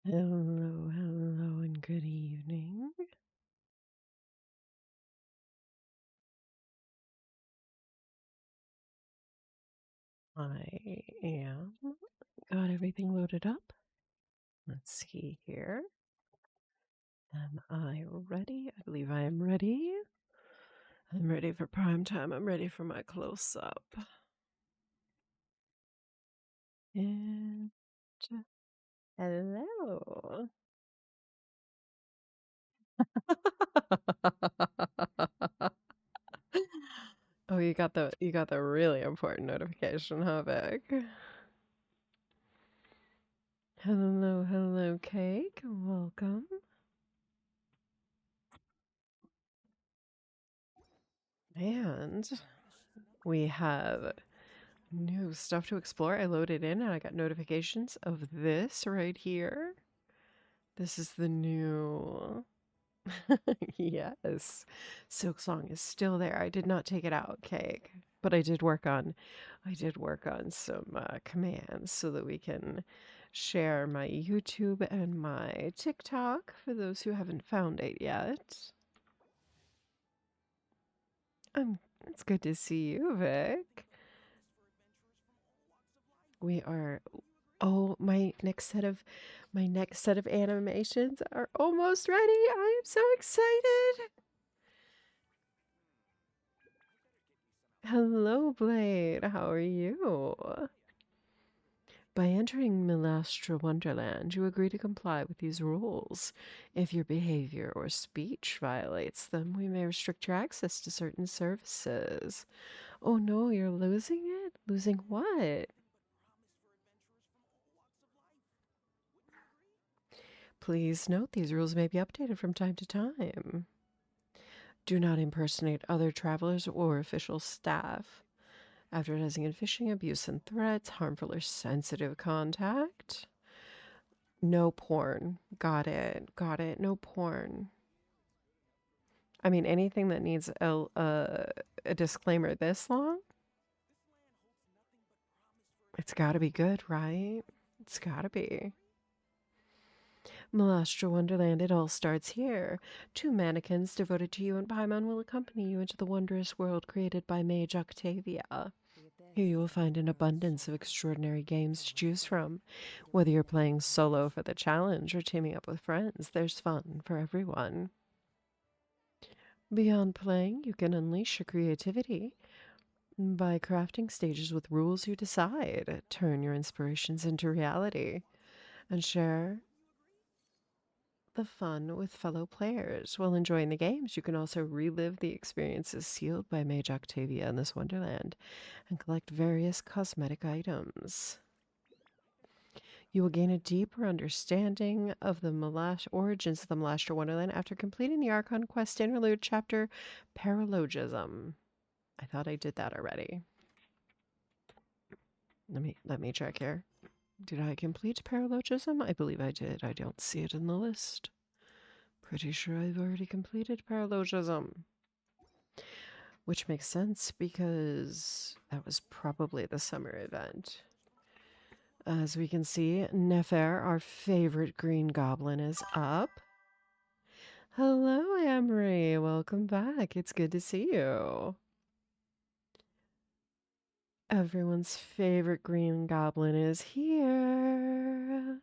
Hello, hello, and good evening. I am got everything loaded up. Let's see here. Am I ready? I believe I am ready. I'm ready for prime time. I'm ready for my close up. And hello. Oh, you got the really important notification, huh, Vic? Hello, hello, Cake. Welcome. And we have new stuff to explore. I loaded in and I got notifications of this right here. This is the new. Yes. Silk Song is still there. I did not take it out, Cake, but I did work on some commands so that we can share my YouTube and my TikTok for those who haven't found it yet. It's good to see you, Vic. We are Oh, my next set of animations are almost ready. I am so excited. Hello, Blade. How are you? By entering Milastra Wonderland, you agree to comply with these rules. If your behavior or speech violates them, we may restrict your access to certain services. Oh no, you're losing it? Losing what? Please note these rules may be updated from time to time. Do not impersonate other travelers or official staff. Advertising and phishing, abuse and threats, harmful or sensitive contact. No porn. Got it. Got it. No porn. I mean, anything that needs a disclaimer this long, it's got to be good, right? It's got to be. Malastra Wonderland, it all starts here. Two mannequins devoted to you and Paimon will accompany you into the wondrous world created by Mage Octavia. Here you will find an abundance of extraordinary games to choose from. Whether you're playing solo for the challenge or teaming up with friends, there's fun for everyone. Beyond playing, you can unleash your creativity by crafting stages with rules you decide. Turn your inspirations into reality and share the fun with fellow players. While enjoying the games, you can also relive the experiences sealed by Mage Octavia in this wonderland and collect various cosmetic items. You will gain a deeper understanding of the origins of the Malastra Wonderland after completing the Archon Quest Interlude chapter Paralogism. I thought I did that already. Let me check here. Did I complete Paralogism? I believe I did. I don't see it in the list. Pretty sure I've already completed Paralogism. Which makes sense because that was probably the summer event. As we can see, Nefer, our favorite green goblin, is up. Hello, Amory. Welcome back. It's good to see you. Everyone's favorite green goblin is here.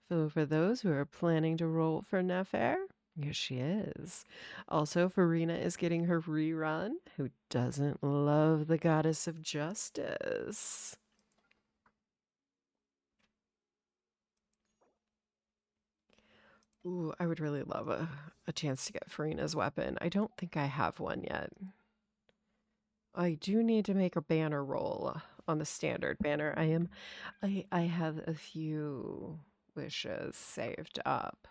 So for those who are planning to roll for Nefer, here she is. Also, Farina is getting her rerun. Who doesn't love the goddess of justice? Ooh, I would really love a chance to get Farina's weapon. I don't think I have one yet. I do need to make a banner roll on the standard banner. I have a few wishes saved up.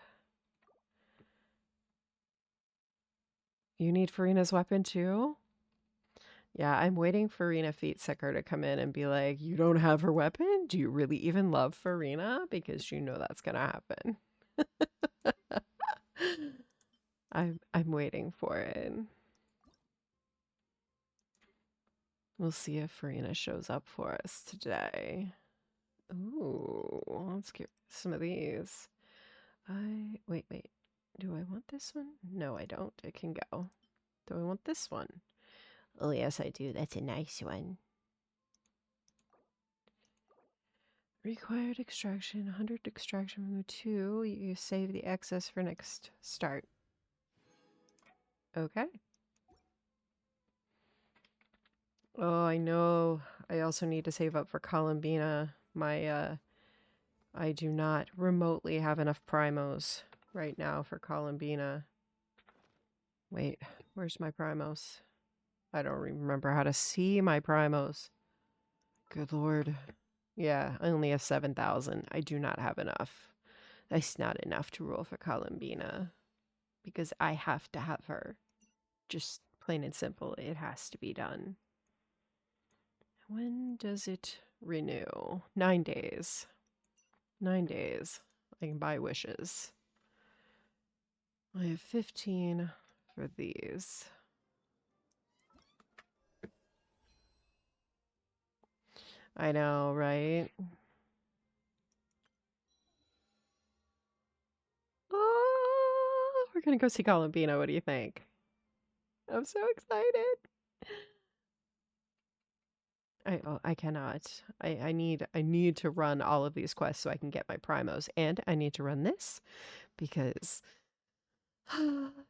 You need Farina's weapon too? Yeah, I'm waiting for Farina Feetseeker to come in and be like, "You don't have her weapon? Do you really even love Farina?" Because you know that's gonna happen. I'm waiting for it. We'll see if Farina shows up for us today. Ooh, let's get some of these. Wait. Do I want this one? No, I don't. It can go. Do I want this one? Oh, yes, I do. That's a nice one. Required extraction, 100 extraction from the 2. You save the excess for next start. Okay. Oh, I know. I also need to save up for Columbina. I do not remotely have enough primos right now for Columbina. Wait, where's my primos? I don't remember how to see my primos. Good lord. Yeah, I only have 7,000. I do not have enough. That's not enough to roll for Columbina because I have to have her. Just plain and simple, it has to be done. When does it renew? 9 days. 9 days. I can buy wishes. I have 15 for these. I know, right? Oh, we're gonna go see Columbina. What do you think? I'm so excited. I cannot. I need to run all of these quests so I can get my primos, and I need to run this because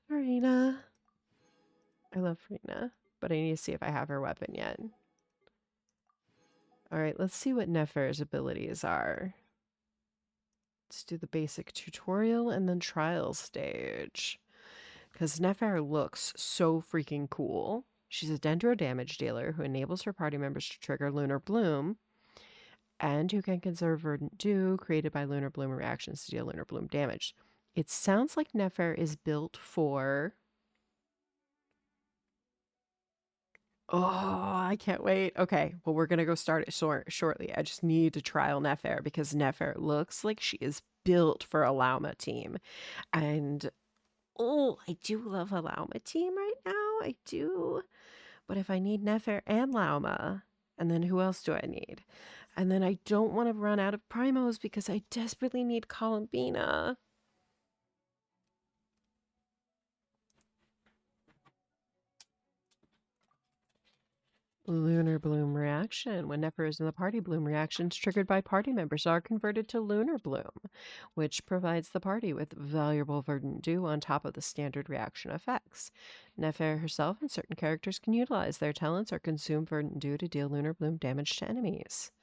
Farina. I love Farina, but I need to see if I have her weapon yet. All right, let's see what Nefer's abilities are. Let's do the basic tutorial and then trial stage. Because Nefer looks so freaking cool. She's a Dendro damage dealer who enables her party members to trigger Lunar Bloom and who can conserve Verdant Dew created by Lunar Bloom reactions to deal Lunar Bloom damage. It sounds like Nefer is built for... Oh, I can't wait. Okay, well, we're going to go start it shortly. I just need to trial Nefer because Nefer looks like she is built for a Lauma team. And, oh, I do love a Lauma team right now. I do. But if I need Nefer and Lauma, and then who else do I need? And then I don't want to run out of primos because I desperately need Columbina. Lunar Bloom reaction. When Nefer is in the party, bloom reactions triggered by party members are converted to Lunar Bloom, which provides the party with valuable verdant dew on top of the standard reaction effects. Nefer herself and certain characters can utilize their talents or consume verdant dew to deal Lunar Bloom damage to enemies.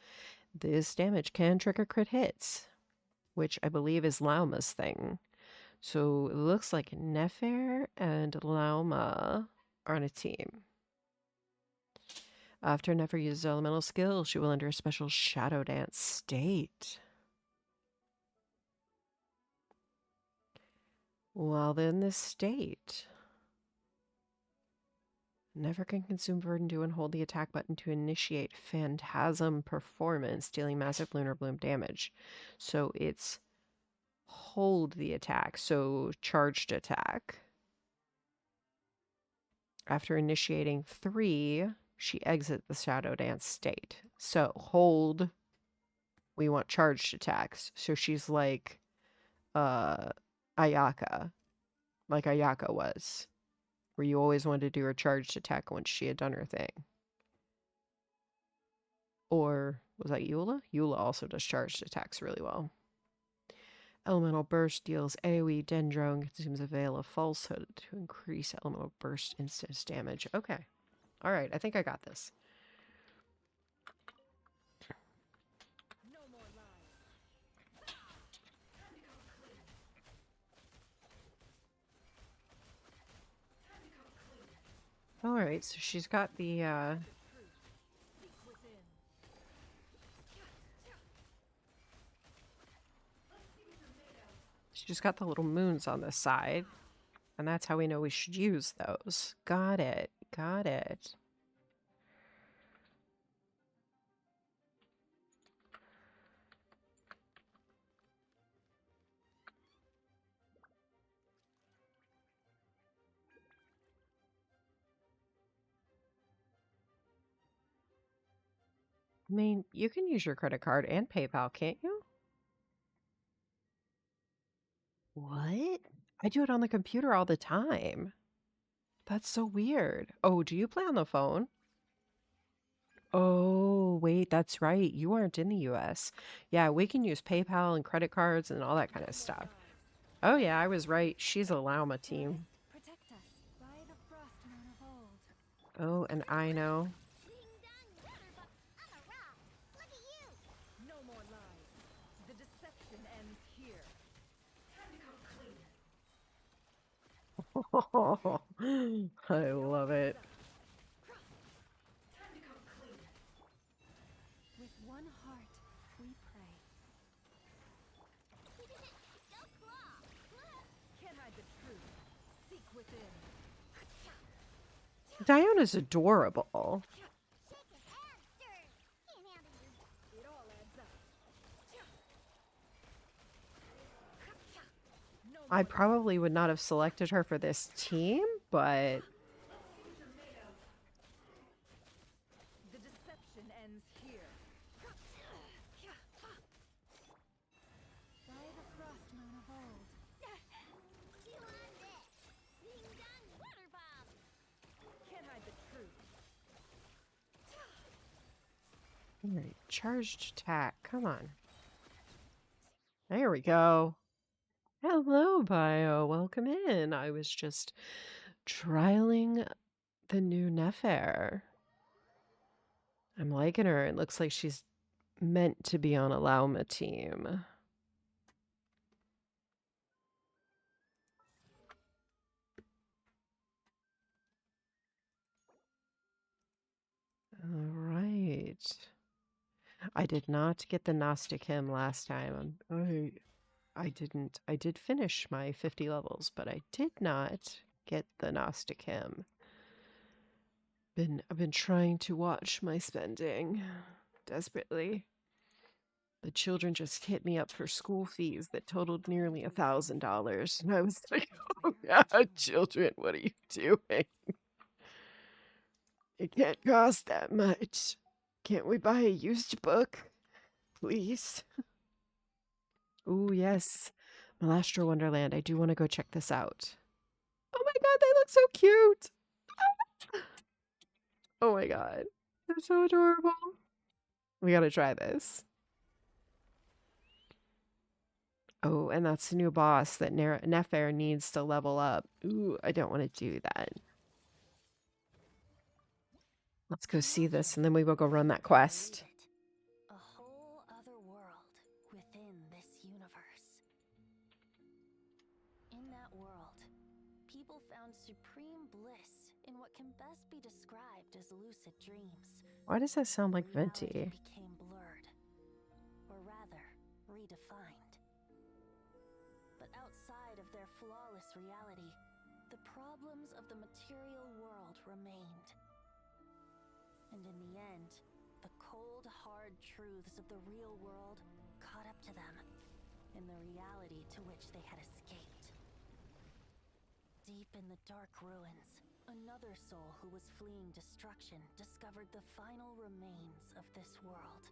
This damage can trigger crit hits, which I believe is Lauma's thing. So it looks like Nefer and Lauma are on a team. After Nefer uses elemental skill, she will enter a special shadow dance state. While in this state, Nefer can consume Verdant Dew and hold the attack button to initiate Phantasm performance, dealing massive Lunar Bloom damage. So it's hold the attack, so charged attack. After initiating 3, she exits the shadow dance state. So hold, we want charged attacks. So she's like Ayaka, like Ayaka was, where you always wanted to do her charged attack once she had done her thing. Or was that Eula? Eula also does charged attacks really well. Elemental Burst deals AoE Dendro and consumes a Veil of Falsehood to increase Elemental Burst instance damage. Okay. All right, I think I got this. All right, so she's got the she just got the little moons on the side, and that's how we know we should use those. Got it. Got it. I mean, you can use your credit card and PayPal, can't you? What? I do it on the computer all the time. That's so weird. Oh, do you play on the phone? Oh, wait, that's right. You aren't in the US. Yeah, we can use PayPal and credit cards and all that kind of stuff. Oh, yeah, I was right. She's a Llama team. Oh, and I know. No more lies. The deception ends here. I love it. With one heart, we pray. Can't hide the truth. Seek within. Diana's adorable. It all adds up. No I more probably would not have selected her for this team, but The deception ends here. By the frost moon of old. Can't hide the truth. Alright, charged attack. Come on. There we go. Hello, Bio. Welcome in. I was just trialing the new Nefair. I'm liking her. It looks like she's meant to be on a Lauma team. All right. I did not get the Gnostic hymn last time. I didn't. I did finish my 50 levels, but I did not get the Gnostic hymn. I've been trying to watch my spending desperately. The children just hit me up for school fees that totaled nearly $1,000, and I was like, "Oh God, children, what are you doing? It can't cost that much. Can't we buy a used book, please?" Ooh, yes. Malastro Wonderland. I do want to go check this out. Oh my God, they look so cute. Oh my God. They're so adorable. We gotta try this. Oh, and that's the new boss that Nefair needs to level up. Ooh, I don't want to do that. Let's go see this, and then we will go run that quest. A whole other world within this universe. In that world, people found supreme bliss in what can best be described as lucid dreams. Why does that sound like Reality Venti? became blurred, or rather, redefined. But outside of their flawless reality, the problems of the material world remained. And in the end, the cold, hard truths of the real world caught up to them in the reality to which they had escaped. Deep in the dark ruins, another soul who was fleeing destruction discovered the final remains of this world.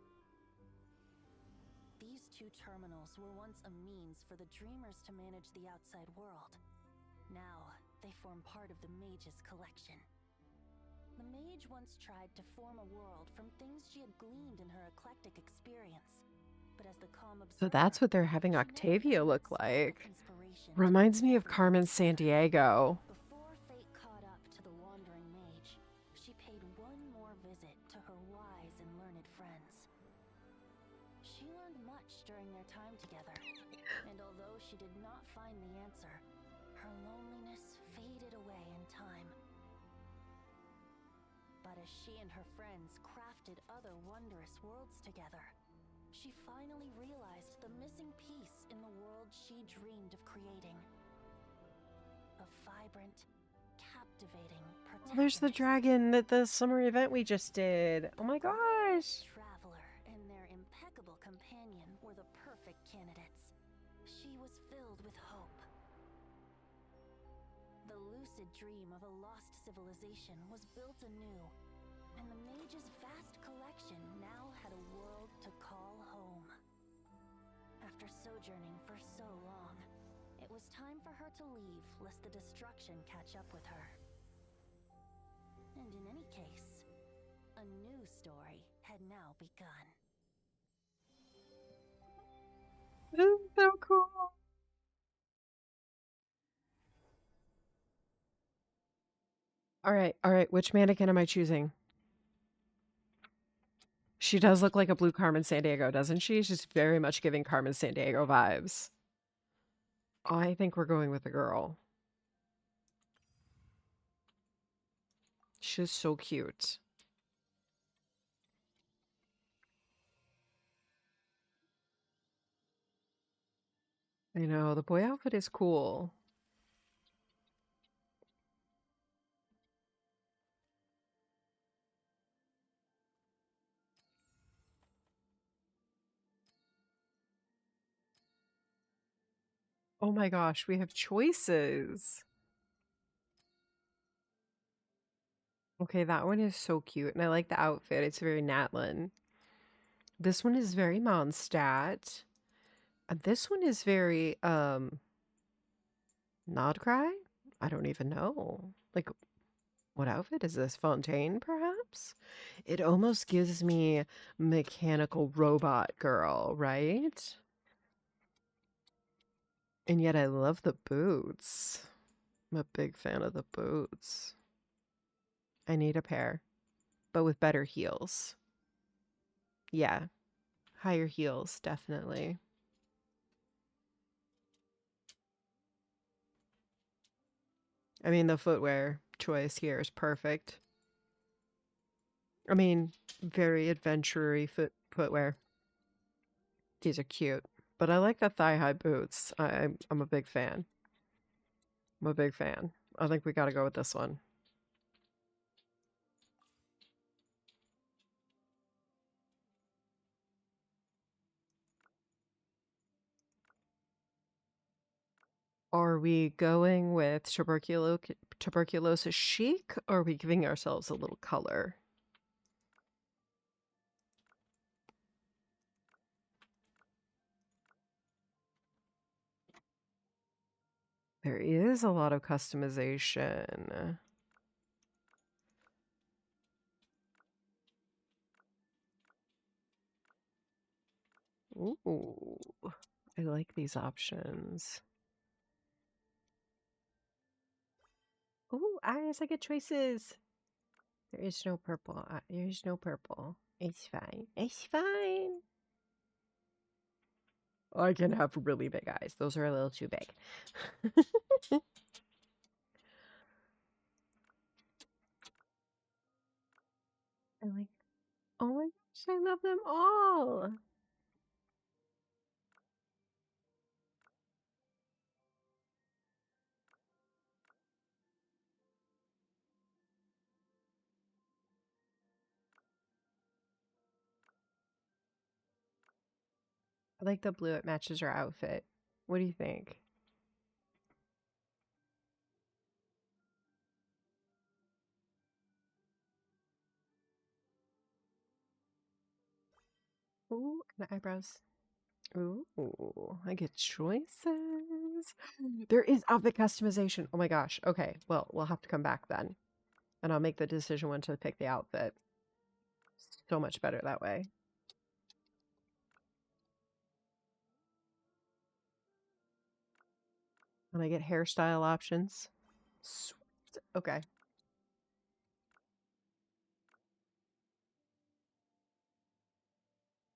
These two terminals were once a means for the dreamers to manage the outside world. Now, they form part of the mage's collection. The mage once tried to form a world from things she had gleaned in her eclectic experience. But as the calm observer, So that's what they're having she never Octavia found look that spark of like. inspiration to Reminds me of everything Carmen inside. Sandiego. Before fate caught up to the wandering mage, she paid one more visit to her wise and learned friends. She learned much during their time together, and although she did not find the answer, her loneliness faded away in time. But as she and her friends crafted other wondrous worlds together, she finally realized the missing piece in the world she dreamed of creating. A vibrant, captivating Oh, there's the protagonist. dragon at the summer event we just did. Oh my gosh. Traveler and their impeccable companion were the perfect candidates. She was filled with hope. The lucid dream of a lost civilization was built anew, and the mage's vast collection now had a sojourning for so long. It was time for her to leave, lest the destruction catch up with her. And in any case, a new story had now begun. This is so cool. All right. Which mannequin am I choosing? She does look like a blue Carmen Sandiego, doesn't she? She's very much giving Carmen Sandiego vibes. I think we're going with the girl. She's so cute. I know, the boy outfit is cool. Oh my gosh, we have choices. Okay, that one is so cute, and I like the outfit. It's very Natlin. This one is very Mondstadt. And this one is very, Nodcry? I don't even know. Like, what outfit is this? Fontaine, perhaps? It almost gives me mechanical robot girl, right? And yet I love the boots. I'm a big fan of the boots. I need a pair, but with better heels. Yeah, higher heels, definitely. I mean, the footwear choice here is perfect. I mean, very adventure-y footwear. These are cute. But I like the thigh-high boots. I'm a big fan. I'm a big fan. I think we gotta go with this one. Are we going with tuberculosis chic, or are we giving ourselves a little color? There is a lot of customization. Ooh, I like these options. Ooh, eyes, I get choices. There is no purple. There is no purple. It's fine. It's fine. I can have really big eyes. Those are a little too big. I like, oh my gosh, I love them all. I like the blue. It matches her outfit. What do you think? Ooh, and the eyebrows. Ooh, I get choices. There is outfit customization. Oh my gosh. Okay, well, we'll have to come back then. And I'll make the decision when to pick the outfit. So much better that way. And I get hairstyle options. Sweet. Okay.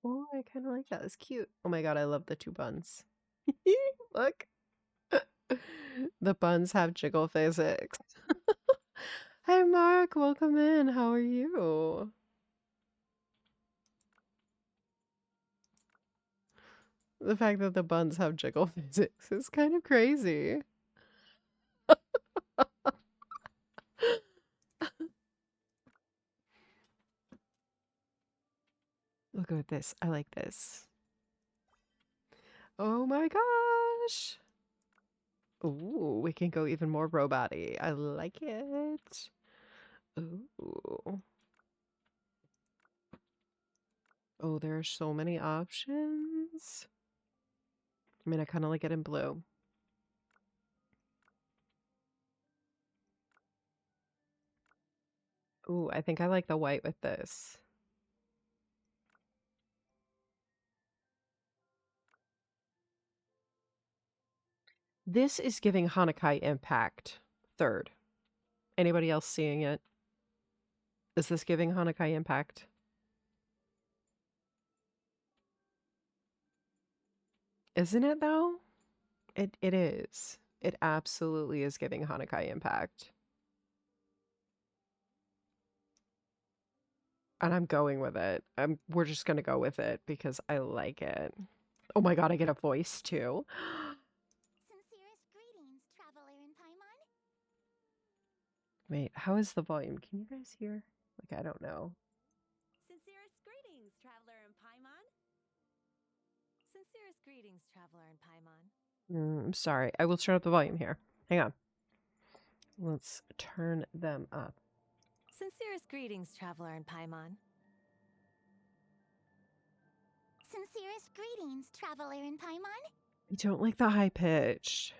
Oh, I kind of like that. It's cute. Oh my god, I love the two buns. Look. The buns have jiggle physics. Hi, Mark. Welcome in. How are you? The fact that the buns have jiggle physics is kind of crazy. Look at this. I like this. Oh my gosh. Ooh, we can go even more robot-y. I like it. Ooh. Oh, there are so many options. I mean, I kind of like it in blue. Ooh, I think I like the white with this. This is giving Hanukkah Impact 3rd. Anybody else seeing it? Is this giving Hanukkah Impact? Isn't it though? It is. It absolutely is giving Hanukkah Impact. And I'm going with it. We're just gonna go with it because I like it. Oh my god, I get a voice too. Sincerest greetings, traveler in Paimon. Wait, how is the volume? Can you guys hear? Like, I don't know. Sincerest greetings, traveler in Paimon. Sincerest greetings, traveler in Paimon. I'm sorry. I will turn up the volume here. Hang on. Let's turn them up. Sincerest greetings, traveler in Paimon. Sincerest greetings, traveler in Paimon. I don't like the high pitched.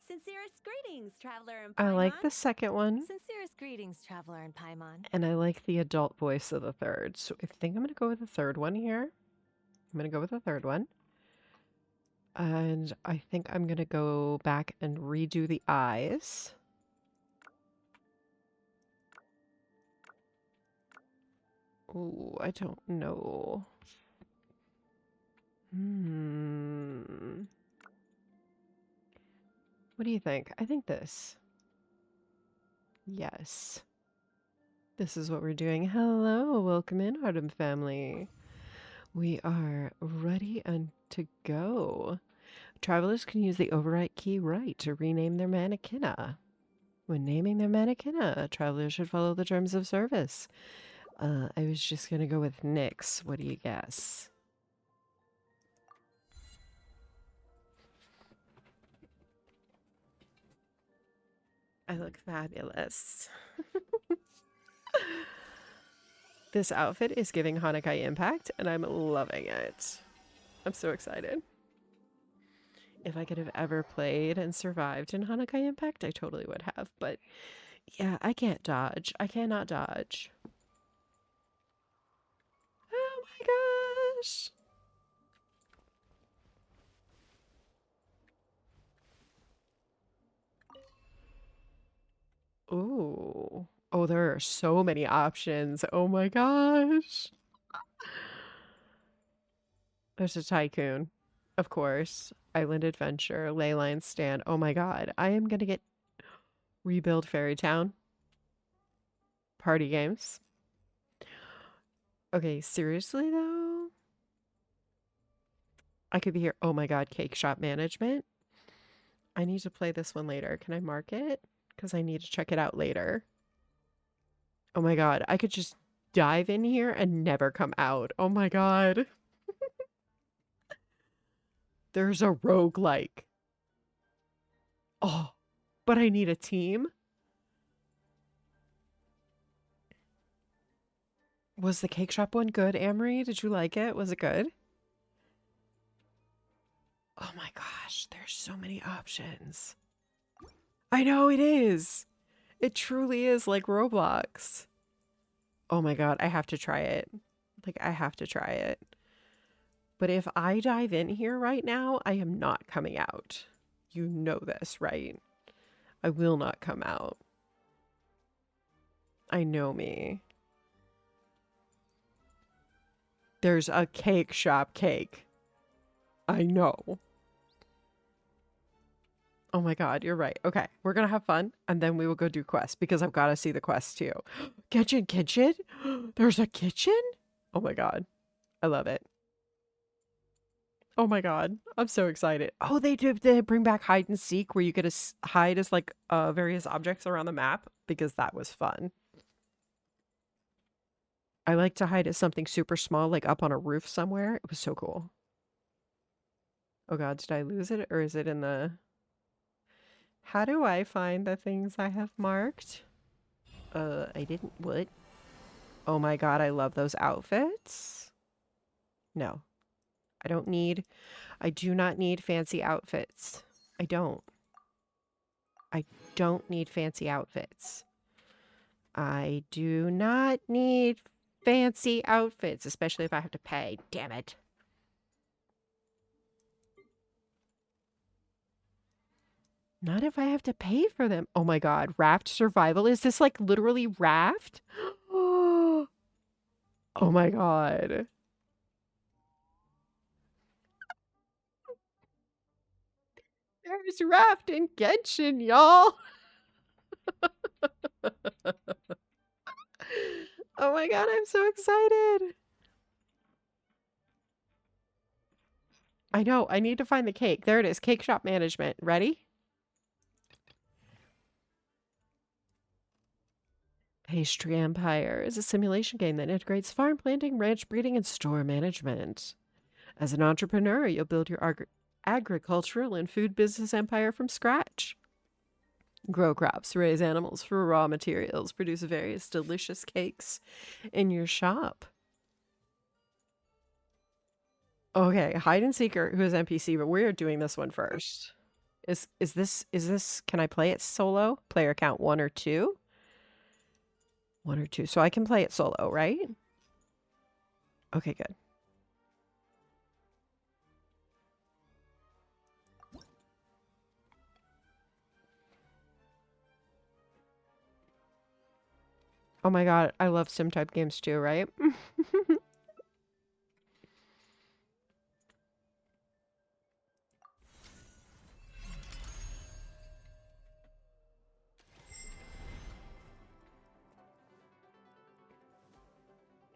Sincerest greetings, traveler in Paimon. I like the second one. Sincerest greetings, traveler in Paimon. And I like the adult voice of the third. So I think I'm going to go with the third one here. I'm going to go with the third one. And I think I'm going to go back and redo the eyes. Ooh, I don't know. What do you think? I think this. Yes. This is what we're doing. Hello, welcome in, Artem family. We are ready and to go. Travelers can use the overwrite key right to rename their mannequina. When naming their mannequina, travelers should follow the terms of service. I was just gonna go with Nyx. What do you guess? I look fabulous. This outfit is giving Hanukkah Impact, and I'm loving it. I'm so excited. If I could have ever played and survived in Hanukkah Impact, I totally would have. But yeah, I can't dodge. I cannot dodge. Oh my gosh. Ooh. Oh, there are so many options. Oh my gosh. There's a tycoon, of course. Island Adventure, Leyline Stand. Oh my god. I am gonna get Rebuild Fairy Town. Party games. Okay, seriously though? I could be here. Oh my god, Cake Shop Management. I need to play this one later. Can I mark it? Because I need to check it out later. Oh my god, I could just dive in here and never come out. Oh my god. There's a roguelike. Oh, but I need a team. Was the cake shop one good, Amory? Did you like it? Was it good? Oh my gosh, there's so many options. I know it is. It truly is like Roblox. Oh my god, I have to try it. Like, I have to try it. But if I dive in here right now, I am not coming out. You know this, right? I will not come out. I know me. There's a cake shop cake. I know. Oh my god, you're right. Okay, we're gonna have fun, and then we will go do quests, because I've got to see the quest too. Genshin kitchen? There's a kitchen? Oh my god. I love it. Oh my god, I'm so excited. Oh, they bring back hide and seek where you get to hide as like various objects around the map, because that was fun. I like to hide as something super small, like up on a roof somewhere. It was so cool. Oh god, did I lose it, or is it in the... How do I find the things I have marked? I didn't... What? Oh my god, I love those outfits. No. I do not need fancy outfits. I don't. I don't need fancy outfits. I do not need fancy outfits, especially if I have to pay. Damn it. Not if I have to pay for them. Oh my god, Raft Survival? Is this like literally Raft? Oh my god. There's Raft in Genshin, y'all. Oh my god, I'm so excited. I know, I need to find the cake. There it is, cake shop management. Ready? Pastry Empire is a simulation game that integrates farm planting, ranch breeding, and store management. As an entrepreneur, you'll build your agricultural and food business empire from scratch. Grow crops, raise animals for raw materials, produce various delicious cakes in your shop. Okay, hide and seeker who is NPC, but we're doing this one first. Is this can I play it solo? Player count 1 or 2? 1 or 2. So I can play it solo, right? Okay, good. Oh my god, I love sim type games too, right?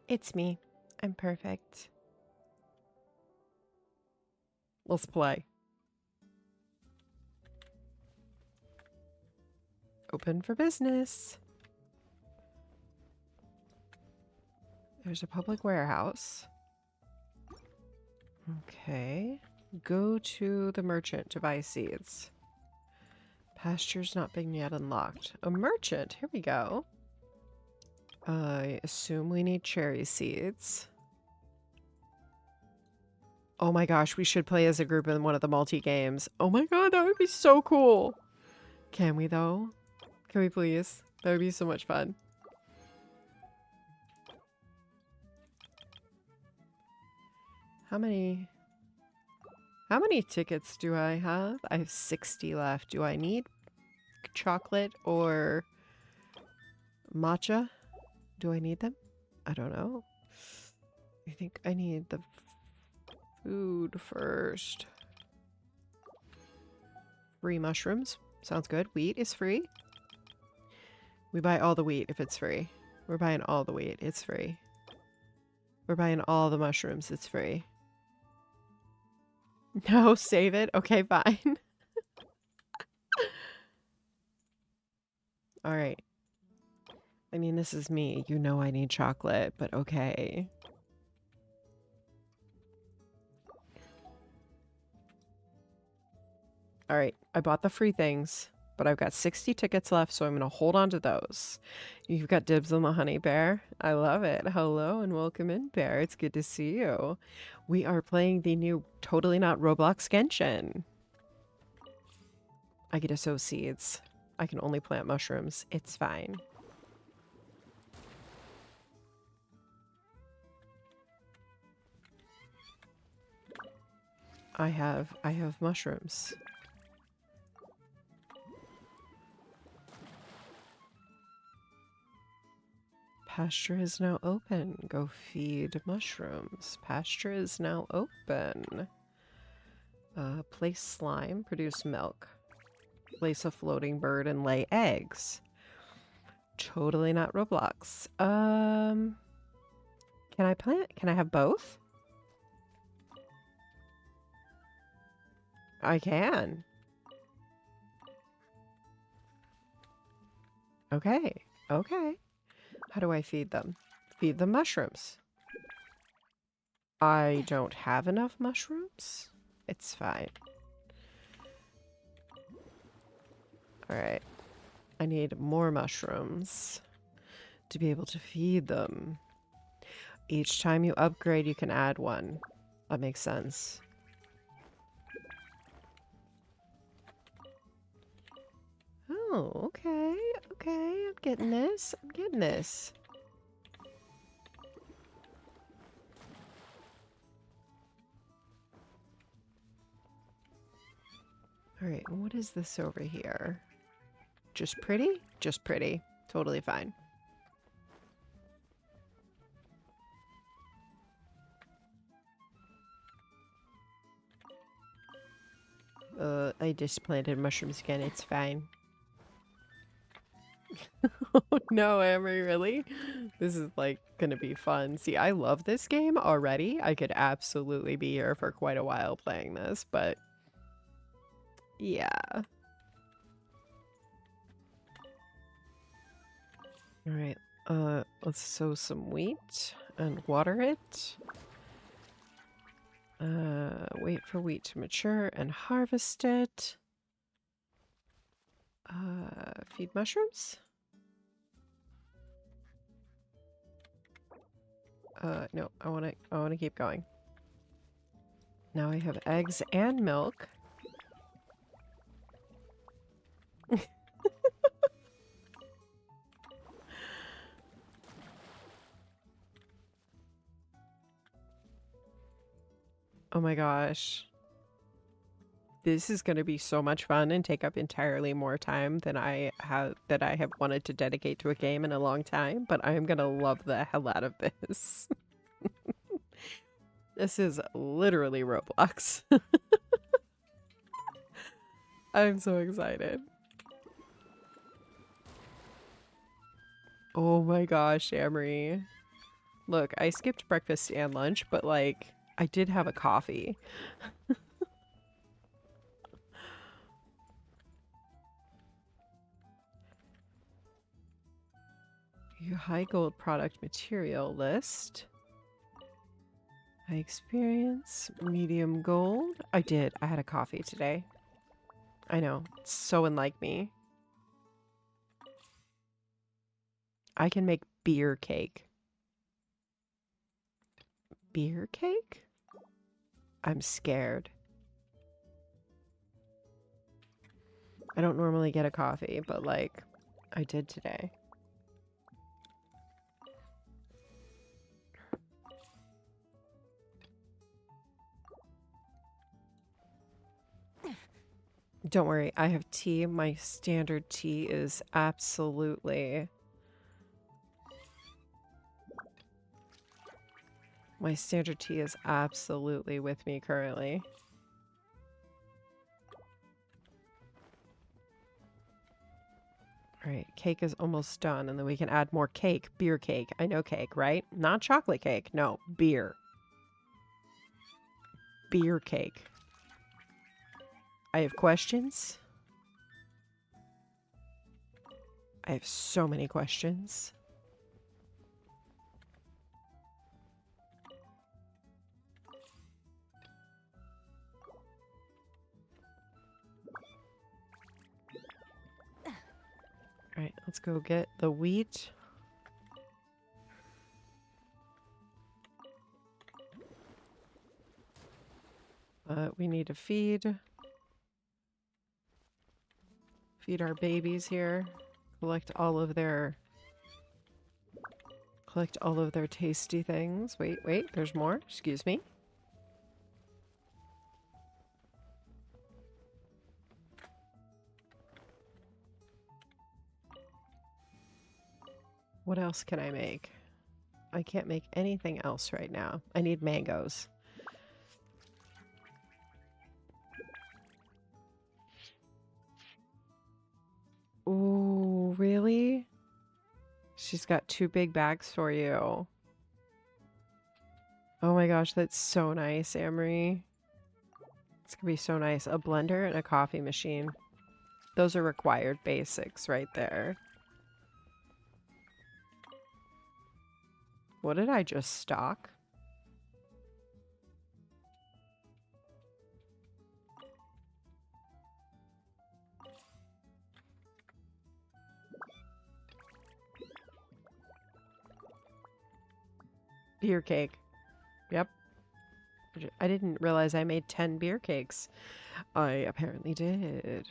It's me. I'm perfect. Let's play. Open for business. There's a public warehouse. Okay. Go to the merchant to buy seeds. Pasture's not been yet unlocked. A merchant. Here we go. I assume we need cherry seeds. Oh my gosh, we should play as a group in one of the multi-games. Oh my god, that would be so cool. Can we though? Can we please? That would be so much fun. How many tickets do I have? I have 60 left. Do I need chocolate or matcha? Do I need them? I don't know. I think I need the food first. Free mushrooms. Sounds good. Wheat is free. We buy all the wheat if it's free. We're buying all the wheat. It's free. We're buying all the mushrooms. It's free. No, save it. Okay, fine. All right. I mean, this is me. You know I need chocolate, but okay. All right. I bought the free things, but I've got 60 tickets left, so I'm going to hold on to those. You've got dibs on the honey bear. I love it. Hello and welcome in, bear. It's good to see you. We are playing the new Totally Not Roblox Genshin. I get to sow seeds. I can only plant mushrooms. It's fine. I have mushrooms. Pasture is now open. Go feed mushrooms. Pasture is now open. Place slime. Produce milk. Place a floating bird and lay eggs. Totally not Roblox. Can I plant? Can I have both? I can. Okay. Okay. How do I feed them? Feed them mushrooms. I don't have enough mushrooms. It's fine. Alright. I need more mushrooms to be able to feed them. Each time you upgrade, you can add one. That makes sense. Oh, okay. Okay, I'm getting this. I'm getting this. All right, what is this over here? Just pretty? Just pretty. Totally fine. I just planted mushrooms again. It's fine. Oh no, Amory, really? This is like gonna be fun. See, I love this game already. I could absolutely be here for quite a while playing this, but yeah. All right, let's sow some wheat and water it. Wait for wheat to mature and harvest it. Feed mushrooms? No, I wanna keep going. Now I have eggs and milk. Oh my gosh. This is going to be so much fun and take up entirely more time than I have wanted to dedicate to a game in a long time, but I am going to love the hell out of this. This is literally Roblox. I'm so excited. Oh my gosh, Amory. Look, I skipped breakfast and lunch, but like I did have a coffee. Your high gold product material list. High experience, medium gold. I did. I had a coffee today. I know. It's so unlike me. I can make beer cake. Beer cake? I'm scared. I don't normally get a coffee, but like, I did today. Don't worry, I have tea. My standard tea is absolutely... My standard tea is absolutely with me currently. Alright, cake is almost done, and then we can add more cake. Beer cake. I know cake, right? Not chocolate cake. No, beer. Beer cake. I have questions. I have so many questions. Alright, let's go get the wheat. We need to feed our babies here. Collect all of their tasty things. Wait, there's more. Excuse me. What else can I make? I can't make anything else right now. I need mangoes. Ooh, really? She's got 2 big bags for you. Oh my gosh, that's so nice, Amory. It's gonna be so nice. A blender and a coffee machine. Those are required basics right there. What did I just stock? Beer cake. Yep. I didn't realize I made 10 beer cakes. I apparently did.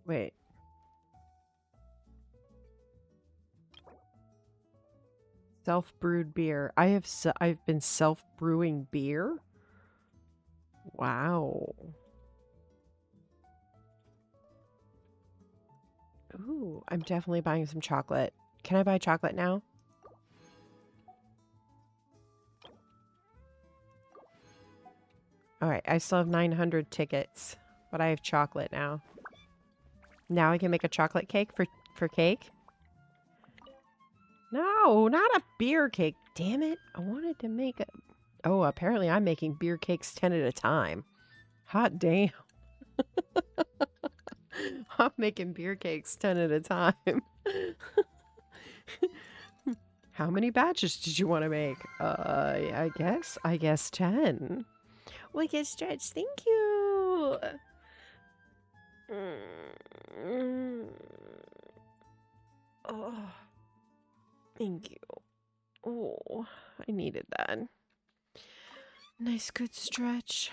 Wait. Self-brewed beer. I've been self-brewing beer? Wow. Ooh, I'm definitely buying some chocolate. Can I buy chocolate now? All right, I still have 900 tickets, but I have chocolate now. Now I can make a chocolate cake for cake? No, not a beer cake. Damn it. I wanted to make a... Oh, apparently I'm making beer cakes 10 at a time. Hot damn. I'm making beer cakes 10 at a time. How many batches did you want to make? I guess 10. Well, I guess stretch. Thank you. Oh, thank you. Oh, I needed that. Nice, good stretch.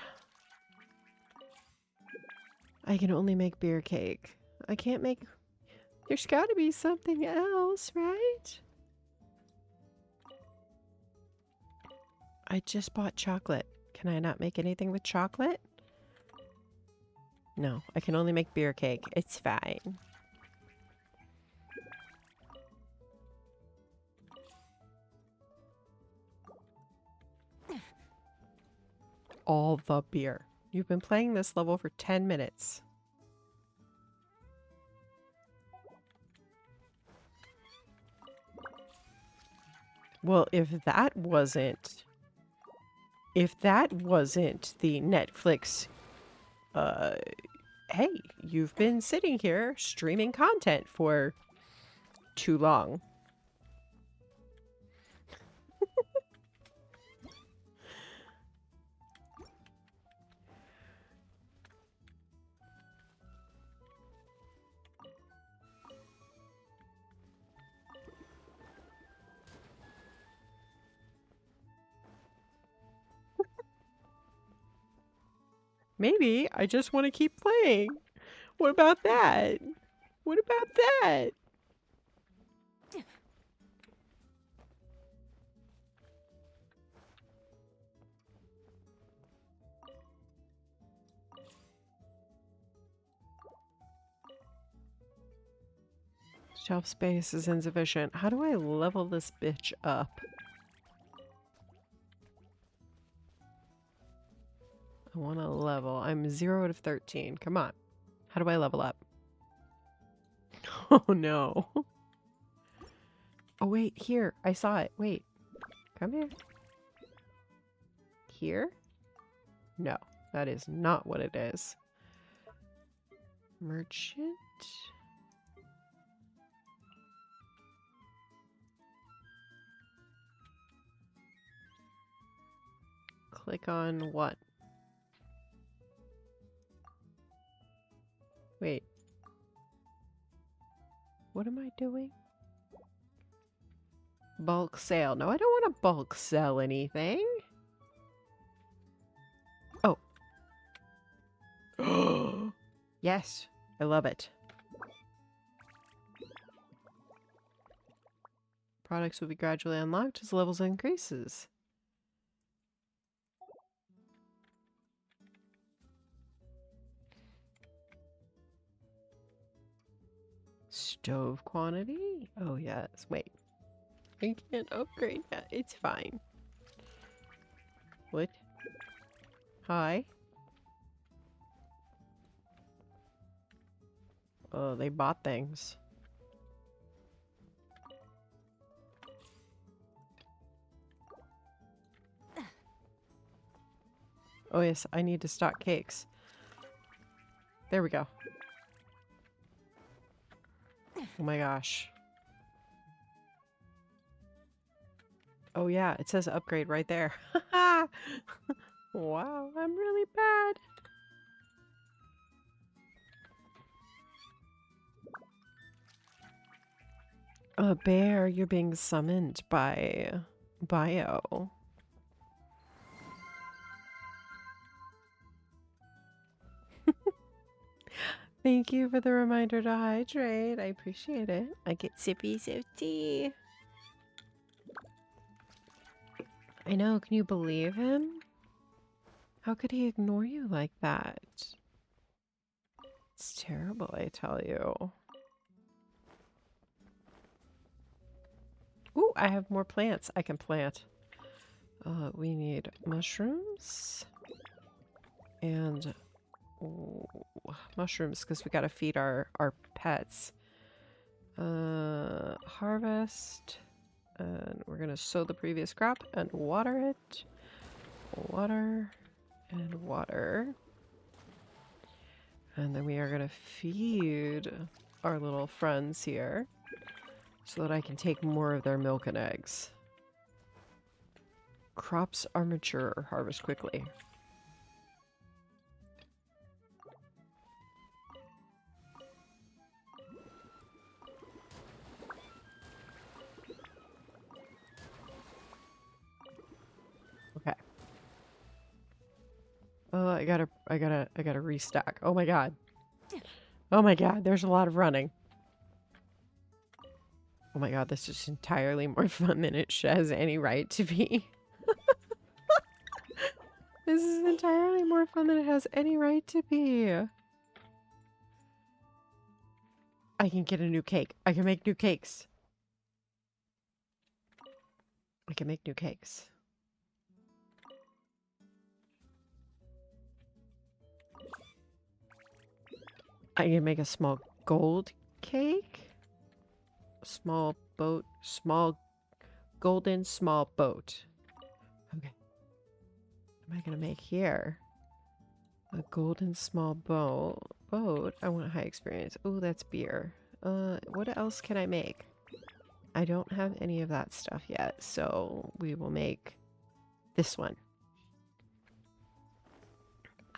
I can only make beer cake. I can't make... There's got to be something else, right? I just bought chocolate. Can I not make anything with chocolate? No, I can only make beer cake. It's fine. All the beer. You've been playing this level for 10 minutes. Well, if that wasn't the Netflix, hey, you've been sitting here streaming content for too long. Maybe I just want to keep playing. What about that? What about that? Shelf space is insufficient. How do I level this bitch up? I want to level. I'm 0 out of 13. Come on. How do I level up? Oh no. Oh wait, here. I saw it. Wait. Come here. Here? No, that is not what it is. Merchant? Click on what? Wait. What am I doing? Bulk sale. No, I don't want to bulk sell anything. Oh. Yes, I love it. Products will be gradually unlocked as levels increases. Stove quantity? Oh, yes. Wait. I can't upgrade that. It's fine. What? Hi? Oh, they bought things. Oh, yes. I need to stock cakes. There we go. Oh my gosh. Oh yeah, it says upgrade right there. Wow, I'm really bad. A bear, you're being summoned by Bio. Thank you for the reminder to hydrate. I appreciate it. I get sippy of tea. I know, can you believe him? How could he ignore you like that? It's terrible, I tell you. Ooh, I have more plants I can plant. We need mushrooms. And ooh, mushrooms, because we gotta feed our pets. Harvest. And we're gonna sow the previous crop and water it. Water and water. And then we are gonna feed our little friends here so that I can take more of their milk and eggs. Crops are mature, harvest quickly. Okay. I gotta restock. Oh my god. Oh my god, there's a lot of running. Oh my god, this is entirely more fun than it has any right to be. This is entirely more fun than it has any right to be. I can get a new cake. I can make new cakes. I can make new cakes. I can make a small gold cake. Small boat. Small golden small boat. Okay. What am I gonna make here? A golden small boat. I want high experience. Oh, that's beer. What else can I make? I don't have any of that stuff yet, so we will make this one.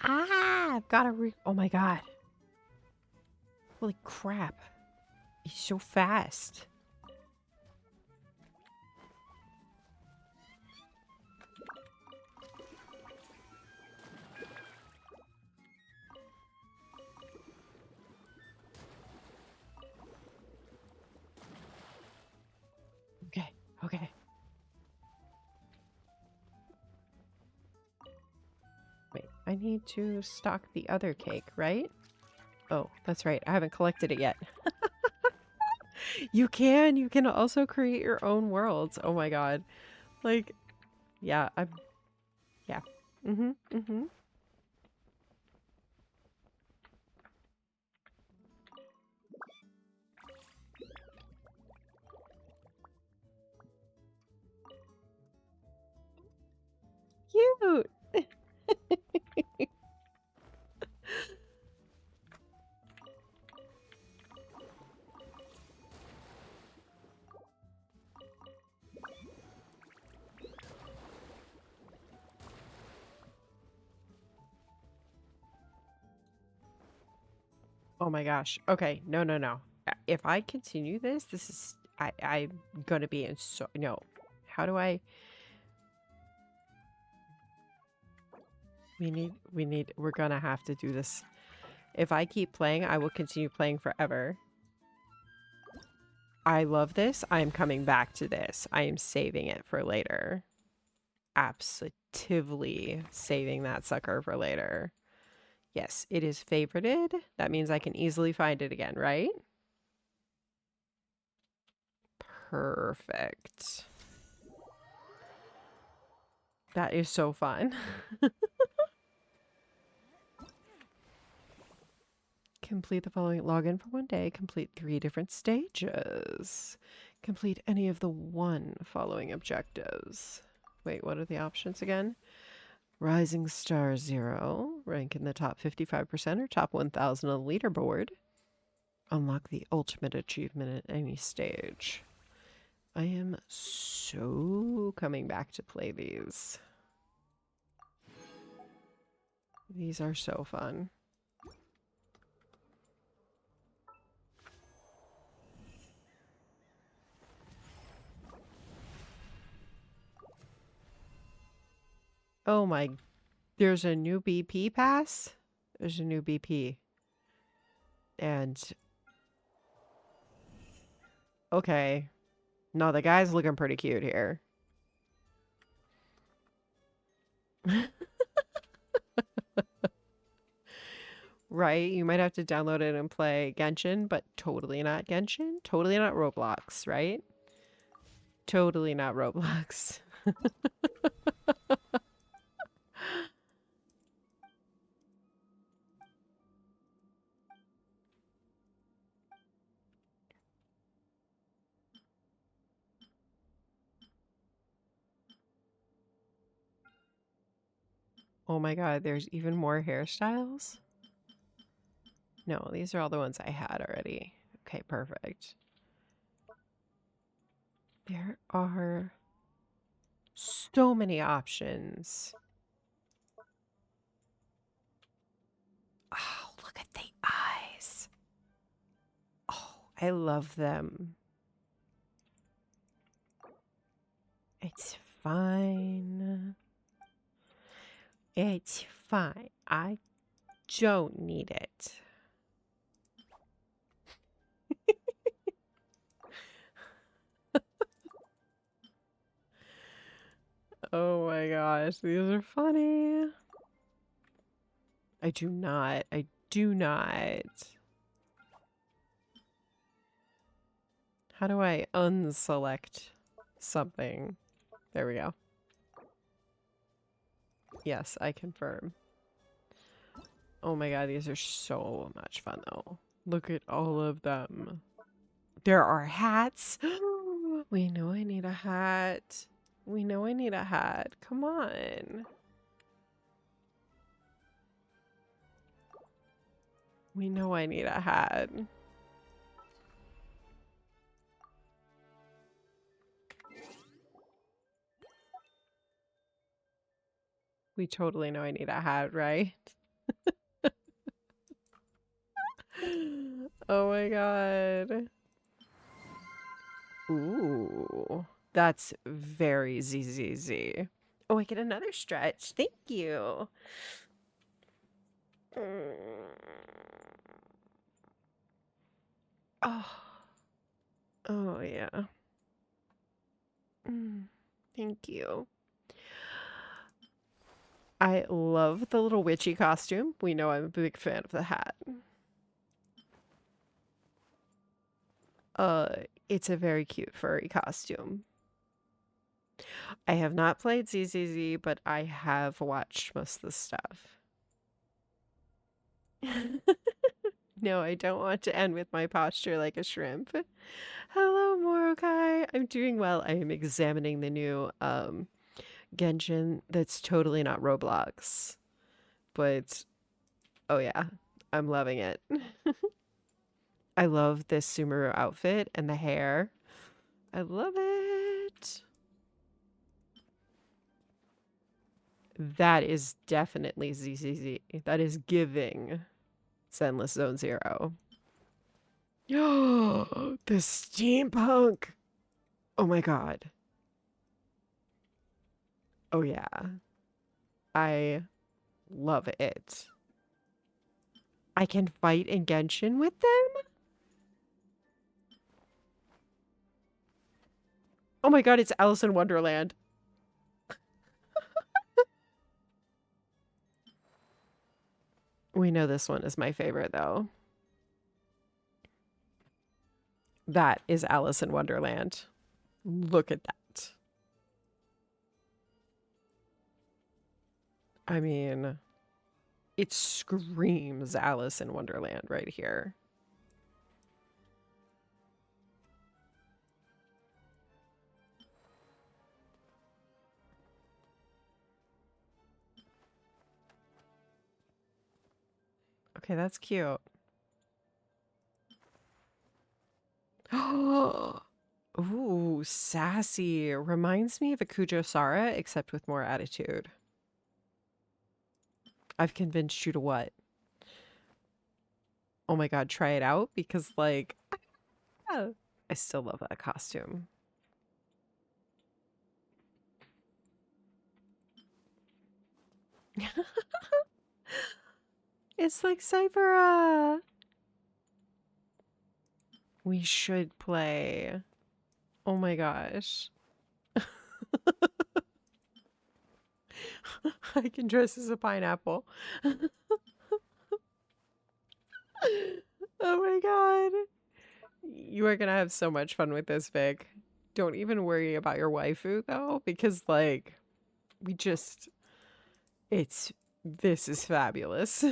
Ah, I've got to oh my god. Holy crap. He's so fast. Okay, okay. Wait, I need to stock the other cake, right? Oh, that's right. I haven't collected it yet. You can also create your own worlds. Oh my god. Like, yeah, yeah. Mm-hmm. Cute. Oh my gosh. Okay, no. If I continue this, this is I'm gonna be in so no. How do I we're gonna have to do this. If I keep playing, I will continue playing forever. I love this. I am coming back to this. I am saving it for later. Absolutely saving that sucker for later. Yes, it is favorited. That means I can easily find it again, right? Perfect. That is so fun. Complete the following login for one day. Complete 3 different stages. Complete any of the 1 following objectives. Wait, what are the options again? Rising Star 0. Rank in the top 55% or top 1,000 on the leaderboard. Unlock the ultimate achievement at any stage. I am so coming back to play these. These are so fun. Oh my, there's a new BP pass? There's a new BP. And, okay. No, the guy's looking pretty cute here. Right? You might have to download it and play Genshin, but totally not Genshin. Totally not Roblox, right? Totally not Roblox. Oh my god, there's even more hairstyles? No, these are all the ones I had already. Okay, perfect. There are so many options. Oh, look at the eyes. Oh, I love them. It's fine. It's fine. I don't need it. Oh my gosh, these are funny. I do not. I do not. How do I unselect something? There we go. Yes, I confirm. Oh my god, these are so much fun though. Look at all of them. There are hats. We know I need a hat. We know I need a hat. Come on. We know I need a hat. We totally know I need a hat, right? Oh my god. Ooh, that's very ZZZ. Oh, I get another stretch. Thank you. Mm. Oh, oh yeah. Thank you. I love the little witchy costume. We know I'm a big fan of the hat. Uh, it's a very cute furry costume. I have not played ZZZ, but I have watched most of the stuff. No, I don't want to end with my posture like a shrimp. Hello, Morokai. I'm doing well. I am examining the new Genshin that's totally not Roblox. But oh yeah, I'm loving it. I love this Sumeru outfit and the hair. I love it. That is definitely ZZZ. That is giving Zenless Zone Zero. Oh, the steampunk. Oh my god. Oh yeah. I love it. I can fight in Genshin with them? Oh my god, it's Alice in Wonderland. We know this one is my favorite though. That is Alice in Wonderland. Look at that. I mean, it screams Alice in Wonderland right here. Okay, that's cute. Ooh, Ooh, sassy. Reminds me of a Kujo-Sara, except with more attitude. I've convinced you to what? Oh my god, try it out because, like, oh, I still love that costume. It's like Cypher. We should play. Oh my gosh. I can dress as a pineapple. Oh my god. You are gonna have so much fun with this, Vic. Don't even worry about your waifu though, because like we just this is fabulous.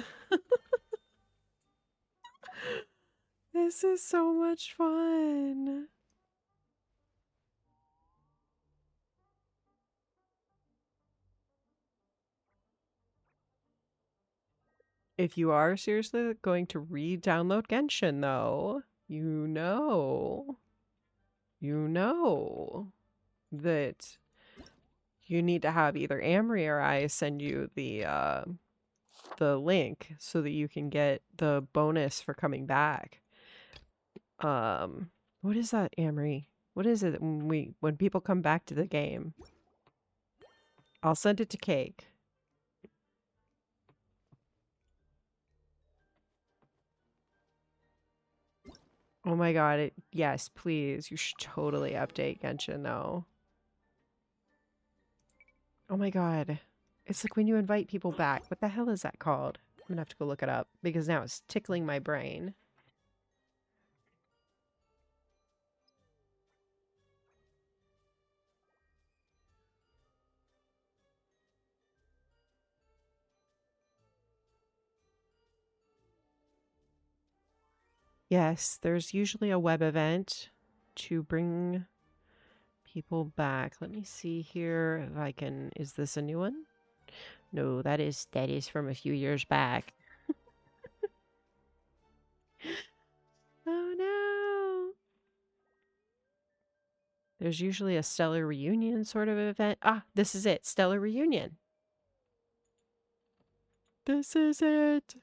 This is so much fun. If you are seriously going to re-download Genshin though, you know that you need to have either Amory or I send you the link so that you can get the bonus for coming back. What is that, Amory? What is it when people come back to the game? I'll send it to Cake. Oh my god, yes, please. You should totally update Genshin though. Oh my god. It's like when you invite people back. What the hell is that called? I'm gonna have to go look it up because now it's tickling my brain. Yes, there's usually a web event to bring people back. Let me see here if I can. Is this a new one? No, that is from a few years back. Oh no. There's usually a Stellar Reunion sort of event. Ah, this is it. Stellar Reunion. This is it.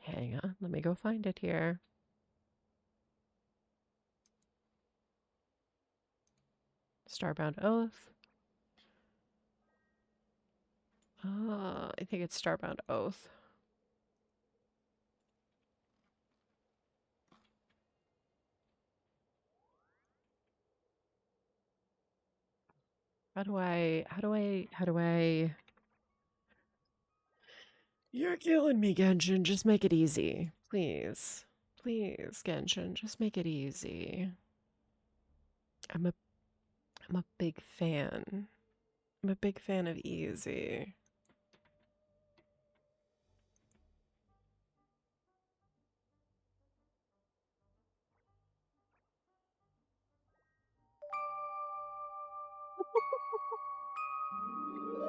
Hang on, let me go find it here. Starbound Oath. I think it's Starbound Oath. How do I... You're killing me, Genshin. Just make it easy. Please. Please, Genshin, just make it easy. I'm a big fan. I'm a big fan of easy.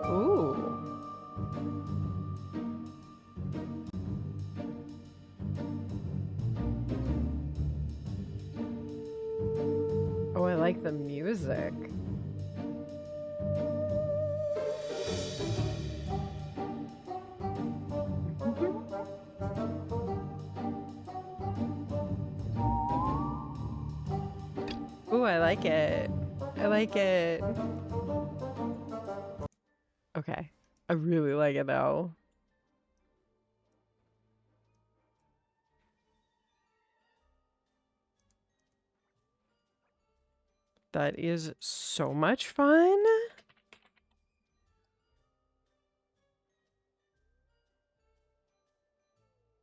Ooh. Oh, I like the music. Ooh, I like it. I like it. Okay. I really like it though. That is so much fun.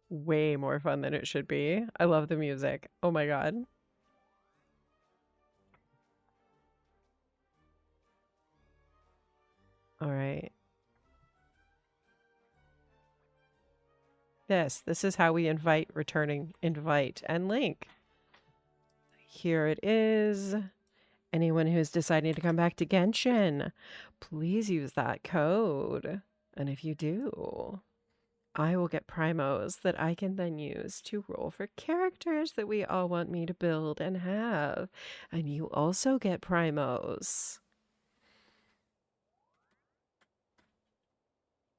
Way more fun than it should be. I love the music. Oh my god. All right. This is how we invite, invite, and link. Here it is. Anyone who's deciding to come back to Genshin, please use that code. And if you do, I will get primos that I can then use to roll for characters that we all want me to build and have. And you also get primos.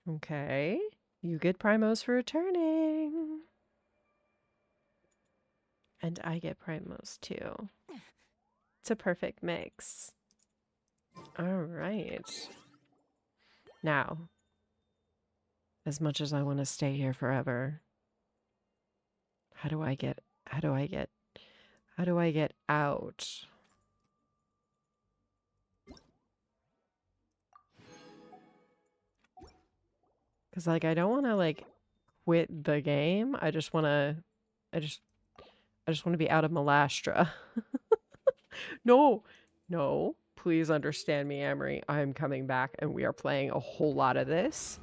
Okay. You get primos for returning. And I get primos too. It's a perfect mix. All right. Now, as much as I want to stay here forever, how do I get out? Because like I don't want to like quit the game. I just want to I just want to be out of Malastra. No. No. Please understand me, Amory. I'm coming back and we are playing a whole lot of this.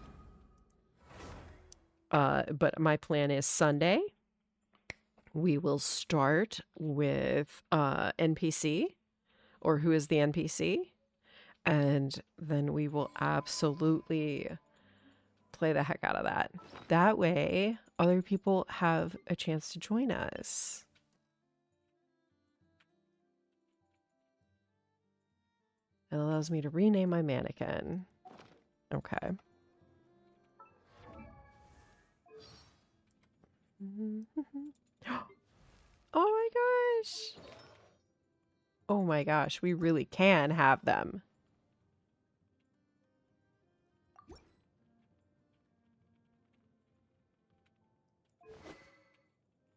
But my plan is Sunday. We will start with NPC or who is the NPC. And then we will absolutely play the heck out of that. That way, other people have a chance to join us. It allows me to rename my mannequin. Okay. Oh my gosh. Oh my gosh, we really can have them.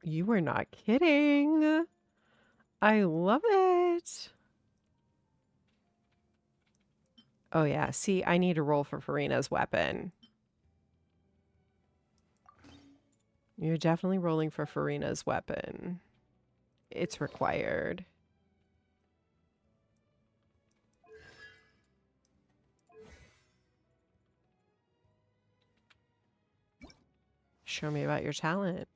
You were not kidding. I love it. Oh yeah, see, I need to roll for Farina's weapon. You're definitely rolling for Farina's weapon. It's required. Show me about your talent.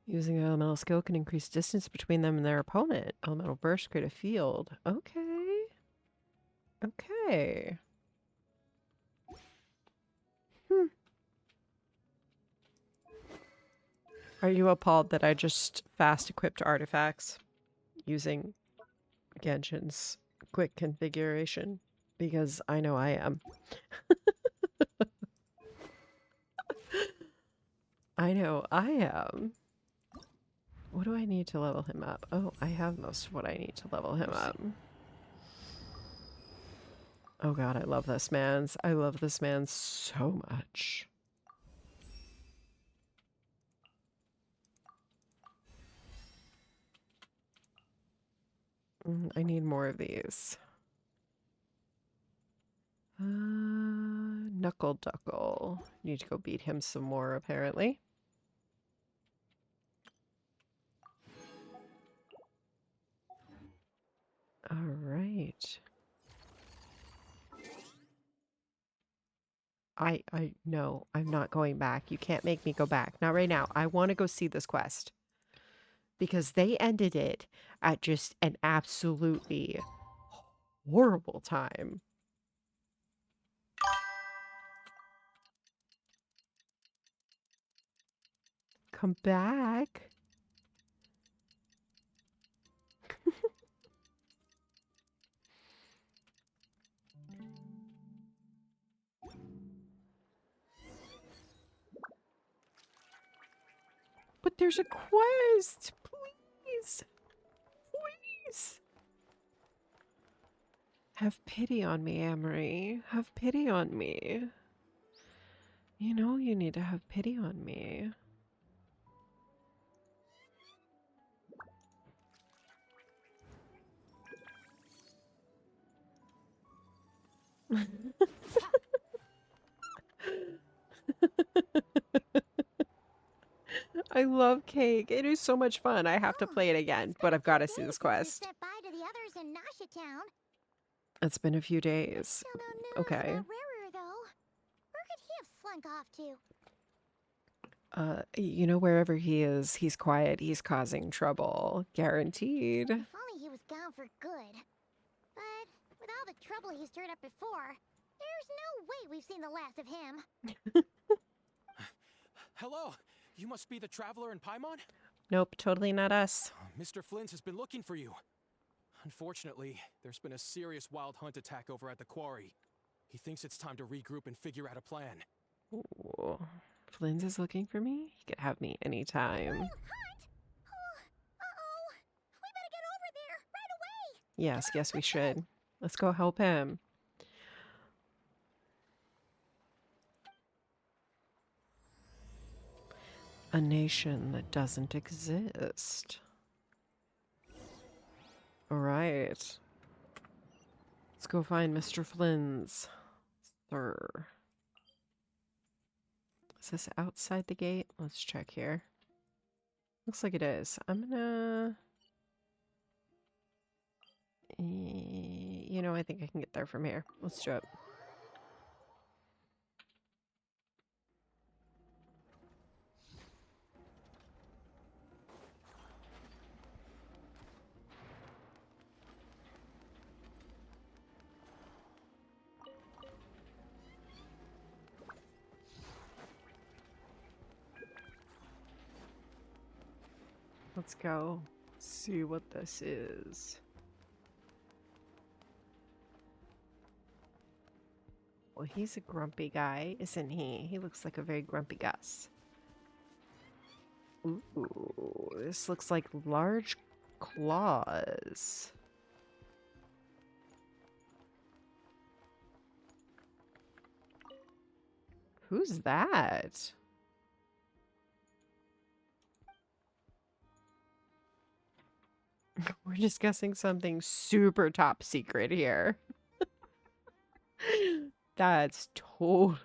Using an elemental skill can increase distance between them and their opponent. Elemental burst create a field. Okay. Okay. Hmm. Are you appalled that I just fast equipped artifacts using Genshin's quick configuration? Because I know I am. I know I am. What do I need to level him up? Oh, I have most of what I need to level him up. Oh god, I love this man's. I love this man so much. I need more of these. Knuckle Duckle. Need to go beat him some more, apparently. All right. No, I'm not going back. You can't make me go back. Not right now. I want to go see this quest. Because they ended it at just an absolutely horrible time. Come back. But there's a quest. Please. Please. Have pity on me, Amory. Have pity on me. You know you need to have pity on me. I love cake. It is so much fun. I have to play it again, but I've got to see this quest. Said bye to the others in Nasha Town. It's been a few days. Still no news Okay. about Rarer, though. Where could he have slunk off to? You know, wherever he is, he's quiet. He's causing trouble. Guaranteed. If only he was gone for good. But with all the trouble he stirred up before, There's no way we've seen the last of him. Hello, you must be the traveler in Paimon? Nope, totally not us. Mr. Flint has been looking for you. Unfortunately, there's been a serious wild hunt attack over at the quarry. He thinks it's time to regroup and figure out a plan. Ooh. Flynn's is looking for me? He could have me anytime. Hunt? Uh-oh. We better get over there right away. Yes, yes, we should. Let's go help him. A nation that doesn't exist. All right. Let's go find Mr. Flynn's. Sir. Is this outside the gate? Let's check here. Looks like it is. I'm gonna... You know, I think I can get there from here. Let's do it. Let's go see what this is. Well, he's a grumpy guy, isn't he? He looks like a very grumpy Gus. Ooh, this looks like large claws. Who's that? We're discussing something super top secret here. That's totally...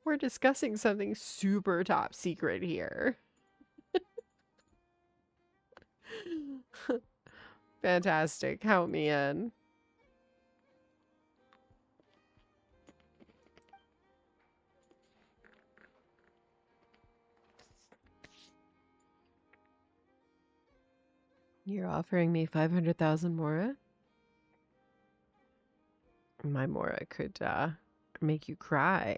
We're discussing something super top secret here. Fantastic. Count me in. You're offering me 500,000 Mora? My Mora could make you cry.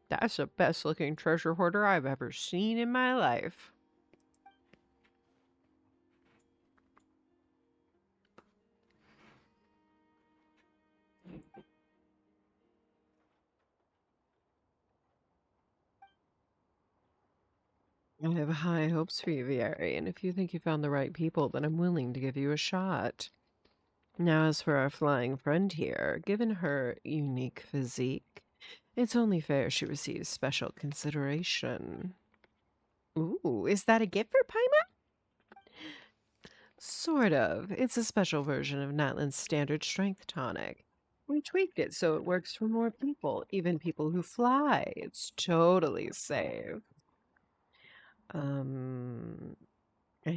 That's the best looking treasure hoarder I've ever seen in my life. I have high hopes for you, Vieri, and if you think you found the right people, then I'm willing to give you a shot. Now, as for our flying friend here, given her unique physique, it's only fair she receives special consideration. Ooh, is that a gift for Paimon? Sort of. It's a special version of Natlan's standard strength tonic. We tweaked it so it works for more people, even people who fly. It's totally safe. I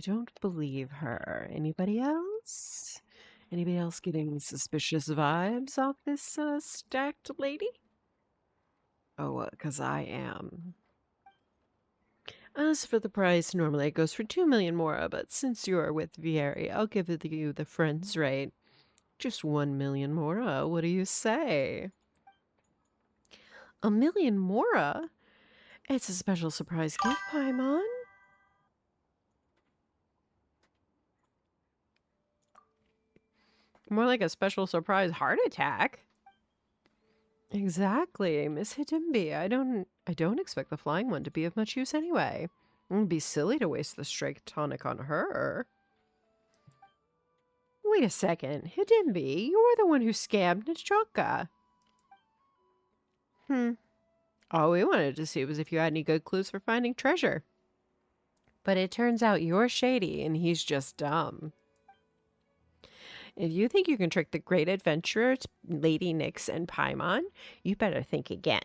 don't believe her. Anybody else? Anybody else getting suspicious vibes off this stacked lady? Oh, 'cause I am. As for the price, normally it goes for 2 million Mora, but since you are with Vieri, I'll give you the friend's rate. Just 1 million Mora. What do you say? 1 million Mora? It's a special surprise gift, Paimon. More like a special surprise heart attack. Exactly, Miss Hidimbi. I don't expect the flying one to be of much use anyway. It would be silly to waste the strength tonic on her. Wait a second, Hidimbi, you're the one who scammed Nichoka. All we wanted to see was if you had any good clues for finding treasure. But it turns out you're shady and he's just dumb. If you think you can trick the great adventurers, Lady Nyx and Paimon, you better think again.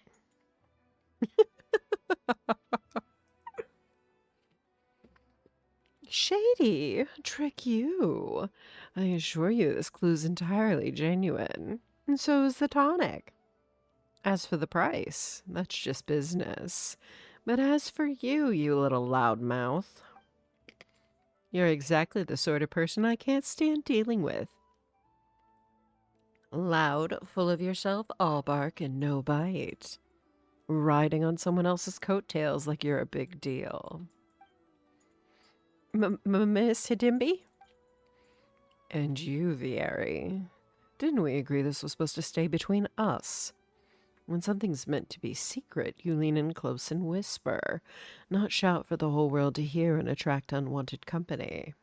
Shady, trick you. I assure you this clue's entirely genuine. And so is the tonic. As for the price, that's just business. But as for you, you little loudmouth, you're exactly the sort of person I can't stand dealing with. Loud, full of yourself, all bark and no bite. Riding on someone else's coattails like you're a big deal. Miss Hidimbi? And you, Vieri. Didn't we agree this was supposed to stay between us? When something's meant to be secret, you lean in close and whisper, not shout for the whole world to hear and attract unwanted company.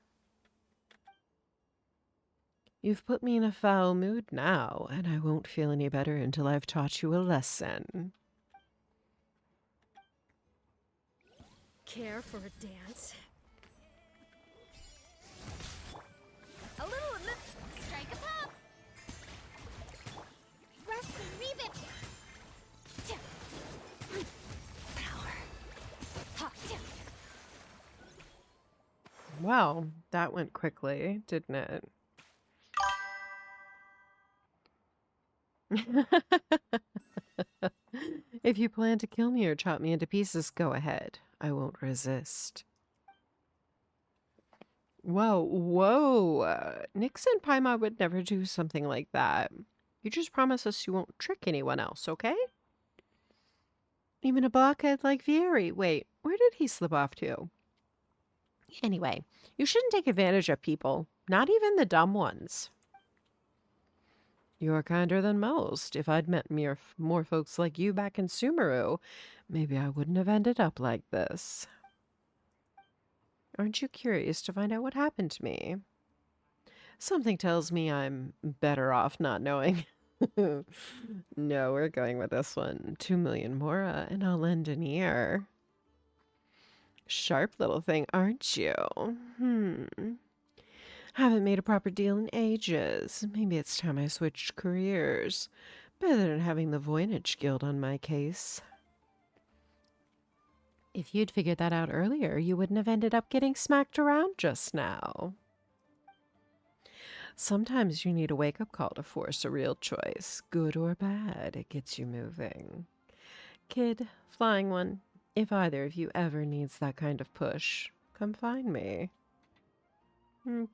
You've put me in a foul mood now, and I won't feel any better until I've taught you a lesson. Care for a dance? A little Strike a pop! Rust and reeve it! Wow, that went quickly, didn't it? If you plan to kill me or chop me into pieces, go ahead. I won't resist. Whoa. Nix and Paimon would never do something like that. You just promise us you won't trick anyone else, okay? Even a blockhead like Vieri. Wait, where did he slip off to? Anyway, you shouldn't take advantage of people, not even the dumb ones. You're kinder than most. If I'd met more folks like you back in Sumeru, maybe I wouldn't have ended up like this. Aren't you curious to find out what happened to me? Something tells me I'm better off not knowing. No, we're going with this one. 2 million mora, and I'll lend an ear. Sharp little thing, aren't you? Haven't made a proper deal in ages. Maybe it's time I switched careers. Better than having the Voynich Guild on my case. If you'd figured that out earlier, you wouldn't have ended up getting smacked around just now. Sometimes you need a wake-up call to force a real choice. Good or bad, it gets you moving. Kid, flying one, if either of you ever needs that kind of push, come find me.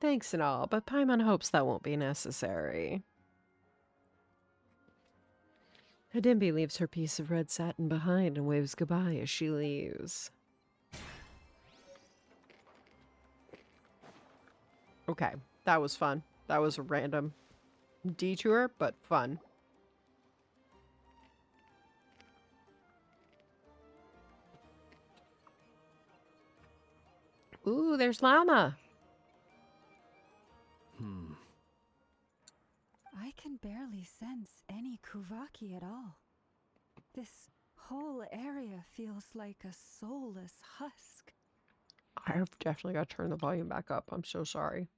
Thanks and all, but Paimon hopes that won't be necessary. Hidimbi leaves her piece of red satin behind and waves goodbye as she leaves. Okay, that was fun. That was a random detour, but fun. Ooh, there's Llama. I can barely sense any Kuvaki at all. This whole area feels like a soulless husk. I've definitely got to turn the volume back up. I'm so sorry.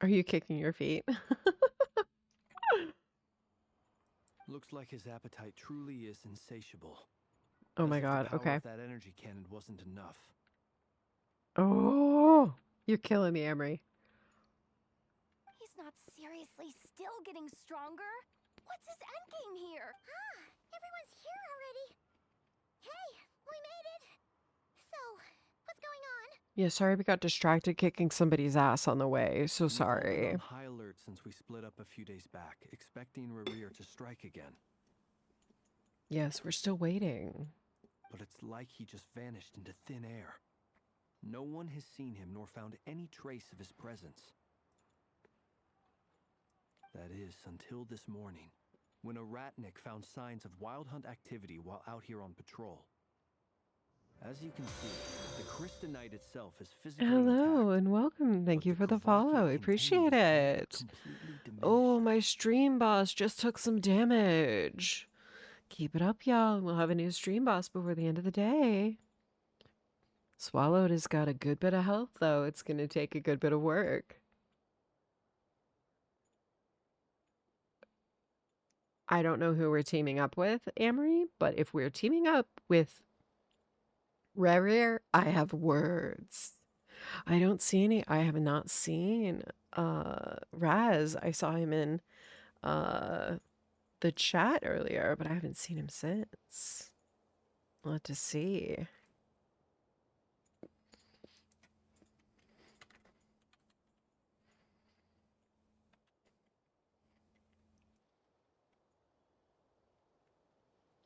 Are you kicking your feet? Looks like his appetite truly is insatiable. Oh my As if god, the power okay. of that energy cannon wasn't enough. Oh, you're killing me, Emery. He's not seriously still getting stronger? What's his endgame here? Everyone's here already. Hey, we made it! So, what's going on? Yeah, sorry we got distracted kicking somebody's ass on the way. So We've all been sorry. on high alert since we split up a few days back, expecting Rerir to strike again. Yes, we're still waiting. But it's like he just vanished into thin air. No one has seen him nor found any trace of his presence. That is, until this morning, when a ratnik found signs of wild hunt activity while out here on patrol. As you can see, the Crystonite itself is physically Hello intact, and welcome. Thank but you the for the Kuvaki follow. I it appreciate contains is it. completely diminished. Oh, my stream boss just took some damage. Keep it up, y'all. We'll have a new stream boss before the end of the day. Swallowed has got a good bit of health, though. It's going to take a good bit of work. I don't know who we're teaming up with, Amory, but if we're teaming up with Rerir, I have words. I don't see any. I have not seen Raz. I saw him in uh the chat earlier, but I haven't seen him since. I'll have to see.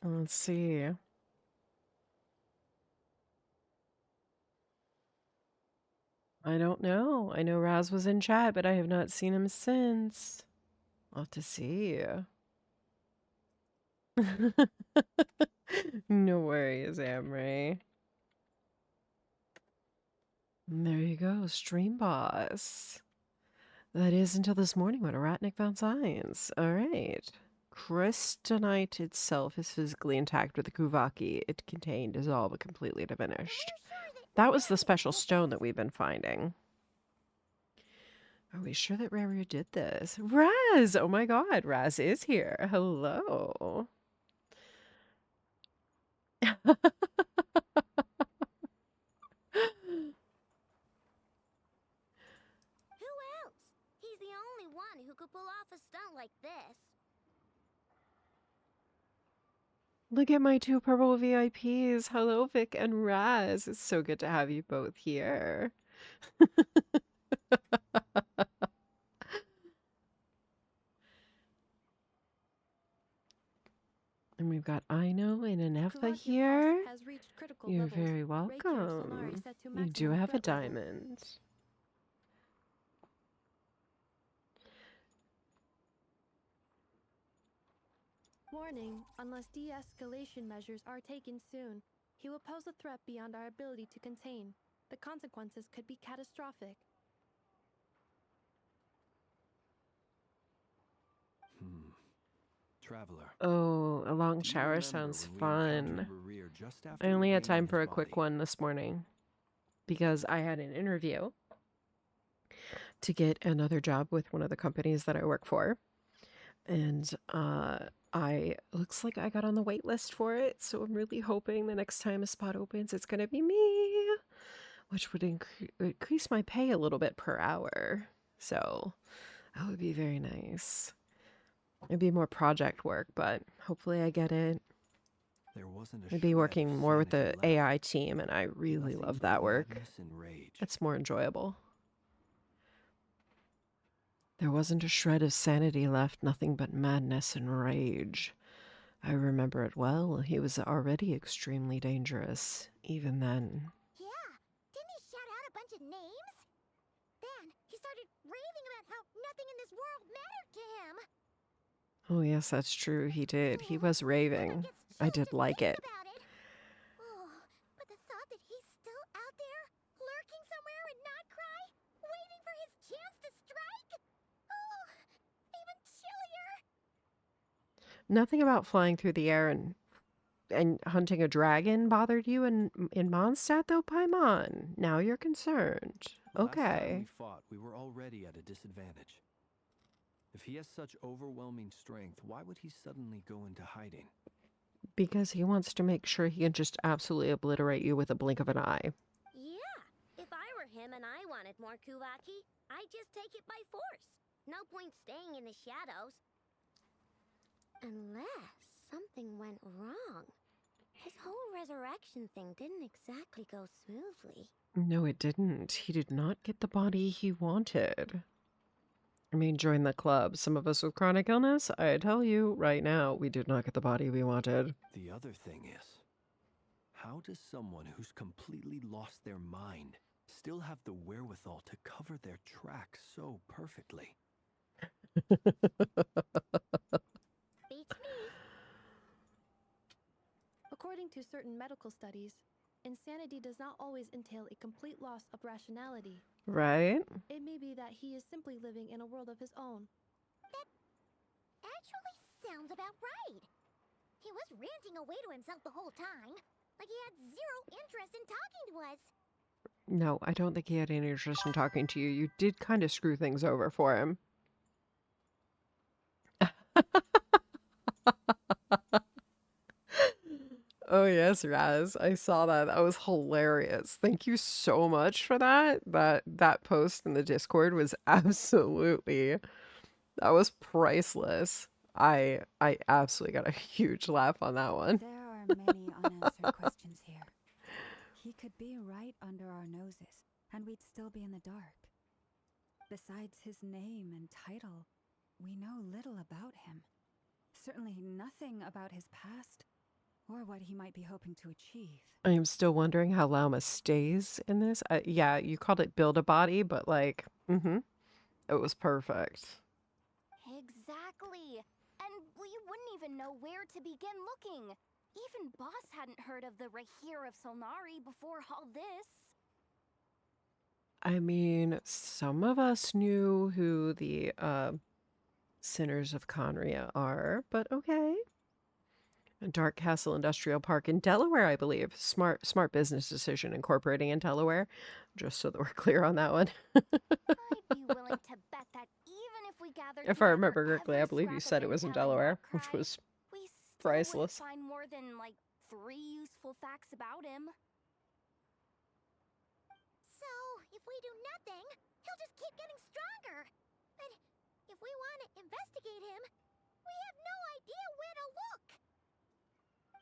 Let's see. I don't know. I know Raz was in chat, but I have not seen him since. I'll have to see. No worries, Amray. And there you go, Stream Boss. That is until this morning when Aratnik found signs. All right. Crystonite itself is physically intact, but the Kuvaki it contained is all but completely diminished. That was the special stone that we've been finding. Are we sure that Raru did this? Raz! Oh my god, Raz is here. Hello. Who else? He's the only one who could pull off a stunt like this. Look at my two purple VIPs. Hello, Vic and Raz. It's so good to have you both here. And we've got Aino and Anefa here. Has reached critical You're levels. very Reiki or Solari welcome. set to You do maximum have a threat level. diamond. Warning, unless de-escalation measures are taken soon, he will pose a threat beyond our ability to contain. The consequences could be catastrophic. Traveler. Oh, a long Do you shower remember sounds when we encountered fun. Rerir just after I only had regaining time his for a quick body? one this morning because I had an interview to get another job with one of the companies that I work for. And I looks like I got on the wait list for it, so I'm really hoping the next time a spot opens, it's gonna be me, which would increase my pay a little bit per hour. So that would be very nice. It'd be more project work, but hopefully I get it. There wasn't a I'd be shred working of more with the sanity left. AI team, and I really Nothing love but that work. madness and rage. It's more enjoyable. There wasn't a shred of sanity left, nothing but madness and rage. I remember it well. He was already extremely dangerous, even then. Yeah, didn't he shout out a bunch of names? Then he started raving about how nothing in this world mattered to him. Oh, yes, that's true. He did. He was raving. I did like it. About it. Oh, but the thought that he's still out there, lurking somewhere in Notcry, waiting for his chance to strike? Oh, even chillier. Nothing about flying through the air and hunting a dragon bothered you in Mondstadt, though, Paimon. Now you're concerned. Last time Okay. we fought, we were already at a disadvantage. If he has such overwhelming strength, why would he suddenly go into hiding? Because he wants to make sure he can just absolutely obliterate you with a blink of an eye. Yeah, if I were him and I wanted more Kuvaki, I'd just take it by force. No point staying in the shadows. Unless something went wrong. His whole resurrection thing didn't exactly go smoothly. No, it didn't. He did not get the body he wanted. I mean, join the club. Some of us with chronic illness, I tell you right now, we did not get the body we wanted. The other thing is, how does someone who's completely lost their mind still have the wherewithal to cover their tracks so perfectly? Beats me. According to certain medical studies, insanity does not always entail a complete loss of rationality. Right? It may be that he is simply living in a world of his own. Actually sounds about right. He was ranting away to himself the whole time, like he had zero interest in talking to us. No, I don't think he had any interest in talking to you. You did kind of screw things over for him. Oh yes, Raz. I saw that. That was hilarious. Thank you so much for that. That post in the Discord was absolutely that was priceless. I absolutely got a huge laugh on that one. There are many unanswered questions here. He could be right under our noses, and we'd still be in the dark. Besides his name and title, we know little about him. Certainly nothing about his past, or what he might be hoping to achieve. I am still wondering how Lauma stays in this. Yeah, you called it build a body, but like, it was perfect. Exactly. And we wouldn't even know where to begin looking. Even Boss hadn't heard of the Rahir of Solnari before all this. I mean, some of us knew who the Sinners of Conria are, but okay. Dark Castle Industrial Park in Delaware, I believe. Smart business decision incorporating in Delaware. Just so that we're clear on that one. I'd be willing to bet that even if we gathered If I together remember correctly, I every believe you scrap said of it was in intel Delaware, York which High, was we still wouldn't priceless. find more than like 3 useful facts about him. So, if we do nothing, he'll just keep getting stronger. And if we want to investigate him, we have no idea where to look.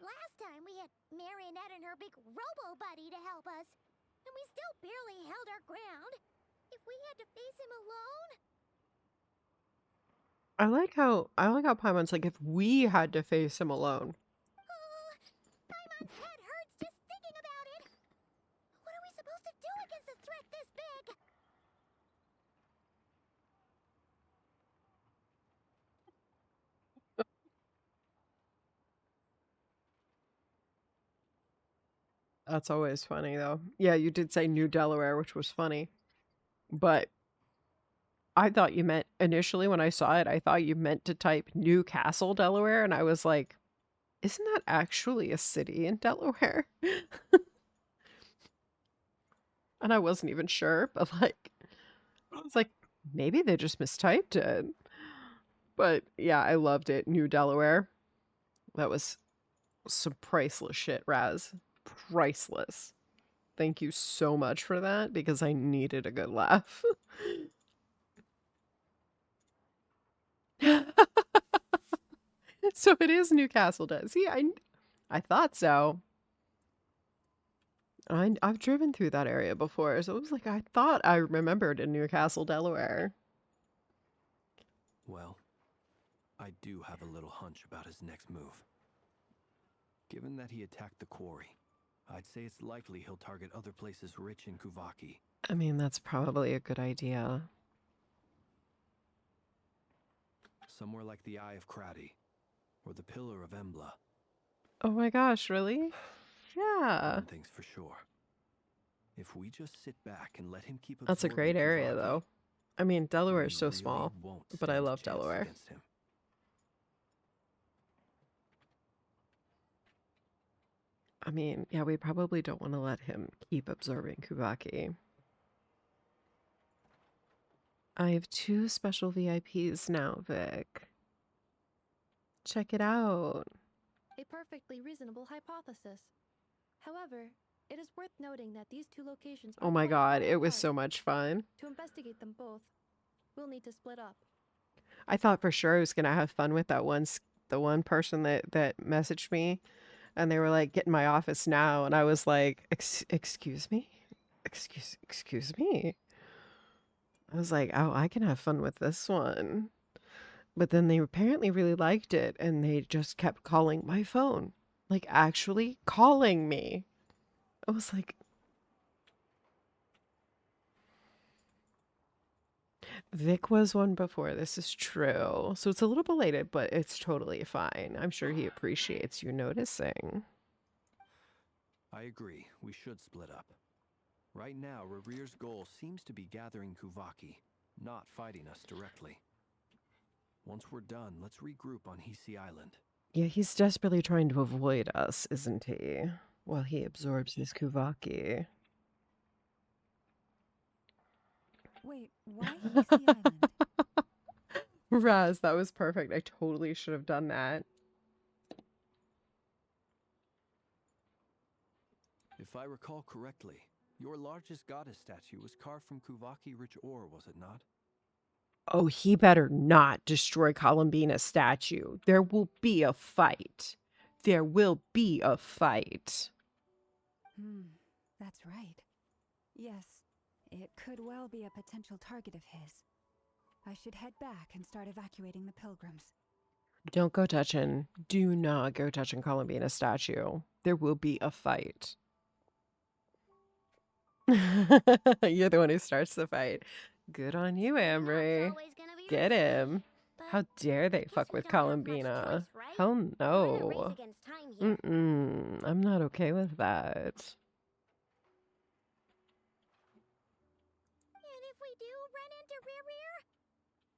Last time we had Marionette and her big robo-buddy to help us, and we still barely held our ground. If we had to face him alone... I like how Paimon's like, if we had to face him alone. Paimon's head hurts just thinking about it. What are we supposed to do against a threat this big? That's always funny though. Yeah, you did say New Delaware, which was funny. But I thought you meant initially when I saw it, I thought you meant to type Newcastle, Delaware, and I was like, isn't that actually a city in Delaware? And I wasn't even sure, but like I was like, maybe they just mistyped it. But yeah, I loved it. New Delaware. That was some priceless shit, Raz. Priceless. Thank you so much for that because I needed a good laugh. So it is Newcastle. See, I thought so. I've driven through that area before, so it was like I thought I remembered in Newcastle, Delaware. Well, I do have a little hunch about his next move. Given that he attacked the quarry, I'd say it's likely he'll target other places rich in Kuvaki. I mean, that's probably a good idea. Somewhere like the Eye of Krati, or the Pillar of Embla. Oh my gosh, really? Yeah. One thing's for sure. If we just sit back and let him keep That's a absorbing great area, Kuvaki, though. I mean, Delaware we is so really small, won't but I stand a love chance Delaware. against him. I mean, yeah, we probably don't want to let him keep absorbing Kuvaki. I have 2 special VIPs now, Vic. Check it out. A perfectly reasonable hypothesis. However, it is worth noting that these 2 locations are Oh my quite god, far it was apart. so much fun. To investigate them both, we'll need to split up. I thought for sure I was gonna have fun with that the one person that messaged me, and they were like, "Get in my office now," and I was like, "Excuse me, excuse me." I was like, "Oh, I can have fun with this one," but then they apparently really liked it, and they just kept calling my phone, like actually calling me. I was like, Vic was one before. This is true. So it's a little belated, but it's totally fine. I'm sure he appreciates you noticing. I agree, we should split up. Right now, Revere's goal seems to be gathering Kuvaki, not fighting us directly. Once we're done, let's regroup on Hisi Island. Yeah, he's desperately trying to avoid us, isn't he? While he absorbs his Kuvaki. Wait, why Hisi Island? Raz, that was perfect. I totally should have done that. If I recall correctly, your largest goddess statue was carved from Kuvaki rich ore, was it not? Oh, he better not destroy Columbina's statue. There will be a fight. There will be a fight. That's right. Yes, it could well be a potential target of his. I should head back and start evacuating the pilgrims. Don't go touching. Do not go touching Columbina's statue. There will be a fight. You're the one who starts the fight. Good on you, Amory. Get him. How dare they fuck with Columbina? Hell no. I'm not okay with that. And if we do run into Rear,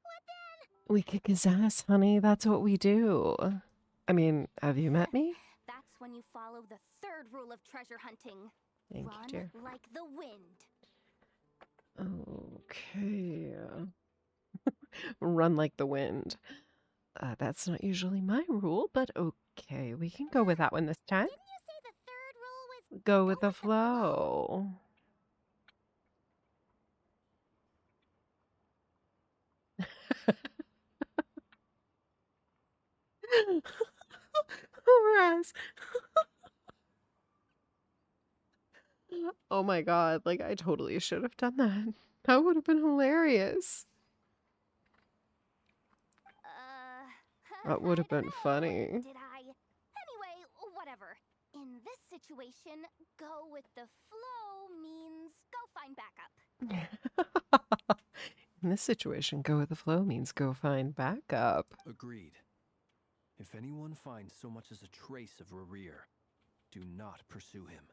what then? We kick his ass, honey. That's what we do. I mean, have you met me? That's when you follow the third rule of treasure hunting. Thank Run you, dear. like the wind. Okay. Run like the wind. That's not usually my rule, but okay. We can go with that one this time. Didn't you say the third rule was Go with the flow. Raz. Oh my god, like I totally should have done that. That would have been hilarious. That would have I don't been know. funny. Did I? Anyway, whatever. In this situation, go with the flow means go find backup. In this situation, go with the flow means go find backup. Agreed. If anyone finds so much as a trace of Rerir, do not pursue him.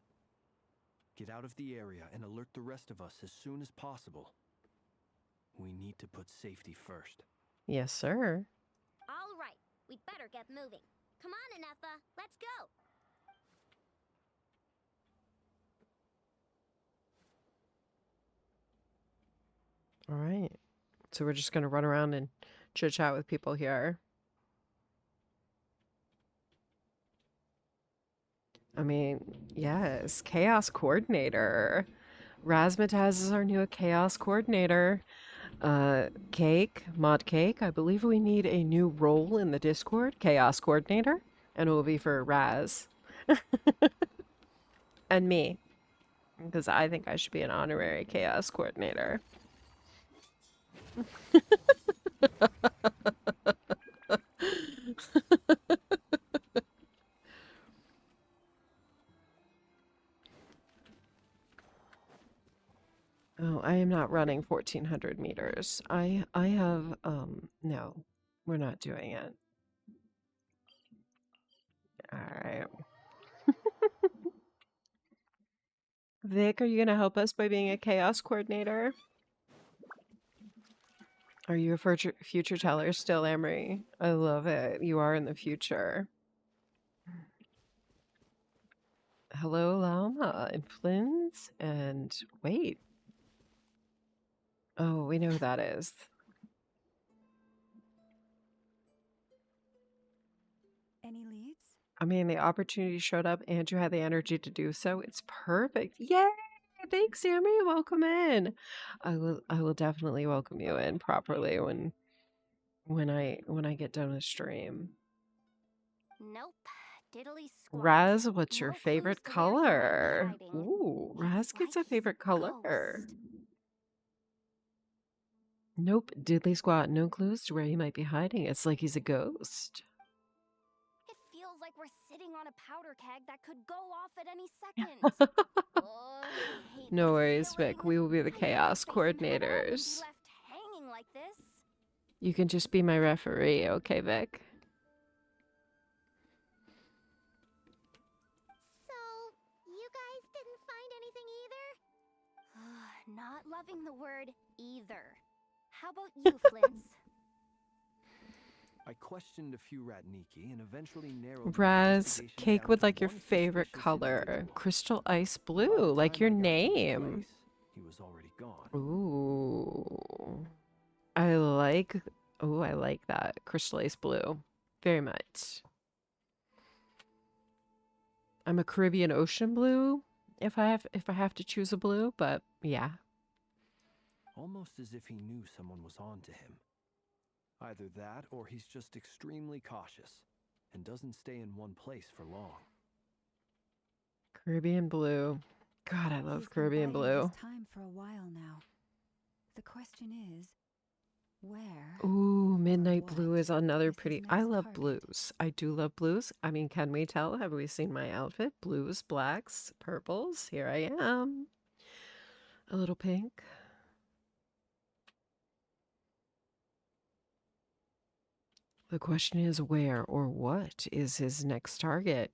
Get out of the area and alert the rest of us as soon as possible. We need to put safety first. Yes, sir. All right, we'd better get moving. Come on, Anetha, let's go. All right. So we're just going to run around and chit chat with people here. I mean, yes, Chaos Coordinator. Razmataz is our new Chaos Coordinator. Cake, Mod Cake, I believe we need a new role in the Discord, Chaos Coordinator, and it will be for Raz. And me, because I think I should be an honorary Chaos Coordinator. Oh, I am not running 1400 meters. I have, no, we're not doing it. All right. Vic, are you going to help us by being a chaos coordinator? Are you a future teller still, Amory? I love it. You are in the future. Hello, Llama and Flynn's. And wait. Oh, we know who that is. Any leads? I mean, the opportunity showed up and you had the energy to do so. It's perfect. Yay! Thanks, Sammy. Welcome in. I will definitely welcome you in properly when I get done with stream. Nope. Diddly squat. Raz, what's your No clues favorite to where he might be color? hiding. Ooh, It's Raz gets like a favorite he's color. ghost. Nope, diddly squat. No clues to where he might be hiding. It's like he's a ghost. It feels like we're sitting on a powder keg that could go off at any second. Oh, I hate No this worries, feeling. Vic. We will be the I know chaos my face and head wouldn't be coordinators. left hanging like this. You can just be my referee, okay, Vic? So, you guys didn't find anything either? Not loving the word either. How about you, Flintz? I questioned a few Ratniki and eventually narrowed my Raz, investigation Cake down would to like your one favorite suspicious color. individual. Crystal Ice By the Blue, like time your I got to his name. place, he was already gone. Ooh. I like that. Crystal Ice Blue. Very much. I'm a Caribbean Ocean Blue. if I have to choose a blue, but yeah. Almost as if he knew someone was on to him. Either that or he's just extremely cautious and doesn't stay in one place for long. Caribbean blue. God, I love He's been Caribbean biding blue. his time for a while now. The question is, where? Ooh, midnight what blue is another is his pretty. I next love target? blues. I do love blues. I mean, can we tell? Have we seen my outfit? Blues, blacks, purples. Here I am. A little pink. The question is, where or what is his next target?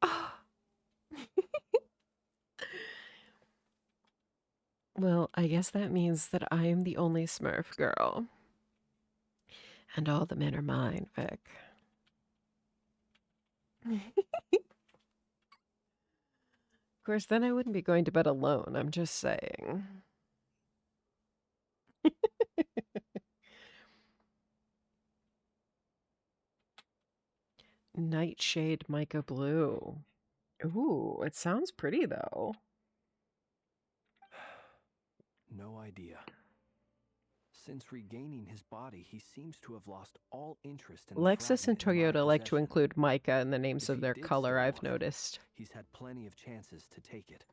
Ah. Well, I guess that means that I am the only Smurf girl. And all the men are mine, Vic. Of course, then I wouldn't be going to bed alone. I'm just saying. Nightshade mica blue. Ooh, it sounds pretty though. No idea. Since regaining his body, he seems to have lost all interest in the Lexus and fragment in my Toyota like to possession. include mica in the names If of he their did color, still I've want it, noticed. he's had plenty of chances to take it.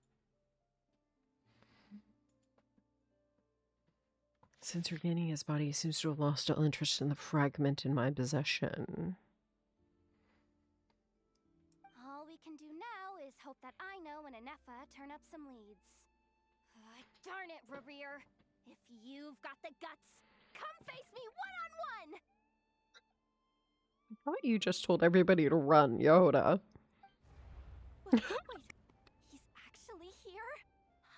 Since regaining his body, he seems to have lost all interest in the fragment in my possession. All we can do now is hope that Aino and Anefa turn up some leads. Darn it, Rerir! If you've got the guts, come face me one-on-one! I thought you just told everybody to run, Yoda. Wait, he's actually here?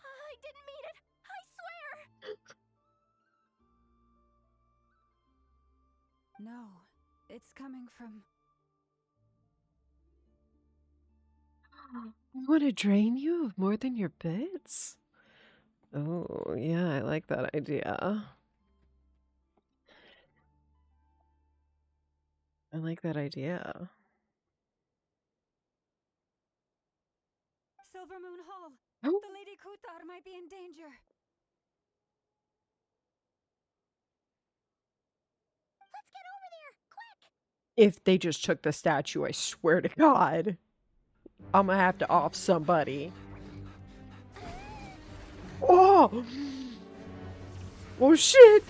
I didn't mean it! I swear! No, it's coming from. I want to drain you of more than your bits? Oh, yeah, I like that idea. I like that idea. Silver Moon Hall! Oh. The Lady Kuthar might be in danger. Let's get over there, quick! If they just took the statue, I swear to God, I'm gonna have to off somebody. Oh! Oh shit!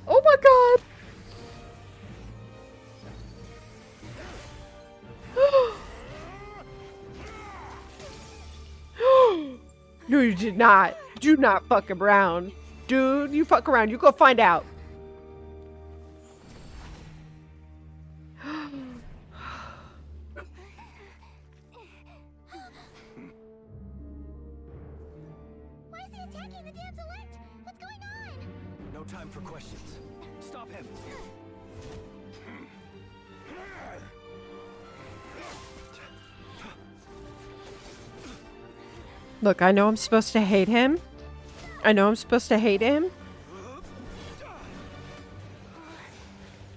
Oh my God! No, you did not. Do not fuck around. Dude, you fuck around. You go find out. Why is he attacking the damsel elect? What's going on? No time for questions. Stop him! Look, I know I'm supposed to hate him.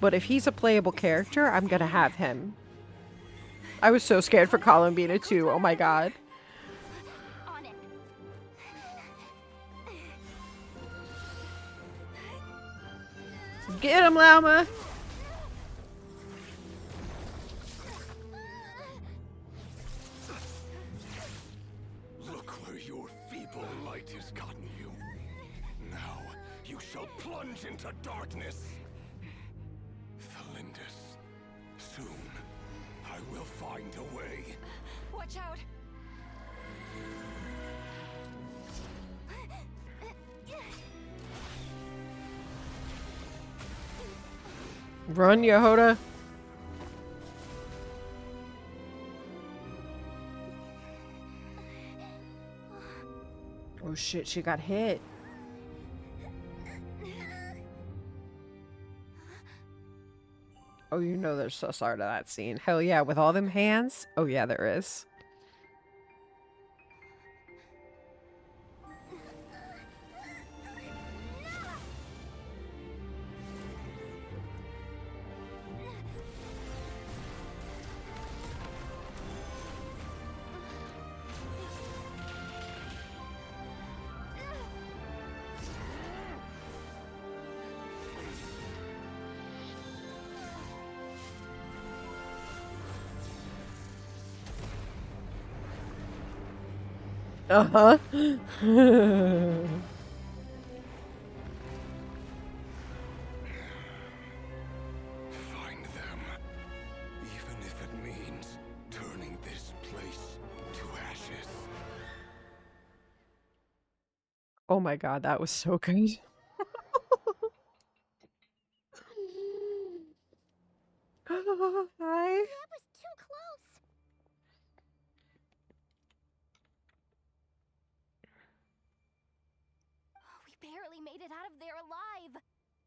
But if he's a playable character, I'm gonna have him. I was so scared for Columbina too. Oh my God. On it. Get him, Lauma. Look where your feeble light has gotten you. Now you shall plunge into darkness. Felindus, soon I will find a way. Watch out! Run, Yehoda. Oh shit, she got hit. Oh, you know there's so sorry to that scene. Hell yeah, with all them hands? Oh yeah, there is. Uh-huh. Find them. Even if it means turning this place to ashes. Oh my god, that was so good. Hi. That was too close. We barely made it out of there alive.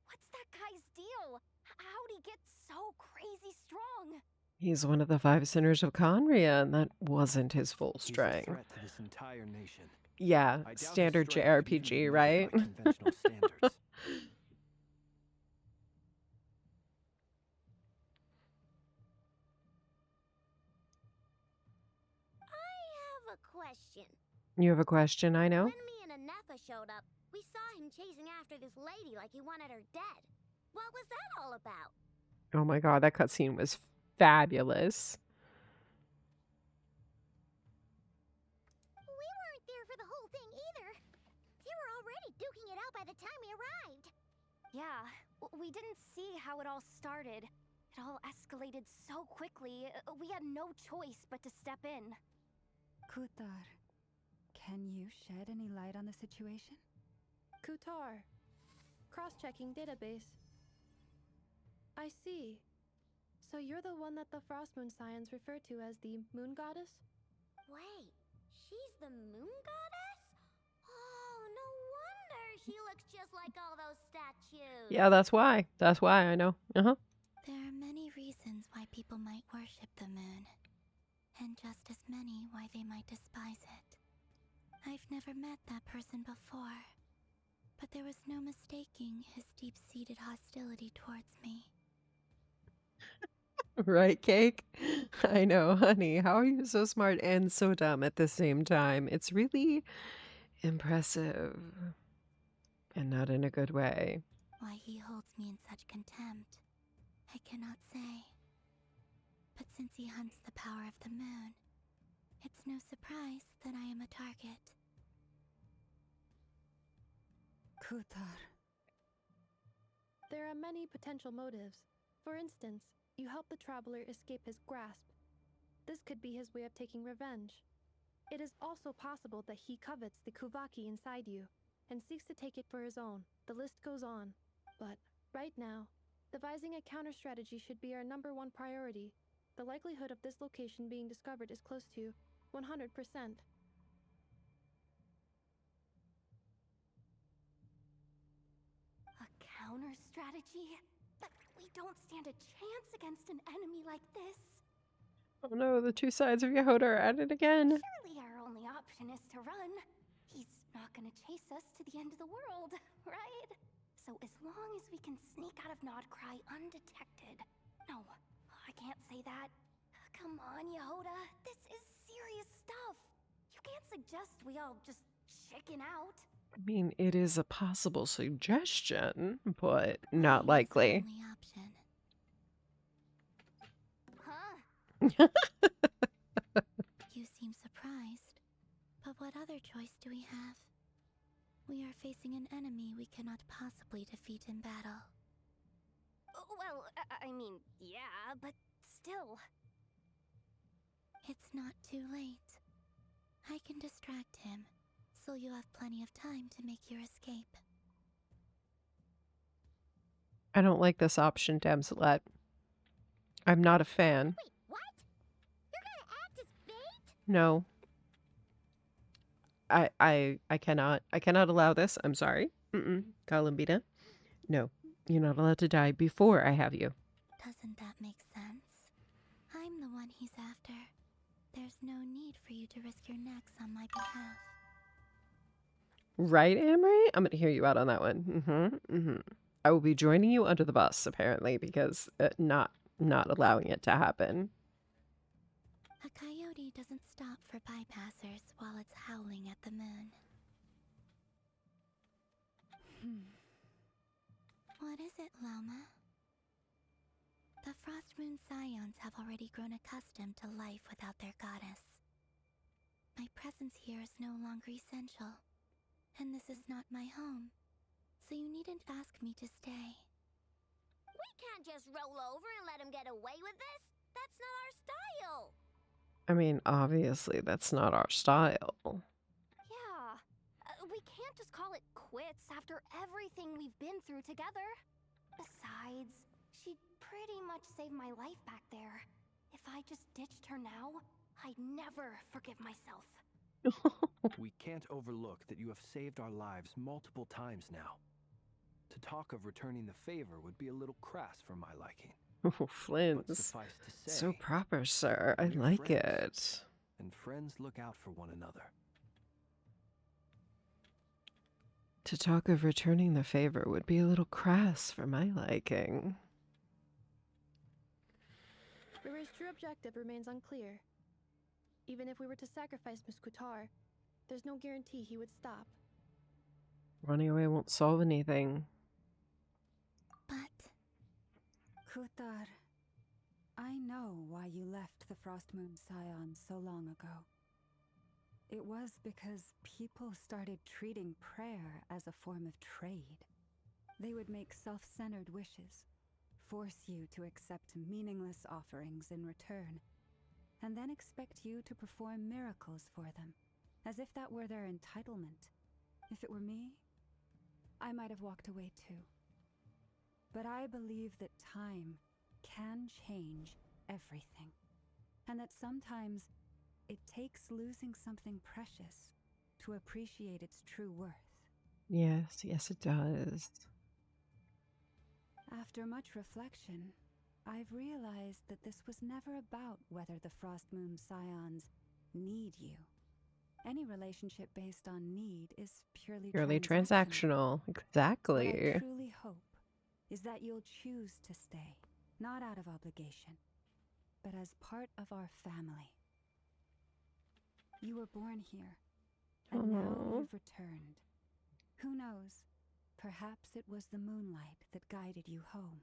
What's that guy's deal? How'd he get so crazy strong? He's one of the five sinners of Conria, and that wasn't his full He's a strength. threat to this entire nation. Yeah, I doubt his standard strength could even be JRPG, measured right? by conventional standards. I have a question. You have a question, I know? When me and Anefa showed up, we saw him chasing after this lady like he wanted her dead. What was that all about? Oh my god, that cutscene was fabulous. We weren't there for the whole thing either. They were already duking it out by the time we arrived. Yeah, we didn't see how it all started. It all escalated so quickly, we had no choice but to step in. Kutar, can you shed any light on the situation? Kutar. Cross-checking database. I see. So you're the one that the Frostmoon Scions refer to as the Moon Goddess? Wait, she's the moon goddess? Oh, no wonder she looks just like all those statues. Yeah, that's why. That's why, I know. Uh-huh. There are many reasons why people might worship the moon, and just as many why they might despise it. I've never met that person before, but there was no mistaking his deep-seated hostility towards me. Right, Cake? I know, honey. How are you so smart and so dumb at the same time? It's really impressive. And not in a good way. Why he holds me in such contempt, I cannot say. But since he hunts the power of the moon, it's no surprise that I am a target. Kutar. There are many potential motives. For instance, you help the traveler escape his grasp. This could be his way of taking revenge. It is also possible that he covets the Kuvaki inside you and seeks to take it for his own. The list goes on. But right now, devising a counter strategy should be our #1 priority. The likelihood of this location being discovered is close to 100%. A counter strategy? But we don't stand a chance against an enemy like this. Oh no, the two sides of Yehoda are at it again. Surely our only option is to run. He's not gonna chase us to the end of the world, right? So as long as we can sneak out of Nodcry undetected. No, I can't say that. Come on, Yehoda. This is serious stuff. You can't suggest we all just chicken out. I mean, it is a possible suggestion, but not Fighting is the likely. only option. Huh? You seem surprised. But what other choice do we have? We are facing an enemy we cannot possibly defeat in battle. Well, I mean, yeah, but still. It's not too late. I can distract him, so you have plenty of time to make your escape. I don't like this option, Damselet. I'm not a fan. Wait, what? You're gonna act as bait? No. I cannot allow this. I'm sorry. Columbina. No. You're not allowed to die before I have you. Doesn't that make sense? I'm the one he's after. There's no need for you to risk your necks on my behalf. Right, Amory? I'm gonna hear you out on that one. I will be joining you under the bus, apparently, because not allowing it to happen. A coyote doesn't stop for bypassers while it's howling at the moon. What is it, Loma? The Frostmoon Scions have already grown accustomed to life without their goddess. My presence here is no longer essential, and this is not my home, so you needn't ask me to stay. We can't just roll over and let him get away with this. That's not our style. I mean, obviously, that's not our style. Yeah, we can't just call it quits after everything we've been through together. Besides, she pretty much saved my life back there. If I just ditched her now, I'd never forgive myself. We can't overlook that you have saved our lives multiple times now. To talk of returning the favor would be a little crass for my liking. Oh, But Flynn's suffice to say, so proper, sir. I we're like friends. it. And friends look out for one another. To talk of returning the favor would be a little crass for my liking. River's true objective remains unclear. Even if we were to sacrifice Miss Kutar, there's no guarantee he would stop. Running away won't solve anything. But Kutar, I know why you left the Frost Moon Scion so long ago. It was because people started treating prayer as a form of trade. They would make self-centered wishes, force you to accept meaningless offerings in return, and then expect you to perform miracles for them, as if that were their entitlement. If it were me, I might have walked away too. But I believe that time can change everything, and that sometimes it takes losing something precious to appreciate its true worth. Yes, yes it does. After much reflection, I've realized that this was never about whether the Frost Moon Scions need you. Any relationship based on need is Purely transactional. transactional. What Exactly. I truly hope is that you'll choose to stay, not out of obligation, but as part of our family. You were born here, and now Aw. you've returned. Who knows? Perhaps it was the moonlight that guided you home.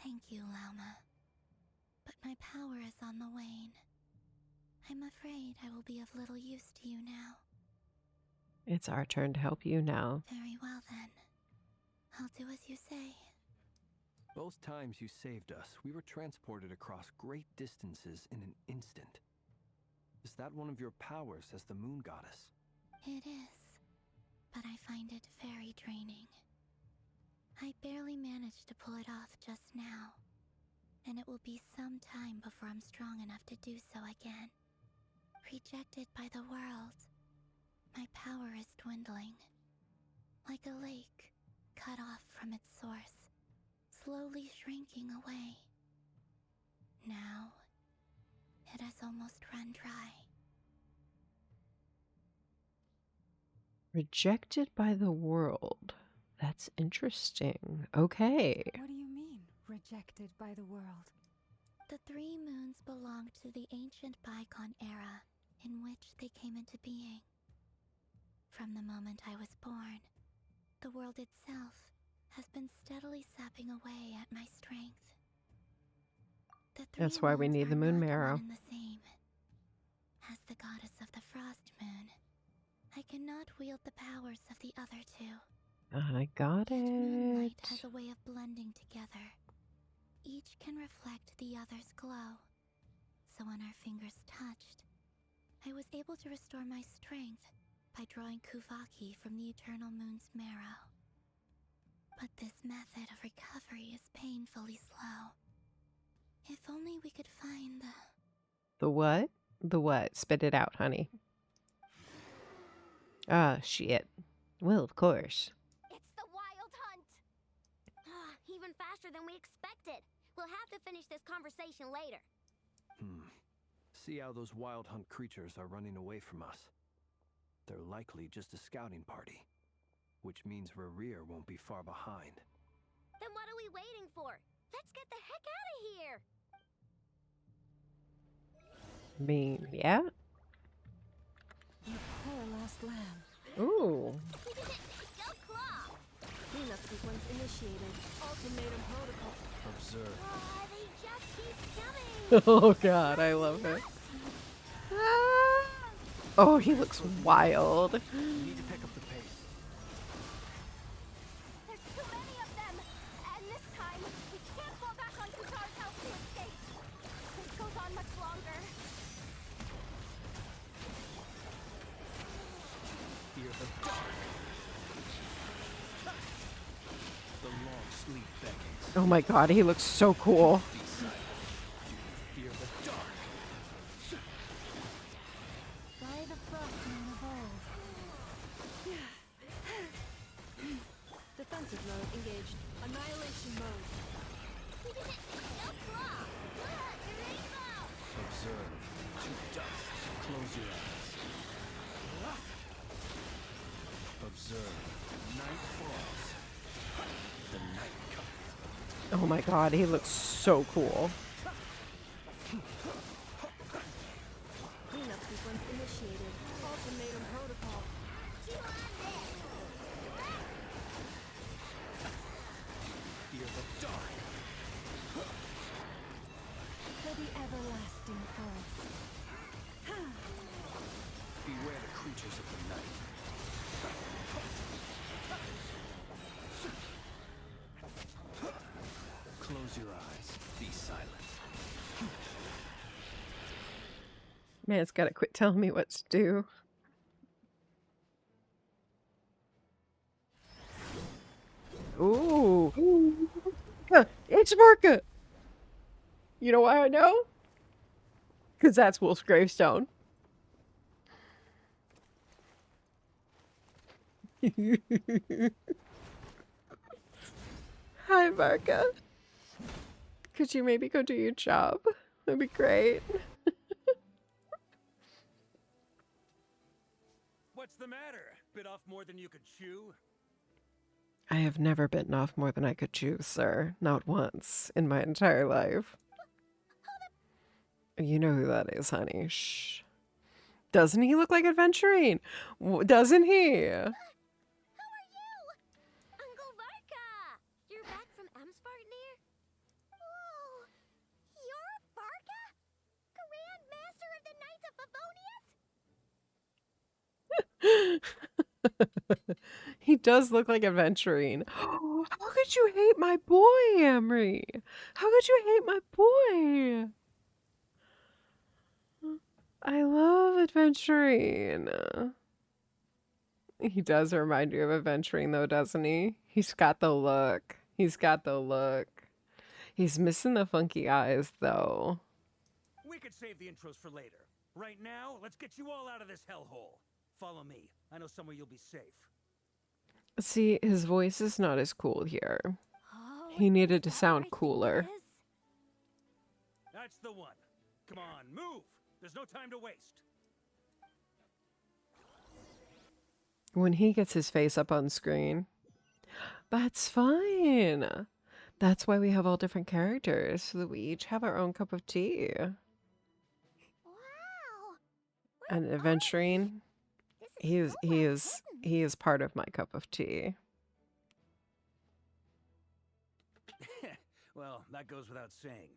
thank you, Lauma. But my power is on the wane. I'm afraid I will be of little use to you now. It's our turn to help you now. Very well then. I'll do as you say. Both times you saved us, we were transported across great distances in an instant. Is that one of your powers as the moon goddess? It is, but I find it very draining. I barely managed to pull it off just now, and it will be some time before I'm strong enough to do so again. Rejected by the world, my power is dwindling. Like a lake cut off from its source, slowly shrinking away. Now, it has almost run dry. Rejected by the world. That's interesting. Okay. What do you mean, rejected by the world? The 3 moons belonged to the ancient bygone era in which they came into being. From the moment I was born, the world itself has been steadily sapping away at my strength. The 3 That's why we moons need the are moon not marrow. one and the same. As the goddess of the Frost Moon, I cannot wield the powers of the other 2. I got Yet moonlight it. has a way of blending together. Each can reflect the other's glow. So when our fingers touched, I was able to restore my strength by drawing Kuvaki from the eternal moon's marrow. But this method of recovery is painfully slow. If only we could find The what? The what? Spit it out, honey. Ah, shit. Well, of course. It's the wild hunt! Even faster than we expected. We'll have to finish this conversation later. See how those wild hunt creatures are running away from us. They're likely just a scouting party, which means Rerir won't be far behind. Then what are we waiting for? Let's get the heck out of here! I mean, yeah? Your poor lost lamb. Ooh. Go Claw! Cleanup sequence initiated. Ultimatum protocol. Observe. They just keep coming. Oh god, I love it. Ah! Oh, he looks wild. We need to pick up the pace. There's too many of them! And this time, we can't fall back on Kutar's house to escape. This goes on much longer. Fear the dark. The long sleep beckons. Oh my god, he looks so cool. Be silent. Fear the dark. By the frostman of old. Defensive mode engaged. Annihilation mode. Observe. To dust. Close your eyes. Observe. Night falls. The night comes. Oh my god, he looks so cool. Cleanup sequence initiated. Ultimatum protocol. Fear the dark. For the everlasting forest. Beware the creatures of the night. Close your eyes. Be silent. Man's gotta quit telling me what to do. Ooh. It's Vorka! You know why I know? Because that's Wolf's gravestone. Hi, Varka. Could you maybe go do your job? That'd be great. What's the matter? Bit off more than you could chew? I have never bitten off more than I could chew, sir. Not once in my entire life. You know who that is, honey. Shh. Doesn't he look like Adventurine? Doesn't he? Uncle Varka! You're back from Amspartnir? Whoa! You're Varka? Grand Master of the Knights of Favonius? He does look like Adventurine. How could you hate my boy, Emery? How could you hate my boy? I love Adventurine. He does remind you of Adventurine, though, doesn't he? He's got the look. He's got the look. He's missing the funky eyes, though. We could save the intros for later. Right now, let's get you all out of this hellhole. Follow me. I know somewhere you'll be safe. See, his voice is not as cool here. Oh, He needed to is that sound what I think cooler. it is? That's the one. Come on, move! There's no time to waste. When he gets his face up on screen. That's fine. That's why we have all different characters, so that we each have our own cup of tea. Wow! And Adventurine, This is so well he is part of my cup of tea. Well, that goes without saying.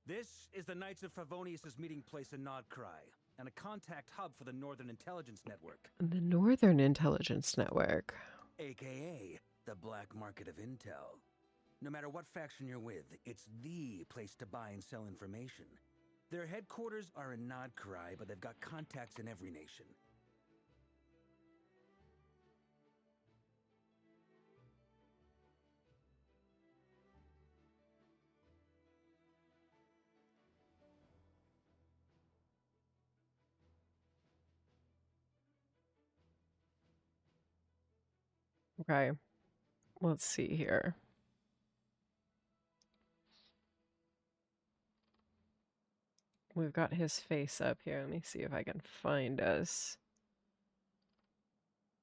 This is the Knights of Favonius' meeting place in Nodcry, and a contact hub for the Northern Intelligence Network, The Northern Intelligence Network. aka the black market of intel. No matter what faction you're with, it's the place to buy and sell information. Their headquarters are in Nodcry, but they've got contacts in every nation. Okay. Let's see here. We've got his face up here. Let me see if I can find us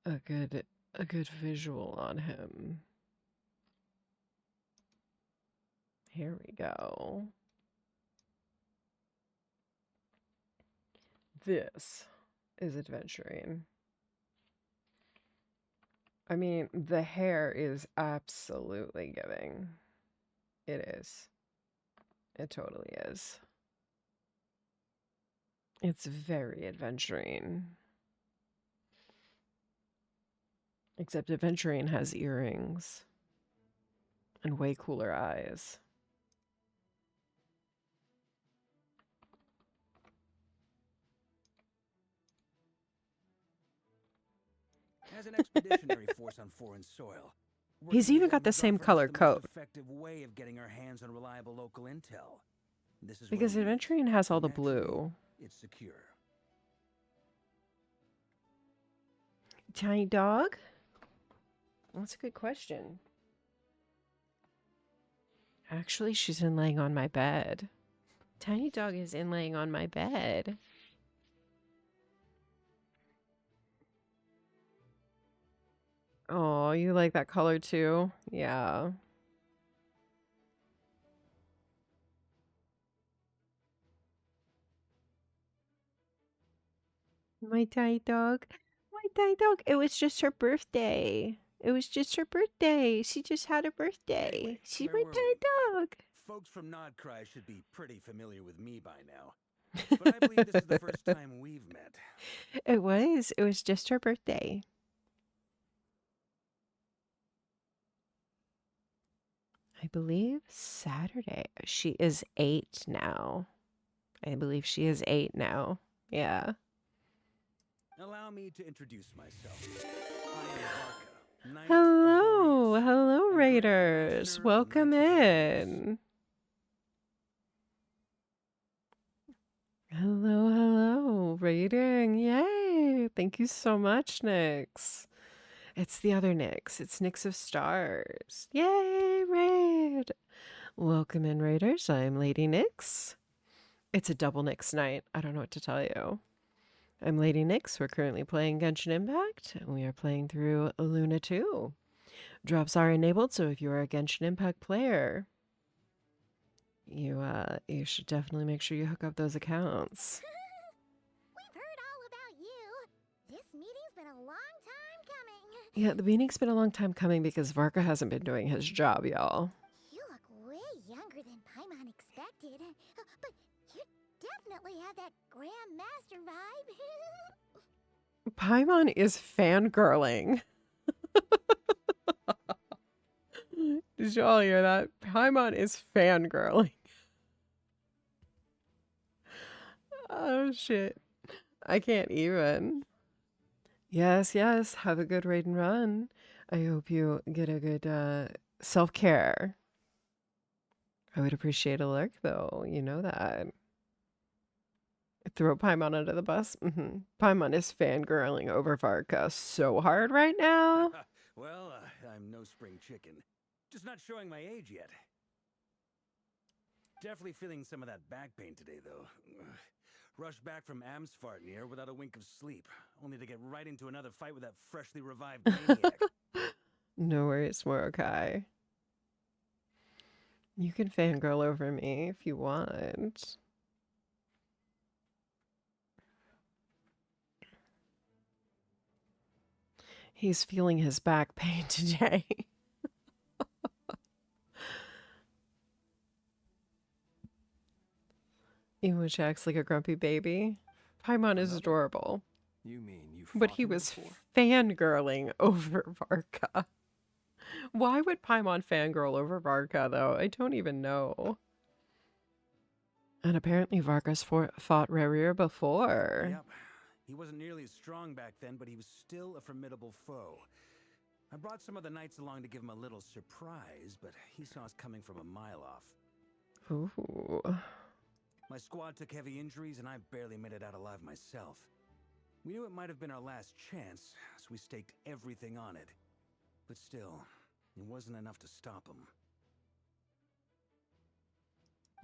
a good visual on him. Here we go. This is Adventurine. I mean, the hair is absolutely giving. It is. It totally is. It's very adventuring. Except adventuring has earrings and way cooler eyes. As an expeditionary force on foreign soil, He's working even got together the is same often color just the most coat. effective way of getting our hands on reliable local intel. This is Because where we meet. adventuring has all the Naturally, blue. it's secure. Tiny dog? That's a good question. Actually, she's in laying on my bed. Tiny dog is in laying on my bed. Oh, you like that color too? Yeah. My tiny dog. My tiny dog. It was just her birthday. It was just her birthday. She just had a birthday. Anyway, She's where my were tiny we? dog. Folks from Nodcry should be pretty familiar with me by now. But I believe this is the first time we've met. It was. It was just her birthday. I believe Saturday. She is 8 now. I believe she is 8 now. Yeah. Allow me to introduce myself. I am Varka, Knight of Hello. Boreas, Hello, and Grand Raiders. Master of Welcome Knights of Boreas. in. Hello, hello. Raiding. Yay. Thank you so much, Nyx. It's the other Nyx. It's Nyx of Stars. Yay, Raid. Welcome in, Raiders. I'm Lady Nyx. It's a double Nyx night. I don't know what to tell you. I'm Lady Nyx. We're currently playing Genshin Impact, and we are playing through Luna 2. Drops are enabled, so if you are a Genshin Impact player, you should definitely make sure you hook up those accounts. We've heard all about you. This meeting's been a long time coming. Yeah, the meeting's been a long time coming because Varka hasn't been doing his job, y'all. You look way younger than Paimon expected. But you definitely have that Grand Master vibe. Paimon is fangirling. Did y'all hear that? Paimon is fangirling. Oh, shit. I can't even. Yes, yes. Have a good raid and run. I hope you get a good self-care. I would appreciate a lurk, though. You know that. Throw Paimon under the bus. Paimon is fangirling over Varka so hard right now. Well, I'm no spring chicken. Just not showing my age yet. Definitely feeling some of that back pain today, though. Rushed back from Amsfartnir without a wink of sleep, only to get right into another fight with that freshly revived maniac. No worries, Morokai. You can fangirl over me if you want. He's feeling his back pain today. Even when she acts like a grumpy baby. Paimon is adorable. You mean you But fought he him was before? fangirling over Varka. Why would Paimon fangirl over Varka, though? I don't even know. And apparently Varka's fought Rerir before. Yep. He wasn't nearly as strong back then, but he was still a formidable foe. I brought some of the knights along to give him a little surprise, but he saw us coming from a mile off. Ooh. My squad took heavy injuries, and I barely made it out alive myself. We knew it might have been our last chance, so we staked everything on it. But still, it wasn't enough to stop him.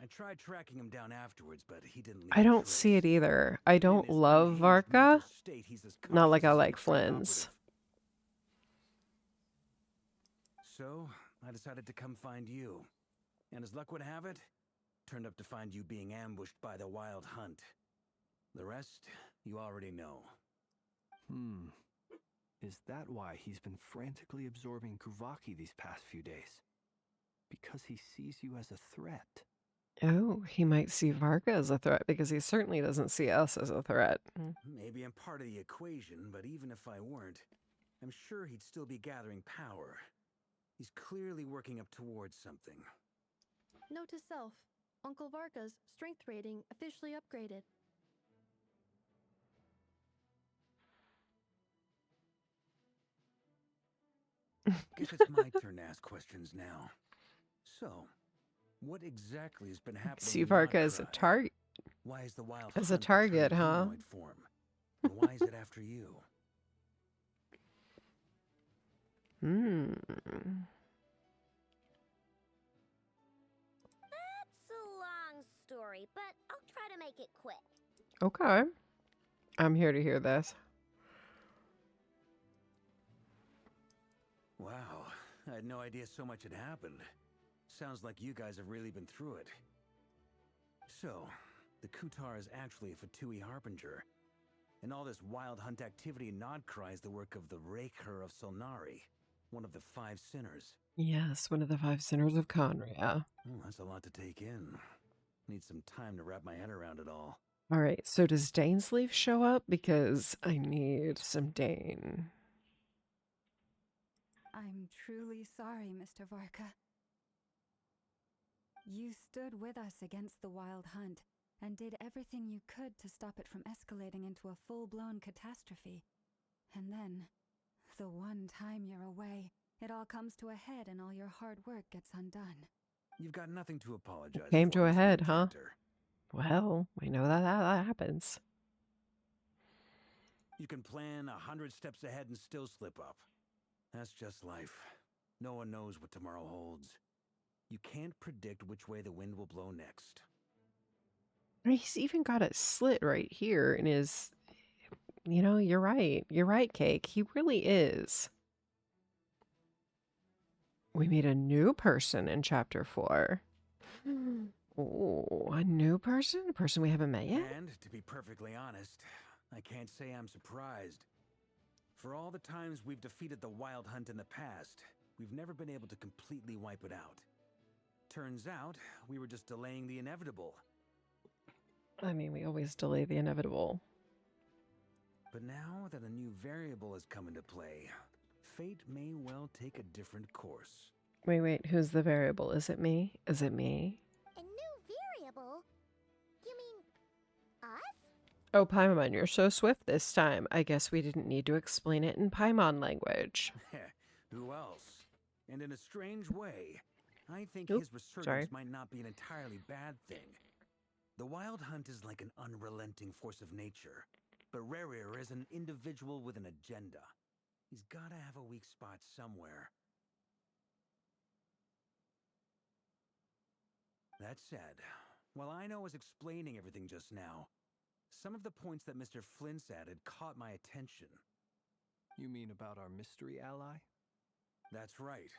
I tried tracking him down afterwards, but he didn't leave I a don't trace. see it either. I Even in don't his love unhinged Varka. mental state, he's as Not like cautious I as an like Ukraine Flynn's. operative. So, I decided to come find you. And as luck would have it, turned up to find you being ambushed by the Wild Hunt. The rest, you already know. Is that why he's been frantically absorbing Kuvaki these past few days? because he sees you as a threat. Oh, he might see Varka as a threat because he certainly doesn't see us as a threat. Maybe I'm part of the equation, but even if I weren't, I'm sure he'd still be gathering power. He's clearly working up towards something. Note to self, Uncle Varka's strength rating officially upgraded. Guess it's my turn to ask questions now. So, what exactly has been happening See in Varka as a Notcry? target. Why is the wild As a hunt target, returning huh? humanoid form? And why is it after you? Hmm. That's a long story, but I'll try to make it quick. Okay. I'm here to hear this. Wow, I had no idea so much had happened. Sounds like you guys have really been through it. So, the Kutar is actually a Fatui Harbinger. And all this wild hunt activity in Nodcry is the work of the Raker of Solnari, one of the 5 sinners. Yes, one of the 5 sinners of Conria. Oh, that's a lot to take in. Need some time to wrap my head around it all. All right, so does Dainsleif show up? Because I need some Dane. I'm truly sorry, Mr. Varka. You stood with us against the wild hunt and did everything you could to stop it from escalating into a full-blown catastrophe. And then, the one time you're away, it all comes to a head and all your hard work gets undone. You've got nothing to apologize Came for, to a Miss head, huh? Enchanter. Well, we know that happens. You can plan 100 steps ahead and still slip up. That's just life. No one knows what tomorrow holds. You can't predict which way the wind will blow next. He's even got a slit right here in his... You know, you're right. You're right, Cake. He really is. We meet a new person in Chapter 4. Oh, a new person? A person we haven't met yet? And, to be perfectly honest, I can't say I'm surprised. For all the times we've defeated the Wild Hunt in the past, we've never been able to completely wipe it out. Turns out, we were just delaying the inevitable. I mean, we always delay the inevitable. But now that a new variable has come into play, fate may well take a different course. Wait, who's the variable? Is it me? Is it me? A new variable? You mean us? Oh, Paimon, you're so swift this time. I guess we didn't need to explain it in Paimon language. Who else? And in a strange way, I think Oop, his resurgence sorry. might not be an entirely bad thing. The Wild Hunt is like an unrelenting force of nature, but Rerir is an individual with an agenda. He's gotta have a weak spot somewhere. That said, while Aino was explaining everything just now, some of the points that Mr. Flint's added caught my attention. You mean about our mystery ally? That's right.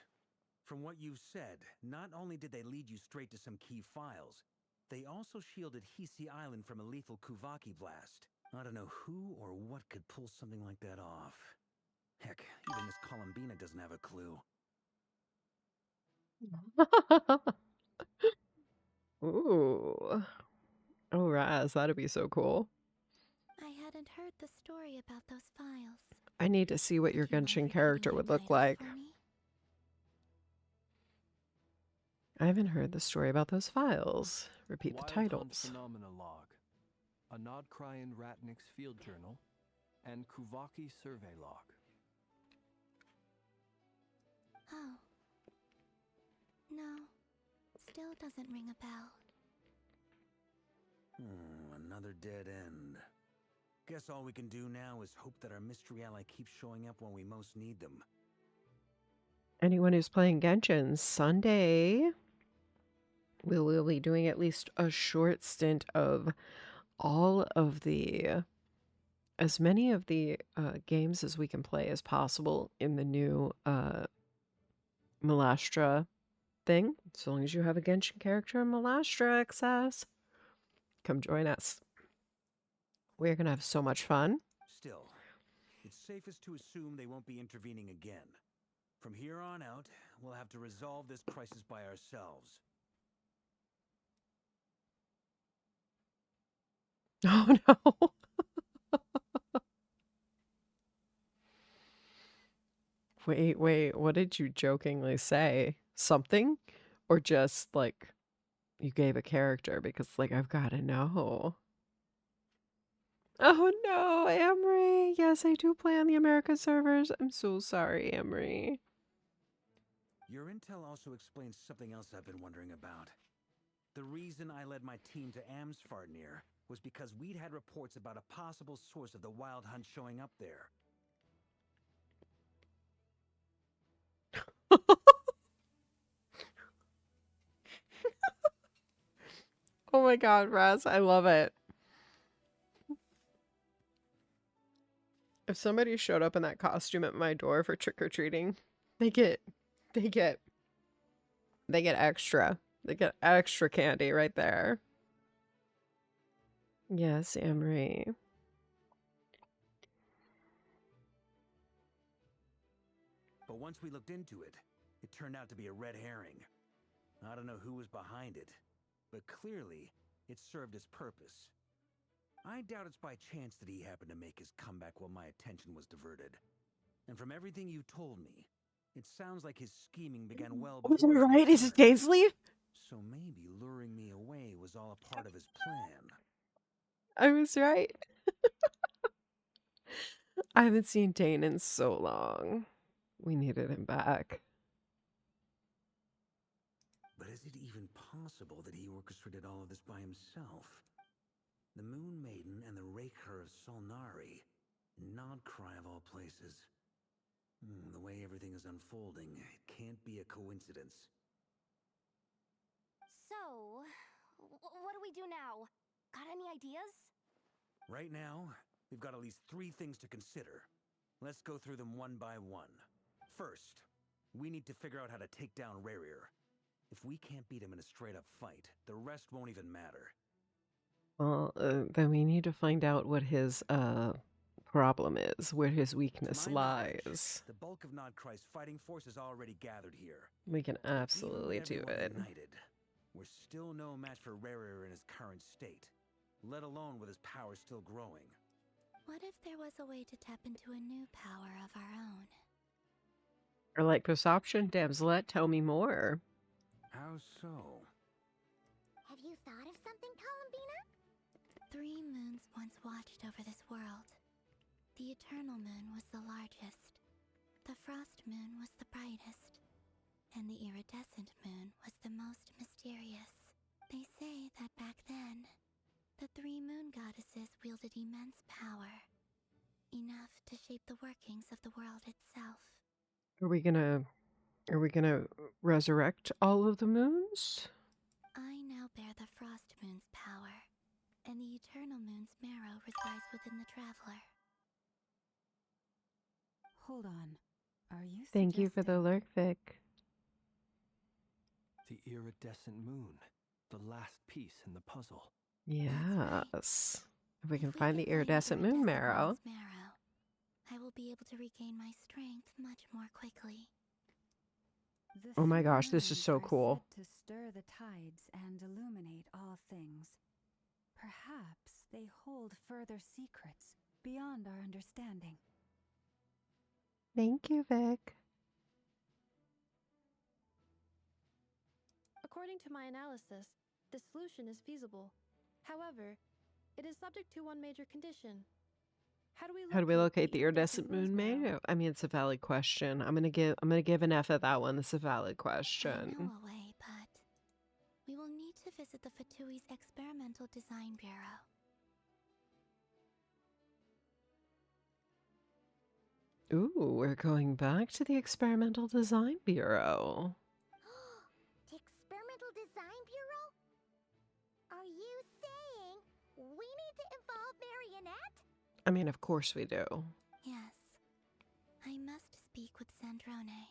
From what you've said, not only did they lead you straight to some key files, they also shielded Hisi Island from a lethal Kuvaki blast. I don't know who or what could pull something like that off. Heck, even Miss Columbina doesn't have a clue. Ooh. Oh, Raz, that'd be so cool. I hadn't heard the story about those files. I need to see what Would your you mind Genshin character repeating would the look title like. for me? I haven't heard the story about those files. Repeat the Wild Hunt titles. Phenomena Log, a Nodcryan Ratnik's Field Journal, and Kuvaki Survey Log. Oh. No. Still doesn't ring a bell. Another dead end. Guess all we can do now is hope that our mystery ally keeps showing up when we most need them. Anyone who's playing Genshin, Sunday, we will be doing at least a short stint of all of the, as many of the games as we can play as possible in the new Malastra thing. As long as you have a Genshin character in Malastra access, come join us. We're going to have so much fun. Still, it's safest to assume they won't be intervening again. From here on out, we'll have to resolve this crisis by ourselves. Oh no. Wait, what did you jokingly say? Something? Or just like you gave a character? Because like I've gotta know. Oh no, Amory. Yes, I do play on the America servers. I'm so sorry, Amory. Your intel also explains something else I've been wondering about. The reason I led my team to Amsfarnir was because we'd had reports about a possible source of the Wild Hunt showing up there. Oh my god, Raz, I love it. If somebody showed up in that costume at my door for trick-or-treating, they get they get they get extra. They get extra candy right there. Yes, Amory. But once we looked into it, it turned out to be a red herring. I don't know who was behind it, but clearly it served its purpose. I doubt it's by chance that he happened to make his comeback while my attention was diverted. And from everything you told me, it sounds like his scheming began well Was I before his right? Is it return. Daisley? So maybe luring me away was all a part of his plan. I was right. I haven't seen Dane in so long. We needed him back. But is it even possible that he orchestrated all of this by himself? The Moon Maiden and the Raker of Solnari. Nodcry of all places. The way everything is unfolding, it can't be a coincidence. So, what do we do now? Got any ideas? Right now, we've got at least 3 things to consider. Let's go through them one by one. First, we need to figure out how to take down Rerir. If we can't beat him in a straight-up fight, the rest won't even matter. Well, then we need to find out what his problem is, where his To weakness my knowledge, lies. the bulk of Nodcry's fighting force is already gathered here. We can Even absolutely with do everyone it. united, we're still no match for Rerir in his current state, let alone with his power still growing. What if there was a way to tap into a new power of our own? I like this option, Damslet. Tell me more. How so? Have you thought of something, Columbina? 3 moons once watched over this world. The Eternal Moon was the largest. The Frost Moon was the brightest. And the Iridescent Moon was the most mysterious. They say that back then, the 3 moon goddesses wielded immense power. Enough to shape the workings of the world itself. Are we gonna resurrect all of the moons? I now bear the Frost Moon's power, and the Eternal Moon's marrow resides within the Traveler. Hold on. Are you Thank you for the suggesting- lurk, Vic. The iridescent moon, the last piece in the puzzle. Yes. If we can If find the iridescent moon marrow. Moon's marrow, I will be able to regain my strength much more quickly. The Oh my 3 gosh, this is moons so are cool. said to stir the tides and illuminate all things. Perhaps they hold further secrets beyond our understanding. Thank you, Vic. According to my analysis, this solution is feasible. However, it is subject to one major condition. How do we locate the iridescent moon moon's marrow? I mean, it's a valid question. I'm gonna give an F at that one. This is a valid I question. know a way, but we will need to visit the Fatui's Experimental Design Bureau. Ooh, we're going back to the Experimental Design Bureau. The Experimental Design Bureau? Are you saying we need to involve Marionette? I mean, of course we do. Yes, I must speak with Sandrone.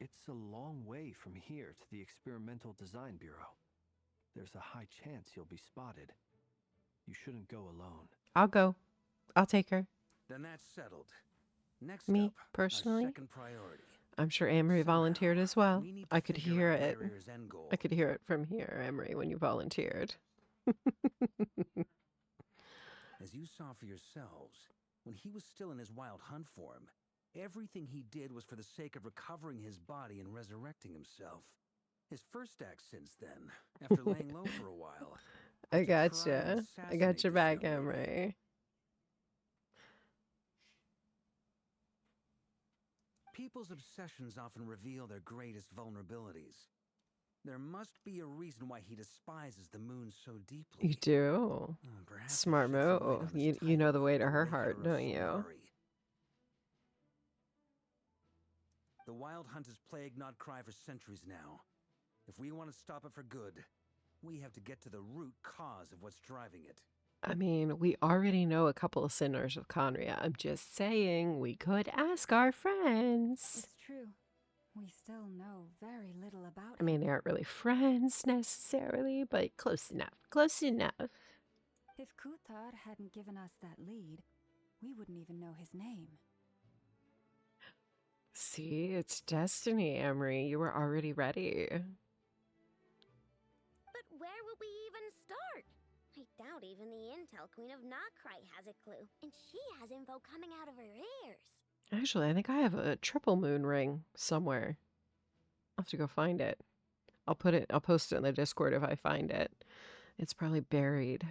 It's a long way from here to the Experimental Design Bureau. There's a high chance you'll be spotted. You shouldn't go alone. I'll go. I'll take her. Then that's settled. Next Me, up, personally? our second priority. I'm sure Amory volunteered as well. We need to I could figure hear out it. Rarier's end goal. I could hear it from here, Emery, when you volunteered. As you saw for yourselves, when he was still in his wild hunt form, everything he did was for the sake of recovering his body and resurrecting himself. His first act since then, after laying low for a while, was I to try and gotcha. I got assassinate your this back, young lady. Emery. People's obsessions often reveal their greatest vulnerabilities. There must be a reason why he despises the moon so deeply. You do. Perhaps it Smart sheds some light move. on his You know the title, way to the her Raker heart, of don't you? Fulmari. The Wild Hunt has plagued Notcry for centuries now. If we want to stop it for good, we have to get to the root cause of what's driving it. I mean, we already know a couple of sinners of Conria. I'm just saying we could ask our friends. It's true. We still know very little about I mean, him. they aren't really friends necessarily, but close enough. Close enough. If Kutar hadn't given us that lead, we wouldn't even know his name. See, it's destiny, Emery. You were already ready. But where would we even start? I doubt even the Intel Queen of Notcry has a clue, and she has info coming out of her ears. Actually, I think I have a triple moon ring somewhere. I'll have to go find it. I'll post it in the Discord if I find it. It's probably buried.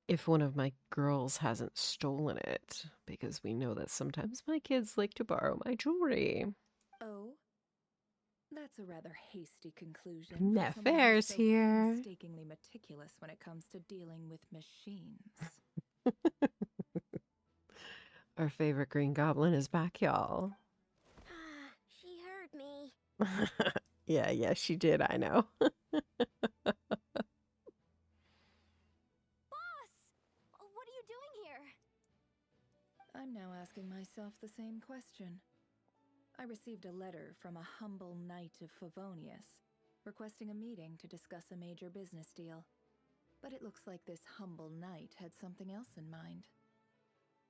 If one of my girls hasn't stolen it, because we know that sometimes my kids like to borrow my jewelry. Oh? That's a rather hasty conclusion. Nah, for someone who's fair's so here. painstakingly meticulous when it comes to dealing with machines. Our favorite Green Goblin is back, y'all. She heard me. Yeah, she did, I know. Boss! What are you doing here? I'm now asking myself the same question. I received a letter from a humble knight of Favonius, requesting a meeting to discuss a major business deal. But it looks like this humble knight had something else in mind.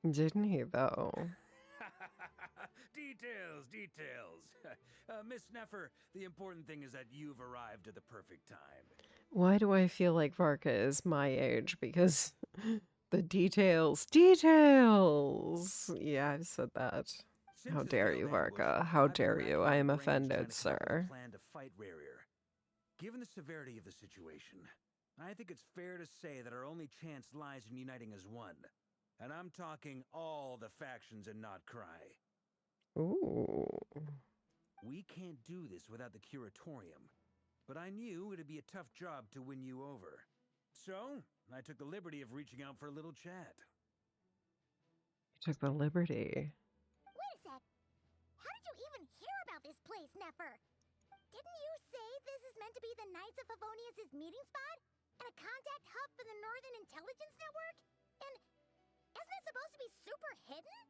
Didn't he, though? Details. Miss Sneffer, the important thing is that you've arrived at the perfect time. Why do I feel like Varka is my age? Because the details. Yeah, I've said that. Since How his dare failed you, ambush, Varka? How I've been dare you? racking I my am brains trying offended, to come up with a sir. plan to fight Rarier. Given the severity of the situation, I think it's fair to say that our only chance lies in uniting as one. And I'm talking all the factions in Notcry. Ooh. We can't do this without the Curatorium, but I knew it'd be a tough job to win you over. So, I took the liberty of reaching out for a little chat. You took the liberty. Wait a sec. How did you even hear about this place, Neffer? Didn't you say this is meant to be the Knights of Favonius' meeting spot? And a contact hub for the Northern Intelligence Network? And isn't it supposed to be super hidden?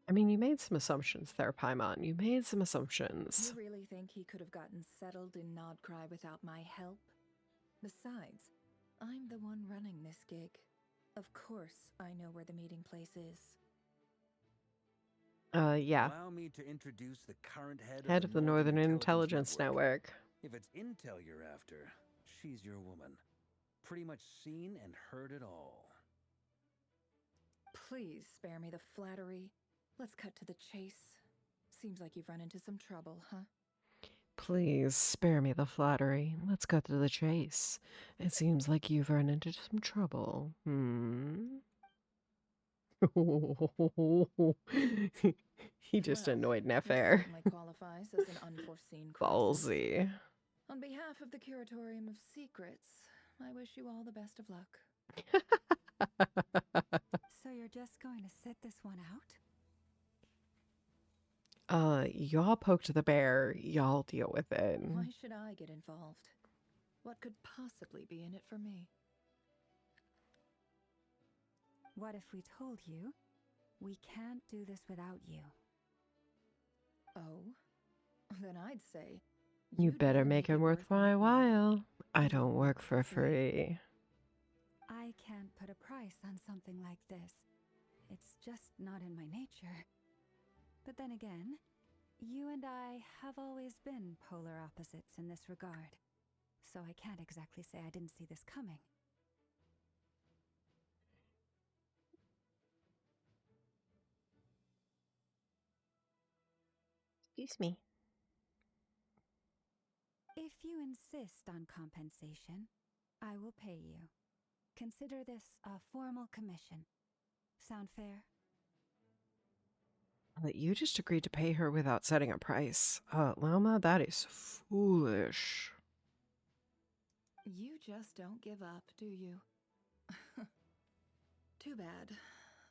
I mean, you made some assumptions there, Paimon. You made some assumptions. You really think he could have gotten settled in Nodcry without my help? Besides, I'm the one running this gig. Of course I know where the meeting place is. Yeah. Allow me to introduce the current Head of the Northern Intelligence Network. If it's intel you're after, she's your woman. Pretty much seen and heard it all. Please spare me the flattery. Let's cut to the chase. Seems like you've run into some trouble, huh? Please spare me the flattery. Let's cut to the chase. It seems like you've run into some trouble. He just Well, annoyed it Nefer. certainly qualifies as an unforeseen crisis. Ballsy. On behalf of the Curatorium of Secrets, I wish you all the best of luck. So you're just going to sit this one out? Y'all poked the bear. Y'all deal with it. Why should I get involved? What could possibly be in it for me? What if we told you we can't do this without you? Oh? Then I'd say... You you'd better make it worth my while. I don't work for free. I can't put a price on something like this. It's just not in my nature. But then again, You and I have always been polar opposites in this regard, so I can't exactly say I didn't see this coming. Excuse me. If you insist on compensation, I will pay you. Consider this a formal commission. Sound fair? That you just agreed to pay her without setting a price. Lama, that is foolish. You just don't give up, do you? Too bad.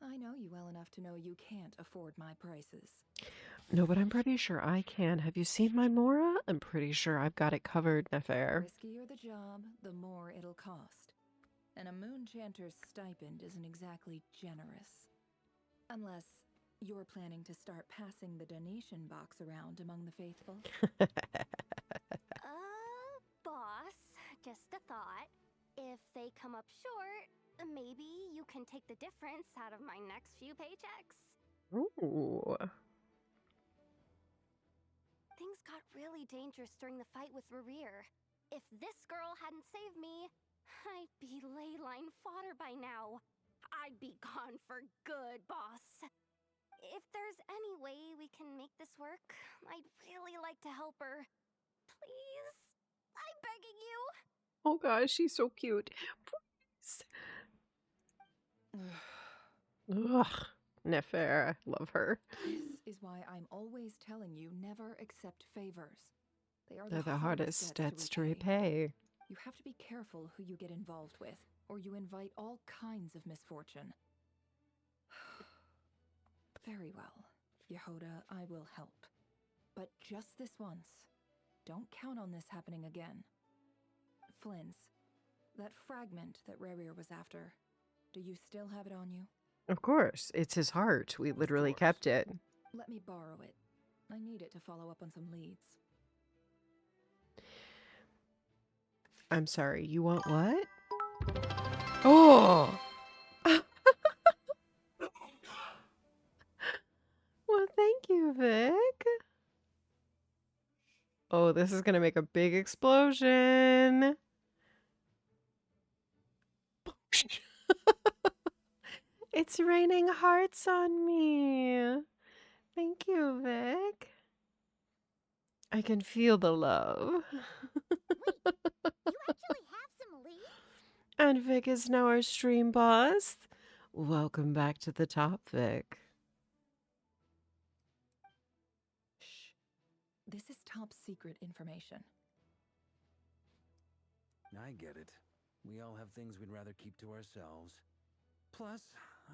I know you well enough to know you can't afford my prices. No, but I'm pretty sure I can. Have you seen my Mora? I'm pretty sure I've got it covered, The Nefair. riskier the job, the more it'll cost. And a moon chanter's stipend isn't exactly generous. Unless you're planning to start passing the donation box around among the faithful. Boss, just a thought. If they come up short, maybe you can take the difference out of my next few paychecks. Ooh. Things got really dangerous during the fight with Rerir. If this girl hadn't saved me, I'd be ley line fodder by now. I'd be gone for good, boss. If there's any way we can make this work, I'd really like to help her. Please? I'm begging you. Oh gosh, she's so cute. Ugh. Nefair, I love her. This is why I'm always telling you never accept favors. They are They're the hardest debts to repay. You have to be careful who you get involved with, or you invite all kinds of misfortune. Very well, Yehoda, I will help. But just this once. Don't count on this happening again. Flynn's, that fragment that Rerir was after, do you still have it on you? Of course, it's his heart. We literally kept it. Let me borrow it. I need it to follow up on some leads. I'm sorry, you want what? Oh! Well, thank you, Vic. Oh, this is gonna make a big explosion. It's raining hearts on me. Thank you, Vic. I can feel the love. You actually have some leads? And Vic is now our stream boss. Welcome back to the top, Vic. Shh. This is top secret information. I get it. We all have things we'd rather keep to ourselves. Plus,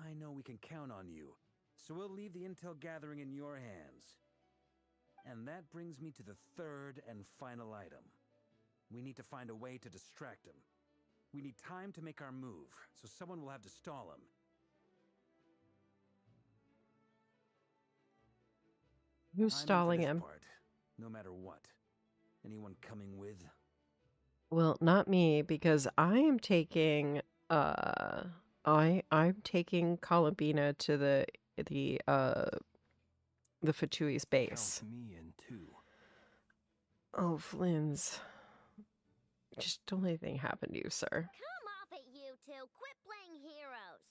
I know we can count on you, so we'll leave the intel gathering in your hands. And that brings me to the third and final item. We need to find a way to distract him. We need time to make our move, so someone will have to stall him. Who's I'm in for stalling this him? part, no matter what. Anyone coming with? Well, not me, because I am taking I'm taking Columbina to the Fatui's base. Count me in too. Oh, Flynn's. Just don't let anything happen to you, sir. Come off it, you two. Quit playing heroes.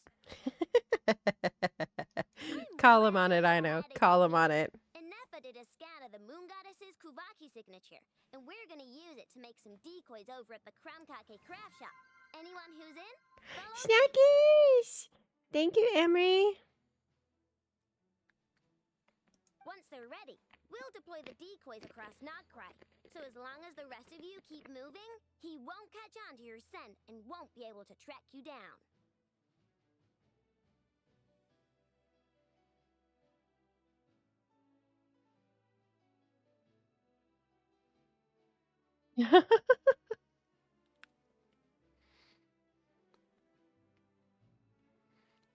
Call him on it, I know. Call him on it. Nefa did a scan of the moon goddess's Kuvaki signature, and we're gonna use it to make some decoys over at the Krumkake craft shop. Anyone who's in? Follow me. Snackies! Thank you, Emery. Once they're ready, we'll deploy the decoys across Nagcry. So as long as the rest of you keep moving, he won't catch on to your scent and won't be able to track you down.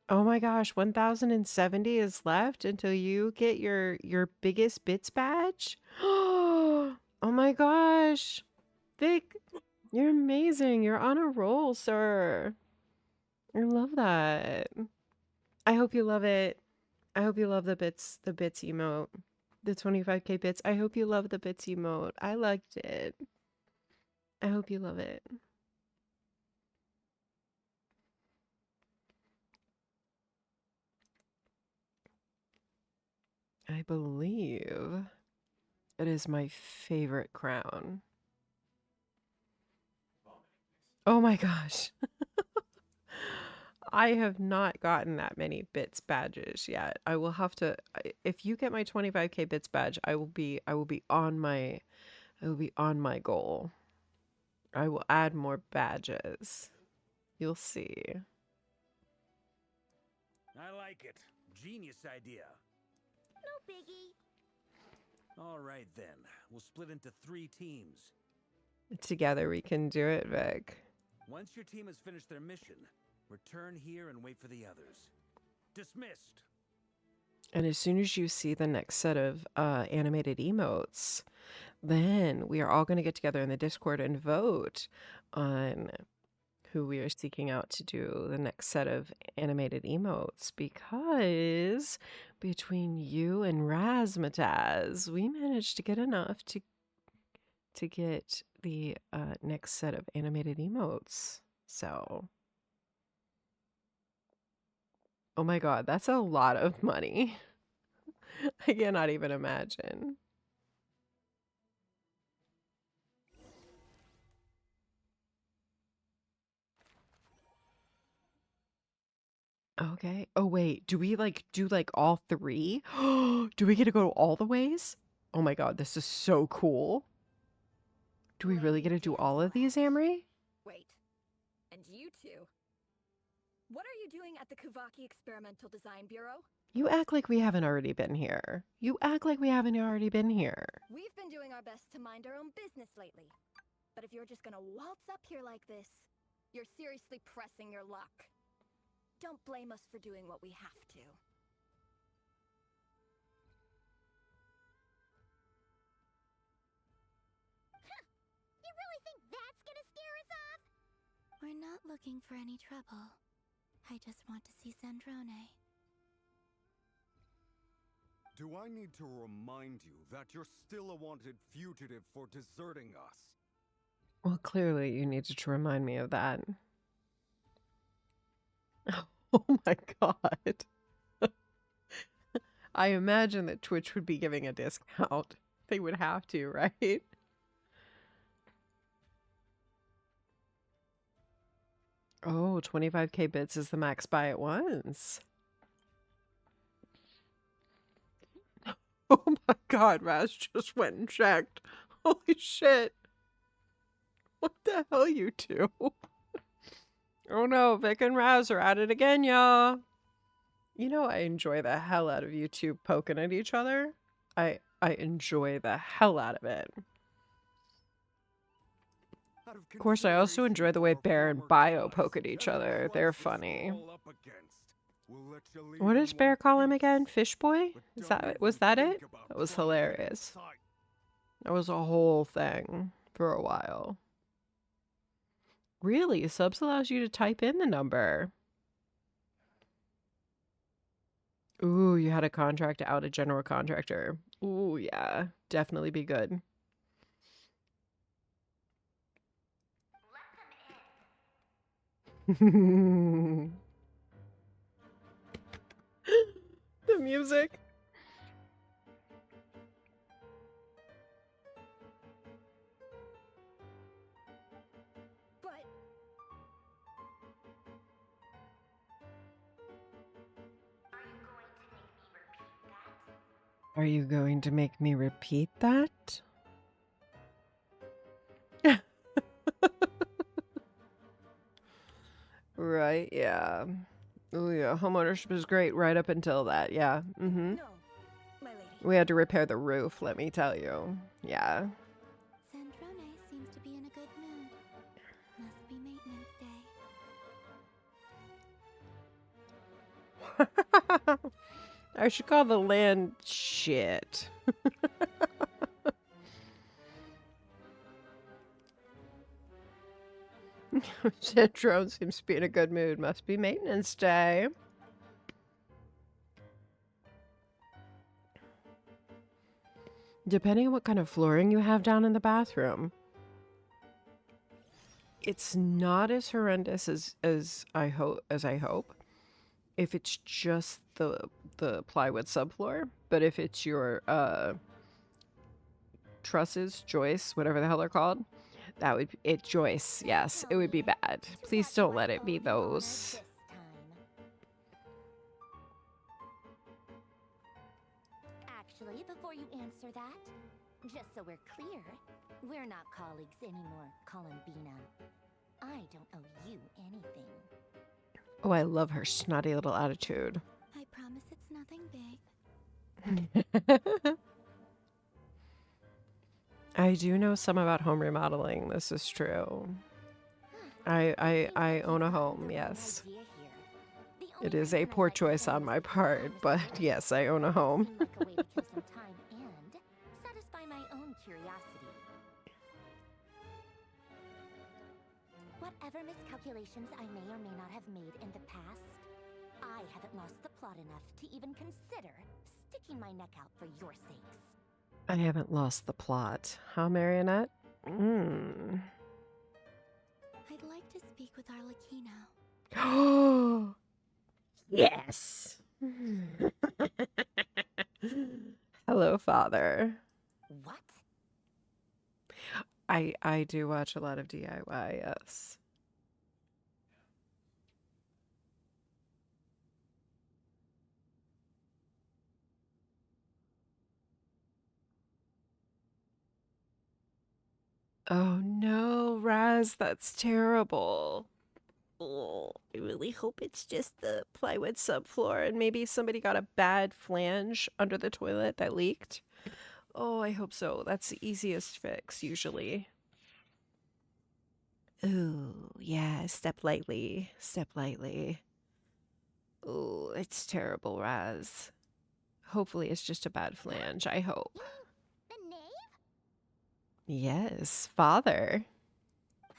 Oh my gosh, 1070 is left until you get your biggest bits badge. Oh my gosh. Vic, you're amazing. You're on a roll, sir. I love that. I hope you love it. I hope you love the bits emote. the 25k bits. I hope you love the bits emote. I liked it. I hope you love it. I believe it is my favorite crown. Oh my gosh. I have not gotten that many bits badges yet. I will have to if you get my 25k bits badge, I will be on my goal. I will add more badges. You'll see. I like it. Genius idea. No biggie. All right then. We'll split into 3 teams. Together we can do it, Vic. Once your team has finished their mission, return here and wait for the others. Dismissed. And as soon as you see the next set of animated emotes, then we are all going to get together in the Discord and vote on who we are seeking out to do the next set of animated emotes, because between you and Razmataz, we managed to get enough to get the next set of animated emotes. So, oh my god, that's a lot of money. I cannot even imagine. Okay. Oh wait, do we do all 3? Do we get to go all the ways? Oh my god, this is so cool. Do we really get to do all of these, Amory? Wait. And you two? What are you doing at the Kuvaki Experimental Design Bureau? You act like we haven't already been here. You act like we haven't already been here. We've been doing our best to mind our own business lately. But if you're just gonna waltz up here like this, you're seriously pressing your luck. Don't blame us for doing what we have to. You really think that's gonna scare us off? We're not looking for any trouble. I just want to see Sandrone. Do I need to remind you that you're still a wanted fugitive for deserting us? Well, clearly you needed to remind me of that. Oh my god. I imagine that Twitch would be giving a discount. They would have to, right? Oh, 25k bits is the max buy at once. Oh my god, Raz just went and checked. Holy shit. What the hell, you two? Oh no, Vic and Raz are at it again, y'all. You know, I enjoy the hell out of you two poking at each other. I enjoy the hell out of it. Of course, I also enjoy the way Bear and Bio poke at each other. They're funny. What does Bear call him again? Fish boy? Was that it? That was hilarious. That was a whole thing for a while. Really? Subs allows you to type in the number. Ooh, you had a contract out, a general contractor. Ooh, yeah. Definitely be good. The music. But... Are you going to make me repeat that? Right, yeah. Oh yeah, homeownership is great right up until that, yeah. Mm-hmm. No, my lady. We had to repair the roof, let me tell you. Yeah. Sandrone seems to be in a good mood. Must be maintenance day. I should call the land shit. Drone seems to be in a good mood. Must be maintenance day. Depending on what kind of flooring you have down in the bathroom, it's not as horrendous as I hope. If it's just the plywood subfloor, but if it's your trusses, joists, whatever the hell they're called, that would it joists. Yes, it would be bad. Please don't let it be those. Actually, before you answer that, just so we're clear, we're not colleagues anymore, Columbina. I don't owe you anything. Oh, I love her snotty little attitude. I promise it's nothing big. I do know some about home remodeling. This is true. I own a home, yes. It is a poor choice on my part, but yes, I own a home. Satisfy my own curiosity. Whatever miscalculations I may or may not have made in the past, I haven't lost the plot enough to even consider sticking my neck out for your sakes. I haven't lost the plot. Huh, Marionette? I'd like to speak with Arlecchino. Oh, yes. Hello, Father. What? I do watch a lot of DIY, yes. Oh no, Raz, that's terrible. Oh, I really hope it's just the plywood subfloor and maybe somebody got a bad flange under the toilet that leaked. Oh, I hope so. That's the easiest fix, usually. Ooh, yeah, step lightly. Step lightly. Ooh, it's terrible, Raz. Hopefully it's just a bad flange, I hope. The knave? Yes, Father.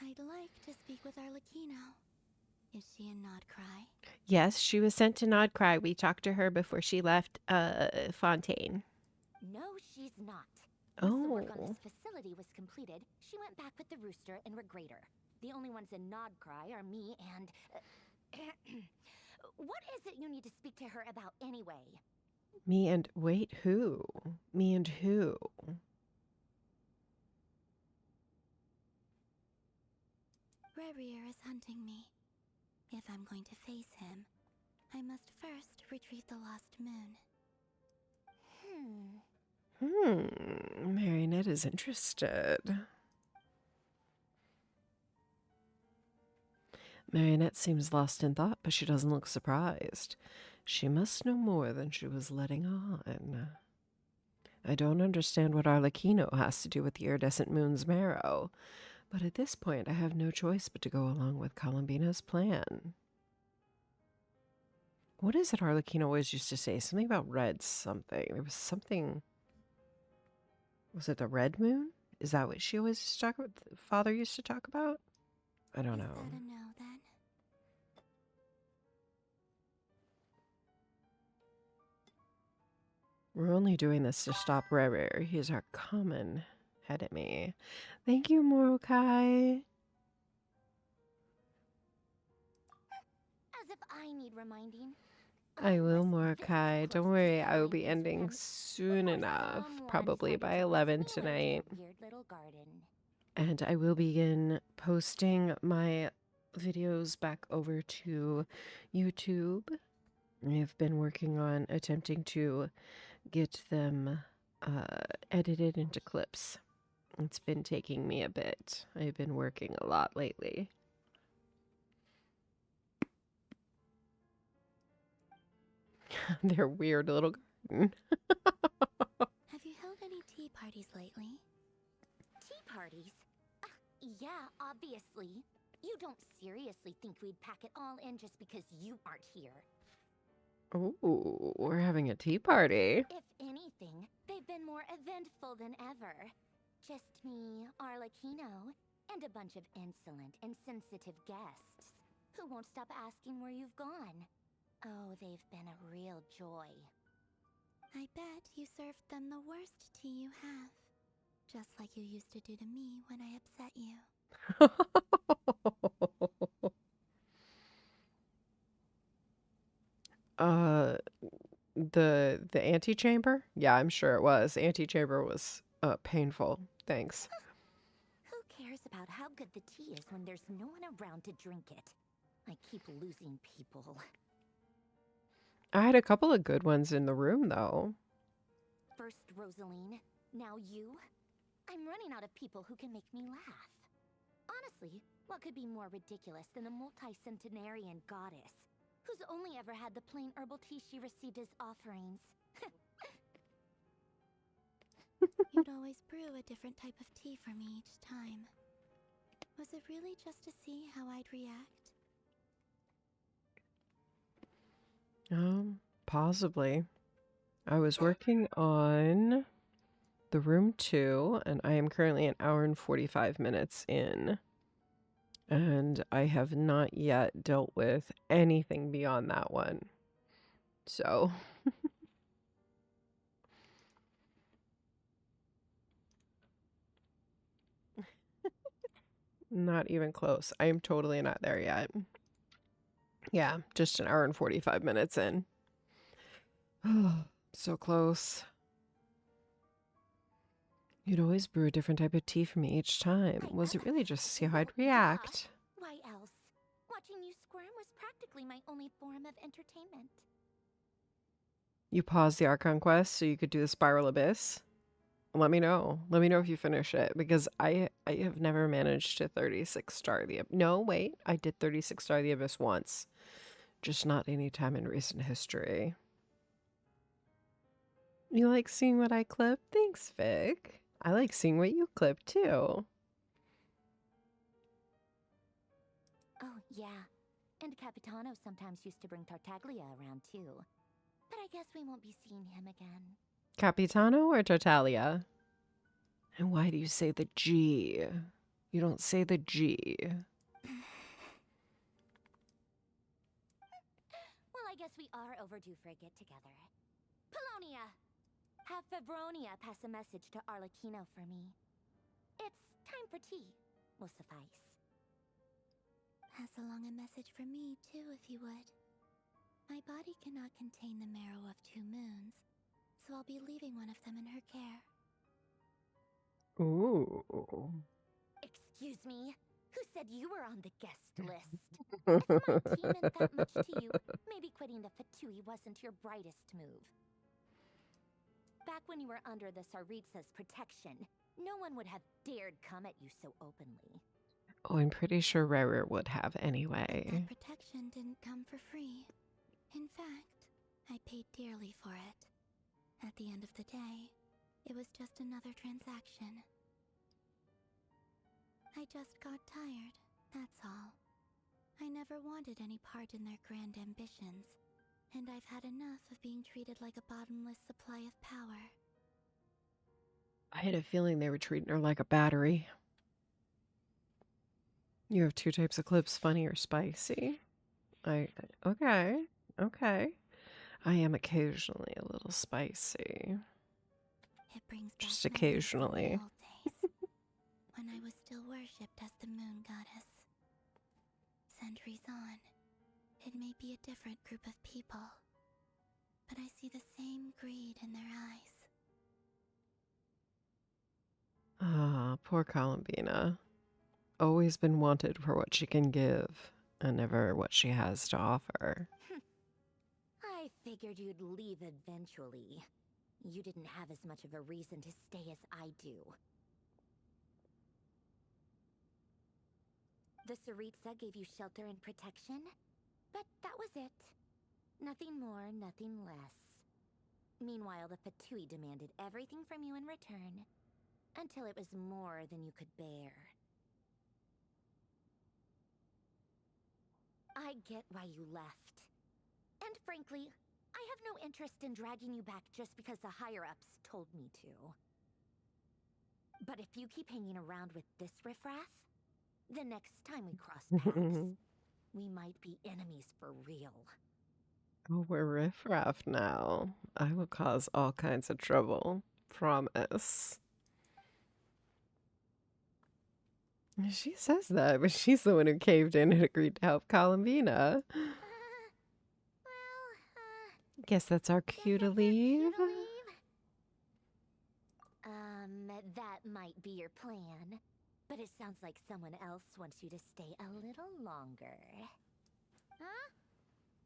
I'd like to speak with Arlecchino. Is she in Nodcry? Yes, she was sent to Nodcry. We talked to her before she left Fontaine. No, she's not. Oh. Once the work on this facility was completed, she went back with the Rooster and Regrator. The only ones in Nodcry are me and... what is it you need to speak to her about anyway? Me and... Wait, who? Me and who? Rebrier is hunting me. If I'm going to face him, I must first retrieve the lost moon. Marionette is interested. Marionette seems lost in thought, but she doesn't look surprised. She must know more than she was letting on. I don't understand what Arlecchino has to do with the iridescent moon's marrow, but at this point I have no choice but to go along with Columbina's plan. What is it Arlecchino always used to say? Something about red something. There was something... Was it the red moon? Is that what she always used to talk about? Father used to talk about? I don't know. Is that a no, then? We're only doing this to stop Rerir. He's our common enemy. Thank you, Morokai. As if I need reminding. I will, Morokai. Don't worry, I will be ending soon enough. Probably by 11 tonight. Weird little garden. And I will begin posting my videos back over to YouTube. I've been working on attempting to get them edited into clips. It's been taking me a bit. I've been working a lot lately. Their weird little garden. Have you held any tea parties lately? Tea parties? Yeah, obviously. You don't seriously think we'd pack it all in just because you aren't here. Ooh, we're having a tea party. If anything, they've been more eventful than ever. Just me, Arlecchino, and a bunch of insolent, insensitive guests who won't stop asking where you've gone. Oh, they've been a real joy. I bet you served them the worst tea you have. Just like you used to do to me when I upset you. uh, the antechamber? Yeah, I'm sure it was. Antechamber was painful. Thanks. Who cares about how good the tea is when there's no one around to drink it? I keep losing people. I had a couple of good ones in the room, though. First Rosaline, now you? I'm running out of people who can make me laugh. Honestly, what could be more ridiculous than a multi-centenarian goddess who's only ever had the plain herbal tea she received as offerings? You'd always brew a different type of tea for me each time. Was it really just to see how I'd react? Possibly. I was working on the room 2, and I am currently an hour and 45 minutes in. And I have not yet dealt with anything beyond that one. So. Not even close. I am totally not there yet. Yeah, just an hour and 45 minutes in. So close. You'd always brew a different type of tea for me each time. Was it really just to see how I'd react? Why else? Watching you squirm was practically my only form of entertainment. You paused the Archon quest so you could do the Spiral Abyss? Let me know. Let me know if you finish it, because I have never managed to 36 star the Abyss. No, wait. I did 36 star the Abyss once. Just not any time in recent history. You like seeing what I clip? Thanks, Vic. I like seeing what you clip, too. Oh, yeah. And Capitano sometimes used to bring Tartaglia around, too. But I guess we won't be seeing him again. Capitano or Tartaglia? And why do you say the G? You don't say the G. Well, I guess we are overdue for a get-together. Polonia! Have Fevronia pass a message to Arlecchino for me. It's time for tea. Will suffice. Pass along a message for me, too, if you would. My body cannot contain the marrow of 2 moons, so I'll be leaving one of them in her care. Ooh. Excuse me? Who said you were on the guest list? If my tea meant that much to you, maybe quitting the Fatui wasn't your brightest move. Back when you were under the Tsaritsa's protection, no one would have dared come at you so openly. Oh, I'm pretty sure Rarer would have anyway. That protection didn't come for free. In fact, I paid dearly for it. At the end of the day, it was just another transaction. I just got tired, that's all. I never wanted any part in their grand ambitions, and I've had enough of being treated like a bottomless supply of power. I had a feeling they were treating her like a battery. You have 2 types of clips, funny or spicy. Okay. I am occasionally a little spicy. It brings Just back memories from the occasionally. old days, when I was still worshipped as the moon goddess. Centuries on, it may be a different group of people, but I see the same greed in their eyes. Ah, poor Columbina. Always been wanted for what she can give, and never what she has to offer. I figured you'd leave eventually. You didn't have as much of a reason to stay as I do. The Tsaritsa gave you shelter and protection, but that was it. Nothing more, nothing less. Meanwhile, the Fatui demanded everything from you in return, until it was more than you could bear. I get why you left. And frankly, I have no interest in dragging you back just because the higher-ups told me to. But if you keep hanging around with this riffraff, the next time we cross paths, we might be enemies for real. Oh, we're riffraff now. I will cause all kinds of trouble. Promise. She says that, but she's the one who caved in and agreed to help Columbina. Guess that's our cue to leave. That might be your plan. But it sounds like someone else wants you to stay a little longer. Huh?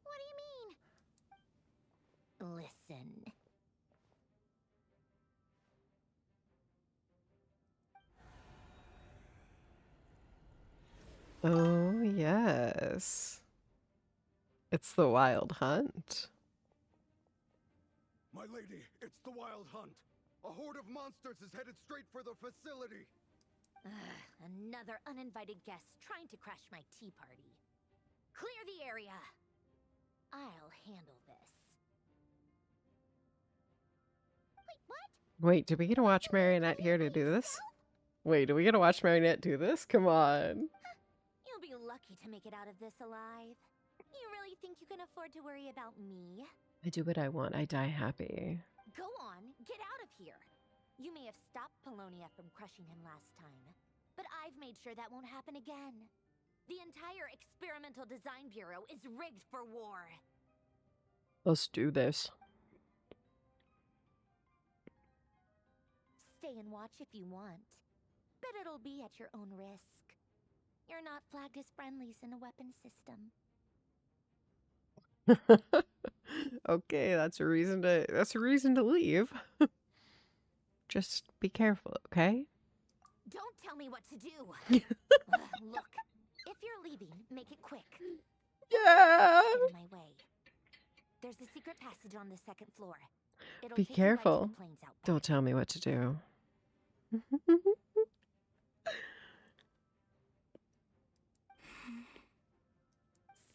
What do you mean? Listen. Oh, yes. It's the Wild Hunt. My lady, it's the Wild Hunt. A horde of monsters is headed straight for the facility. Another uninvited guest trying to crash my tea party. Clear the area. I'll handle this. Wait, what? Wait, do we get to watch Marionette here to do this? Wait, do we get to watch Marionette do this? Come on. You'll be lucky to make it out of this alive. You really think you can afford to worry about me? I do what I want. I die happy. Go on, get out of here. You may have stopped Polonia from crushing him last time, but I've made sure that won't happen again. The entire Experimental Design Bureau is rigged for war. Let's do this. Stay and watch if you want, but it'll be at your own risk. You're not flagged as friendlies in the weapons system. Okay, that's a reason to leave. Just be careful, okay? Don't tell me what to do. Look, if you're leaving, make it quick. Yeah. Get in my way. There's a secret passage on the second floor. It'll Be take you right to careful. the plains out back. Don't tell me what to do.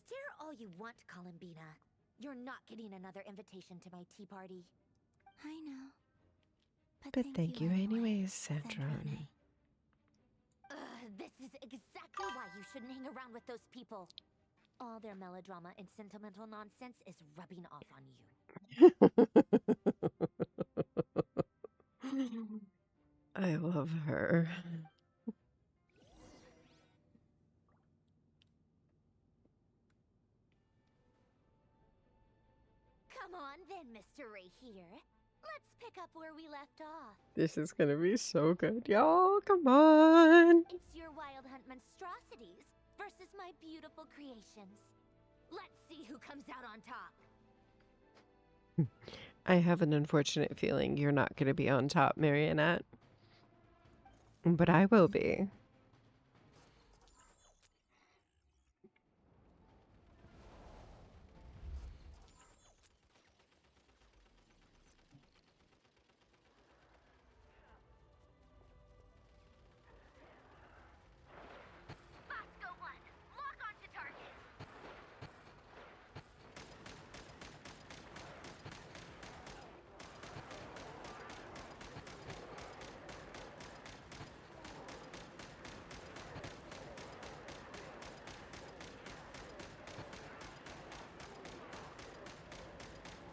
Stare all you want, Columbina. You're not getting another invitation to my tea party. I know. But thank you anyway, anyways, Sandrone. Sandrone. This is exactly why you shouldn't hang around with those people. All their melodrama and sentimental nonsense is rubbing off on you. I love her. Come on then, Mr. Right here. Let's pick up where we left off. This is gonna be so good, y'all. Come on. It's your Wild Hunt monstrosities versus my beautiful creations. Let's see who comes out on top. I have an unfortunate feeling you're not gonna be on top, Marionette. But I will be.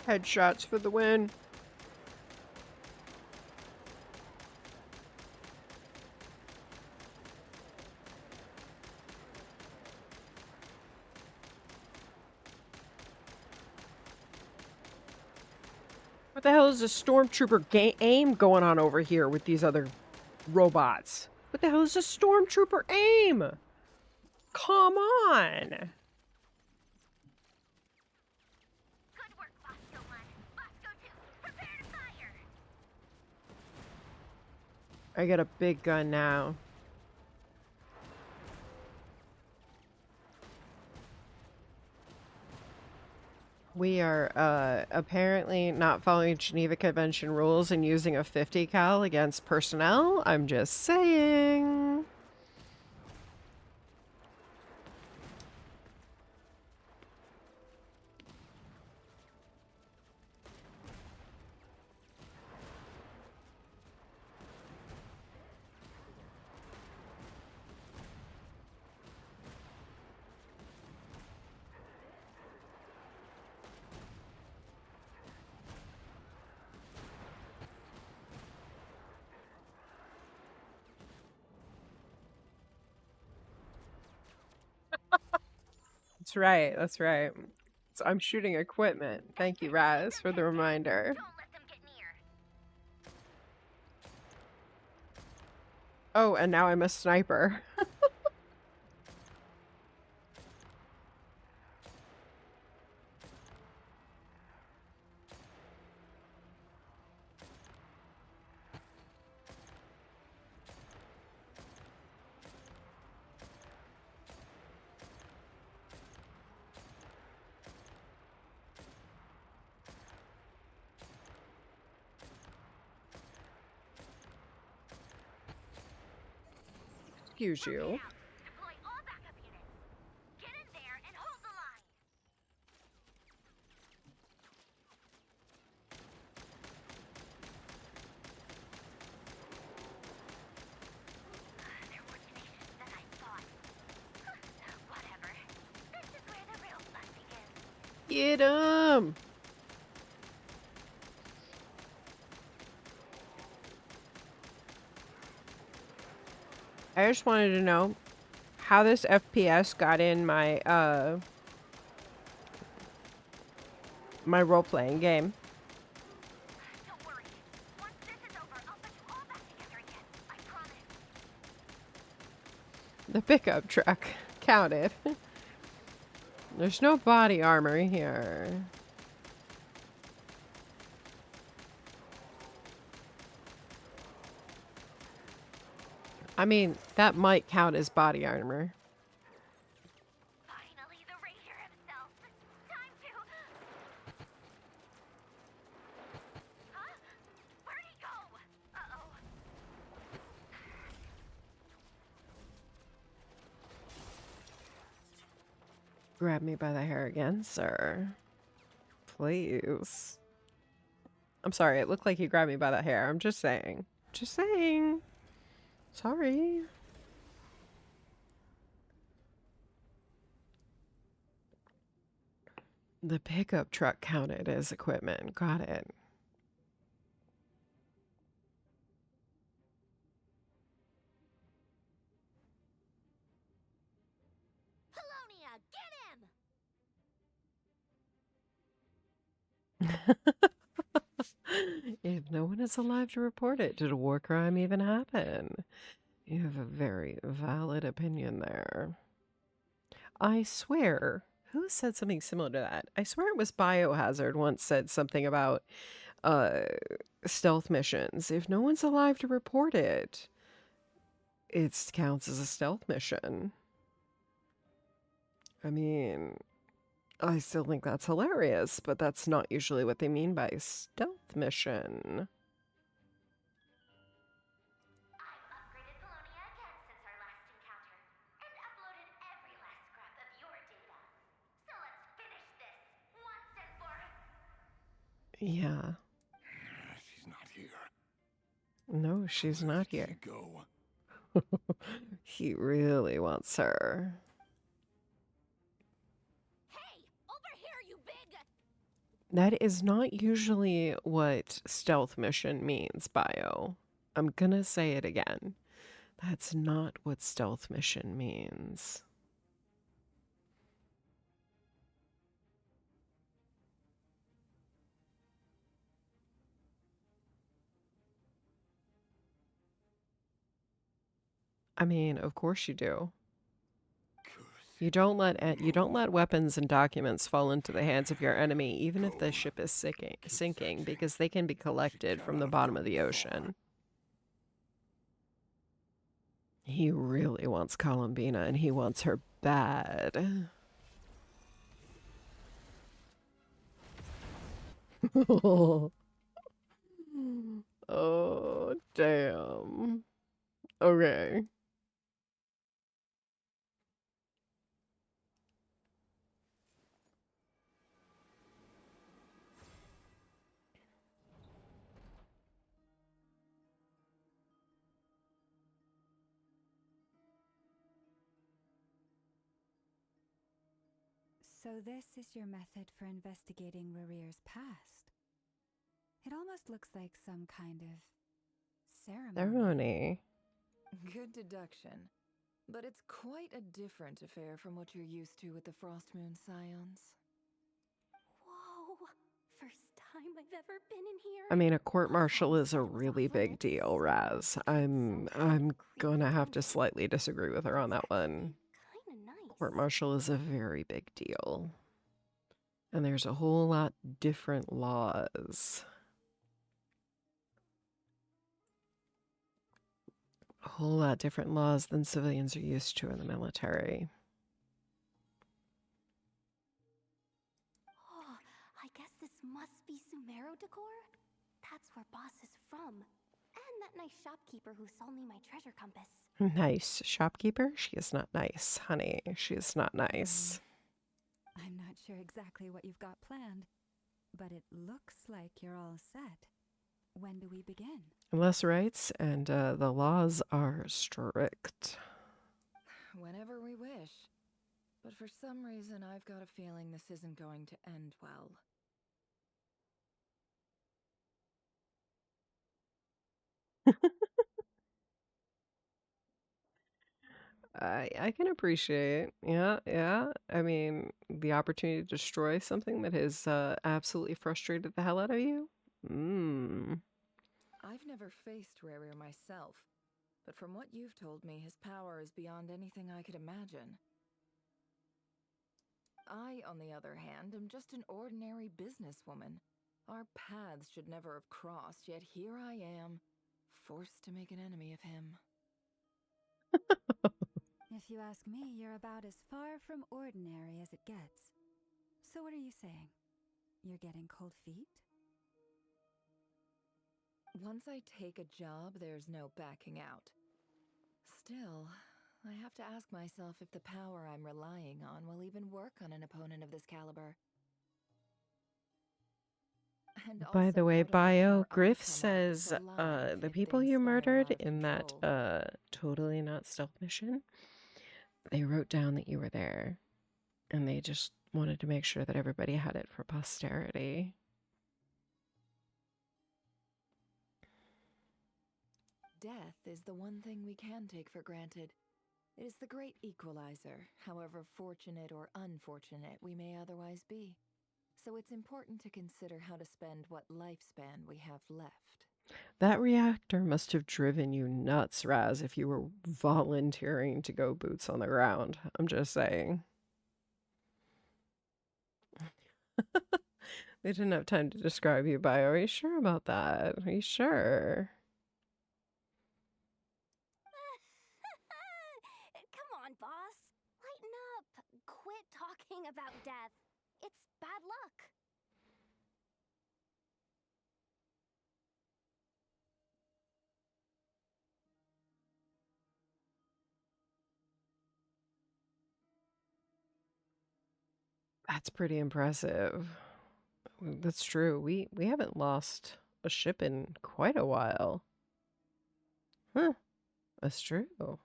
Headshots for the win. What the hell is this stormtrooper aim going on over here with these other robots? What the hell is this stormtrooper aim? Come on. Good work, Bosco 1. Bosco 2, prepare to fire. I got a big gun now. We are apparently not following Geneva Convention rules and using a 50 cal against personnel. I'm just saying. That's right. That's right. So I'm shooting equipment. Thank you, Raz, for the reminder. Don't let them get near. Oh, and now I'm a sniper. Excuse you. Deploy all backup units. Get in there and hold the line. They're more tenacious than I thought. Whatever. This is where the real fun begins. Get him! I just wanted to know how this FPS got in my my role-playing game. Don't worry. Once this is over, I'll put you all back together again. I promise. The pickup truck counted. There's no body armor here. I mean, that might count as body armor. Finally, the Ranger himself. Time to... Huh? Where'd he go? Uh-oh. Grab me by the hair again, sir. Please. I'm sorry, it looked like he grabbed me by the hair. I'm just saying. Just saying. Sorry. The pickup truck counted as equipment. Got it. Polonia, get him! If no one is alive to report it, did a war crime even happen? You have a very valid opinion there. I swear, who said something similar to that? I swear it was Biohazard once said something about uh stealth missions. If no one's alive to report it, it counts as a stealth mission. I mean, I still think that's hilarious, but that's not usually what they mean by stealth mission. I've upgraded Polonia again since our last encounter, and uploaded every last scrap of your data. So let's finish this once and for... Yeah. She's not here. No, she's Where not did here. she go? He really wants her. Hey! Over here, you big... That is not usually what stealth mission means, Bio. I'm gonna say it again. That's not what stealth mission means. I mean, of course you do. You don't let weapons and documents fall into the hands of your enemy, even if the ship is sinking, because they can be collected from the bottom of the ocean. He really wants Columbina, and he wants her bad. Oh, damn. Okay. So this is your method for investigating Rarier's past. It almost looks like some kind of ceremony. Ceremony. Good deduction. But it's quite a different affair from what you're used to with the Frostmoon Scions. Whoa! First time I've ever been in here. I mean, a court Boss martial always is said a it was really off big limits, deal, Raz. but it I'm creepy gonna have to anyway. slightly disagree with her on that one. Kinda nice. Court martial is a very big deal. And there's a whole lot different laws. A whole lot different laws than civilians are used to in the military. Oh, I guess this must be Sumero decor? That's where Boss is from. And that nice shopkeeper who sold me my treasure compass. Nice shopkeeper? She is not nice, honey. She is not nice. I'm not sure exactly what you've got planned, but it looks like you're all set. When do we begin? Less rights, and the laws are strict. Whenever we wish. But for some reason, I've got a feeling this isn't going to end well. I can appreciate. Yeah. I mean, the opportunity to destroy something that has absolutely frustrated the hell out of you. I've never faced Rerir myself, but from what you've told me, his power is beyond anything I could imagine. I, on the other hand, am just an ordinary businesswoman. Our paths should never have crossed, yet here I am, forced to make an enemy of him. If you ask me, you're about as far from ordinary as it gets. So what are you saying? You're getting cold feet? Once I take a job, there's no backing out. Still, I have to ask myself if the power I'm relying on will even work on an opponent of this caliber. And By the also, way, how to make Bio, sure I Griff come off says disaligned the if people things you spiral murdered out of in that control. totally not stealth mission, they wrote down that you were there, and they just wanted to make sure that everybody had it for posterity. Death is the one thing we can take for granted. It is the great equalizer, however fortunate or unfortunate we may otherwise be. So it's important to consider how to spend what lifespan we have left. That reactor must have driven you nuts, Raz, if you were volunteering to go boots on the ground. I'm just saying. They didn't have time to describe you, Bio. Are you sure about that? Are you sure? Come on, boss. Lighten up. Quit talking about death. It's bad luck. That's pretty impressive. That's true. We haven't lost a ship in quite a while. Huh. That's true. Oh,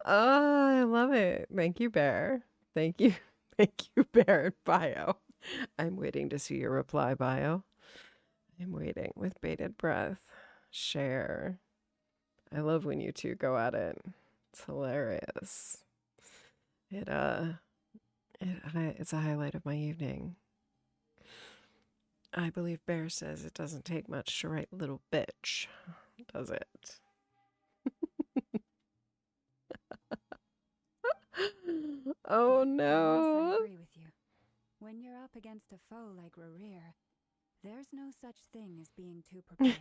I love it. Thank you, Bear. Thank you. Thank you, Bear and Bio. I'm waiting to see your reply, Bio. I'm waiting with bated breath. Share. I love when you two go at it. It's hilarious. It's a highlight of my evening. I believe Bear says it doesn't take much to write little bitch, does it? Oh Boss, I no. agree with you. When you're up against a foe like Rerir, there's no such thing as being too prepared.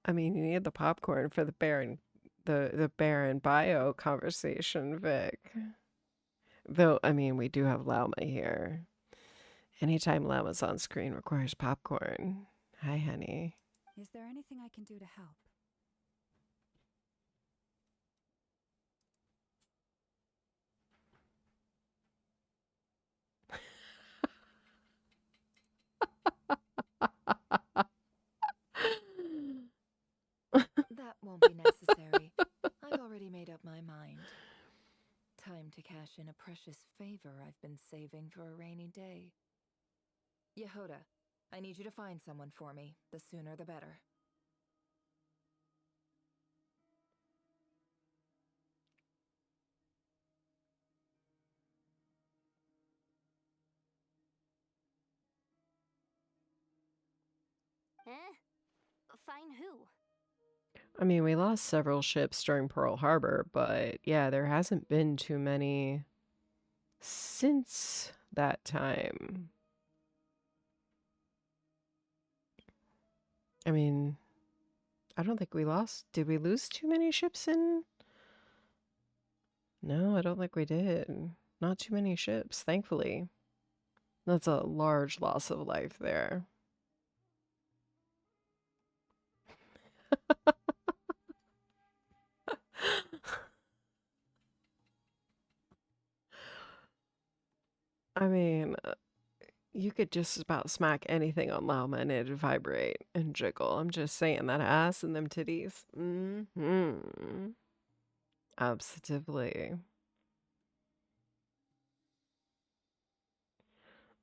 I mean, you need the popcorn for the bear and bio conversation, Vic. Though, I mean, we do have Llama here. Anytime Llama's on screen requires popcorn. Hi, honey. Is there anything I can do to help? That won't be necessary. I've already made up my mind. Time to cash in a precious favor I've been saving for a rainy day. Yehoda, I need you to find someone for me. The sooner the better. Find who? I mean, we lost several ships during Pearl Harbor, but yeah, there hasn't been too many since that time. I mean, I don't think we lost. Did we lose too many ships in? No, I don't think we did. Not too many ships, thankfully. That's a large loss of life there. I mean, you could just about smack anything on Llama and it'd vibrate and jiggle. I'm just saying, that ass and them titties. Mm-hmm. Absolutely.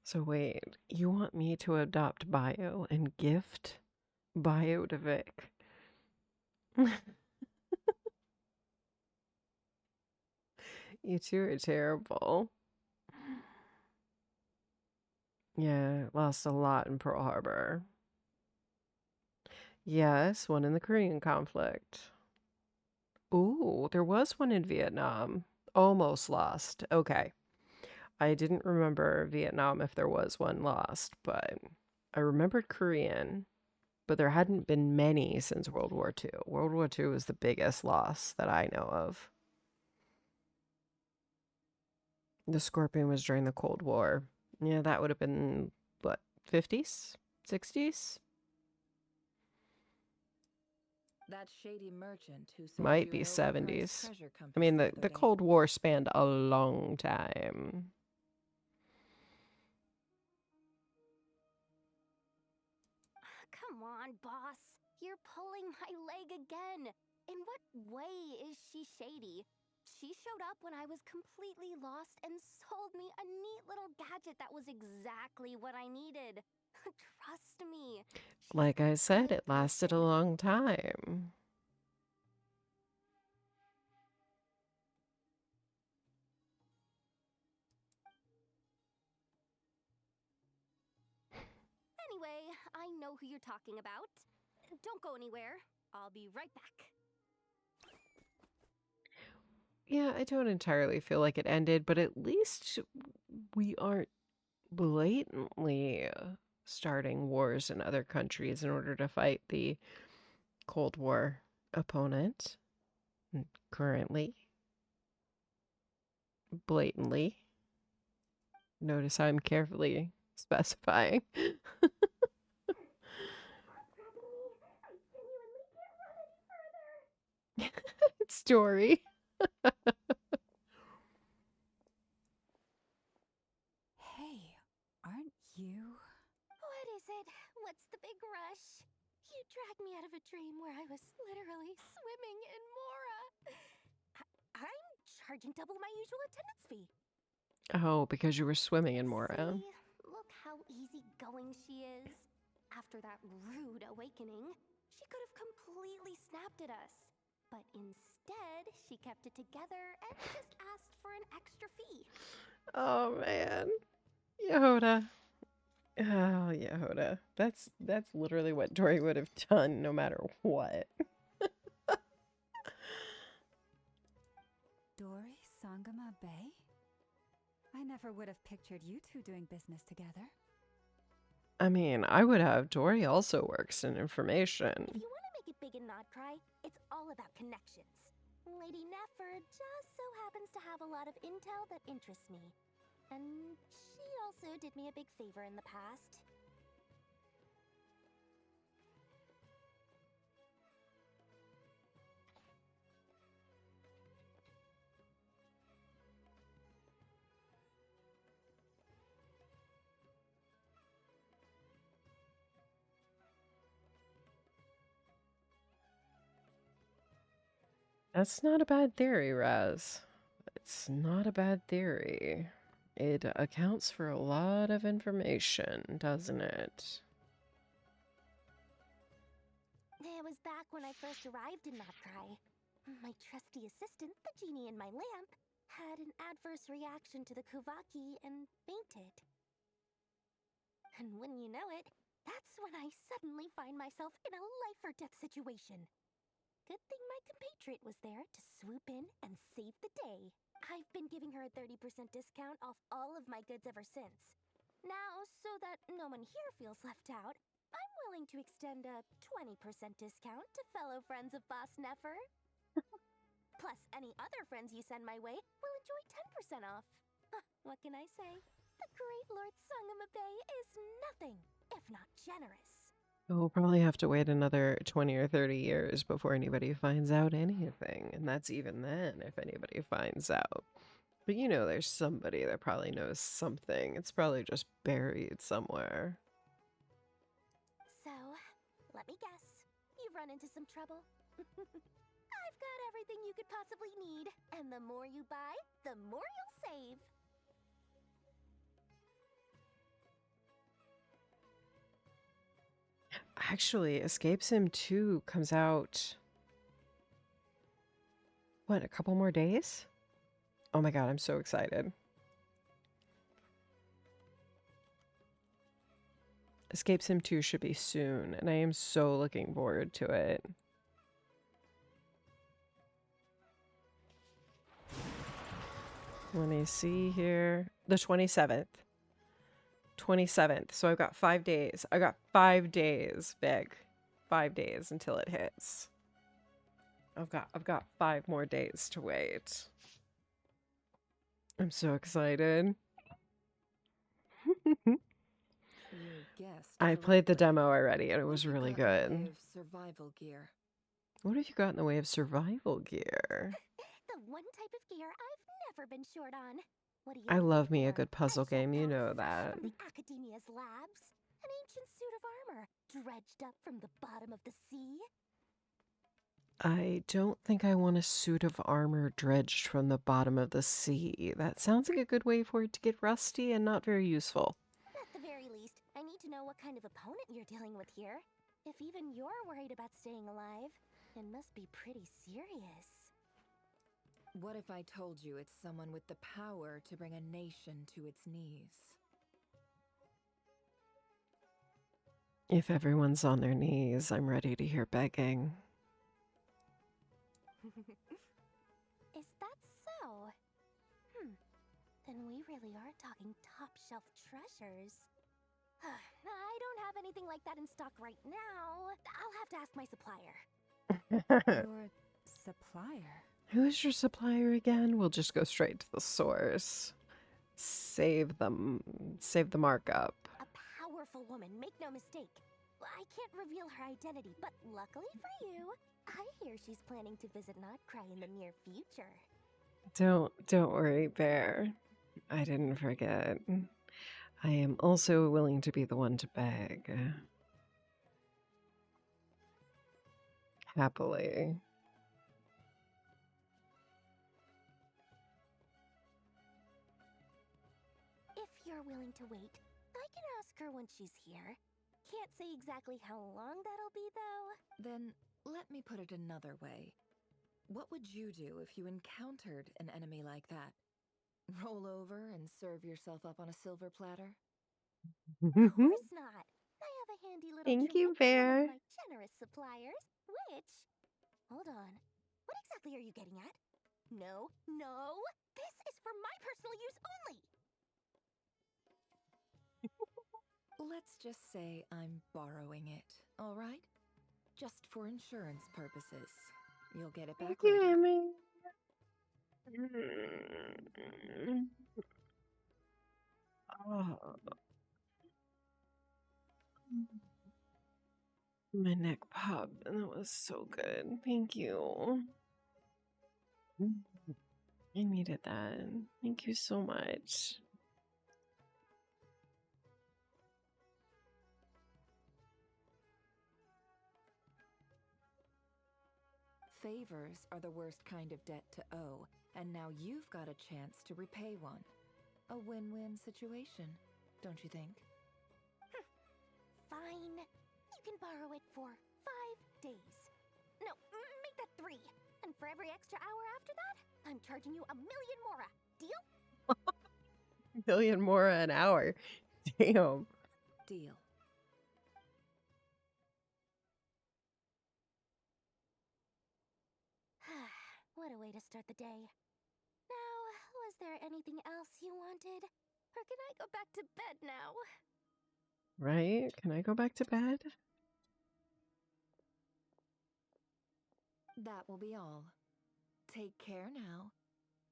So wait, you want me to adopt Bio and gift Bio to Vic? You two are terrible. Yeah, lost a lot in Pearl Harbor. Yes, one in the Korean conflict. Ooh, there was one in Vietnam. Almost lost. Okay. I didn't remember Vietnam if there was one lost, but I remembered Korean, but there hadn't been many since World War II. World War II was the biggest loss that I know of. The Scorpion was during the Cold War. Yeah, that would have been, what, 50s? 60s? That shady merchant who sold Might you be an overpriced 70s. treasure compass I mean, the the, other the day. Cold War spanned a long time. Come on, boss. You're pulling my leg again. In what way is she shady? She showed up when I was completely lost and sold me a neat little gadget that was exactly what I needed. Trust me. She's Like a I said, good it lasted a person. long time. Anyway, I know who you're talking about. Don't go anywhere. I'll be right back. Yeah, I don't entirely feel like it ended, but at least we aren't blatantly starting wars in other countries in order to fight the Cold War opponent currently. Blatantly. Notice I'm carefully specifying. It's Dory. Hey, aren't you? What is it? What's the big rush? You dragged me out of a dream where I was literally swimming in Mora. I'm charging double my usual attendance fee. Oh, because you were swimming in Mora. See? Look how easygoing she is. After that rude awakening, she could have completely snapped at us. But instead, she kept it together and just asked for an extra fee. Oh man. Yehoda. Oh, Yehoda. That's literally what Dory would have done no matter what. Dory Sangama Bay? I never would have pictured you two doing business together. I mean, I would have. Dory also works in information. If you want to make it big and not cry, it's all about connections. Lady Nefer just so happens to have a lot of intel that interests me. And she also did me a big favor in the past. That's not a bad theory, Raz. It's not a bad theory. It accounts for a lot of information, doesn't it? It was back when I first arrived in Notcry. My trusty assistant, the genie in my lamp, had an adverse reaction to the Kuvaki and fainted. And wouldn't you know it, That's when I suddenly find myself in a life or death situation. Good thing my compatriot was there to swoop in and save the day. I've been giving her a 30% discount off all of my goods ever since. Now, so that no one here feels left out, I'm willing to extend a 20% discount to fellow friends of Boss Nefer. Plus, any other friends you send my way will enjoy 10% off. What can I say? The great Lord Sangamabe is nothing if not generous. We'll probably have to wait another 20 or 30 years before anybody finds out anything. And that's even then if anybody finds out. But you know, there's somebody that probably knows something. It's probably just buried somewhere. So, let me guess. You've run into some trouble? I've got everything you could possibly need. And the more you buy, the more you'll save. Actually, Escape Sim 2 comes out, what, a couple more days? Oh my god, I'm so excited. Escape Sim 2 should be soon, and I am so looking forward to it. Let me see here. The 27th. 27th. So I've got 5 days. I got 5 days, Big. 5 days until it hits. I've got 5 more days to wait. I'm so excited. You guessed I played the correctly. demo already and it What was have you really got in the way good. of survival gear? What have you got in the way of survival gear? The one type of gear I've never been short on. What do you I think love me a here? good puzzle A game, you jetpack know fresh that. from the Academia's labs? An ancient suit of armor dredged up from the bottom of the sea? I don't think I want a suit of armor dredged from the bottom of the sea. That sounds like a good way for it to get rusty and not very useful. At the very least, I need to know what kind of opponent you're dealing with here. If even you're worried about staying alive, it must be pretty serious. What if I told you it's someone with the power to bring a nation to its knees? If everyone's on their knees, I'm ready to hear begging. Is that so? Then we really are talking top shelf treasures. I don't have anything like that in stock right now. I'll have to ask my supplier. Your supplier? Who is your supplier again? We'll just go straight to the source. Save the markup. A powerful woman, make no mistake. I can't reveal her identity, but luckily for you, I hear she's planning to visit Notcry in the near future. Don't worry, Bear. I didn't forget. I am also willing to be the one to beg. Happily. If you're willing to wait, I can ask her when she's here. Can't say exactly how long that'll be, though. Then let me put it another way. What would you do if you encountered an enemy like that? Roll over and serve yourself up on a silver platter? Of course not. I have a handy little Thank trick you, from one Bear. of my generous suppliers, which... Hold on. What exactly are you getting at? No, no! This is for my personal use only! Let's just say I'm borrowing it, all right? Just for insurance purposes. You'll get it back Thank you, later. Emmy. Oh. My neck popped, and that was so good. Thank you. I needed that. Thank you so much. Favors are the worst kind of debt to owe, and now you've got a chance to repay one. A win-win situation, don't you think? Fine. You can borrow it for 5 days. No, make that 3. And for every extra hour after that, I'm charging you 1,000,000 mora. Deal? $1,000,000 more an hour. Damn. Deal. way to start the day. Now, was there anything else you wanted? Or can I go back to bed now? Right? Can I go back to bed? That will be all. Take care now.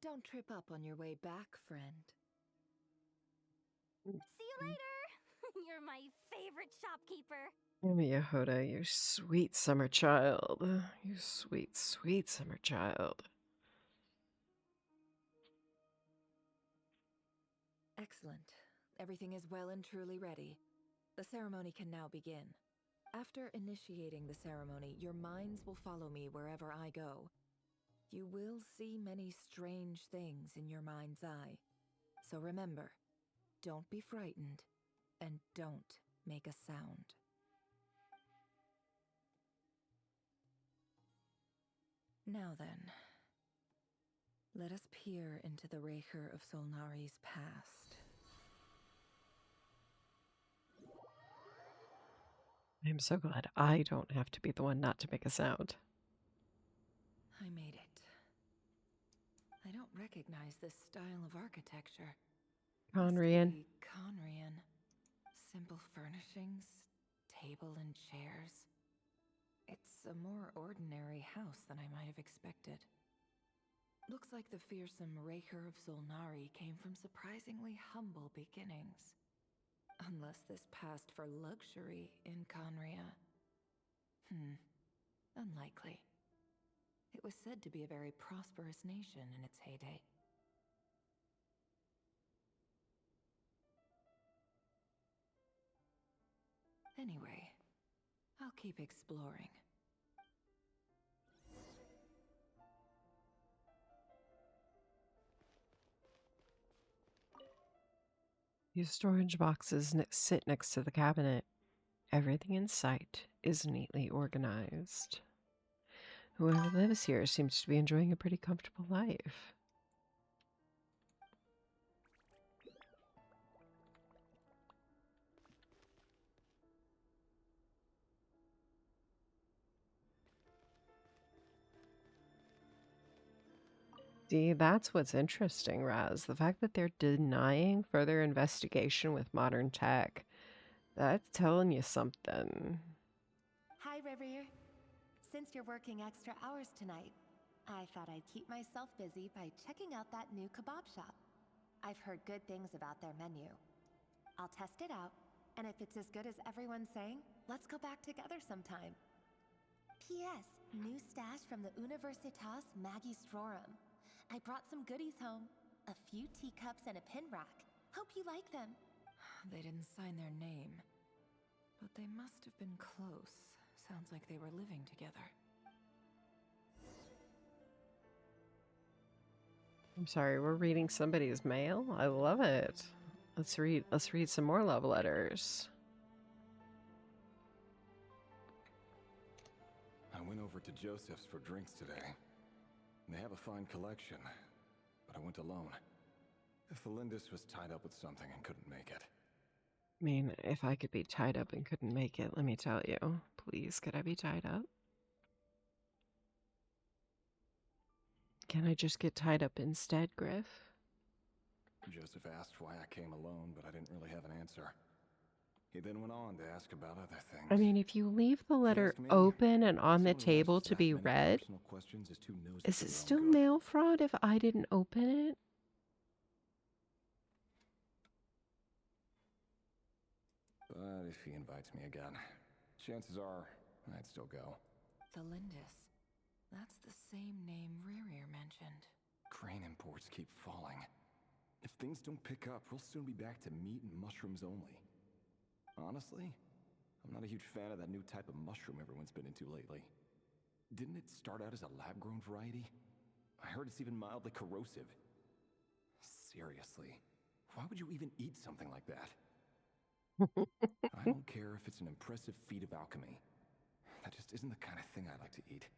Don't trip up on your way back, friend. See you later! You're my favorite shopkeeper. Yehoda, you sweet summer child. You sweet, sweet summer child. Excellent. Everything is well and truly ready. The ceremony can now begin. After initiating the ceremony, your minds will follow me wherever I go. You will see many strange things in your mind's eye. So remember, don't be frightened, and don't make a sound. Now then, let us peer into the Raker of Solnari's past. I'm so glad I don't have to be the one not to make a sound. I made it. I don't recognize this style of architecture. Conrian. Must be Conrian. Simple furnishings, table and chairs. It's a more ordinary house than I might have expected. Looks like the fearsome Raker of Solnari came from surprisingly humble beginnings. Unless this passed for luxury in Conria. Unlikely. It was said to be a very prosperous nation in its heyday. Anyway, I'll keep exploring. These storage boxes sit next to the cabinet. Everything in sight is neatly organized. Whoever lives here seems to be enjoying a pretty comfortable life. See, that's what's interesting, Raz. The fact that they're denying further investigation with modern tech. That's telling you something. Hi, Rivier. Since you're working extra hours tonight, I thought I'd keep myself busy by checking out that new kebab shop. I've heard good things about their menu. I'll test it out, and if it's as good as everyone's saying, let's go back together sometime. P.S. New stash from the Universitas Magistrorum. I brought some goodies home. A few teacups and a pin rack. Hope you like them. They didn't sign their name, but they must have been close. Sounds like they were living together. I'm sorry, we're reading somebody's mail? I love it. Let's read some more love letters. I went over to Joseph's for drinks today. They have a fine collection, but I went alone. Felindis was tied up with something and couldn't make it. I mean, if I could be tied up and couldn't make it, let me tell you. Please, could I be tied up? Can I just get tied up instead, Griff? Joseph asked why I came alone, but I didn't really have an answer. He then went on to ask about other things. I mean, if you leave the letter open and on the table to be read, is it still mail fraud if I didn't open it? But if he invites me again, chances are I'd still go. Felindis. That's the same name Rerir mentioned. Crane imports keep falling. If things don't pick up, we'll soon be back to meat and mushrooms only. Honestly, I'm not a huge fan of that new type of mushroom everyone's been into lately. Didn't it start out as a lab-grown variety? I heard it's even mildly corrosive. Seriously, why would you even eat something like that? I don't care if it's an impressive feat of alchemy. That just isn't the kind of thing I like to eat.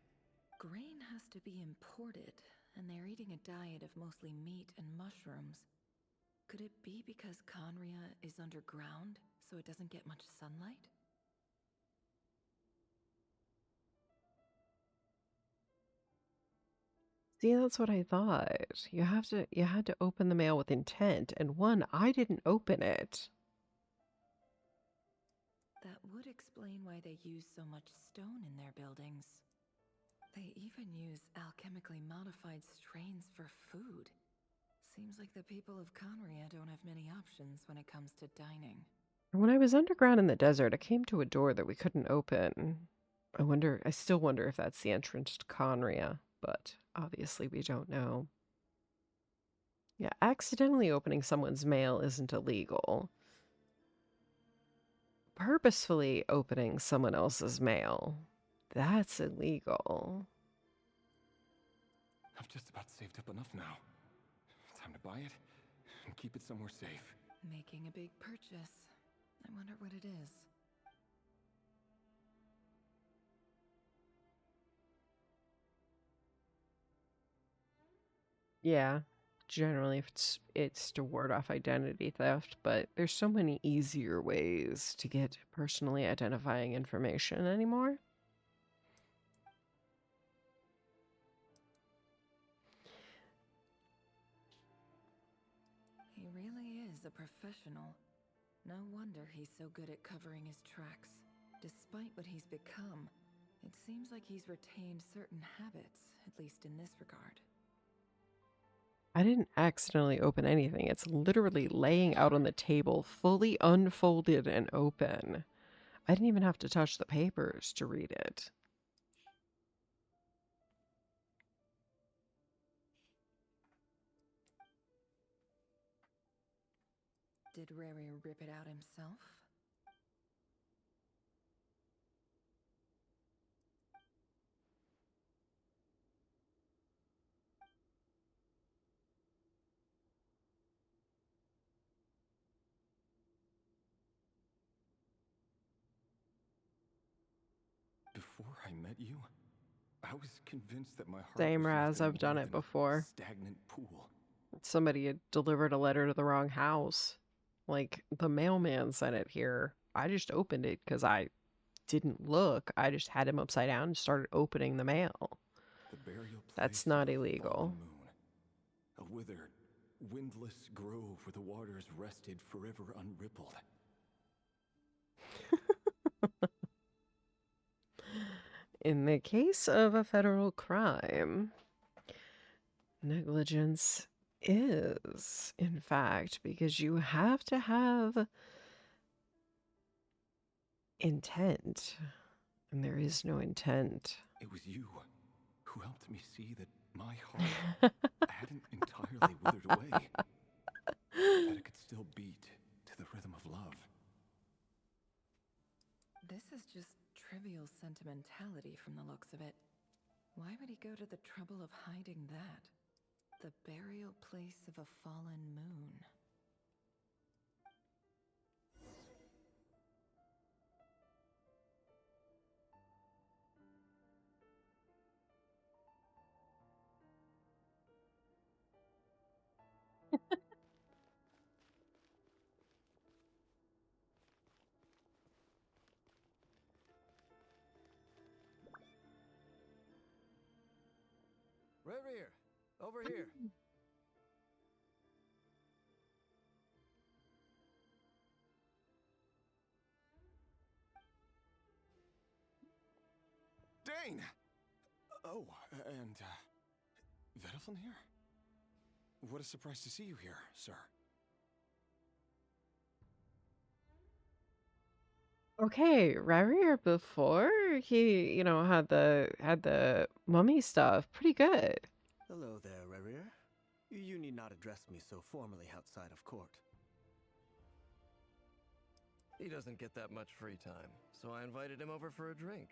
Grain has to be imported, and they're eating a diet of mostly meat and mushrooms. Could it be because Conria is underground, so it doesn't get much sunlight? See, that's what I thought. You had to open the mail with intent, and one, I didn't open it. That would explain why they use so much stone in their buildings. They even use alchemically modified strains for food. Seems like the people of Conria don't have many options when it comes to dining. When I was underground in the desert, I came to a door that we couldn't open. I still wonder if that's the entrance to Conria, but obviously we don't know. Yeah, accidentally opening someone's mail isn't illegal. Purposefully opening someone else's mail, that's illegal. I've just about saved up enough now. Time to buy it and keep it somewhere safe. Making a big purchase. I wonder what it is. Yeah, generally it's to ward off identity theft, but there's so many easier ways to get personally identifying information anymore. He really is a professional. No wonder he's so good at covering his tracks. Despite what he's become, it seems like he's retained certain habits, at least in this regard. I didn't accidentally open anything. It's literally laying out on the table, fully unfolded and open. I didn't even have to touch the papers to read it. Did Rary rip it out himself? Before I met you, I was convinced that my heart Same, was Raz, nothing I've done more it than a before. stagnant pool. Somebody had delivered a letter to the wrong house. Like, the mailman sent it here. I just opened it because I didn't look. I just had him upside down and started opening the mail. The burial place That's of not a illegal. fallen moon. A withered, windless grove where the waters rested forever unrippled. In the case of a federal crime, negligence is, in fact, because you have to have intent, and there is no intent. It was you who helped me see that my heart hadn't entirely withered away. That it could still beat to the rhythm of love. This is just trivial sentimentality from the looks of it. Why would he go to the trouble of hiding that? The burial place of a fallen moon. Reverie, over here. Dane! Oh, and, Veddelson here? What a surprise to see you here, sir. Okay, Rarier before he, had the mummy stuff. Pretty good. Hello there, Rerir. You need not address me so formally outside of court. He doesn't get that much free time, so I invited him over for a drink.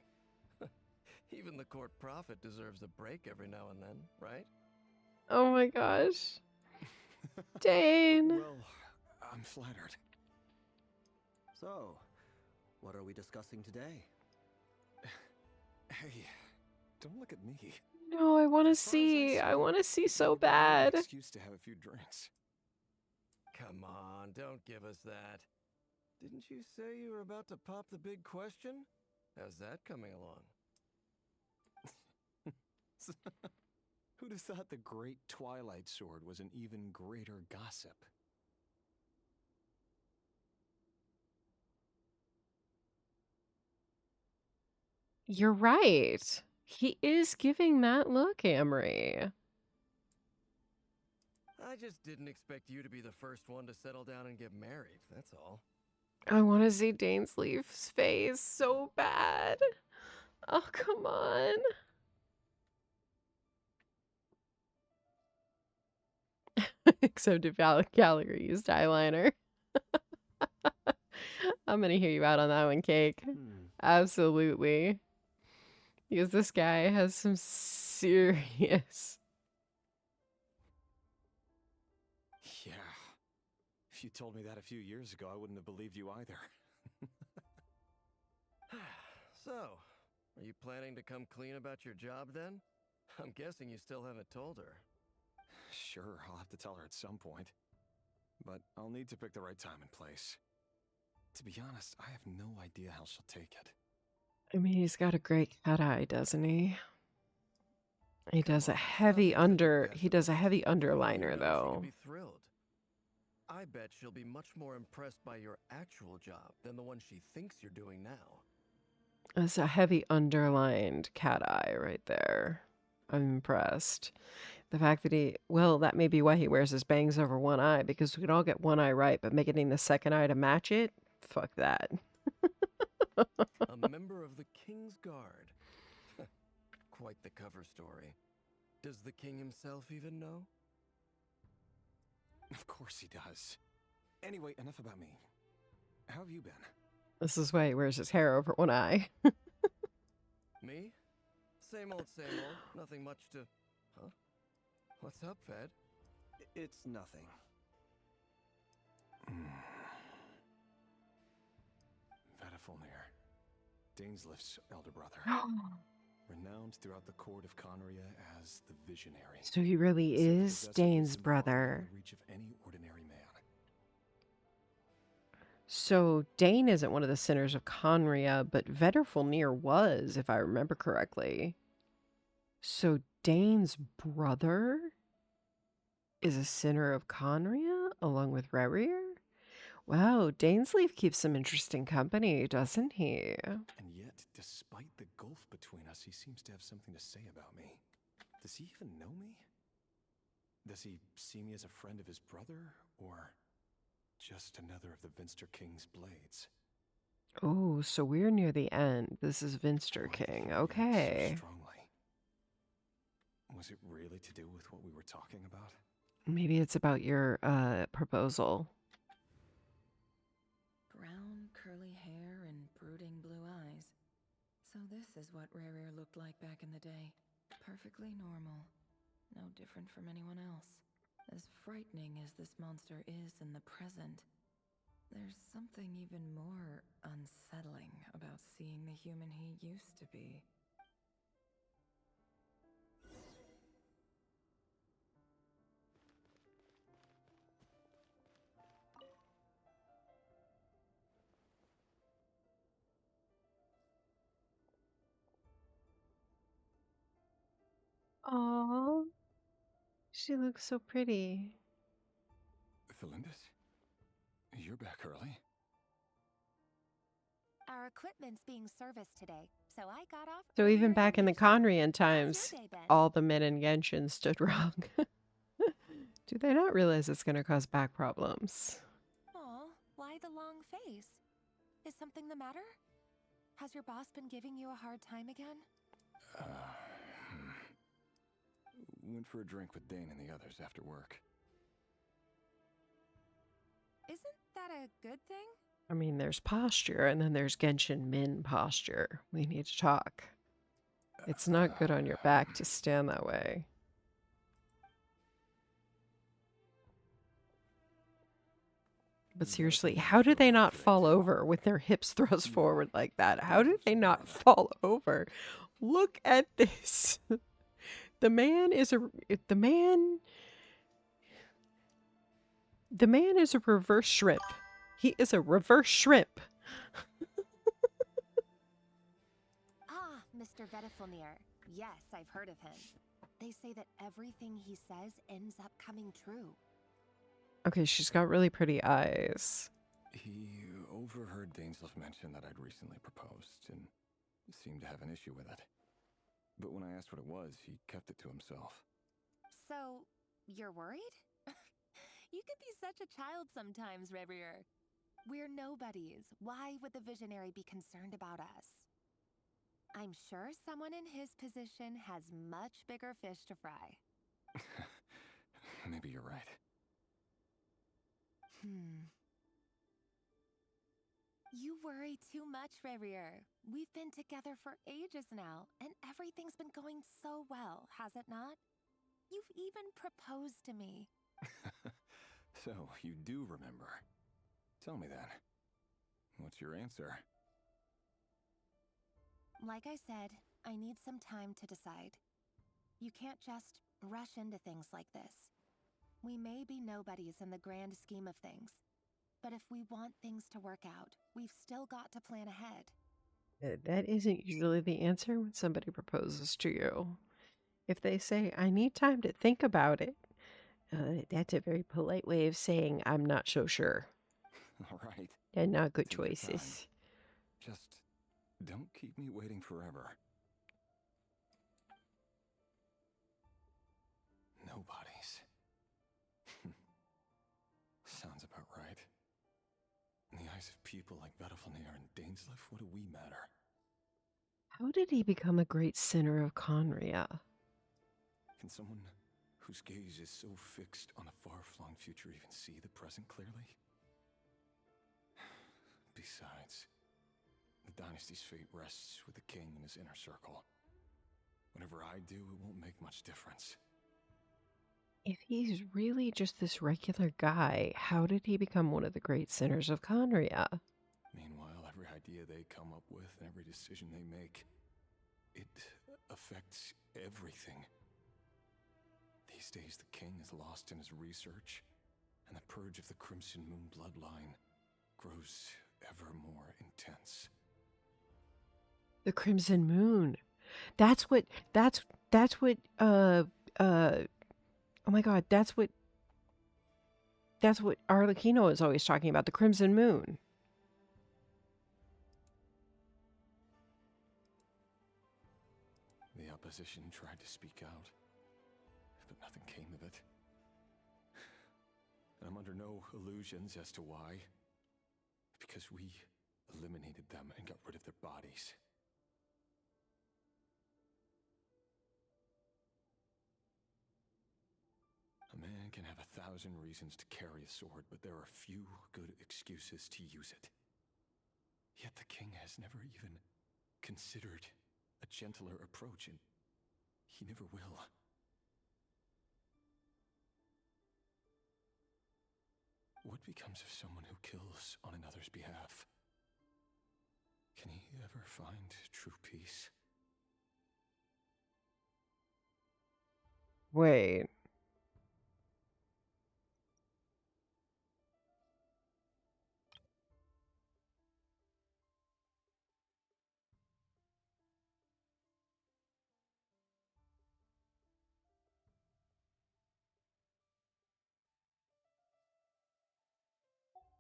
Even the court prophet deserves a break every now and then, right? Oh my gosh. Dane. Well, I'm flattered. So, what are we discussing today? Hey, don't look at me. No, I want to As far as see. I see, want to see it so would be a bad. excuse to have a few drinks. Come on, don't give us that. Didn't you say you were about to pop the big question? How's that coming along? Who'd have thought the great Twilight Sword was an even greater gossip? You're right. He is giving that look, Amory. I just didn't expect you to be the first one to settle down and get married, that's all. I want to see Dainsleif's face so bad. Oh, come on. Except if Gallagher used eyeliner. I'm going to hear you out on that one, Cake. Absolutely. Because this guy has some serious... Yeah. If you told me that a few years ago, I wouldn't have believed you either. So, are you planning to come clean about your job then? I'm guessing you still haven't told her. Sure, I'll have to tell her at some point. But I'll need to pick the right time and place. To be honest, I have no idea how she'll take it. I mean, he's got a great cat eye, doesn't he? He does a on, heavy he does a heavy You underliner, know she though. could be thrilled. I bet she'll be much more impressed by your actual job than the one she thinks you're doing now. That's a heavy underlined cat eye right there. I'm impressed. The fact that well, that may be why he wears his bangs over one eye, because we can all get one eye right, but making the second eye to match it? Fuck that. A member of the King's Guard. Quite the cover story. Does the king himself even know? Of course he does. Anyway, enough about me. How have you been? This is why he wears his hair over one eye. Me? Same old, same old. Nothing much to... Huh? What's up, Fed? It's nothing. Vedifulnir, Dainsleif's elder brother. Renowned throughout the court of Conria as the Visionary. So he really is Dane's brother. The reach of any ordinary man. So Dane isn't one of the sinners of Conria, but Vedifulnir was, if I remember correctly. So Dane's brother is a sinner of Conria along with Rerir? Wow, Dainsleif keeps some interesting company, doesn't he? And yet, despite the gulf between us, he seems to have something to say about me. Does he even know me? Does he see me as a friend of his brother, or just another of the Vinster King's blades? Oh, so we're near the end. This is Vinster King. Okay. So strongly. Was it really to do with what we were talking about? Maybe it's about your proposal. Brown, curly hair and brooding blue eyes. So this is what Rerir looked like back in the day. Perfectly normal. No different from anyone else. As frightening as this monster is in the present, there's something even more unsettling about seeing the human he used to be. Aww. She looks so pretty. Felindis? You're back early? Our equipment's being serviced today, so I got off. So even earlier back than in the usual. Conrian How's times, your day been? all the men in Genshin stood wrong. Do they not realize it's going to cause back problems? Aw, why the long face? Is something the matter? Has your boss been giving you a hard time again? Went for a drink with Dane and the others after work. Isn't that a good thing? I mean, there's posture, and then there's Genshin Min posture. We need to talk. It's not good on your back to stand that way. But seriously, how do they not fall over with their hips thrust forward like that? How do they not fall over? Look at this. The man is a reverse shrimp. He is a reverse shrimp. Ah, Mr. Vedifulnir. Yes, I've heard of him. They say that everything he says ends up coming true. Okay, she's got really pretty eyes. He overheard Dainsleif mention that I'd recently proposed and seemed to have an issue with it. But when I asked what it was, he kept it to himself. So, you're worried? You could be such a child sometimes, Revier. We're nobodies. Why would the visionary be concerned about us? I'm sure someone in his position has much bigger fish to fry. Maybe you're right. You worry too much, Revier. We've been together for ages now, and everything's been going so well, has it not? You've even proposed to me. So, you do remember. Tell me then. What's your answer? Like I said, I need some time to decide. You can't just rush into things like this. We may be nobodies in the grand scheme of things, but if we want things to work out, we've still got to plan ahead. That isn't usually the answer when somebody proposes to you. If they say, I need time to think about it, that's a very polite way of saying, I'm not so sure. All right. And not good Take your choices. time. Just don't keep me waiting forever. Nobodies. Sounds about right. In the eyes of people like Vedalfanir and Dainsleif, what do we matter? How did he become a great sinner of Conria? Can someone whose gaze is so fixed on a far-flung future even see the present clearly? Besides, the dynasty's fate rests with the king and his inner circle. Whatever I do, it won't make much difference. If he's really just this regular guy, how did he become one of the great sinners of Conria? Meanwhile, every idea they come up with and every decision they make, it affects everything. These days, the king is lost in his research, and the purge of the Crimson Moon bloodline grows ever more intense. The Crimson Moon. That's what oh my god, that's what Arlecchino is always talking about, the Crimson Moon. The opposition tried to speak out, but nothing came of it. And I'm under no illusions as to why. Because we eliminated them and got rid of their bodies. A man can have 1,000 reasons to carry a sword, but there are few good excuses to use it. Yet the king has never even considered a gentler approach, and he never will. What becomes of someone who kills on another's behalf? Can he ever find true peace? Wait.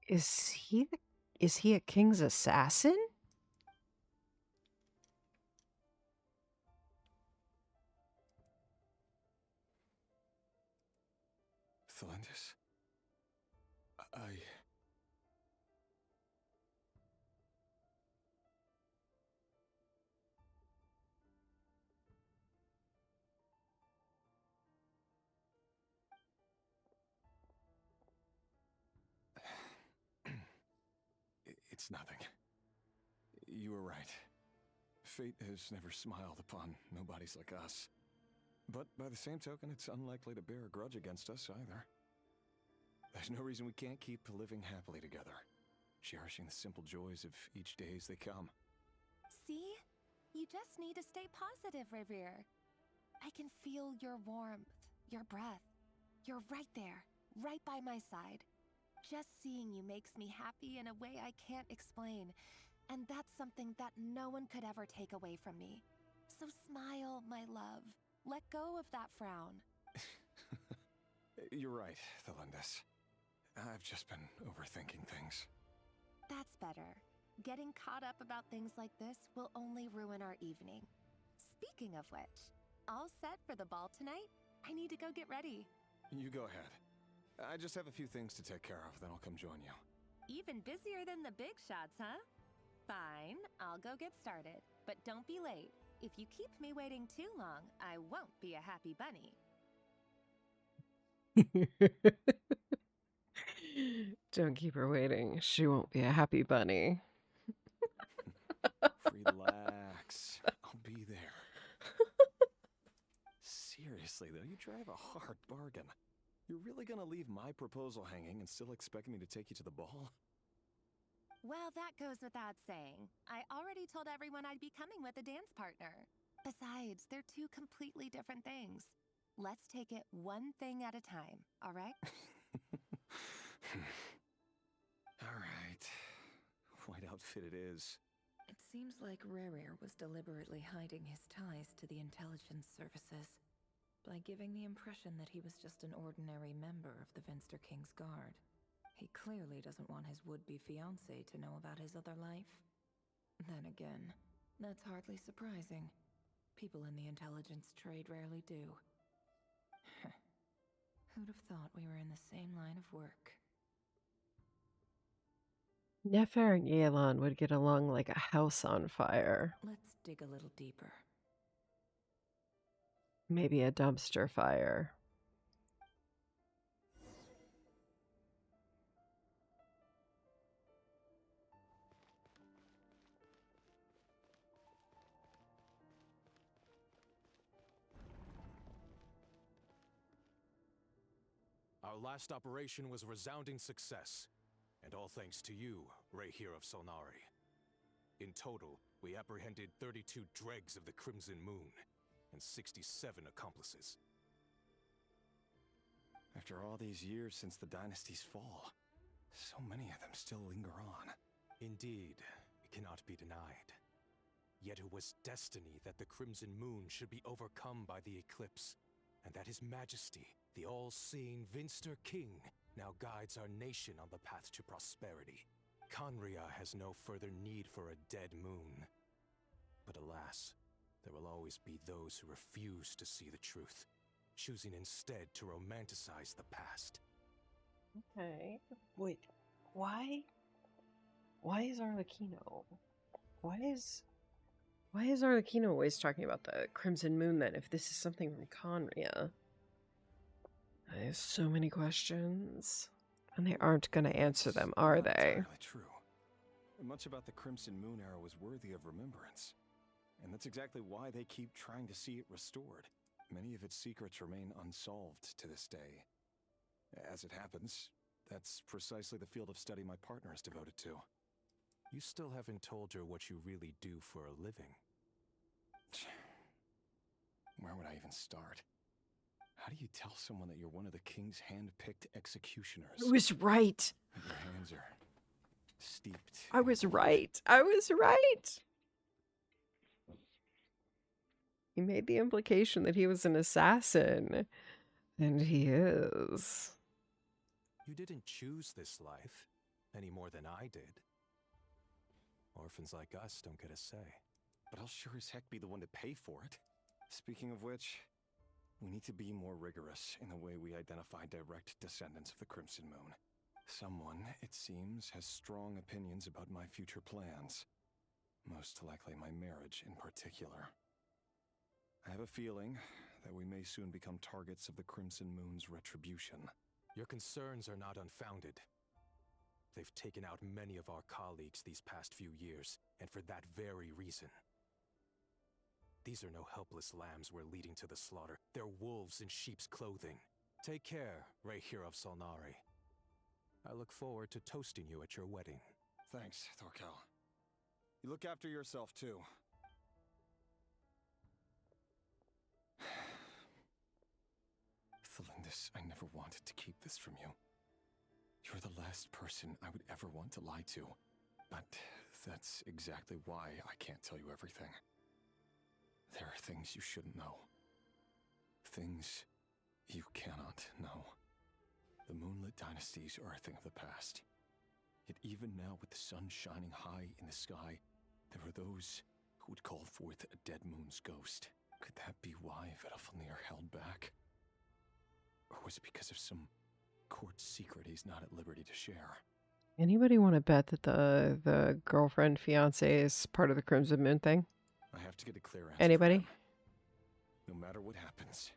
Is he a king's assassin? Thelendis? It's nothing. You were right. Fate has never smiled upon nobodies like us. But by the same token, it's unlikely to bear a grudge against us either. There's no reason we can't keep living happily together, cherishing the simple joys of each day as they come. See? You just need to stay positive, Revier. I can feel your warmth, your breath. You're right there, right by my side. Just seeing you makes me happy in a way I can't explain. And that's something that no one could ever take away from me. So smile, my love. Let go of that frown. You're right, Thelindis. I've just been overthinking things. That's better. Getting caught up about things like this will only ruin our evening. Speaking of which, all set for the ball tonight? I need to go get ready. You go ahead. I just have a few things to take care of, then I'll come join you. Even busier than the big shots, huh? Fine, I'll go get started. But don't be late. If you keep me waiting too long, I won't be a happy bunny. Don't keep her waiting. She won't be a happy bunny. Relax. I'll be there. Seriously, though, you drive a hard bargain. You're really gonna leave my proposal hanging and still expect me to take you to the ball? Well, that goes without saying. I already told everyone I'd be coming with a dance partner. Besides, they're two completely different things. Let's take it one thing at a time, all right? All right. White outfit it is. It seems like Rerir was deliberately hiding his ties to the intelligence services by giving the impression that he was just an ordinary member of the Vinster King's Guard. He clearly doesn't want his would-be fiancée to know about his other life. Then again, that's hardly surprising. People in the intelligence trade rarely do. Who'd have thought we were in the same line of work? Nefer and Yelan would get along like a house on fire. Let's dig a little deeper. Maybe a dumpster fire. Our last operation was a resounding success, and all thanks to you, Rehir of Solnari. In total, we apprehended 32 dregs of the Crimson Moon, and 67 accomplices. After all these years since the dynasty's fall, so many of them still linger on. Indeed, it cannot be denied. Yet it was destiny that the Crimson Moon should be overcome by the eclipse, and that His Majesty, the all-seeing Vinster King, now guides our nation on the path to prosperity. Conria has no further need for a dead moon. But alas, there will always be those who refuse to see the truth, choosing instead to romanticize the past. Okay. Wait, why? Why is Arlecchino? Why is Arlecchino always talking about the Crimson Moon then, if this is something from Conria? I have so many questions. And they aren't going to answer them, are they? Entirely true. Much about the Crimson Moon era was worthy of remembrance. And that's exactly why they keep trying to see it restored. Many of its secrets remain unsolved to this day. As it happens, that's precisely the field of study my partner is devoted to. You still haven't told her what you really do for a living. Where would I even start? How do you tell someone that you're one of the king's hand-picked executioners? I was right. Your hands are steeped. I was right. I was right. He made the implication that he was an assassin. And he is. You didn't choose this life, any more than I did. Orphans like us don't get a say. But I'll sure as heck be the one to pay for it. Speaking of which, we need to be more rigorous in the way we identify direct descendants of the Crimson Moon. Someone, it seems, has strong opinions about my future plans. Most likely my marriage in particular. I have a feeling that we may soon become targets of the Crimson Moon's retribution. Your concerns are not unfounded. They've taken out many of our colleagues these past few years, and for that very reason. These are no helpless lambs we're leading to the slaughter. They're wolves in sheep's clothing. Take care, Rehir of Solnari. I look forward to toasting you at your wedding. Thanks, Thorkel. You look after yourself, too. Thelindis, I never wanted to keep this from you. You're the last person I would ever want to lie to. But that's exactly why I can't tell you everything. There are things you shouldn't know. things you cannot know. The moonlit dynasties are a thing of the past. Yet even now, with the sun shining high in the sky, there are those who would call forth a dead moon's ghost. Could that be why Vedalfnir held back? Or was it because of some court secret he's not at liberty to share? Anybody want to bet that the girlfriend fiance is part of the Crimson Moon thing? I have to get a clear answer. Anybody? No matter what happens,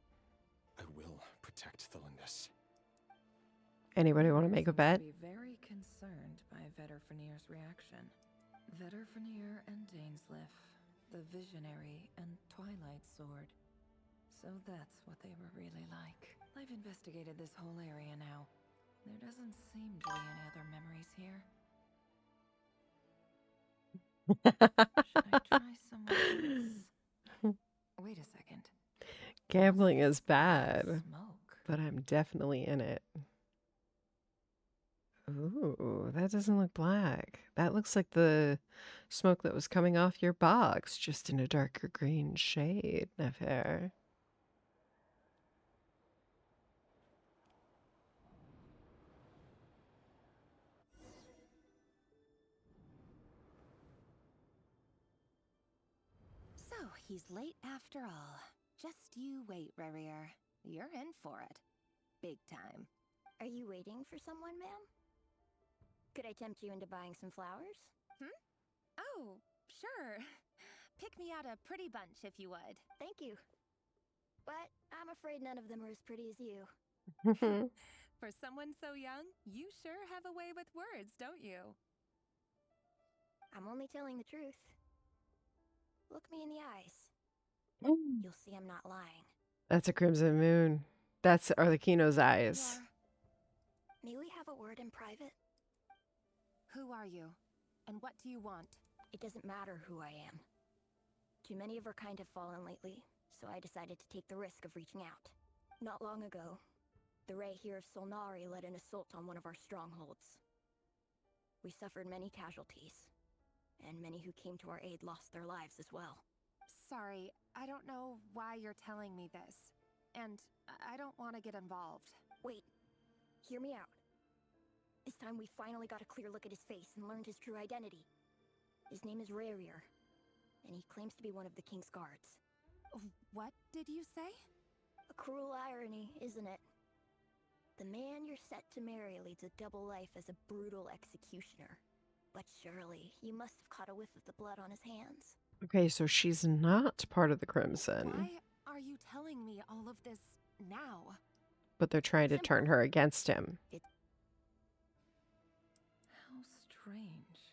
I will protect the Lindis. Anybody want to make a bet? Be very concerned by Vedalfnir's reaction. Vedalfnir and Dainsleif, the Visionary and Twilight Sword. So that's what they were really like. I've investigated this whole area now. There doesn't seem to be any other memories here. Should I try somewhere else? Wait a second. Gambling is bad, but I'm definitely in it. Ooh, that doesn't look black. That looks like the smoke that was coming off your box, just in a darker green shade, Nefer. So, he's late after all. Just you wait, Rarier. You're in for it. Big time. Are you waiting for someone, ma'am? Could I tempt you into buying some flowers? Oh, sure. Pick me out a pretty bunch if you would. Thank you. But I'm afraid none of them are as pretty as you. For someone so young, you sure have a way with words, don't you? I'm only telling the truth. Look me in the eyes. You'll see I'm not lying. That's a Crimson Moon. That's Arlecchino's eyes. May we have a word in private? Who are you? And what do you want? It doesn't matter who I am. Too many of our kind have fallen lately, so I decided to take the risk of reaching out. Not long ago, the Ray here of Solnari led an assault on one of our strongholds. We suffered many casualties, and many who came to our aid lost their lives as well. Sorry, I don't know why you're telling me this. And I don't want to get involved. Wait, hear me out. This time we finally got a clear look at his face and learned his true identity. His name is Rarier, and he claims to be one of the King's Guards. What did you say? A cruel irony, isn't it? The man you're set to marry leads a double life as a brutal executioner. But surely, you must have caught a whiff of the blood on his hands. Okay, so she's not part of the Crimson. Why are you telling me all of this now? But they're trying to turn her against him. How strange.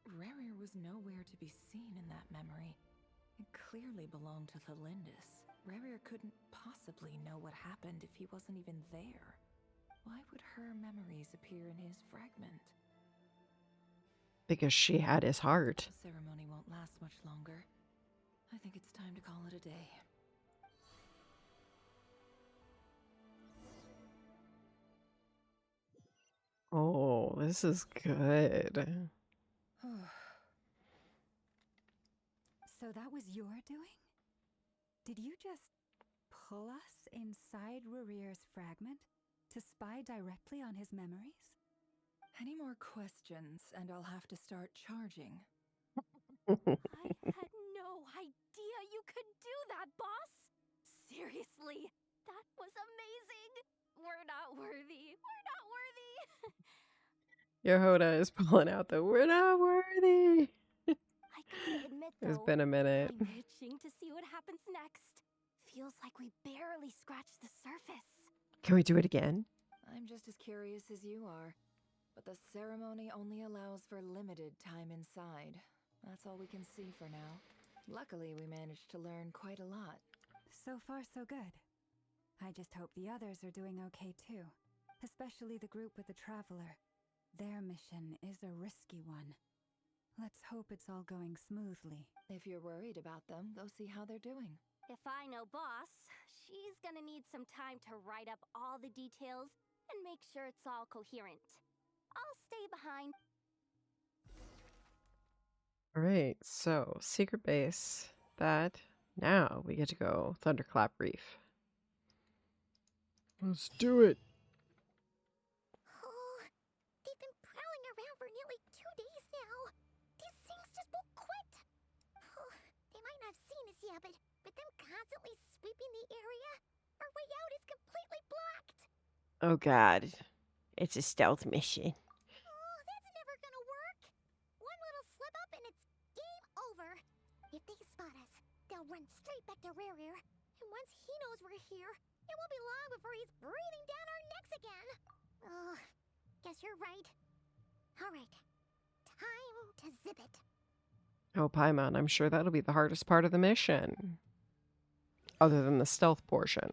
Rarier was nowhere to be seen in that memory. It clearly belonged to the Lindis. Rarier couldn't possibly know what happened if he wasn't even there. Why would her memories appear in his fragment? Because she had his heart. The ceremony won't last much longer. I think it's time to call it a day. Oh, this is good. So that was your doing? Did you just pull us inside Rarier's fragment to spy directly on his memories? Any more questions, and I'll have to start charging. I had no idea you could do that, boss! Seriously, that was amazing! We're not worthy! We're not worthy! Yehoda is pulling out the "we're not worthy." I gotta admit, though, It's been a minute. I'm itching to see what happens next. Feels like we barely scratched the surface. Can we do it again? I'm just as curious as you are. But the ceremony only allows for limited time inside. That's all we can see for now. Luckily, we managed to learn quite a lot. So far, so good. I just hope the others are doing okay too. Especially the group with the Traveler. Their mission is a risky one. Let's hope it's all going smoothly. If you're worried about them, go see how they're doing. If I know boss, she's gonna need some time to write up all the details and make sure it's all coherent. I'll stay behind. All right, so secret base. That now we get to go Thunderclap Reef. Let's do it. Oh, they've been prowling around for nearly 2 days now. These things just won't quit. Oh, they might not have seen us yet, but with them constantly sweeping the area, our way out is completely blocked. Oh god. It's a stealth mission. Oh, that's never gonna work. One little slip up and it's game over. If they spot us, they'll run straight back to Rerir. And once he knows we're here, it won't be long before he's breathing down our necks again. Oh, guess you're right. Alright, time to zip it. Oh, Paimon, I'm sure that'll be the hardest part of the mission. Other than the stealth portion.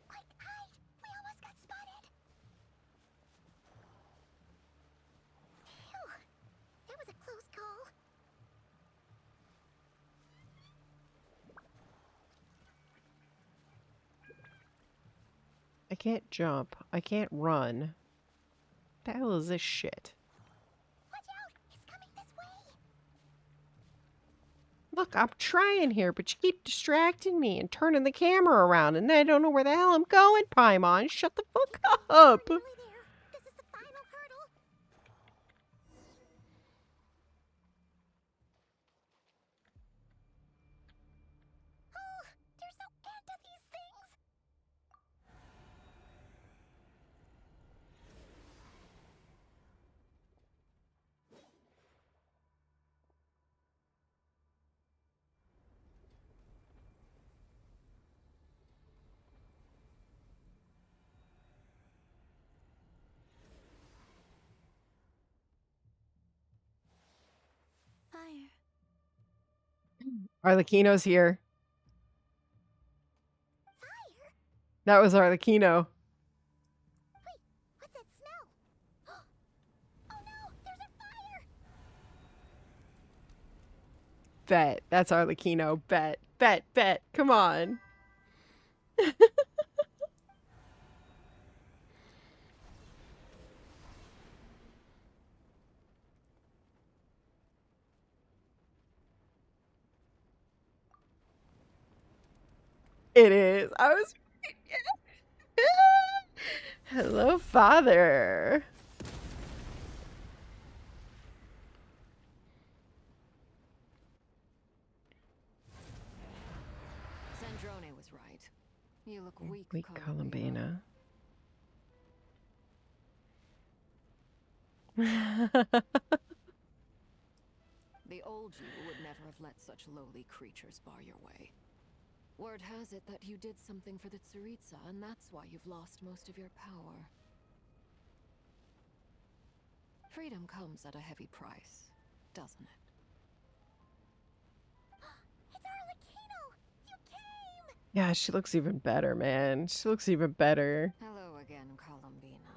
Quick, hide! We almost got spotted! Phew, that was a close call. I can't jump. I can't run. What the hell is this shit? Watch out! It's coming this way! Look, I'm trying here, but you keep distracting me and turning the camera around, and I don't know where the hell I'm going, Paimon. Shut the fuck up! Nearly there. This is the final hurdle. Oh, there's no end to these things. Fire. Arlecchino's here. Fire? That was Arlecchino. Wait, what's that smell? Oh no, there's a fire! Bet. That's Arlecchino. Bet. Bet. Bet. Come on. It is. I was. Hello, father. Sandrone was right. You look weak, Weak Columbina. Columbina. The old you would never have let such lowly creatures bar your way. Word has it that you did something for the Tsaritsa, and that's why you've lost most of your power. Freedom comes at a heavy price, doesn't it? It's Arlecchino! You came! Yeah, she looks even better, man. She looks even better. Hello again, Columbina.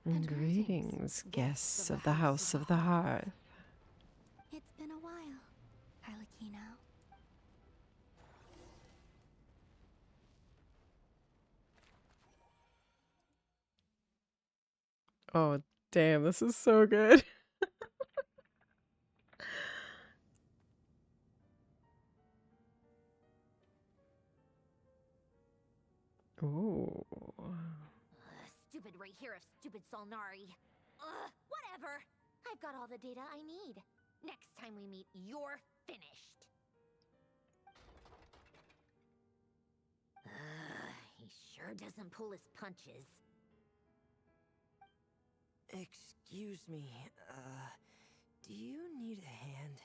And greetings, guests of the House of the Hearth. It's been a while, Arlecchino. Oh, damn, this is so good. Ooh. Stupid right here of stupid Solnari. Whatever. I've got all the data I need. Next time we meet, you're finished. He sure doesn't pull his punches. Excuse me, do you need a hand?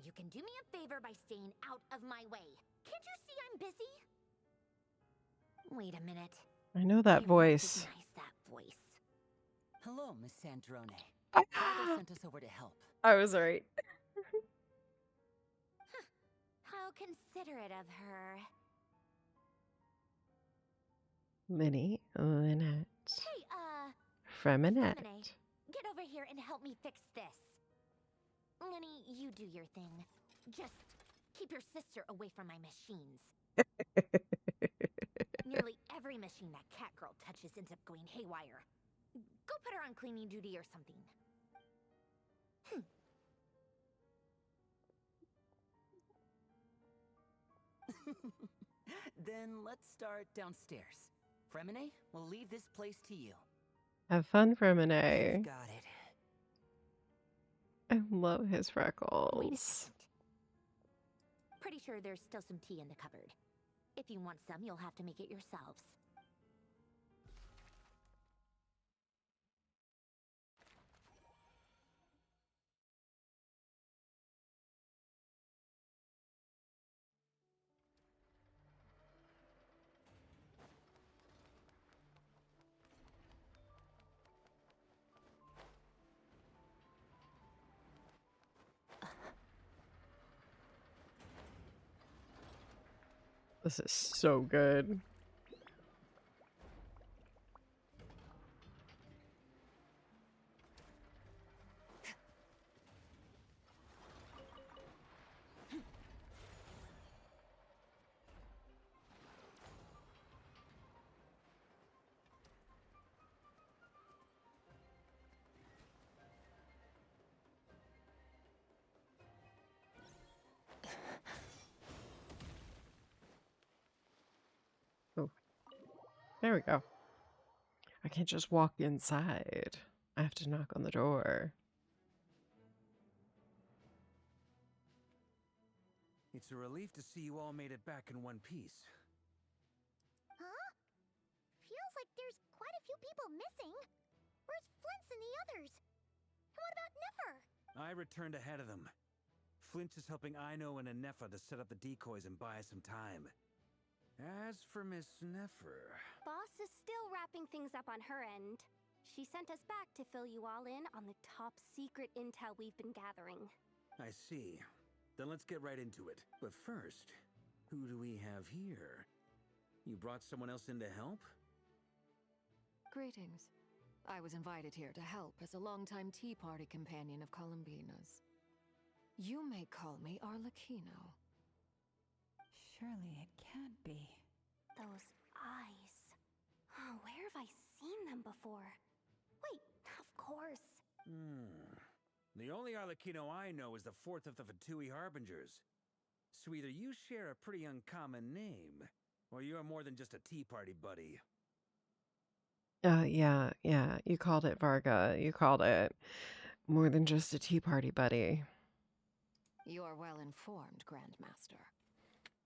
You can do me a favor by staying out of my way. Can't you see I'm busy? Wait a minute. I know that voice. Recognize that voice. Hello, Miss Sandrone. Ah! Father sent us over to help. I was right. How considerate of her. Minnie, Lynette. Hey, Freminette. Femine, get over here and help me fix this. Lenny, you do your thing. Just keep your sister away from my machines. Nearly every machine that cat girl touches ends up going haywire. Go put her on cleaning duty or something. Then let's start downstairs. Fremine, we'll leave this place to you. Have fun, You've Fremine. got it. I love his Wait a freckles. second. Pretty sure there's still some tea in the cupboard. If you want some, you'll have to make it yourselves. This is so good. Oh, there we go. I can't just walk inside. I have to knock on the door. It's a relief to see you all made it back in one piece. Huh? Feels like there's quite a few people missing. Where's Flint's and the others? And what about Niffer? I returned ahead of them. Flint is helping Aino and Anefa to set up the decoys and buy us some time. As for Miss Neffer... Boss is still wrapping things up on her end. She sent us back to fill you all in on the top secret intel we've been gathering. I see. Then let's get right into it. But first, who do we have here? You brought someone else in to help? Greetings. I was invited here to help as a longtime Tea Party companion of Columbina's. You may call me Arlecchino. Surely it can't be. Those eyes. Oh, where have I seen them before? Wait, of course. The only Arlecchino I know is the fourth of the Fatui Harbingers. So either you share a pretty uncommon name, or you're more than just a Tea Party buddy. Yeah. You called it, Varga. You called it more than just a tea party buddy. You are well informed, Grandmaster.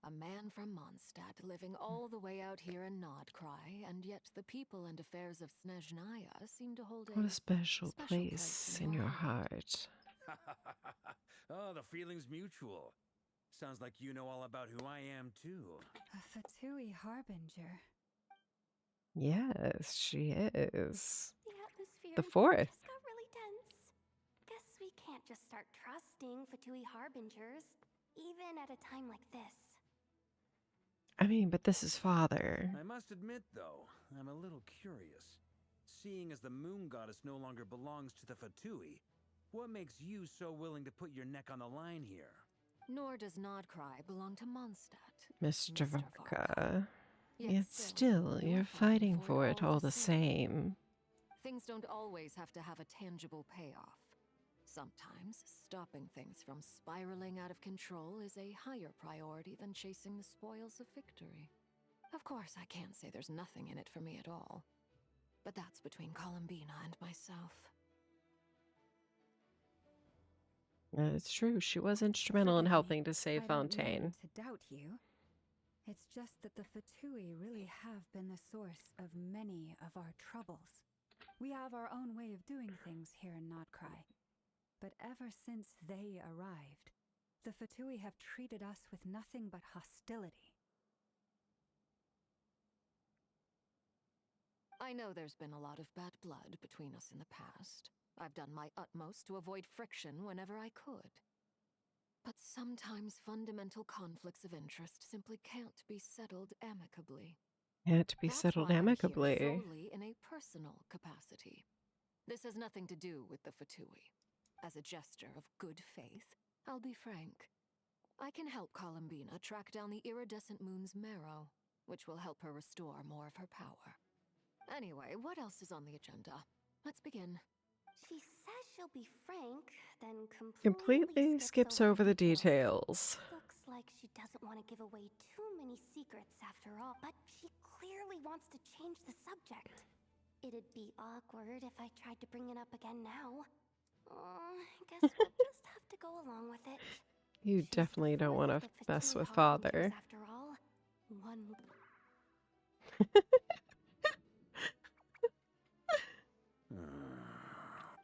A man from Mondstadt living all the way out here in Nodcry, and yet the people and affairs of Snezhnaya seem to hold What a special place in your heart. Oh, the feeling's mutual. Sounds like you know all about who I am, too. A Fatui Harbinger. Yes, she is. The atmosphere The in here fourth. just got really tense. Guess we can't just start trusting Fatui Harbingers, even at a time like this. I mean, but this is father. I must admit, though, I'm a little curious. Seeing as the moon goddess no longer belongs to the Fatui, what makes you so willing to put your neck on the line here? Nor does Nodcry belong to Mondstadt. Mr. Varga. Yet still, you're fighting for it all the same. Things don't always have to have a tangible payoff. Sometimes, stopping things from spiraling out of control is a higher priority than chasing the spoils of victory. Of course, I can't say there's nothing in it for me at all. But that's between Columbina and myself. It's true, she was instrumental in helping to save I don't Fontaine. mean to doubt you. It's just that the Fatui really have been the source of many of our troubles. We have our own way of doing things here in Nodcry. But ever since they arrived, the Fatui have treated us with nothing but hostility. I know there's been a lot of bad blood between us in the past. I've done my utmost to avoid friction whenever I could. But sometimes fundamental conflicts of interest simply can't be settled amicably. Can't be settled amicably. I'm here solely in a personal capacity. This has nothing to do with the Fatui. As a gesture of good faith, I'll be frank. I can help Columbina track down the iridescent moon's marrow, which will help her restore more of her power. Anyway, what else is on the agenda? Let's begin. She says she'll be frank, then Completely skips over the details. Looks like she doesn't want to give away too many secrets after all, but she clearly wants to change the subject. It'd be awkward if I tried to bring it up again now. I guess we'll just have to go along with it. You definitely don't want to mess with father. After all, one.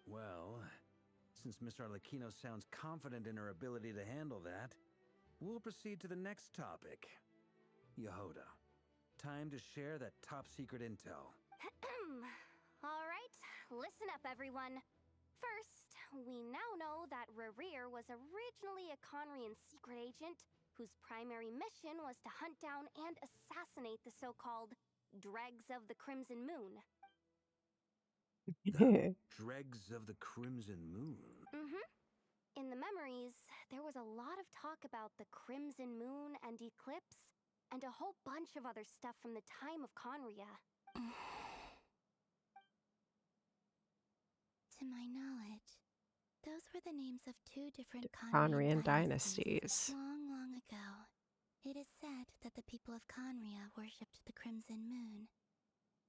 Well, since Miss Arlecchino sounds confident in her ability to handle that, we'll proceed to the next topic. Yehoda, time to share that top-secret intel. All right, listen up, everyone. First, we now know that Rerir was originally a Conrian secret agent whose primary mission was to hunt down and assassinate the so-called Dregs of the Crimson Moon. The Dregs of the Crimson Moon? Mm-hmm. In the memories, there was a lot of talk about the Crimson Moon and Eclipse, and a whole bunch of other stuff from the time of Conria. To my knowledge, those were the names of two different Conrian dynasties. Long ago, it is said that the people of Conria worshipped the Crimson Moon,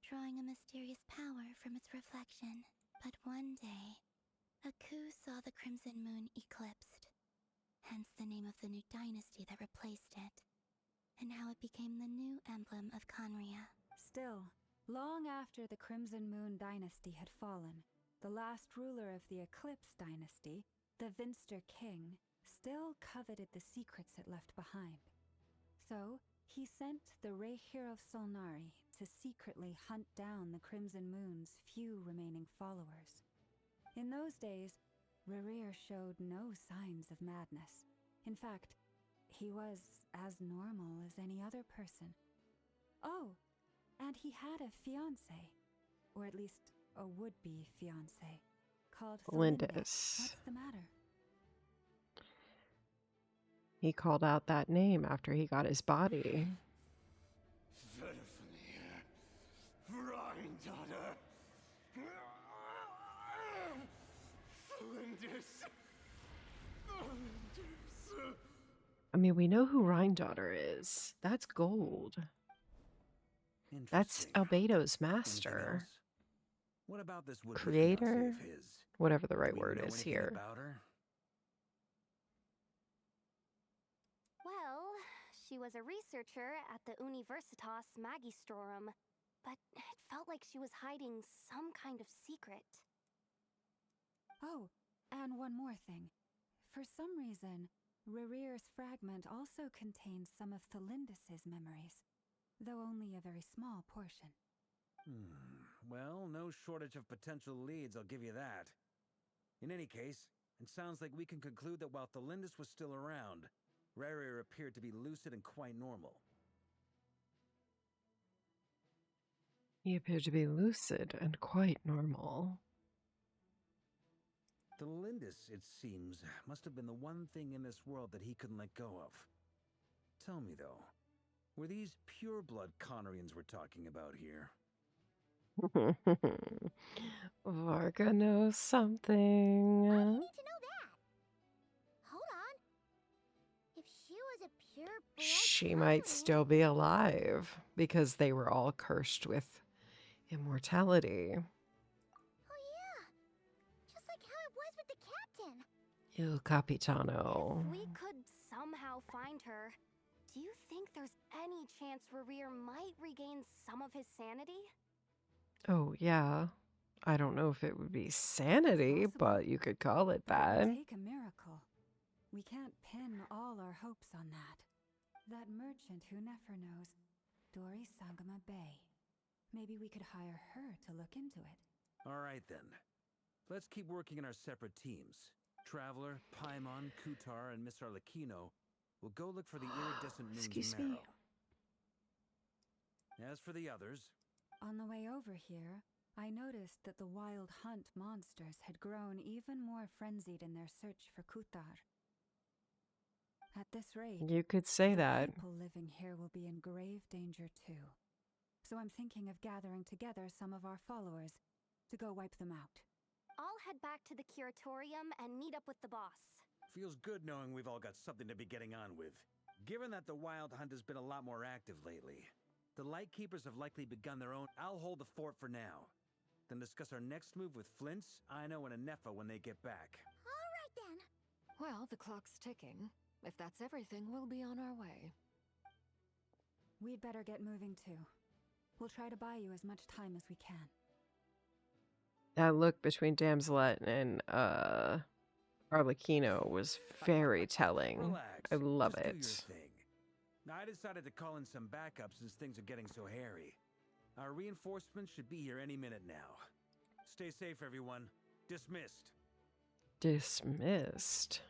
drawing a mysterious power from its reflection. But one day, a coup saw the Crimson Moon eclipsed, hence the name of the new dynasty that replaced it, and how it became the new emblem of Conria. Still, long after the Crimson Moon dynasty had fallen, the last ruler of the Eclipse dynasty, the Vinster King, still coveted the secrets it left behind. So, he sent the Rehir of Solnari to secretly hunt down the Crimson Moon's few remaining followers. In those days, Rerir showed no signs of madness. In fact, he was as normal as any other person. Oh, and he had a fiancé, or at least a would-be fiancé, called Lindis. What's the matter? He called out that name after he got his body. Granddaughter. I mean, we know who Rhine-daughter is. That's gold. That's Albedo's master. What about this would-be Creator? fiancé of his? Whatever the right Do we word know is anything here. About her? Well, she was a researcher at the Universitas Magistrorum, but it felt like she was hiding some kind of secret. Oh, and one more thing. For some reason, Rerir's fragment also contains some of Thelindis' memories, though only a very small portion. Well, no shortage of potential leads, I'll give you that. In any case, it sounds like we can conclude that while Thelindis was still around, Rerir appeared to be lucid and quite normal. He appeared to be lucid and quite normal. Thelindis, it seems, must have been the one thing in this world that he couldn't let go of. Tell me, though, were these pure-blood Conrians we're talking about here? Varga knows something. I need to know that. Hold on. If she was a pure blood She might still be alive because they were all cursed with immortality. Oh yeah, just like how it was with the captain. Il Capitano. If we could somehow find her, do you think there's any chance Rerir might regain some of his sanity? Oh, yeah. I don't know if it would be sanity, but you could call it that. It would take a miracle. We can't pin all our hopes on that. That merchant who Nefer knows, Dori Sangama Bay. Maybe we could hire her to look into it. All right, then. Let's keep working in our separate teams. Traveler, Paimon, Kutar, and Miss Arlecchino will go look for the iridescent moon's Excuse marrow. me. As for the others... On the way over here, I noticed that the wild hunt monsters had grown even more frenzied in their search for Kutar. At this rate, You could say that. people living here will be in grave danger too. So I'm thinking of gathering together some of our followers to go wipe them out. I'll head back to the curatorium and meet up with the boss. Feels good knowing we've all got something to be getting on with. Given that the Wild Hunt has been a lot more active lately, the Lightkeepers have likely begun their own. I'll hold the fort for now. Then discuss our next move with Flints, Ino, and Anefa when they get back. All right then. Well, the clock's ticking. If that's everything, we'll be on our way. We'd better get moving too. We'll try to buy you as much time as we can. That look between Damselet and Arlecchino was very telling. Relax. I love Just it. do your thing. I decided to call in some backup since things are getting so hairy. Our reinforcements should be here any minute now. Stay safe, everyone. Dismissed. Dismissed.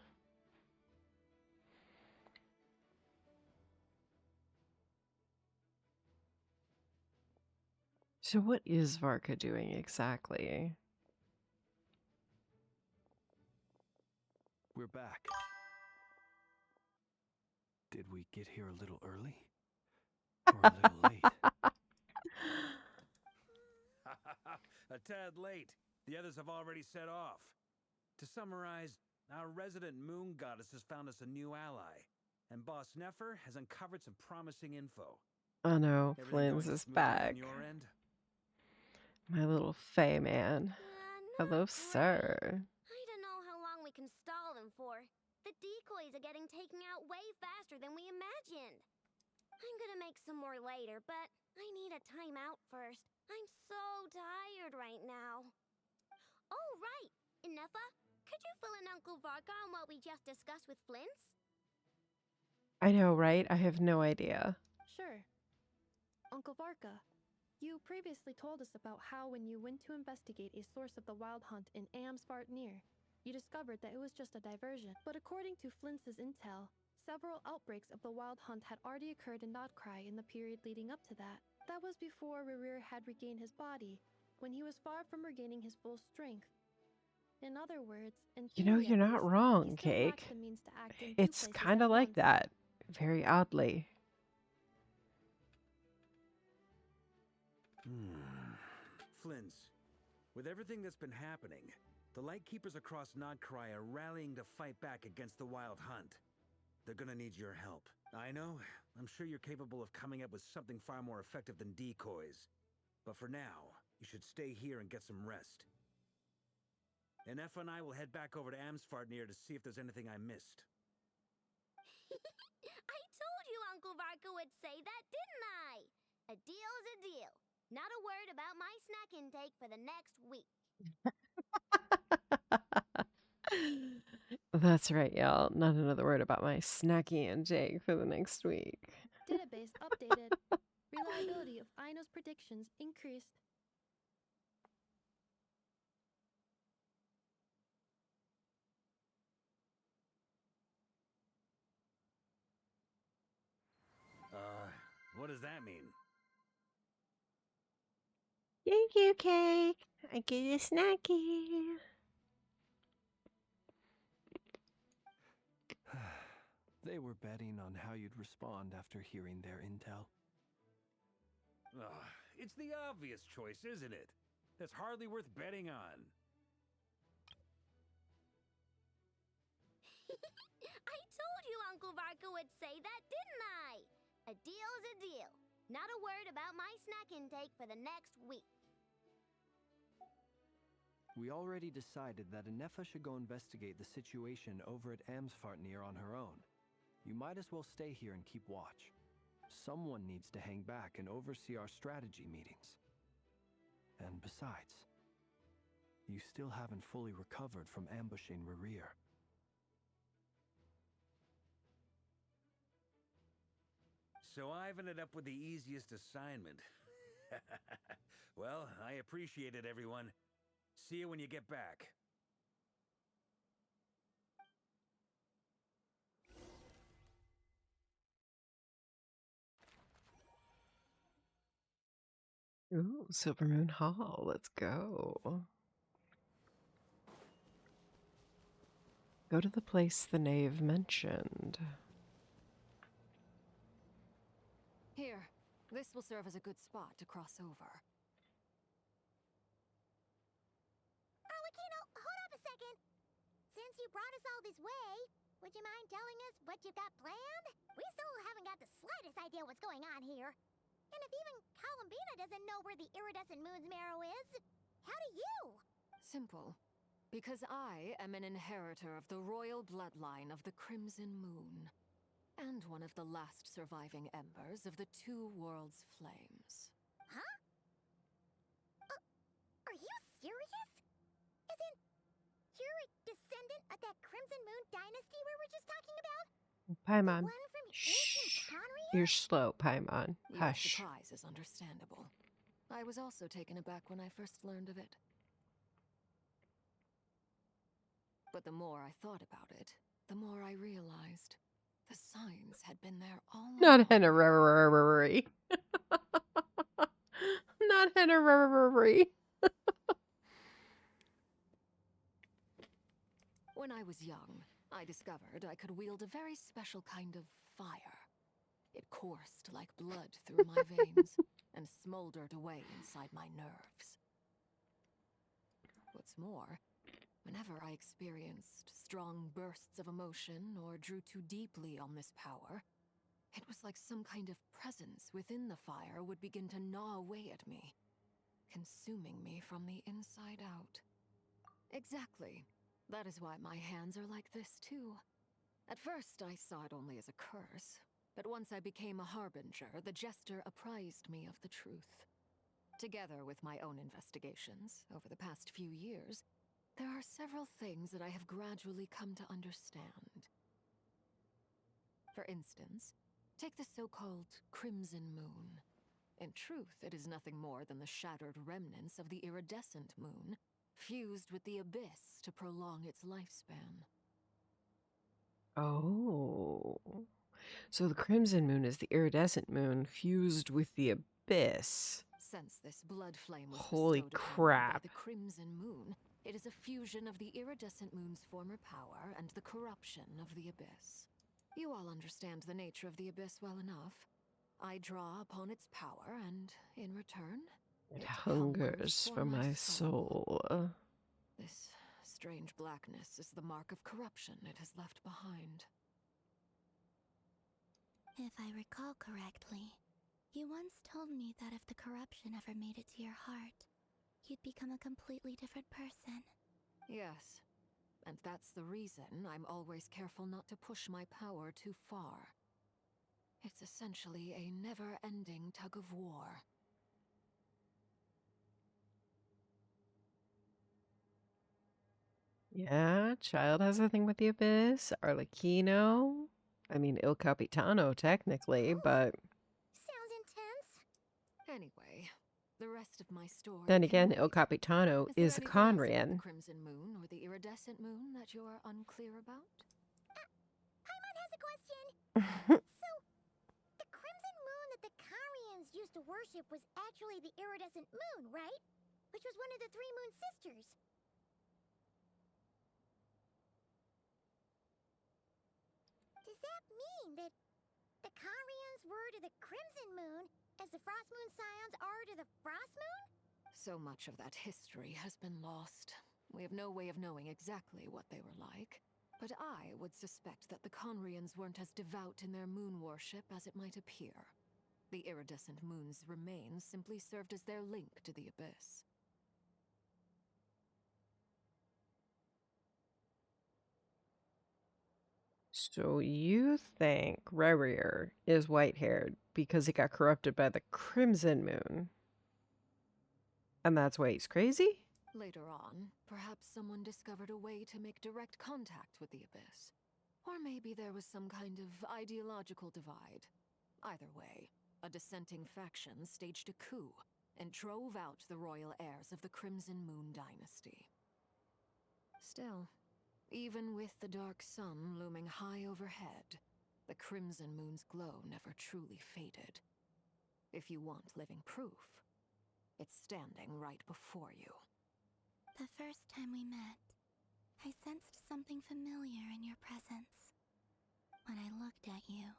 So what is Varka doing exactly? We're back. Did we get here a little early? Or a little late? A tad late. The others have already set off. To summarize, our resident moon goddess has found us a new ally, and Boss Nefer has uncovered some promising info. Oh no, Everything Flynn's going is smoothly back. on your end? My little Fey man. Hello, Not sir. I don't know how long we can stall them for. The decoys are getting taken out way faster than we imagined. I'm gonna make some more later, but I need a timeout first. I'm so tired right now. Oh, right! Inefa, could you fill in Uncle Varka on what we just discussed with Flints? I know, right? I have no idea. Sure. Uncle Varka, you previously told us about how when you went to investigate a source of the Wild Hunt in Amsvartnir, you discovered that it was just a diversion. But according to Flints's intel, several outbreaks of the Wild Hunt had already occurred in Nodcry in the period leading up to that. That was before Rerir had regained his body, when he was far from regaining his full strength. In other words, in You know, theory you're at not least, wrong, he still lacked Cake. the means to act in two It's places kind of at like once. that. Very oddly. Flints, with everything that's been happening, the Lightkeepers across Nodcry are rallying to fight back against the Wild Hunt. They're gonna need your help. I know, I'm sure you're capable of coming up with something far more effective than decoys. But for now, you should stay here and get some rest. Anefa and I will head back over to Amsvartnir to see if there's anything I missed. I told you Uncle Varka would say that, didn't I? A deal's a deal. Not a word about my snack intake for the next week. That's right, y'all. Not another word about my snacky intake for the next week. Database updated. Reliability of Ino's predictions increased. What does that mean? Thank you, Cake. I get you snacky. They were betting on how you'd respond after hearing their intel. It's the obvious choice, isn't it? That's hardly worth betting on. I told you Uncle Varka would say that, didn't I? A deal's a deal. Not a word about my snack intake for the next week. We already decided that Anefa should go investigate the situation over at Amsvartnir on her own. You might as well stay here and keep watch. Someone needs to hang back and oversee our strategy meetings. And besides, you still haven't fully recovered from ambushing Rerir. So I've ended up with the easiest assignment. Well, I appreciate it, everyone. See you when you get back. Ooh, Silvermoon Hall. Let's go. Go to the place the knave mentioned. Here, this will serve as a good spot to cross over. Arlecchino, brought us all this way, would you mind telling us what you've got planned? We still haven't got the slightest idea what's going on here. And if even Columbina doesn't know where the iridescent moon's marrow is, how do you? Simple. Because I am an inheritor of the royal bloodline of the Crimson Moon, and one of the last surviving embers of the Two Worlds' flames. Huh? Are you serious? Isn't you're a descendant of that Crimson Moon dynasty we were just talking about? Paimon. The one from ancient Shh. Conria? You're slow, Paimon. Your Hush. surprise is understandable. I was also taken aback when I first learned of it. But the more I thought about it, the more I realized the signs had been there all Not along. honorary. Not honorary. When I was young, I discovered I could wield a very special kind of fire. It coursed like blood through my veins and smoldered away inside my nerves. What's more, whenever I experienced strong bursts of emotion or drew too deeply on this power, it was like some kind of presence within the fire would begin to gnaw away at me, consuming me from the inside out. Exactly. That is why my hands are like this, too. At first, I saw it only as a curse, but once I became a harbinger, the jester apprised me of the truth. Together with my own investigations over the past few years, there are several things that I have gradually come to understand. For instance, take the so-called Crimson Moon. In truth, it is nothing more than the shattered remnants of the iridescent moon, fused with the abyss to prolong its lifespan. Oh. So the Crimson Moon is the iridescent moon fused with the abyss. Since this blood flame was Holy bestowed upon me by crap. the Crimson Moon, it is a fusion of the iridescent moon's former power and the corruption of the abyss. You all understand the nature of the abyss well enough. I draw upon its power, and in return, It hungers for my soul. This strange blackness is the mark of corruption it has left behind. If I recall correctly, you once told me that if the corruption ever made it to your heart, you'd become a completely different person. Yes, and that's the reason I'm always careful not to push my power too far. It's essentially a never-ending tug of war. Yeah, Child has a thing with the abyss. Arlecchino. I mean, Il Capitano, technically, but Sounds intense. Anyway, the rest of my story then can again, Il wait. Capitano Is there is a anything else about the Conrian. Crimson Moon or the Iridescent Moon that you are unclear about? Paimon has a question. So, the Crimson Moon that the Conrians used to worship was actually the iridescent moon, right? Which was one of the three moon sisters. Does that mean that the Conrians were to the Crimson Moon as the Frost Moon Scions are to the Frost Moon? So much of that history has been lost. We have no way of knowing exactly what they were like. But I would suspect that the Conrians weren't as devout in their moon worship as it might appear. The iridescent moon's remains simply served as their link to the abyss. So you think Rerier is white-haired because he got corrupted by the Crimson Moon? And that's why he's crazy? Later on, perhaps someone discovered a way to make direct contact with the abyss. Or maybe there was some kind of ideological divide. Either way, a dissenting faction staged a coup and drove out the royal heirs of the Crimson Moon dynasty. Still, even with the dark sun looming high overhead, the Crimson Moon's glow never truly faded. If you want living proof, it's standing right before you. The first time we met, I sensed something familiar in your presence. When I looked at you,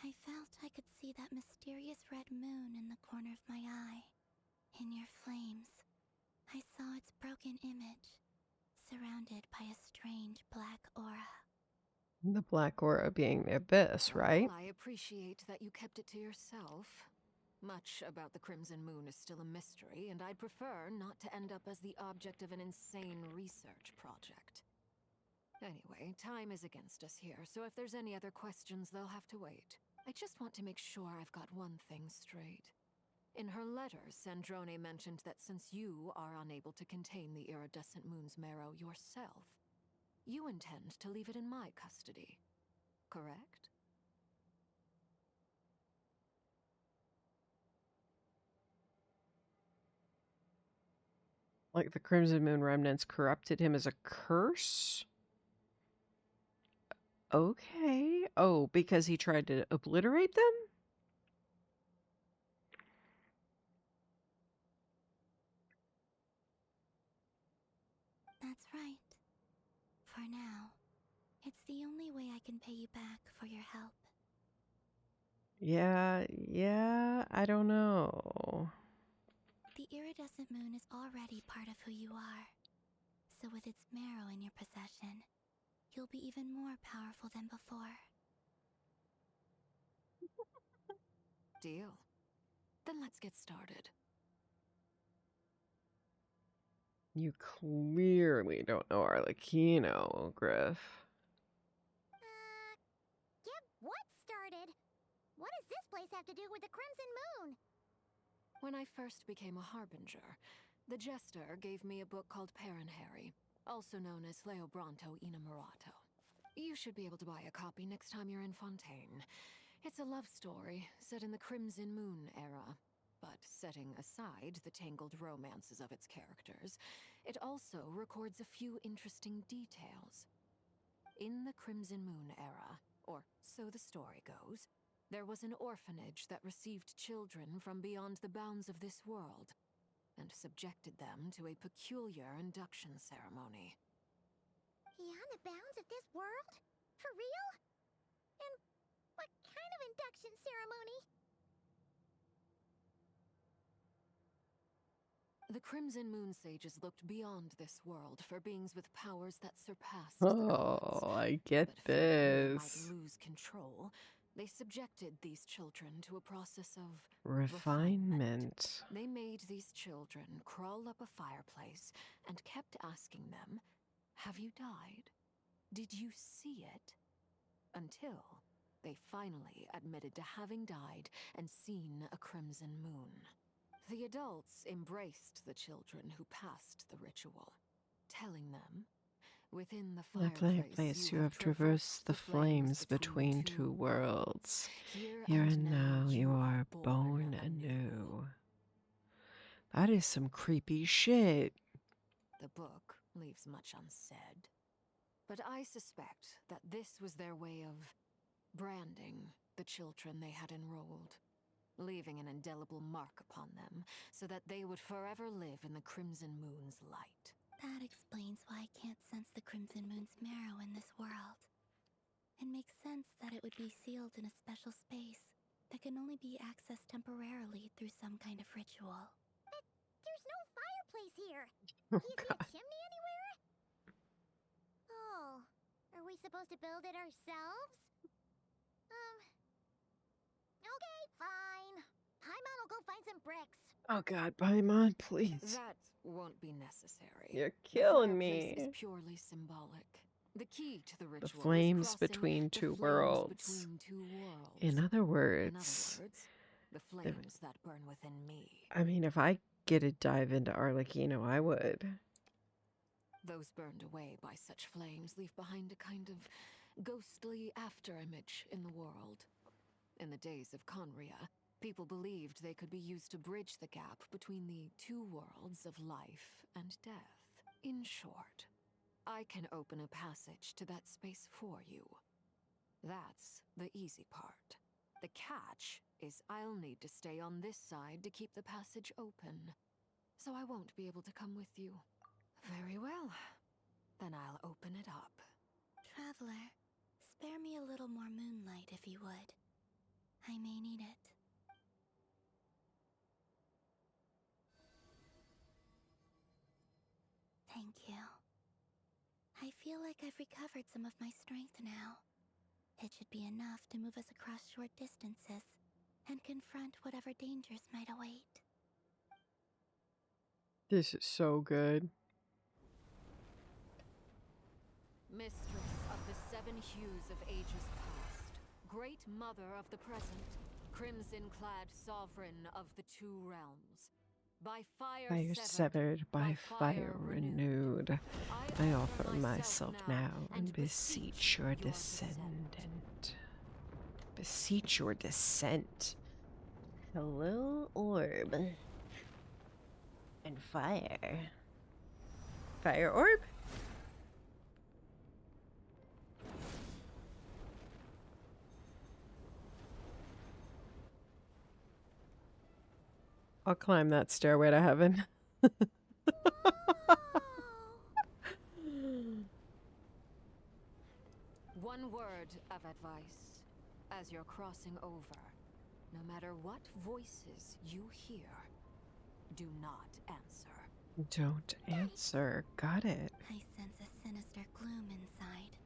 I felt I could see that mysterious red moon in the corner of my eye. In your flames, I saw its broken image, surrounded by a strange black aura. The black aura being the abyss, right? Well, I appreciate that you kept it to yourself. Much about the Crimson Moon is still a mystery, and I'd prefer not to end up as the object of an insane research project. Anyway, time is against us here, so if there's any other questions, they'll have to wait. I just want to make sure I've got one thing straight. In her letter, Sandrone mentioned that since you are unable to contain the iridescent moon's marrow yourself, you intend to leave it in my custody. Correct? Like the Crimson Moon remnants corrupted him as a curse? Okay. Oh, because he tried to obliterate them? That's right. For now, it's the only way I can pay you back for your help. Yeah, I don't know. The iridescent moon is already part of who you are. So with its marrow in your possession, you'll be even more powerful than before. Deal. Then let's get started. You clearly don't know Arlecchino, Griff. Get what started? What does this place have to do with the Crimson Moon? When I first became a harbinger, the jester gave me a book called Paranhari, also known as Leobranto Inamorato. You should be able to buy a copy next time you're in Fontaine. It's a love story set in the Crimson Moon era, but setting aside the tangled romances of its characters, it also records a few interesting details. In the Crimson Moon era, or so the story goes, there was an orphanage that received children from beyond the bounds of this world, and subjected them to a peculiar induction ceremony. Beyond the bounds of this world? For real? And what kind of induction ceremony? The Crimson Moon sages looked beyond this world for beings with powers that surpassed the gods. Oh, I get But fearing they might this. lose control, they subjected these children to a process of Refinement. They made these children crawl up a fireplace and kept asking them, "Have you died? Did you see it?" Until they finally admitted to having died and seen a crimson moon. The adults embraced the children who passed the ritual, telling them, "Within the Fireplace, you have traversed the flames between two worlds. Here and now you are born anew." That is some creepy shit. The book leaves much unsaid, but I suspect that this was their way of branding the children they had enrolled, leaving an indelible mark upon them so that they would forever live in the Crimson Moon's light. That explains why I can't sense the Crimson Moon's marrow in this world. It makes sense that it would be sealed in a special space that can only be accessed temporarily through some kind of ritual. But there's no fireplace here. Oh, Do you see a chimney anywhere? Oh, are we supposed to build it ourselves? Okay, fine. Paimon will go find some bricks. Oh god, Paimon, please. That won't be necessary. You're killing The fireplace me. is purely symbolic. The key to the ritual The flames is crossing between the two flames worlds. between two worlds. In other words, the flames that burn within me. I mean, if I get a dive into Arlecchino, I would. Those burned away by such flames leave behind a kind of ghostly afterimage in the world. In the days of Conria, people believed they could be used to bridge the gap between the two worlds of life and death. In short, I can open a passage to that space for you. That's the easy part. The catch is I'll need to stay on this side to keep the passage open, so I won't be able to come with you. Very well. Then I'll open it up. Traveler, spare me a little more moonlight if you would. I may need it. Thank you. like I've recovered some of my strength now. It should be enough to move us across short distances and confront whatever dangers might await. This is so good. Mistress of the seven hues of ages past, great mother of the present, crimson-clad sovereign of the two realms. By fire, Fire severed, by fire renewed. I offer myself now and beseech your descendant. Beseech your descent. Hello, orb. And fire. Fire orb? I'll climb that stairway to heaven. One word of advice. As you're crossing over, no matter what voices you hear, do not answer. Don't answer. Got it. I sense a sinister gloom inside,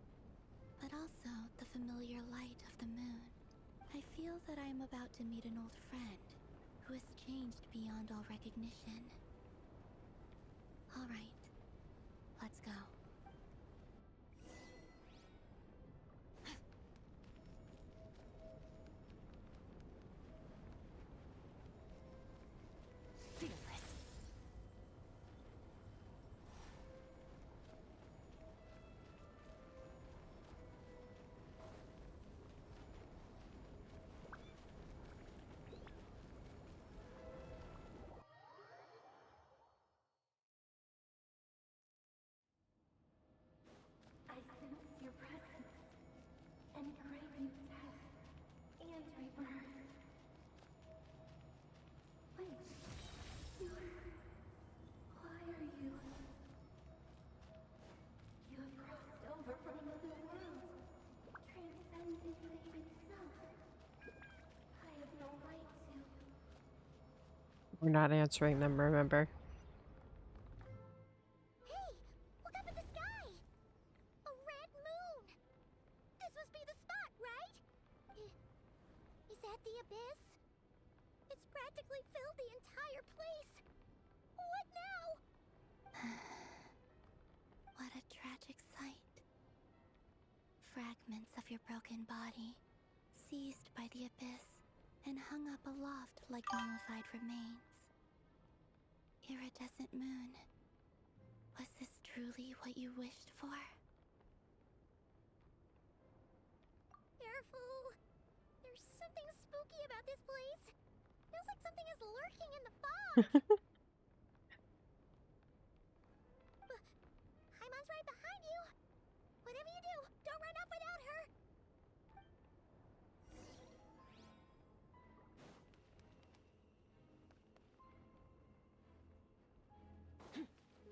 but also the familiar light of the moon. I feel that I am about to meet an old friend who has changed beyond all recognition. All right, let's go. I sense your presence and grant you death and rebirth. Wait, why are you? You have crossed over from another world, transcending fate itself. I have no right to. We're not answering them, remember? Hey, look up at the sky! A red moon! This must be the spot, right? Is that the abyss? It's practically filled the entire place. What now? What a tragic sight. Fragments of your broken body, seized by the abyss, and hung up aloft like mummified remains. Iridescent moon. Was this truly what you wished for? Careful! There's something spooky about this place. Feels like something is lurking in the fog. Haimon's right behind you. Whatever you do, don't run off without her.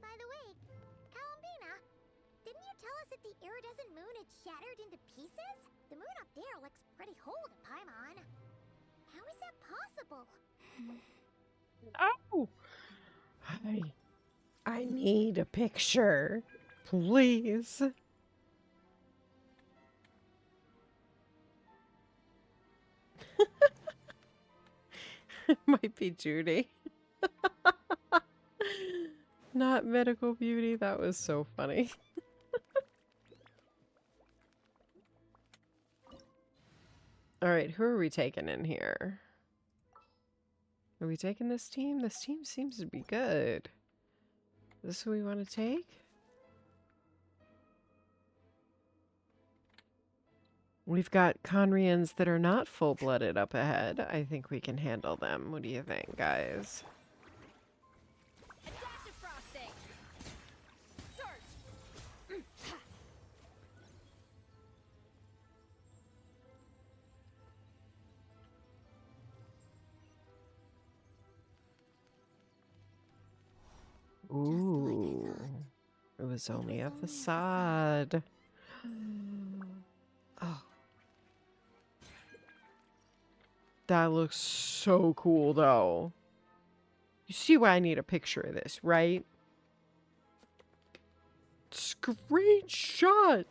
By the way, Columbina, didn't you tell us that the iridescent moon had shattered into pieces? The moon up there looks pretty whole to Paimon. How is that possible? Oh! I need a picture. Please. It might be Judy. Not medical beauty. That was so funny. All right, who are we taking in here? Are we taking this team? This team seems to be good. Is this who we want to take? We've got Conrians that are not full-blooded up ahead. I think we can handle them. What do you think, guys? Adaptive frosting! Surge! Ooh. It was only a facade. Oh. That looks so cool, though. You see why I need a picture of this, right? Screenshot.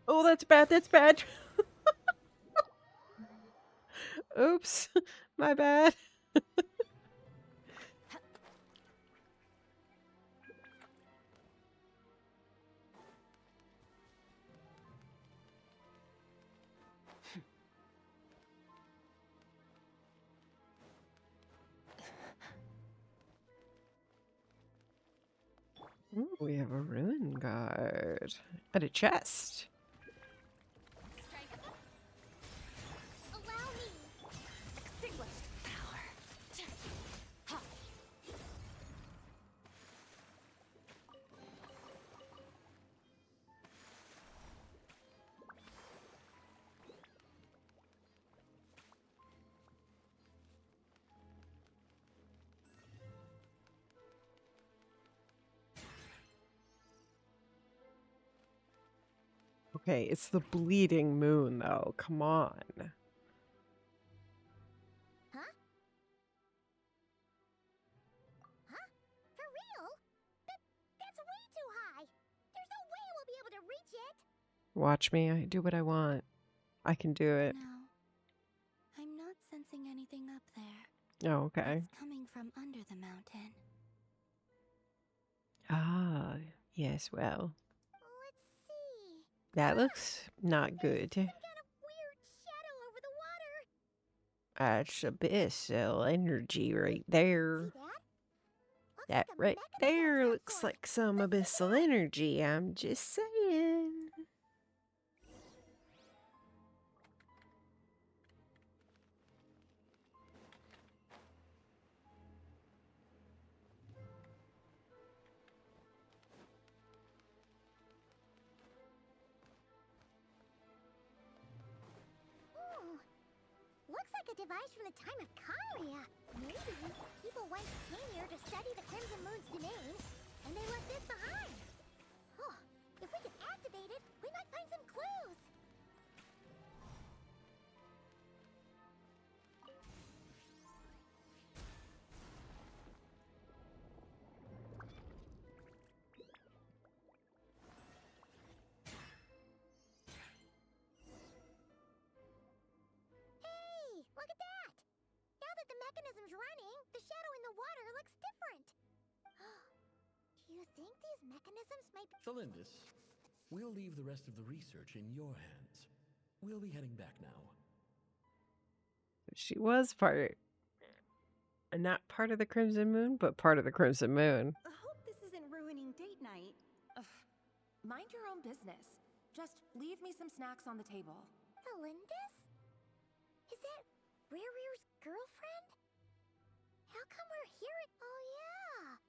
Oh, that's bad. That's bad. Oops. My bad. Ooh, we have a ruin guard and a chest. Allow me. Extinguished power. Ha. Okay, it's the bleeding moon, though. Come on. Huh? Huh? For real? That's way too high. There's no way we'll be able to reach it. Watch me. I do what I want. I can do it. No. I'm not sensing anything up there. Oh, okay. It's coming from under the mountain. Ah, yes, well. Let's see. That looks not good. Some kind of weird shadow over the water. That's abyssal energy right there. See that? That right there looks like some abyssal energy. I'm just saying. Ooh. Looks like a device from the time of Conria. Maybe people once came here to study the Crimson Moon's domain, and they left this behind. Oh, if we could activate it, we might find some clues. Hey, look at that! Now that the mechanism's running, the shadow in the water looks different. Do you think these mechanisms might be... Felindis, we'll leave the rest of the research in your hands. We'll be heading back now. She was part, not part of the Crimson Moon, but part of the Crimson Moon. I hope this isn't ruining date night. Ugh. Mind your own business. Just leave me some snacks on the table. Felindis? Is that Rear's girlfriend? How come we're here at... Oh, yeah!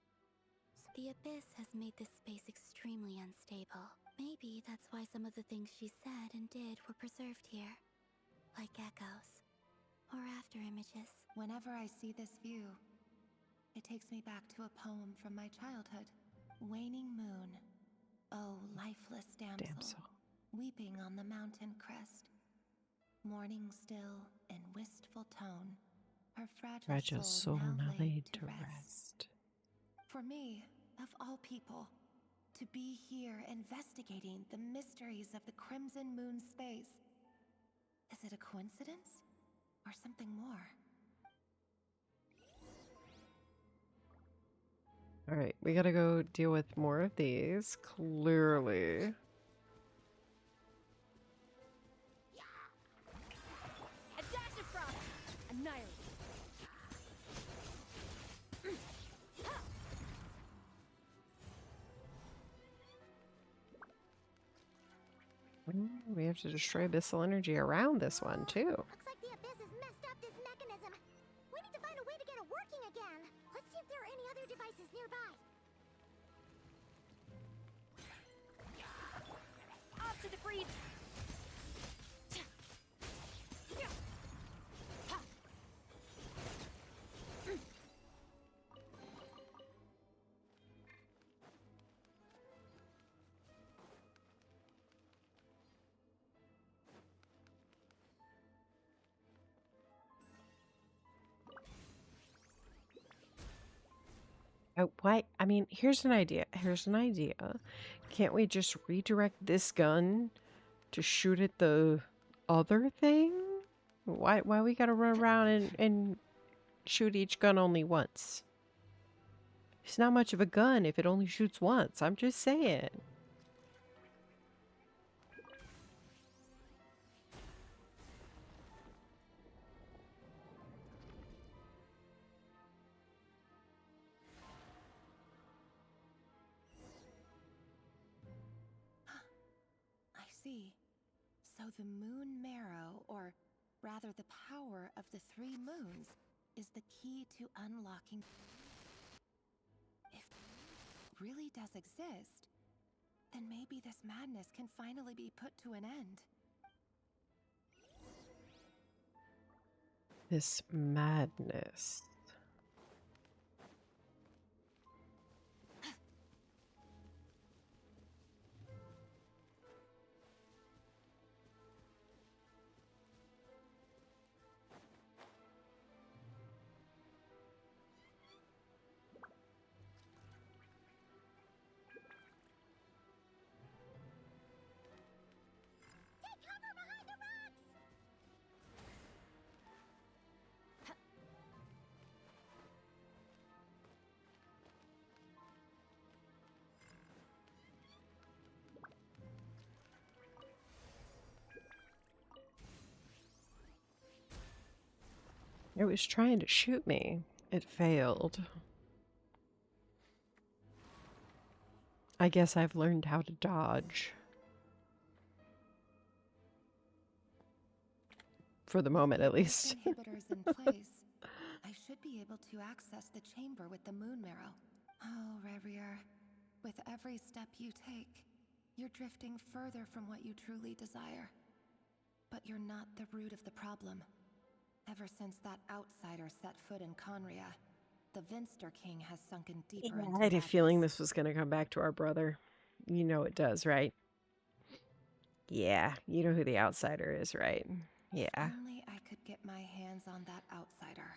The abyss has made this space extremely unstable. Maybe that's why some of the things she said and did were preserved here. Like echoes. Or after images. Whenever I see this view, it takes me back to a poem from my childhood. Waning moon, oh lifeless damsel, weeping on the mountain crest. Mourning still in wistful tone, her fragile soul now laid to rest. For me, of all people, to be here investigating the mysteries of the Crimson Moon space. Is it a coincidence? Or something more? Alright, we gotta go deal with more of these, clearly. A dash of frost! Annihilate! We have to destroy abyssal energy around this one, too. Looks like the abyss has messed up this mechanism. We need to find a way to get it working again. Let's see if there are any other devices nearby. Off to the breed. Oh, why? I mean, here's an idea. Here's an idea. Can't we just redirect this gun to shoot at the other thing? Why we gotta run around and shoot each gun only once? It's not much of a gun if it only shoots once. I'm just saying. I see. So the moon marrow, or rather the power of the 3 moons, is the key to unlocking. If it really does exist, then maybe this madness can finally be put to an end. This madness. Take cover behind the rocks! It was trying to shoot me. It failed. I guess I've learned how to dodge. For the moment, at least. With inhibitors in place, I should be able to access the chamber with the moon marrow. Oh, Revier, with every step you take, you're drifting further from what you truly desire. But you're not the root of the problem. Ever since that outsider set foot in Conria, the Vinster King has sunken deeper into I had a madness. feeling this was going to come back to our brother. You know it does, right? Yeah, you know who the outsider is, right? Yeah. Only I could get my hands on that outsider.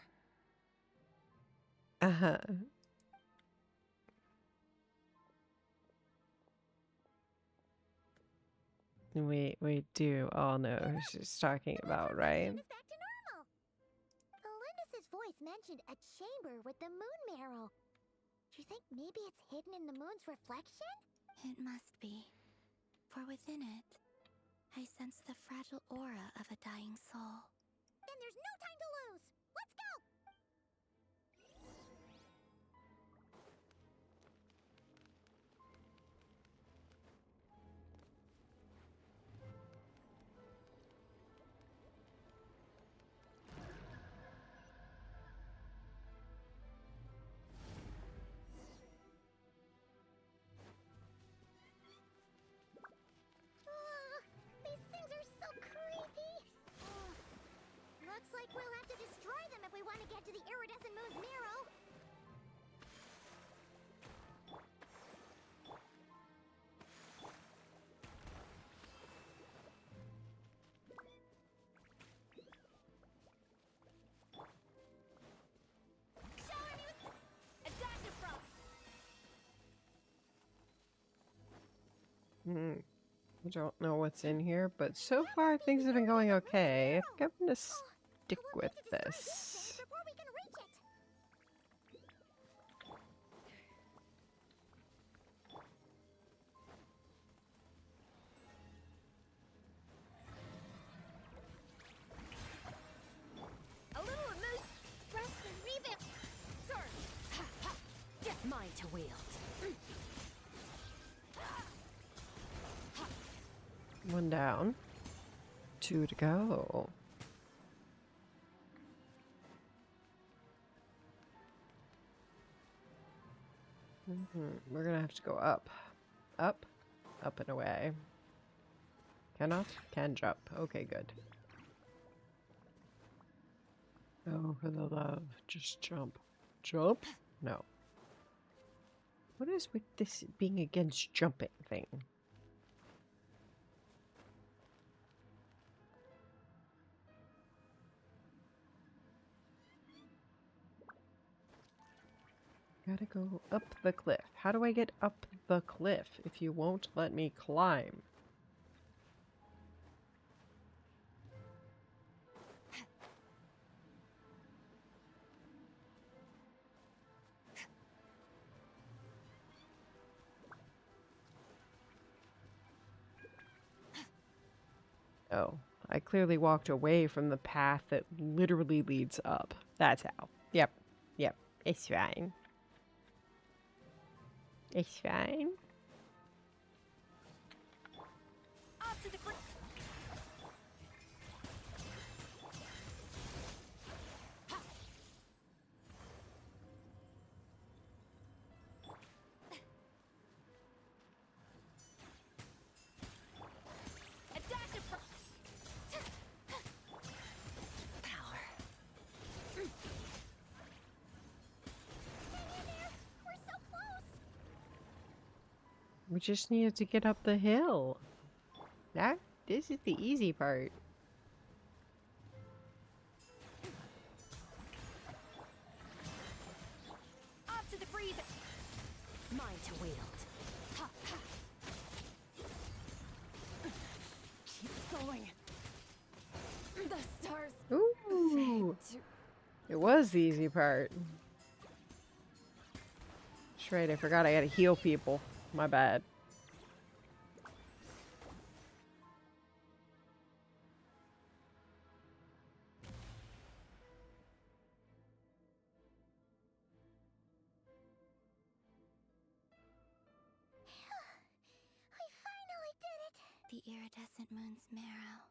Uh-huh. We do all know who she's talking about, right? Is back to normal. Elendis' voice mentioned a chamber with the moon marrow. Do you think maybe it's hidden in the moon's reflection? It must be. For within it, I sense the fragile aura of a dying soul. Then there's no time to lose! Let's go! These things are so creepy! Looks like we'll have to destroy them if we want to get to the iridescent moon's marrow. Shower me with a dash of frost. I don't know what's in here, but so far things have been going okay. I think I'm gonna stick with this. Before we can reach it! A little amuse. Press the revamp. Sir. Get mine to wield. One down. 2 to go. We're gonna have to go up. Up. Up and away. Cannot? Can jump. Okay, good. Oh, for the love. Just jump. Jump? No. What is with this being against jumping thing? Gotta go up the cliff. How do I get up the cliff if you won't let me climb? Oh, I clearly walked away from the path that literally leads up. That's how. Yep. Yep. It's fine. It's fine. We just needed to get up the hill. This is the easy part. Off to the breeze. Mine to wield. Ha, ha. Keep going. The stars. Ooh. It was the easy part. That's right, I forgot I gotta heal people. My bad. We finally did it! The iridescent moon's marrow.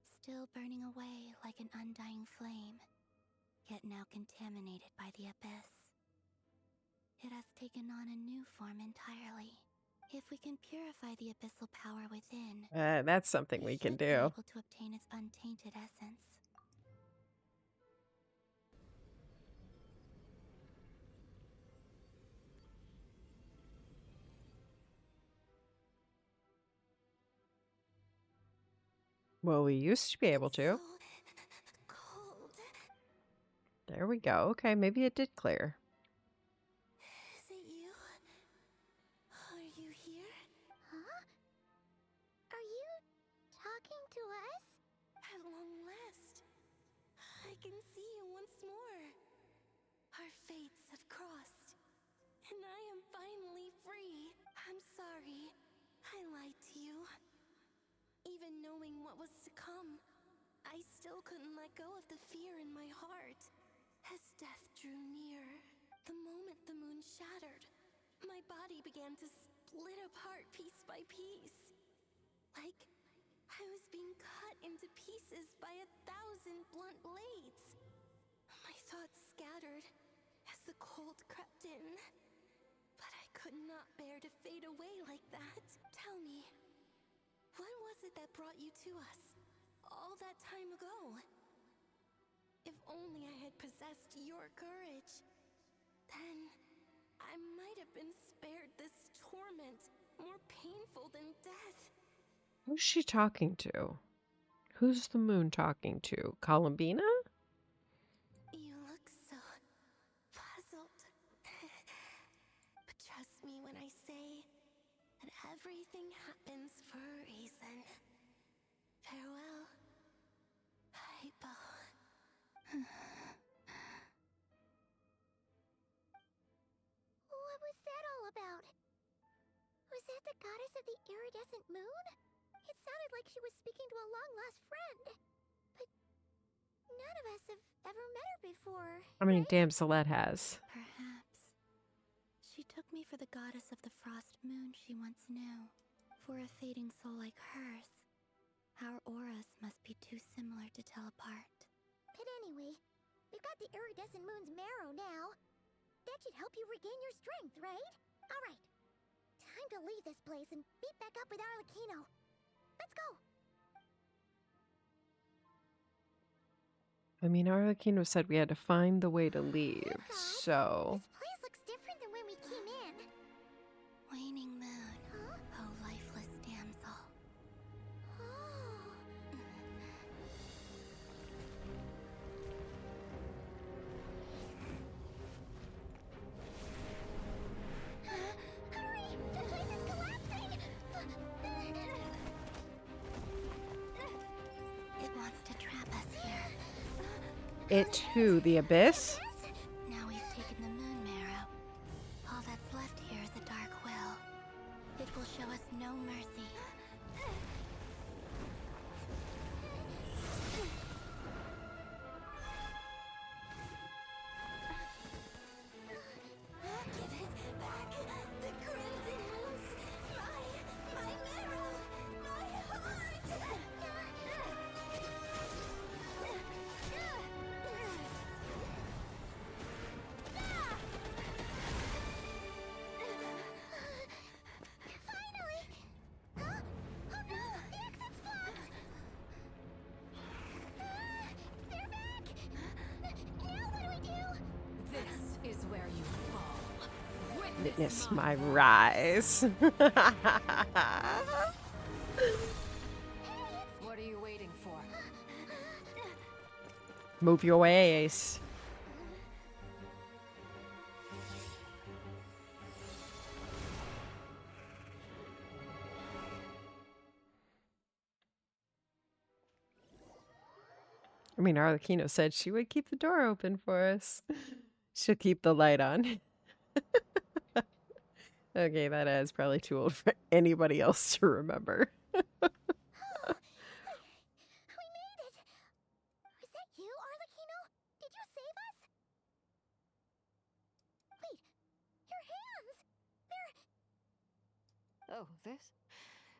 Still burning away like an undying flame, yet now contaminated by the abyss. It has taken on a new form entirely. If we can purify the abyssal power within, That's something we can should be do. able to obtain its untainted essence. Well, we used to be able to. There we go. Okay, maybe it did clear. Is it you? Are you here? Huh? Are you talking to us? At long last, I can see you once more. Our fates have crossed, and I am finally free. I'm sorry, I lied to you. Even knowing what was to come, I still couldn't let go of the fear in my heart. As death drew near, the moment the moon shattered, my body began to split apart piece by piece. Like I was being cut into pieces by 1,000 blunt blades. My thoughts scattered as the cold crept in. But I could not bear to fade away like that. Tell me, what was it that brought you to us all that time ago? If only I had possessed your courage, then I might have been spared this torment more painful than death. Who's she talking to? Who's the moon talking to? Columbina? You look so puzzled. But trust me when I say that everything happens for a reason. Farewell, Hypo. What was that all about? Was that the goddess of the iridescent moon? It sounded like she was speaking to a long-lost friend. But none of us have ever met her before. I mean, Damselette has. Perhaps. She took me for the goddess of the frost moon she once knew. For a fading soul like hers, our auras must be too similar to tell apart. But anyway, we've got the iridescent moon's marrow now. That should help you regain your strength, right? Alright. Time to leave this place and meet back up with Arlecchino. Let's go! I mean, Arlecchino said we had to find the way to leave, so... This place looks different than when we came in. Waning moon, oh lifeless damsel. Hurry! The place is collapsing! It wants to trap us here. It who? The Abyss? Now we've taken the moon marrow. All that's left here is a dark will. It will show us no mercy. Give it back! The crimson moons! My marrow! My heart! Finally! Huh? Oh no! The exit's blocked! They're back! Now what do we do? This is where you fall. Witness my rise. What are you waiting for? Move your ways. I mean, Arlecchino said she would keep the door open for us. She'll keep the light on. Okay, that is probably too old for anybody else to remember. We made it! Is that you, Arlecchino? Did you save us? Wait, your hands! They're... Oh, this?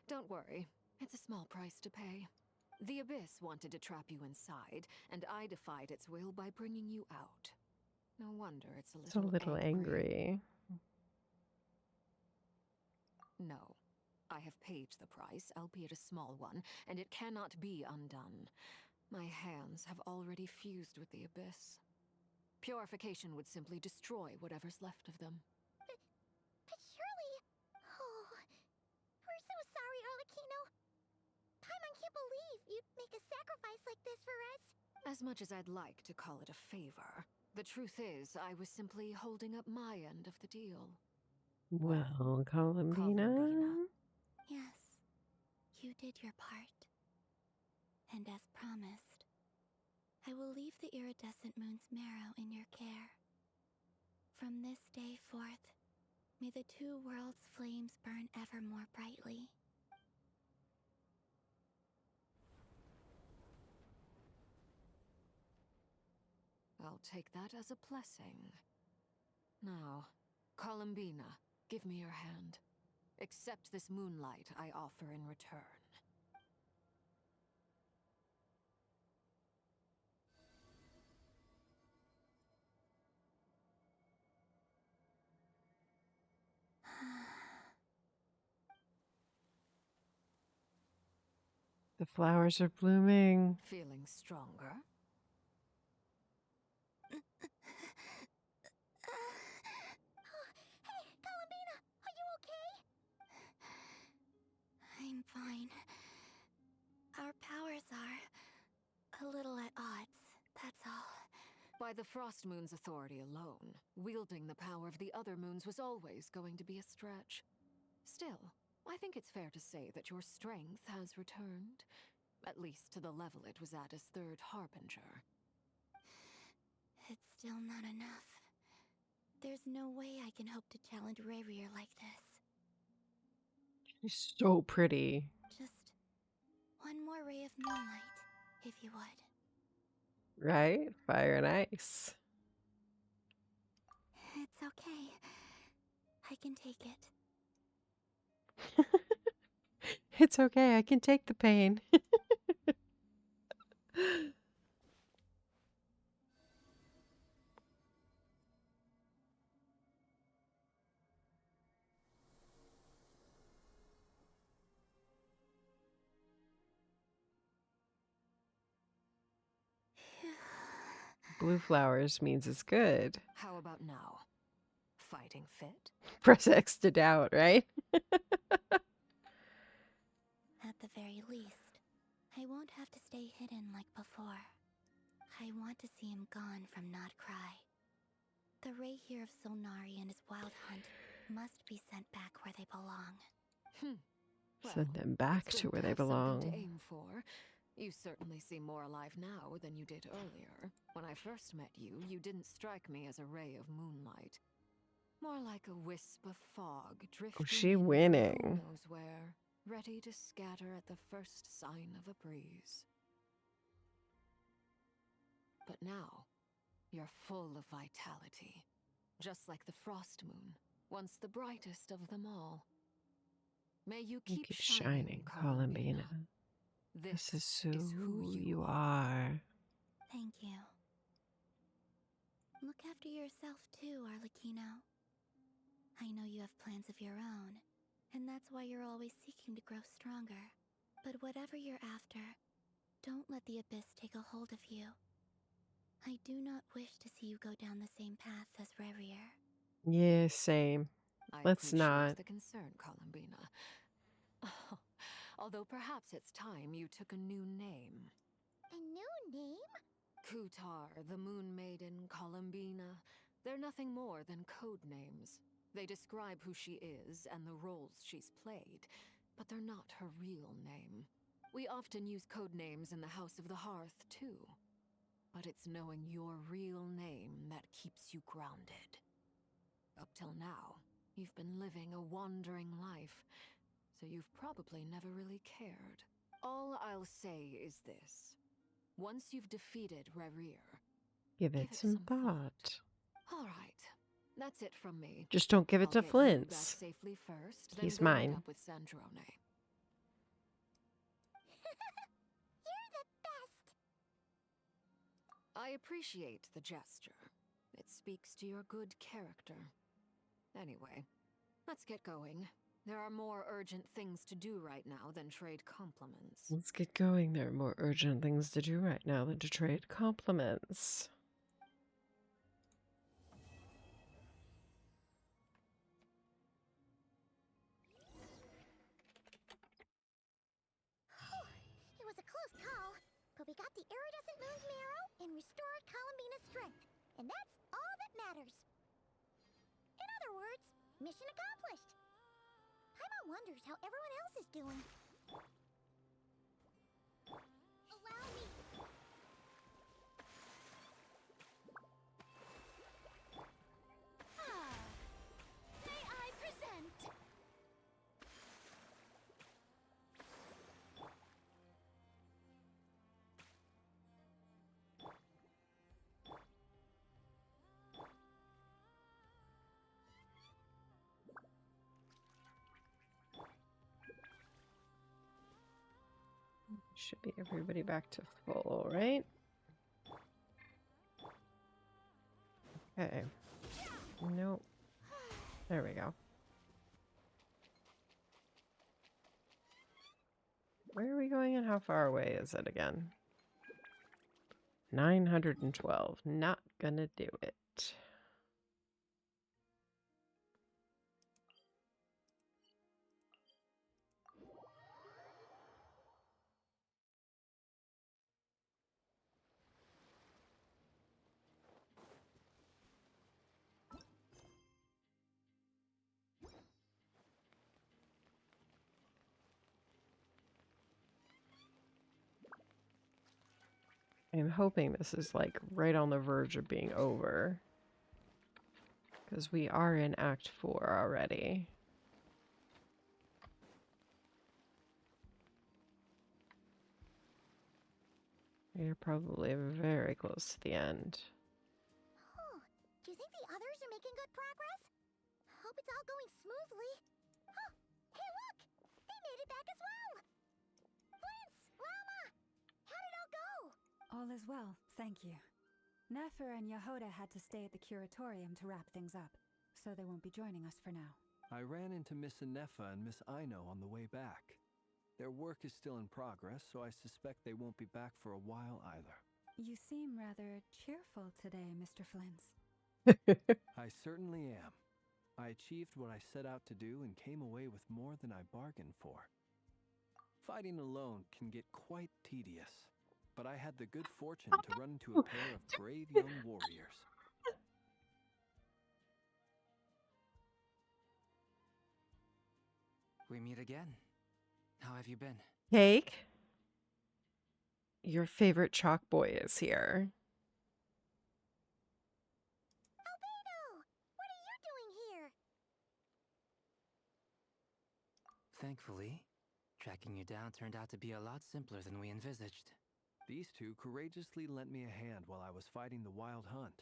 Don't worry. It's a small price to pay. The Abyss wanted to trap you inside, and I defied its will by bringing you out. No wonder it's a little angry. No. I have paid the price, albeit a small one, and it cannot be undone. My hands have already fused with the Abyss. Purification would simply destroy whatever's left of them. But surely... Oh... We're so sorry, Arlecchino. Paimon can't believe you'd make a sacrifice like this for us. As much as I'd like to call it a favor, the truth is I was simply holding up my end of the deal. Well, Columbina. Yes, you did your part. And as promised, I will leave the iridescent moon's marrow in your care. From this day forth, may the two worlds' flames burn ever more brightly. I'll take that as a blessing. Now, Columbina, give me your hand. Accept this moonlight I offer in return. The flowers are blooming. Feeling stronger? Hey, Columbina, are you okay? I'm fine. Our powers are a little at odds, that's all. By the Frost Moon's authority alone, wielding the power of the other moons was always going to be a stretch. Still, I think it's fair to say that your strength has returned, at least to the level it was at as Third Harbinger. It's still not enough. There's no way I can hope to challenge Rayrir like this. She's so pretty. Just one more ray of moonlight, if you would. Right? Fire and ice. It's okay. I can take it. It's okay, I can take the pain. Blue flowers means it's good. How about now? Fighting fit? Press X to doubt, right? At the very least, I won't have to stay hidden like before. I want to see him gone from Not Cry. The Rayhir of Solnari and his wild hunt must be sent back where they belong. Send them back to where they belong. Something to aim for. You certainly seem more alive now than you did earlier. When I first met you, you didn't strike me as a ray of moonlight. More like a wisp of fog drifting Oh, she in from winning. who knows where, ready to scatter at the first sign of a breeze. But now, you're full of vitality, just like the frost moon, once the brightest of them all. May you keep shining, Columbina. This is who you are. Thank you. Look after yourself too, Arlecchino. I know you have plans of your own, and that's why you're always seeking to grow stronger. But whatever you're after, don't let the abyss take a hold of you. I do not wish to see you go down the same path as Rerier. Yeah, same. Let's appreciate not. the concern, Columbina. Although perhaps it's time you took a new name. A new name? Kutar, the Moon Maiden, Columbina. They're nothing more than code names. They describe who she is and the roles she's played, but they're not her real name. We often use code names in the House of the Hearth, too. But it's knowing your real name that keeps you grounded. Up till now, you've been living a wandering life, so you've probably never really cared. All I'll say is this. Once you've defeated Rerier, Give it some thought. All right, that's it from me. Just don't give it to I'll get you back Flint's. safely first, He's then go meet mine. up with Sandrone. You're the best! I appreciate the gesture. It speaks to your good character. Anyway, let's get going. There are more urgent things to do right now than trade compliments. Let's get going. There are more urgent things to do right now than to trade compliments. It was a close call, but we got the iridescent moon's marrow and restored Columbina's strength, and that's all that matters. In other words, mission accomplished. Paimon wonders how everyone else is doing. Allow me. May I present? Should be everybody back to full, right? Okay. Nope. There we go. Where are we going and how far away is it again? 912. Not gonna do it. I'm hoping this is like right on the verge of being over. Because we are in Act 4 already. We're probably very close to the end. Oh, do you think the others are making good progress? Hope it's all going smoothly. Oh, hey look! They made it back as well! Flint's! Rama! How did it all go? All is well, thank you. Nefer and Yehoda had to stay at the curatorium to wrap things up, so they won't be joining us for now. I ran into Miss Anefa and Miss Aino on the way back. Their work is still in progress, so I suspect they won't be back for a while either. You seem rather cheerful today, Mr. Flint's. I certainly am. I achieved what I set out to do and came away with more than I bargained for. Fighting alone can get quite tedious, but I had the good fortune to run into a pair of brave young warriors. We meet again. How have you been? Cake, your favorite chalk boy is here. Albedo! What are you doing here? Thankfully, tracking you down turned out to be a lot simpler than we envisaged. These two courageously lent me a hand while I was fighting the wild hunt.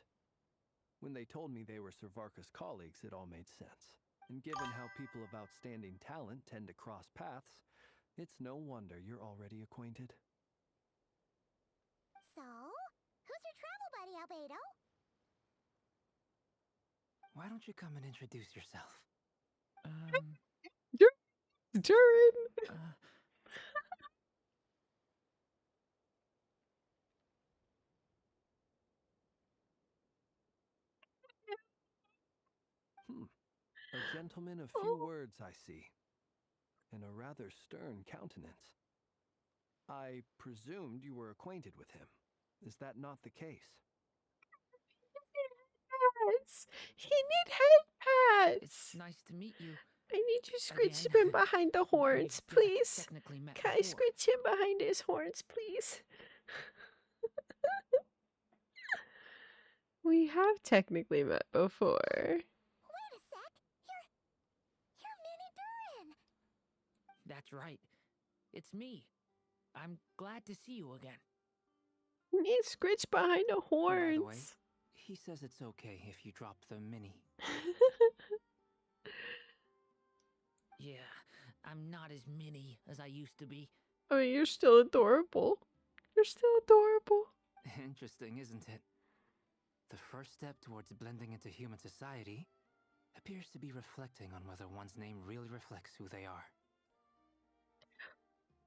When they told me they were Servarka's colleagues, it all made sense. And given how people of outstanding talent tend to cross paths, it's no wonder you're already acquainted. So, who's your travel buddy, Albedo? Why don't you come and introduce yourself? Durin! A gentleman of few words, I see, and a rather stern countenance. I presumed you were acquainted with him. Is that not the case? Pads. He need head pads. It's nice to meet you. I need you to scritch Again. him behind the horns, We've please. technically met Can I before. scritch him behind his horns, please? We have technically met before. Wait a sec! You're Minnie Durin! That's right. It's me. I'm glad to see you again. He needs scritch behind the horns. By the way, he says it's okay if you drop the mini. Yeah, I'm not as mini as I used to be. I mean, you're still adorable. You're still adorable. Interesting, isn't it? The first step towards blending into human society appears to be reflecting on whether one's name really reflects who they are.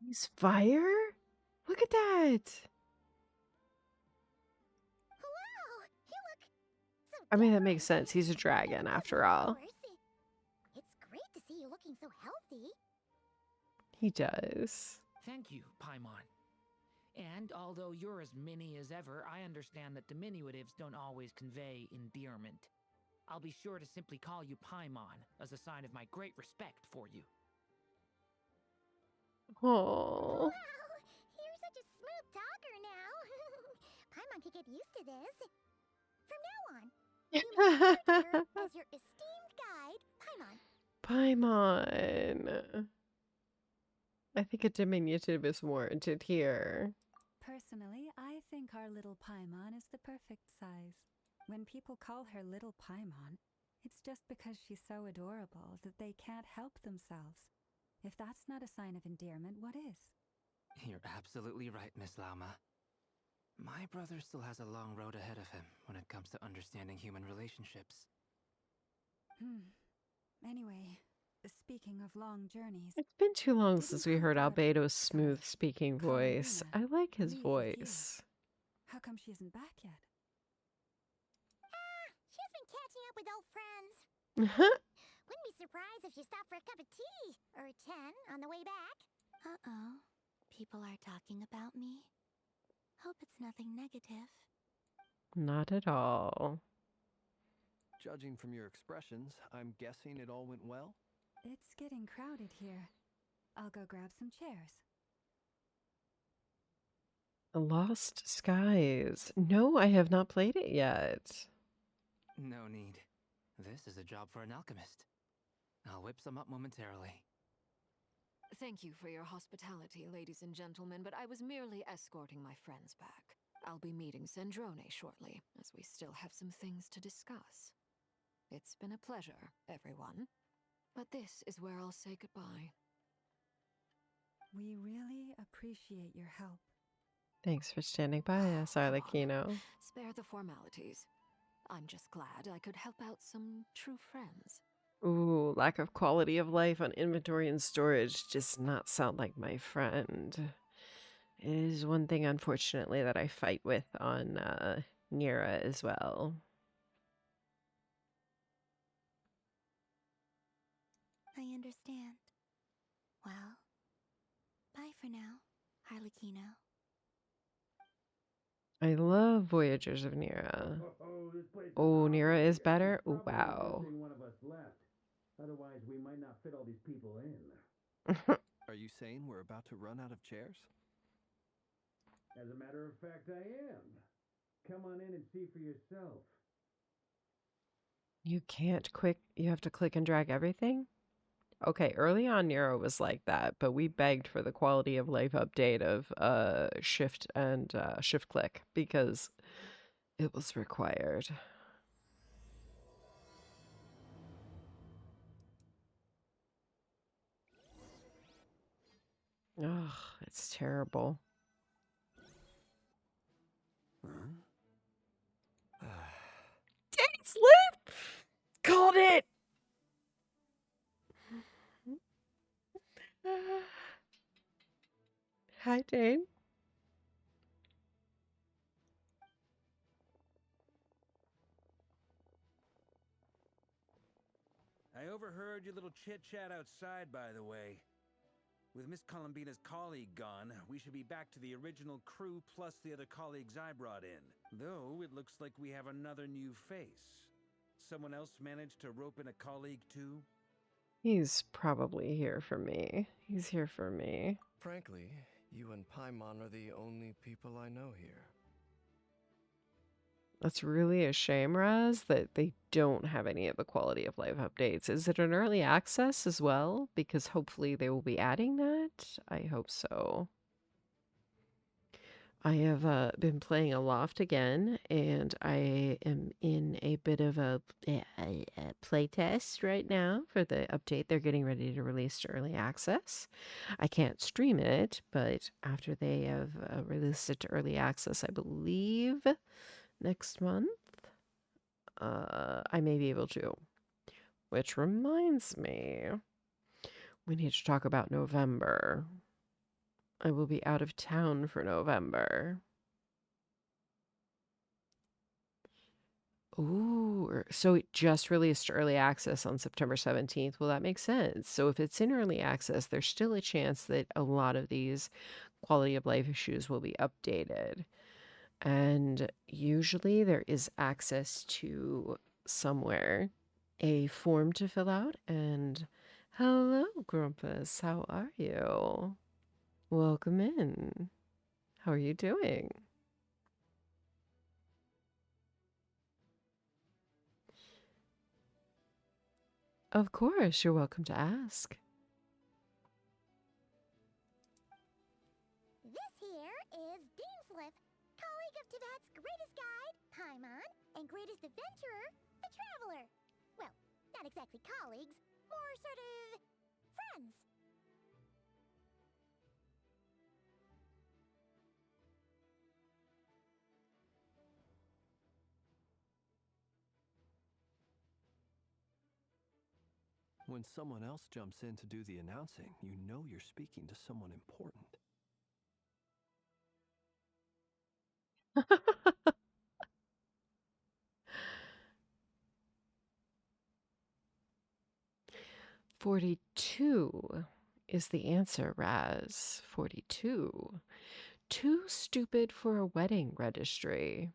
He's fire? Look at that. Wow! You look so I mean, that makes sense. He's a dragon, after all. It's great to see you looking so healthy. He does. Thank you, Paimon. And although you're as mini as ever, I understand that diminutives don't always convey endearment. I'll be sure to simply call you Paimon as a sign of my great respect for you. Oh. Wow! You're such a smooth talker now. Paimon could get used to this. From now on, you may refer to her as your esteemed guide, Paimon. Paimon. I think a diminutive is warranted here. Personally, I think our little Paimon is the perfect size. When people call her little Paimon, it's just because she's so adorable that they can't help themselves. If that's not a sign of endearment, what is? You're absolutely right, Miss Lauma. My brother still has a long road ahead of him when it comes to understanding human relationships. Anyway, speaking of long journeys... It's been too long since we heard Albedo's smooth-speaking voice. I like his voice. How come she isn't back yet? She's been catching up with old friends. Wouldn't be surprised if she stopped for a cup of tea or 10 on the way back. Uh-oh. People are talking about me. Hope it's nothing negative. Not at all. Judging from your expressions, I'm guessing it all went well? It's getting crowded here. I'll go grab some chairs. Lost Skies. No, I have not played it yet. No need. This is a job for an alchemist. I'll whip some up momentarily. Thank you for your hospitality, ladies and gentlemen, but I was merely escorting my friends back. I'll be meeting Sandrone shortly, as we still have some things to discuss. It's been a pleasure, everyone. But this is where I'll say goodbye. We really appreciate your help. Thanks for standing by us, Arlecchino. Spare the formalities. I'm just glad I could help out some true friends. Ooh, lack of quality of life on inventory and storage does not sound like my friend. It is one thing, unfortunately, that I fight with on Nira as well. I understand. Well, bye for now, Harlequino. I love Voyagers of Nira. Oh, Nira is better? Oh, wow. One of us left. Otherwise, we might not fit all these people in. Are you saying we're about to run out of chairs? As a matter of fact, I am. Come on in and see for yourself. You can't you have to click and drag everything? Okay, early on Nero was like that, but we begged for the quality of life update of shift and shift click because it was required. Ugh, it's terrible. Dang, slip! Called it! Hi, Dane. I overheard your little chit-chat outside, by the way. With Miss Columbina's colleague gone, we should be back to the original crew plus the other colleagues I brought in. Though, it looks like we have another new face. Someone else managed to rope in a colleague, too? He's probably here for me. He's here for me. Frankly, you and Paimon are the only people I know here. That's really a shame, Raz, that they don't have any of the quality of life updates. Is it an early access as well? Because hopefully they will be adding that. I hope so. I have been playing Aloft again, and I am in a bit of a play test right now for the update they're getting ready to release to early access. I can't stream it, but after they have released it to early access, I believe next month, I may be able to. Which reminds me, we need to talk about November. I will be out of town for November. Ooh, so it just released early access on September 17th. Well, that makes sense. So if it's in early access, there's still a chance that a lot of these quality of life issues will be updated. And usually there is access to somewhere a form to fill out. And hello, Grumpus, how are you? Welcome in. How are you doing? Of course, you're welcome to ask. This here is Deanslip, colleague of Tibet's greatest guide, Paimon, and greatest adventurer, the Traveler. Well, not exactly colleagues, more sort of friends. When someone else jumps in to do the announcing, you know you're speaking to someone important. 42 is the answer, Raz. 42. Too stupid for a wedding registry.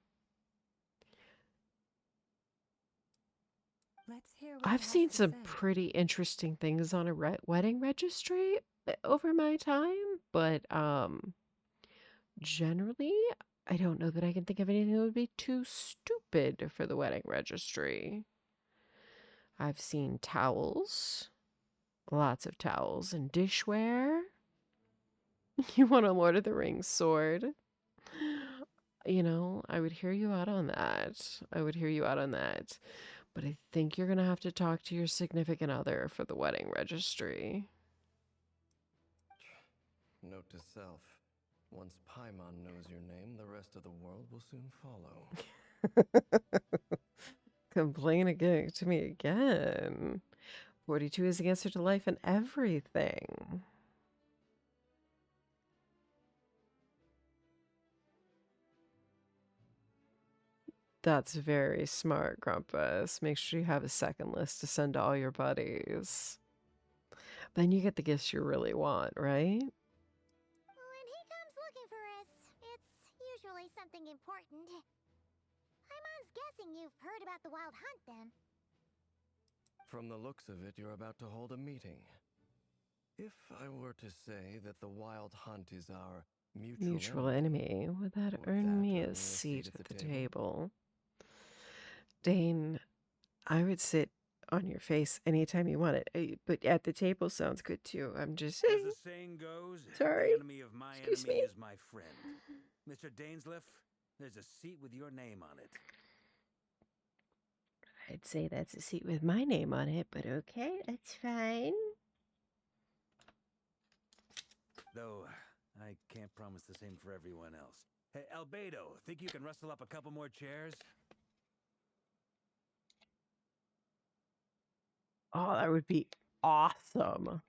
Let's hear what I've seen some pretty interesting things on a wedding registry over my time, but generally, I don't know that I can think of anything that would be too stupid for the wedding registry. I've seen towels, lots of towels, and dishware. You want a Lord of the Rings sword? You know, I would hear you out on that. I would hear you out on that. But I think you're going to have to talk to your significant other for the wedding registry. Note to self. Once Paimon knows your name, the rest of the world will soon follow. Complain again to me again. 42 is the answer to life and everything. That's very smart, Grumpus. Make sure you have a second list to send to all your buddies. Then you get the gifts you really want, right? When he comes looking for us, it's usually something important. I'm guessing you've heard about the Wild Hunt then. From the looks of it, you're about to hold a meeting. If I were to say that the Wild Hunt is our Mutual enemy. Would that earn me a seat at the table? Dane, I would sit on your face anytime you want it. But at the table sounds good too. I'm just saying. As the saying goes, Sorry. the enemy of my Excuse enemy me. is my friend. Mr. Dainsleif, there's a seat with your name on it. I'd say that's a seat with my name on it, but okay, that's fine. Though, I can't promise the same for everyone else. Hey, Albedo, think you can rustle up a couple more chairs? Oh, that would be awesome.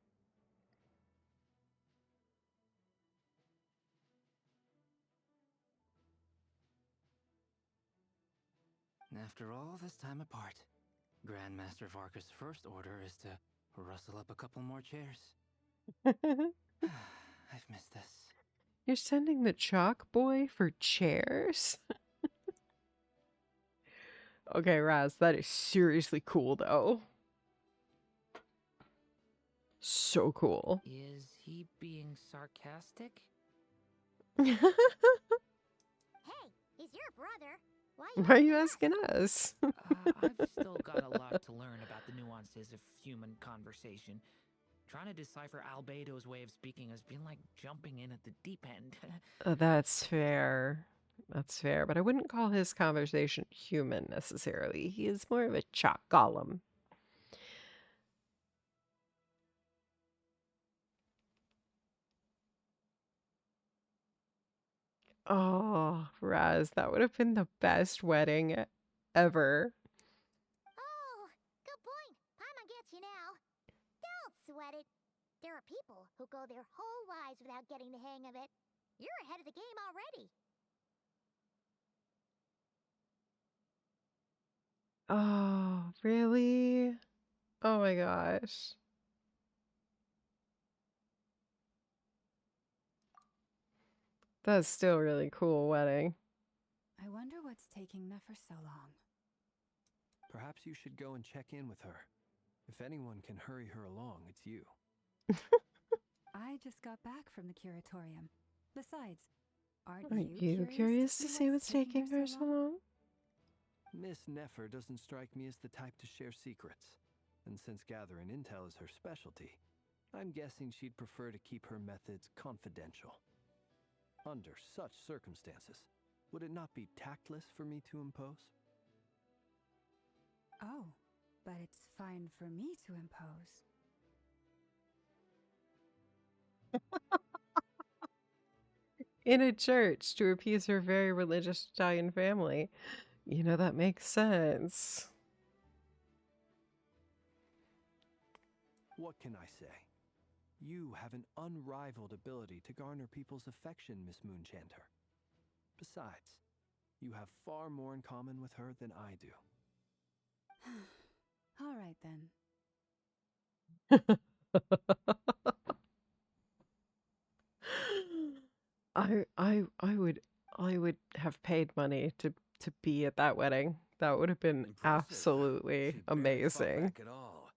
After all this time apart, Grandmaster Varka's first order is to rustle up a couple more chairs. I've missed this. You're sending the chalk boy for chairs? Okay, Raz, that is seriously cool, though. So cool. Is he being sarcastic? Hey, he's your brother. Why are you asking us? I've still got a lot to learn about the nuances of human conversation. Trying to decipher Albedo's way of speaking has been like jumping in at the deep end. That's fair. That's fair, but I wouldn't call his conversation human necessarily. He is more of a chalk golem. Oh, Raz, that would have been the best wedding ever. Oh, good point. Paimon gets you now. Don't sweat it. There are people who go their whole lives without getting the hang of it. You're ahead of the game already. Oh, really? Oh my gosh. That's still really cool wedding. I wonder what's taking Nefer so long. Perhaps you should go and check in with her. If anyone can hurry her along, it's you. I just got back from the curatorium. Besides, aren't you curious to see what's taking her so long? Miss Nefer doesn't strike me as the type to share secrets. And since gathering intel is her specialty, I'm guessing she'd prefer to keep her methods confidential. Under such circumstances, would it not be tactless for me to impose? Oh, but it's fine for me to impose. In a church to appease her very religious Italian family. You know, that makes sense. What can I say? You have an unrivaled ability to garner people's affection, Miss Moonchanter. Besides, you have far more in common with her than I do. All right then. I would have paid money to be at that wedding. That would have been absolutely amazing. At all.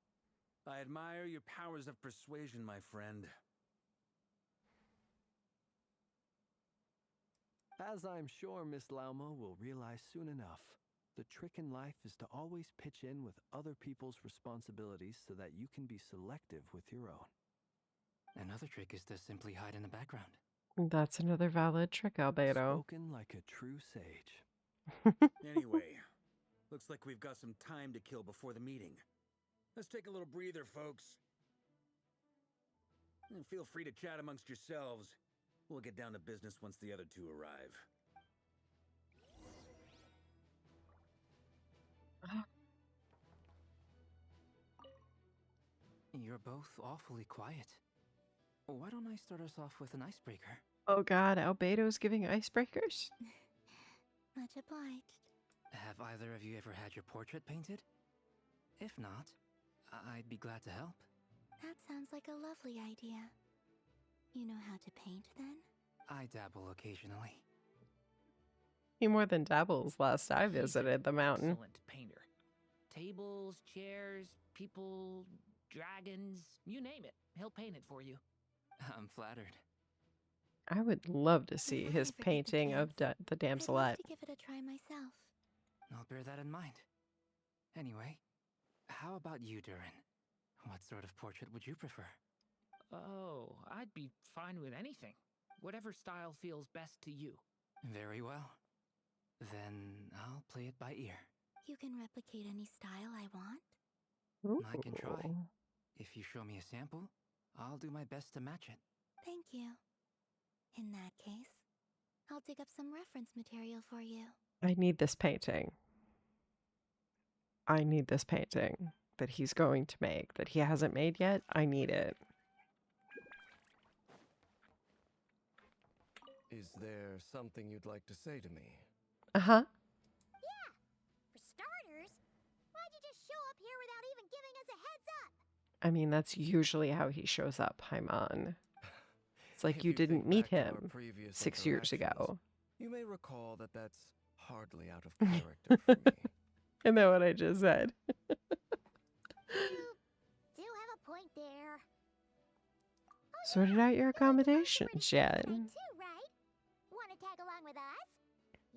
I admire your powers of persuasion, my friend. As I'm sure Miss Lauma will realize soon enough, the trick in life is to always pitch in with other people's responsibilities so that you can be selective with your own. Another trick is to simply hide in the background. That's another valid trick, Albedo. Spoken like a true sage. Anyway, looks like we've got some time to kill before the meeting. Let's take a little breather, folks. And feel free to chat amongst yourselves. We'll get down to business once the other two arrive. You're both awfully quiet. Why don't I start us off with an icebreaker? Oh god, Albedo's giving icebreakers? Much obliged. Have either of you ever had your portrait painted? If not, I'd be glad to help. That sounds like a lovely idea. You know how to paint, then? I dabble occasionally. He more than dabbles last I visited the mountain. Excellent painter. Tables, chairs, people, dragons, you name it. He'll paint it for you. I'm flattered. I would love to see his painting of the I'd damselette. love to give it a try myself. I'll bear that in mind. Anyway, how about you, Durin? What sort of portrait would you prefer? Oh, I'd be fine with anything. Whatever style feels best to you. Very well. Then I'll play it by ear. You can replicate any style I want? I can try. Ooh. If you show me a sample, I'll do my best to match it. Thank you. In that case, I'll dig up some reference material for you. I need this painting. I need this painting that he's going to make, that he hasn't made yet. I need it. Is there something you'd like to say to me? Uh-huh. Yeah! For starters, why'd you just show up here without even giving us a heads up? I mean, that's usually how he shows up, Paimon. It's like If you didn't think meet back to our him previous 6 years ago. You may recall that that's hardly out of character for me. Isn't that what I just said? Do have a point there. Sorted out your accommodations yet? Too, right? Want to tag along with us?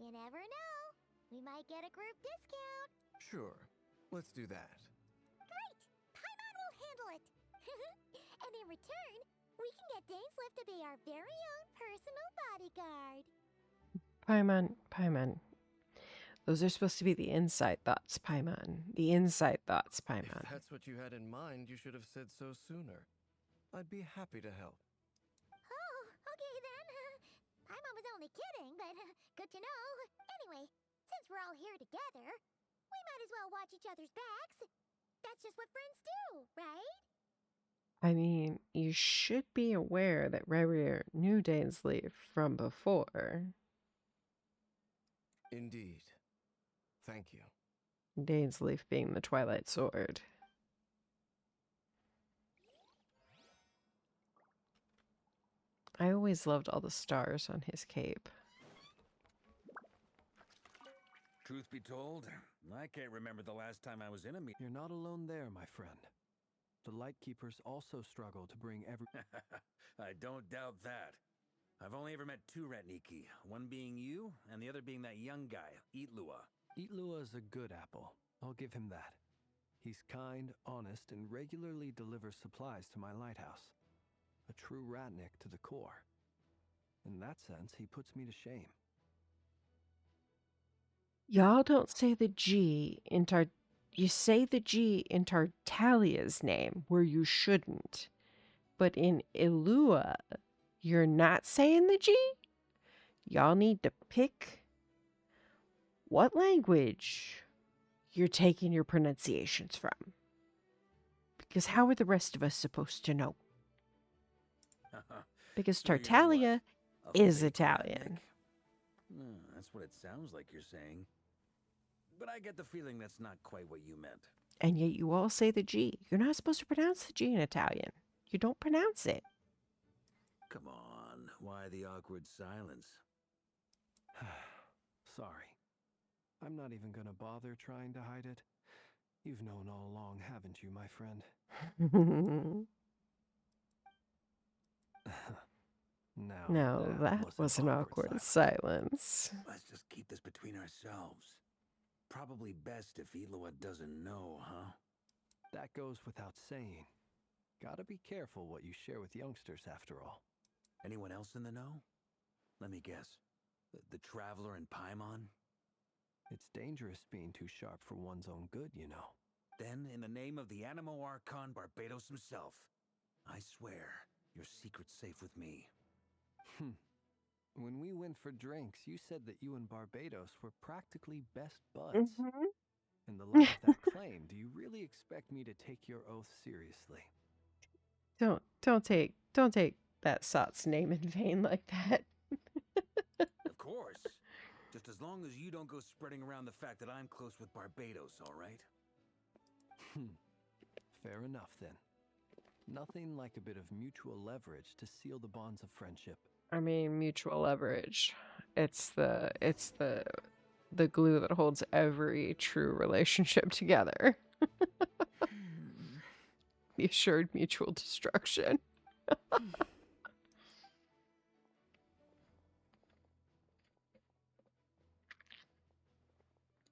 You never know. We might get a group discount. Sure, let's do that. Great! Paimon will handle it. And in return, we can get Dainslift to be our very own personal bodyguard. Paimon. Those are supposed to be the inside thoughts, Paimon. The inside thoughts, Paimon. If that's what you had in mind, you should have said so sooner. I'd be happy to help. Oh, okay then. Paimon was only kidding, but good to know. Anyway, since we're all here together, we might as well watch each other's backs. That's just what friends do, right? I mean, you should be aware that Rerir knew Dainsleif from before. Indeed. Thank you. Dainsleif being the Twilight Sword. I always loved all the stars on his cape. Truth be told, I can't remember the last time I was in a meeting. You're not alone there, my friend. The Lightkeepers also struggle to bring every... I don't doubt that. I've only ever met two Ratniki, one being you, and the other being that young guy, Eatlua. Eatlua is a good apple. I'll give him that. He's kind, honest, and regularly delivers supplies to my lighthouse. A true Ratnik to the core. In that sense, he puts me to shame. Y'all don't say the G in you say the G in Tartalia's name where you shouldn't. But in Ilua, you're not saying the G? Y'all need to pick what language you're taking your pronunciations from. Because how are the rest of us supposed to know? Because Tartalia is Italian. That's what it sounds like you're saying. But I get the feeling that's not quite what you meant. And yet you all say the G. You're not supposed to pronounce the G in Italian. You don't pronounce it. Come on, why the awkward silence? Sorry. I'm not even gonna bother trying to hide it. You've known all along, haven't you, my friend? No, that was an awkward silence. Let's just keep this between ourselves. Probably best if Eloa doesn't know, huh? That goes without saying. Gotta be careful what you share with youngsters, after all. Anyone else in the know? Let me guess. The Traveler and Paimon? It's dangerous being too sharp for one's own good, you know. Then, in the name of the Animo Archon Barbados himself, I swear your secret's safe with me. When we went for drinks, you said that you and Barbados were practically best buds. In the light of that claim, do you really expect me to take your oath seriously? Don't take that Sot's name in vain like that. Of course. Just as long as as you don't go spreading around the fact that I'm close with Barbados, all right? Fair enough then. Nothing like a bit of mutual leverage to seal the bonds of friendship. I mean, mutual leverage. It's the glue that holds every true relationship together. The assured mutual destruction.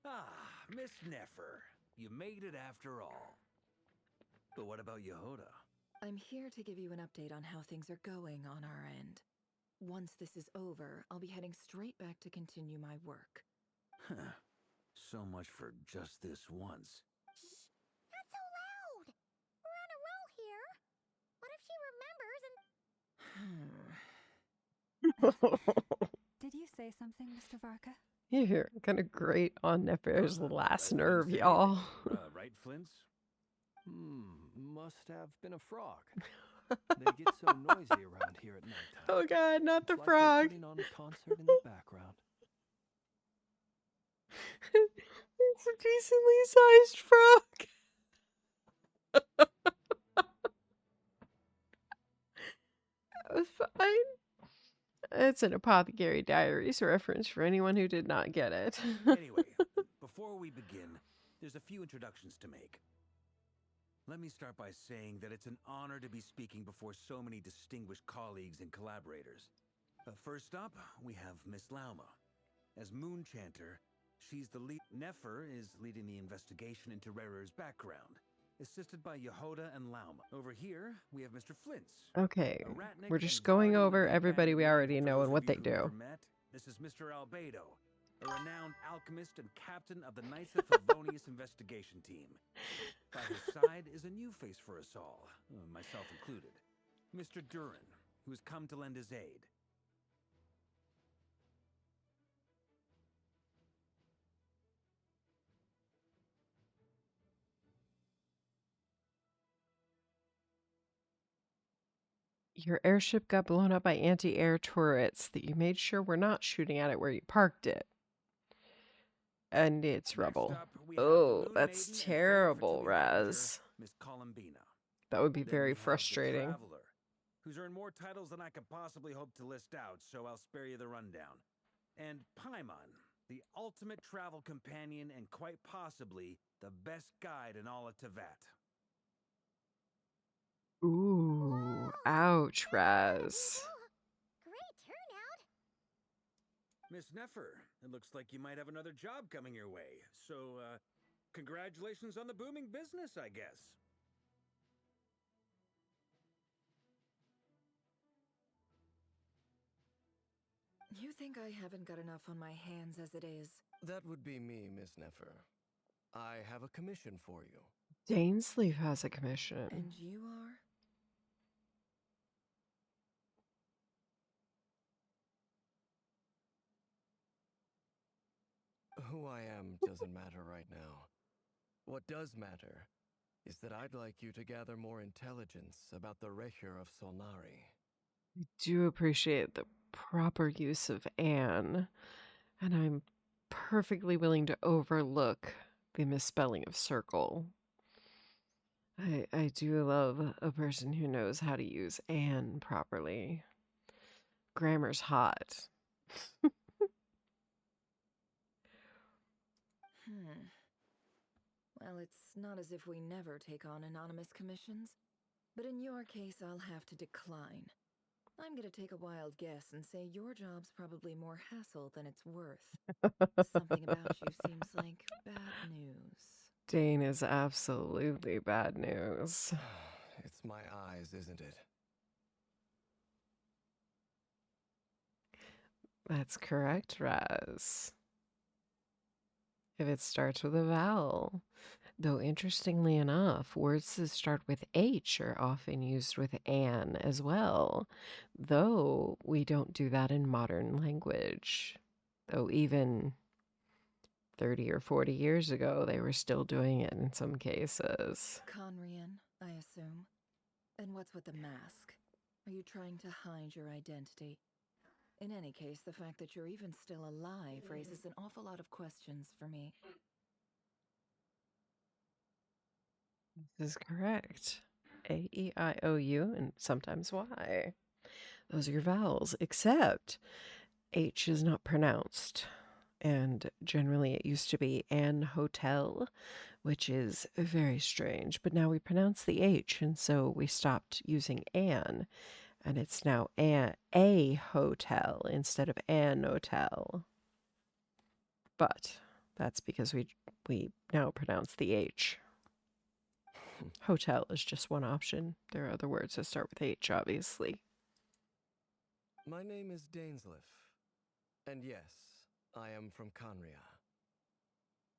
Ah, Miss Nefer. You made it after all. But what about Yehoda? I'm here to give you an update on how things are going on our end. Once this is over, I'll be heading straight back to continue my work. Huh. So much for just this once. Not so loud! We're on a roll here. What if she remembers and... Did you say something, Mr. Varka? You're gonna grate on Nefer's last nerve, Say y'all. anything, right, Flints? Must have been a frog. They get so noisy around here at nighttime. Oh god, not the It's like frog. they're putting on a concert in the background. It's a decently sized frog. That was fine. It's an Apothecary Diaries reference for anyone who did not get it. Anyway, before we begin, there's a few introductions to make. Let me start by saying that it's an honor to be speaking before so many distinguished colleagues and collaborators. First up, we have Miss Lauma. As Moon Chanter, she's the lead. Nefer is leading the investigation into Rerer's background, assisted by Yehoda and Lauma. Over here, we have Mr. Flintz. Okay, a Ratnik we're just and going guardian of over the everybody we abandoned already land. For know those and of what you they who've do. never met, this is Mr. Albedo, a renowned alchemist and captain of the Knights of Favonius investigation team. By his side is a new face for us all, myself included, Mr. Durin, who has come to lend his aid. Your airship got blown up by anti-air turrets that you made sure we're not shooting at it where you parked it. And it's rubble. Oh, that's terrible, Raz. Miss Columbina. That would be Then very we have the frustrating. Traveler, who's earned more titles than I could possibly hope to list out, so I'll spare you the rundown. And Paimon, the ultimate travel companion and quite possibly the best guide in all of Tevat. Ooh, ouch, Raz. Great turnout! Miss Nefer, it looks like you might have another job coming your way. So, congratulations on the booming business, I guess. You think I haven't got enough on my hands as it is? That would be me, Miss Nefer. I have a commission for you. Dainsleif has a commission. And you are? Who I am doesn't matter right now. What does matter is that I'd like you to gather more intelligence about the Recher of Solnari. I do appreciate the proper use of Anne, and I'm perfectly willing to overlook the misspelling of circle. I do love a person who knows how to use Anne properly. Grammar's hot. Well, it's not as if we never take on anonymous commissions. But in your case, I'll have to decline. I'm gonna take a wild guess and say your job's probably more hassle than it's worth. Something about you seems like bad news. Dane is absolutely bad news. It's my eyes, isn't it? That's correct, Raz. If it starts with a vowel. Though interestingly enough, words that start with H are often used with an as well, though we don't do that in modern language. Though even 30 or 40 years ago, they were still doing it in some cases. Conrian, I assume. And what's with the mask? Are you trying to hide your identity? In any case, the fact that you're even still alive raises an awful lot of questions for me. This is correct. A, E, I, O, U, and sometimes Y. Those are your vowels, except H is not pronounced. And generally it used to be an hotel, which is very strange. But now we pronounce the H, and so we stopped using an, and it's now a hotel instead of an hotel. But that's because we now pronounce the H. Hotel is just one option. There are other words that start with H, obviously. My name is Dainsleif, and yes, I am from Conria.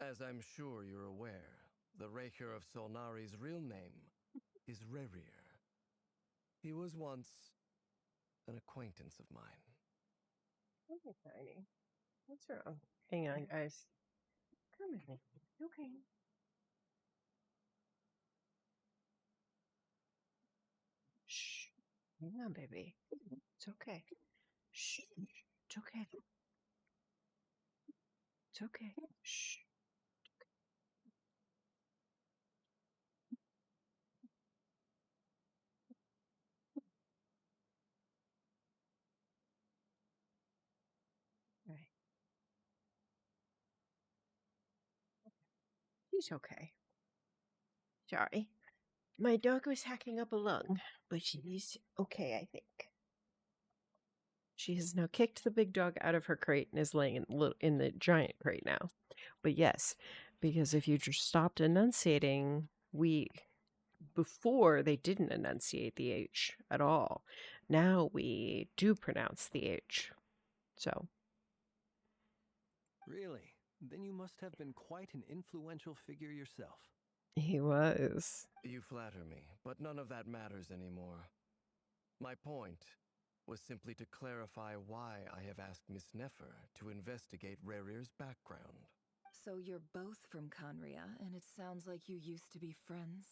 As I'm sure you're aware, the Raker of Solnari's real name is Rerir. He was once an acquaintance of mine. Okay, Tiny. What's wrong? Hang on, guys. Come in. Okay. Shh. Hang on, baby. It's okay. Shh. It's okay. It's okay. Shh. All right. She's okay. Sorry. My dog was hacking up a lung, but she's okay, I think. She has now kicked the big dog out of her crate and is laying in the giant crate now. But yes, because if you just stopped enunciating, before they didn't enunciate the H at all. Now we do pronounce the H. So. Really? Then you must have been quite an influential figure yourself. He was. You flatter me, but none of that matters anymore. My point was simply to clarify why I have asked Miss Nefer to investigate Rerir's background. So you're both from Conria, and it sounds like you used to be friends?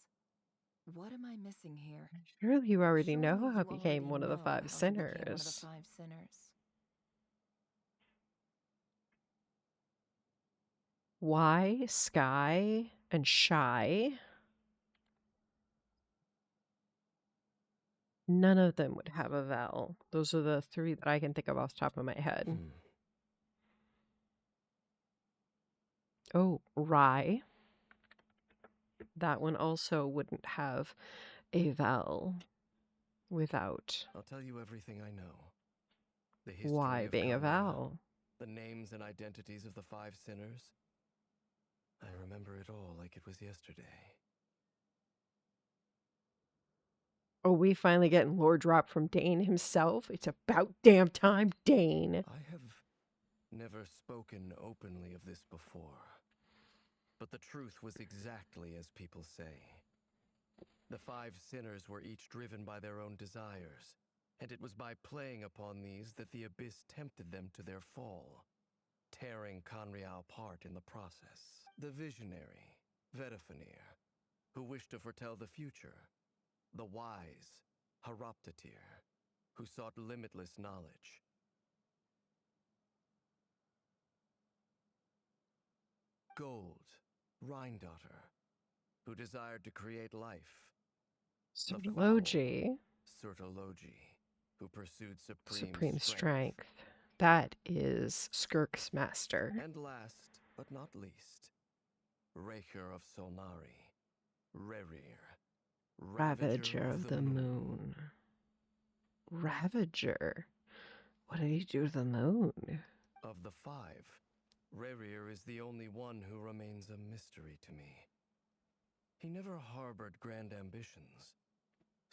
What am I missing here? Surely you already Surely know how you he became already one of the know five how he became one of the sinners. 5 sinners. Y, Sky, and Shy. None of them would have a vowel. Those are the 3 that I can think of off the top of my head. Oh, Rye. That one also wouldn't have a vowel without. I'll tell you everything I know. The history Y of being a Conria, vowel. the names and identities of the 5 sinners. I remember it all like it was yesterday. Oh, we finally getting lore drop from Dane himself. It's about damn time, Dane. I have never spoken openly of this before. But the truth was exactly as people say. The 5 sinners were each driven by their own desires, and it was by playing upon these that the Abyss tempted them to their fall, tearing Conria apart in the process. The visionary, Vedafenir, who wished to foretell the future. The wise, Haroptatir, who sought limitless knowledge. Gold, Rhindaughter, who desired to create life. Sertology. Sertology, who pursued Supreme strength. That is Skirk's master. And last, but not least, Raker of Solnari, Rerir, Ravager of the moon. Ravager? What did he do to the moon? Of the 5, Rerir is the only one who remains a mystery to me. He never harbored grand ambitions.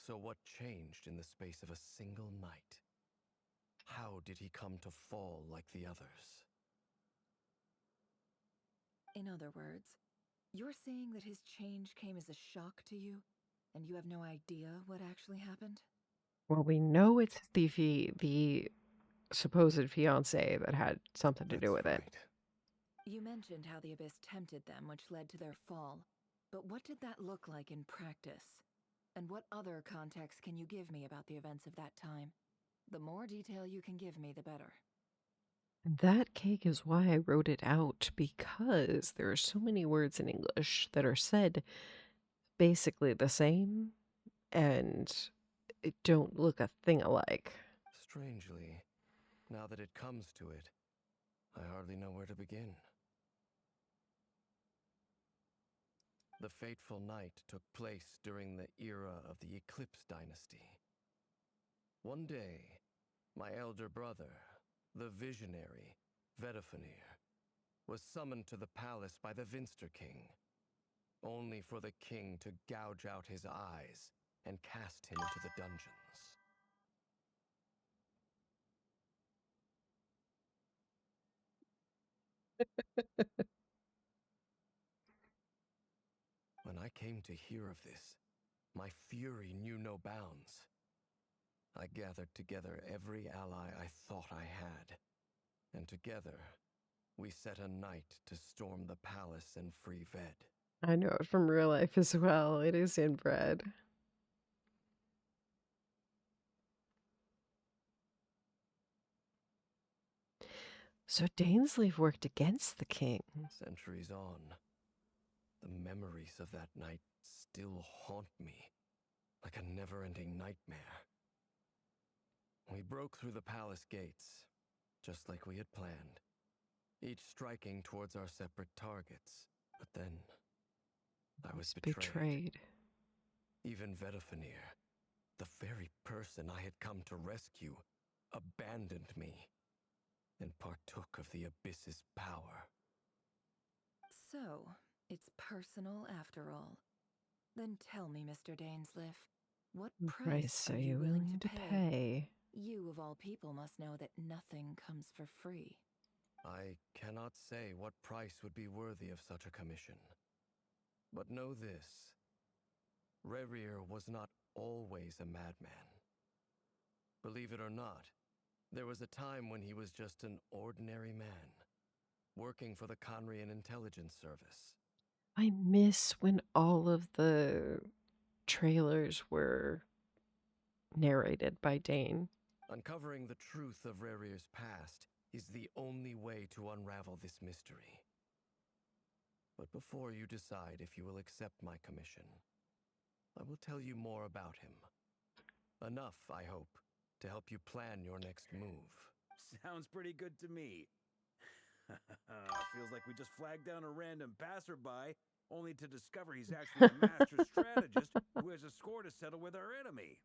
So what changed in the space of a single night? How did he come to fall like the others? In other words, you're saying that his change came as a shock to you, and you have no idea what actually happened? Well, we know it's the supposed fiance that had something to do with it. You mentioned how the Abyss tempted them, which led to their fall. But what did that look like in practice? And what other context can you give me about the events of that time? The more detail you can give me, the better. That cake is why I wrote it out, because there are so many words in English that are said basically the same and it don't look a thing alike. Strangely, now that it comes to it, I hardly know where to begin. The fateful night took place during the era of the Eclipse Dynasty. One day, my elder brother, the visionary, Vedafenir, was summoned to the palace by the Vinster King, only for the king to gouge out his eyes and cast him into the dungeons. When I came to hear of this, my fury knew no bounds. I gathered together every ally I thought I had, and together we set a night to storm the palace and free Ved. I know it from real life as well. It is inbred. So Dainsleif worked against the king. Centuries on, the memories of that night still haunt me like a never-ending nightmare. We broke through the palace gates, just like we had planned, each striking towards our separate targets. But then, I was betrayed. Even Vedafenir, the very person I had come to rescue, abandoned me and partook of the Abyss's power. So, it's personal after all. Then tell me, Mr. Dainsleif, what price are you willing to pay? You, of all people, must know that nothing comes for free. I cannot say what price would be worthy of such a commission. But know this, Rerir was not always a madman. Believe it or not, there was a time when he was just an ordinary man, working for the Conrian Intelligence Service. I miss when all of the trailers were narrated by Dane. Uncovering the truth of Rerir's past is the only way to unravel this mystery. But before you decide if you will accept my commission, I will tell you more about him. Enough, I hope, to help you plan your next move. Sounds pretty good to me. Feels like we just flagged down a random passerby, only to discover he's actually a master strategist who has a score to settle with our enemy.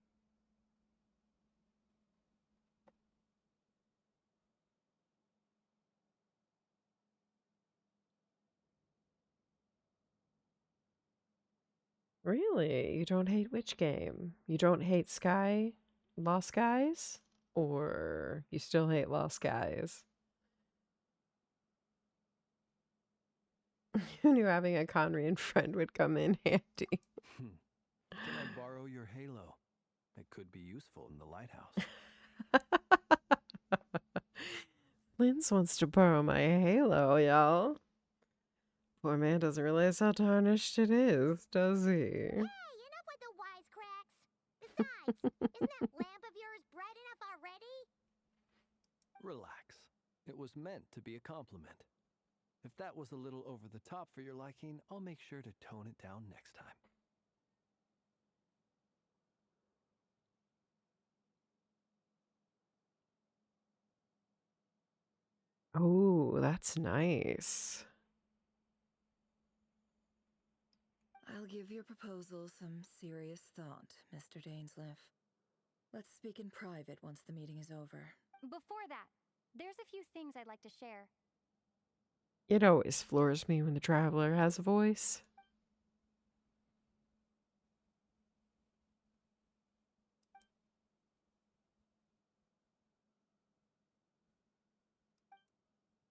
Really? You don't hate which game? You don't hate Sky? Lost Skies? Or you still hate Lost Skies? Who knew having a Conrian friend would come in handy? Can I borrow your halo? It could be useful in the lighthouse. Linz wants to borrow my halo, y'all. Poor man doesn't realize how tarnished it is, does he? Hey, enough with the wisecracks. Besides, isn't that lamp of yours bright enough already? Relax. It was meant to be a compliment. If that was a little over the top for your liking, I'll make sure to tone it down next time. Oh, that's nice. I'll give your proposal some serious thought, Mr. Dainsleif. Let's speak in private once the meeting is over. Before that, there's a few things I'd like to share. It always floors me when the traveler has a voice.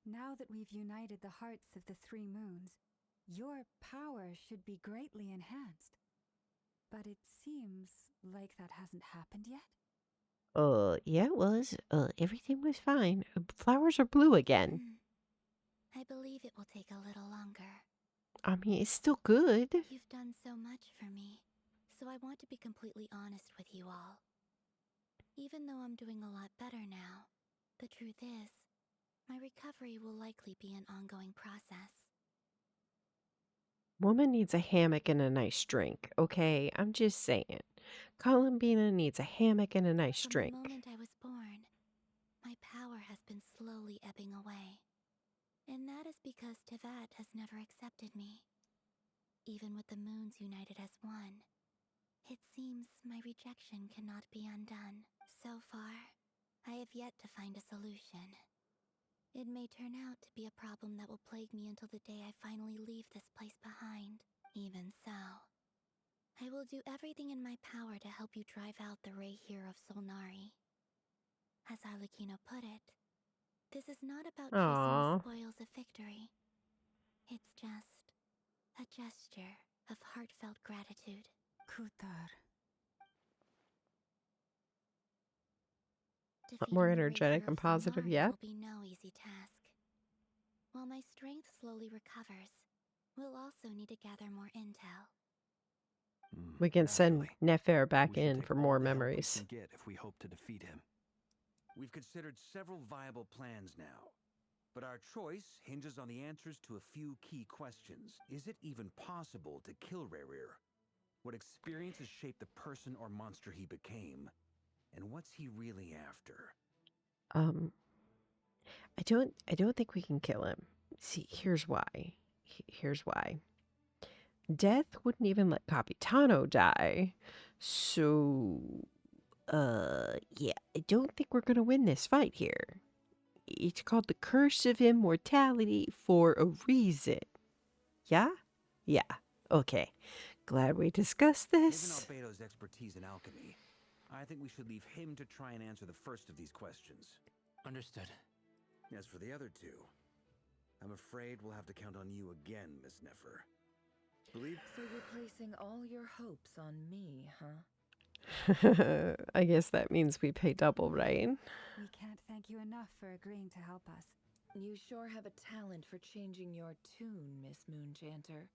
Now that we've united the hearts of the three moons, your power should be greatly enhanced. But it seems like that hasn't happened yet. Yeah, it was. Everything was fine. Flowers are blue again. I believe it will take a little longer. I mean, it's still good. You've done so much for me, so I want to be completely honest with you all. Even though I'm doing a lot better now, the truth is, my recovery will likely be an ongoing process. Woman needs a hammock and a nice drink. Okay, I'm just saying. Columbina needs a hammock and a nice From drink. the moment I was born, my power has been slowly ebbing away. And that is because Tevat has never accepted me. Even with the moons united as one, it seems my rejection cannot be undone. So far, I have yet to find a solution. It may turn out to be a problem that will plague me until the day I finally leave this place behind. Even so, I will do everything in my power to help you drive out the Ray here of Solnari. As Arlecchino put it, this is not about chasing the Aww. spoils of victory. It's just a gesture of heartfelt gratitude. Kutar. Not more Defeating the Ray energetic here and of positive Solnari yet. will be no easy task. While my strength slowly recovers, we'll also need to gather more intel. We can send Naturally. Nefer We back should in take for all more the help we memories. can get if we hope to defeat him. We've considered several viable plans now, but our choice hinges on the answers to a few key questions. Is it even possible to kill Rerir? What experiences shaped the person or monster he became? And what's he really after? I don't think we can kill him. See, here's why. Here's why. Death wouldn't even let Capitano die. So, yeah, I don't think we're gonna win this fight here. It's called the Curse of Immortality for a reason. Yeah? Yeah. Okay. Glad we discussed Given this. Albedo's expertise in alchemy, I think we should leave him to try and answer the first of these questions. Understood. As for the other two, I'm afraid we'll have to count on you again, Miss Nefer. Believe... So you're placing all your hopes on me, huh? I guess that means we pay double, right? We can't thank you enough for agreeing to help us. You sure have a talent for changing your tune, Miss Moonchanter.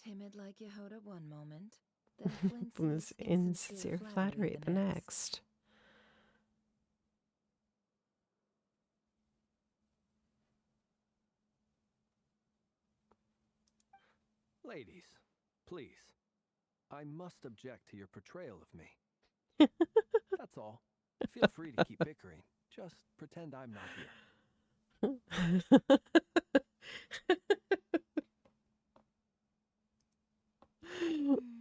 Timid like Yehoda one moment, then This flinty, insincere flattery the next. Ladies, please. I must object to your portrayal of me. That's all. Feel free to keep bickering. Just pretend I'm not here.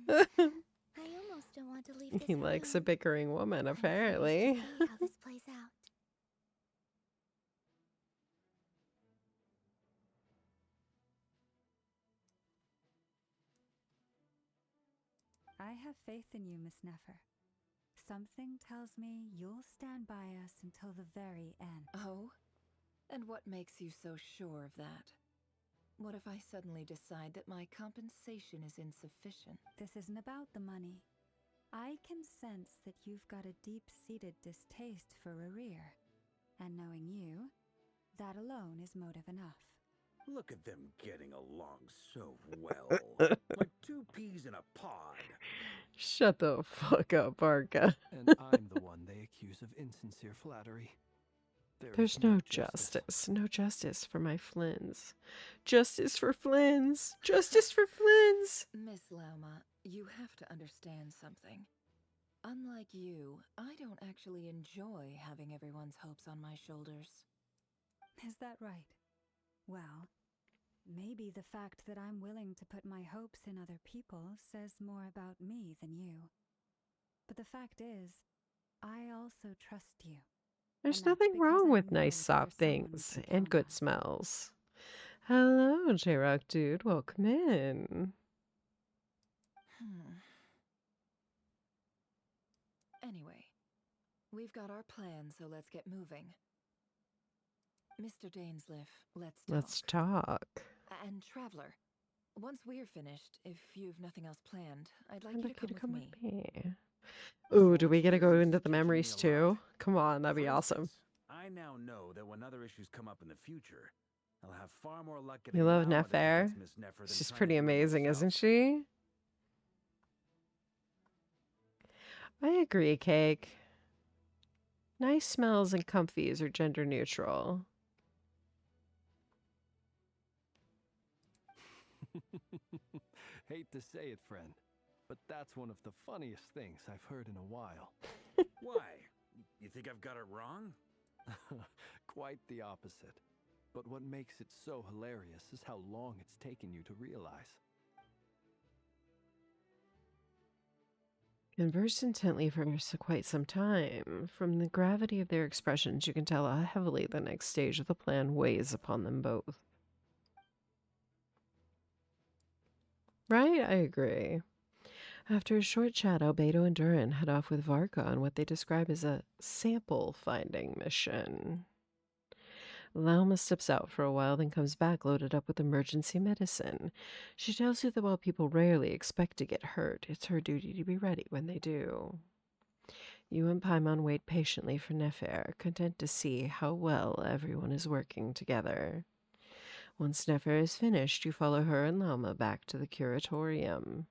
I almost don't want to leave this He likes a room. bickering woman, I'm curious apparently. to see how this plays out. I have faith in you, Miss Nefer. Something tells me you'll stand by us until the very end. Oh? And what makes you so sure of that? What if I suddenly decide that my compensation is insufficient? This isn't about the money. I can sense that you've got a deep-seated distaste for Rerir. And knowing you, that alone is motive enough. Look at them getting along so well. Like two peas in a pod. Shut the fuck up, Barca. And I'm the one they accuse of insincere flattery. There's no justice. No justice for my Flins. Justice for Flins. Justice for Flins. Miss Lauma, you have to understand something. Unlike you, I don't actually enjoy having everyone's hopes on my shoulders. Is that right? Well, maybe the fact that I'm willing to put my hopes in other people says more about me than you. But the fact is, I also trust you. There's nothing wrong with nice soft things and good smells. Hello, J-Rock dude. Welcome in. Anyway, we've got our plan, so let's get moving. Mr. Dainsliff, let's talk. And Traveler, once we're finished, if you've nothing else planned, I'd like you to come with me. Ooh, do we get to go into the memories too? Come on, that'd be awesome. I now know that when other issues come up in the future, I'll have far more luck getting You love Lauma to Nefer? convince Miss Nefer than She's trying pretty to do it amazing, myself. isn't she? I agree, Cake. Nice smells and comfies are gender neutral. Hate to say it, friend, but that's one of the funniest things I've heard in a while. Why? You think I've got it wrong? Quite the opposite. But what makes it so hilarious is how long it's taken you to realize. Converse intently for quite some time. From the gravity of their expressions, you can tell how heavily the next stage of the plan weighs upon them both. Right? I agree. After a short chat, Albedo and Durin head off with Varka on what they describe as a sample finding mission. Lauma steps out for a while, then comes back loaded up with emergency medicine. She tells you that while people rarely expect to get hurt, it's her duty to be ready when they do. You and Paimon wait patiently for Nefer, content to see how well everyone is working together. Once Nefer is finished, you follow her and Lauma back to the curatorium.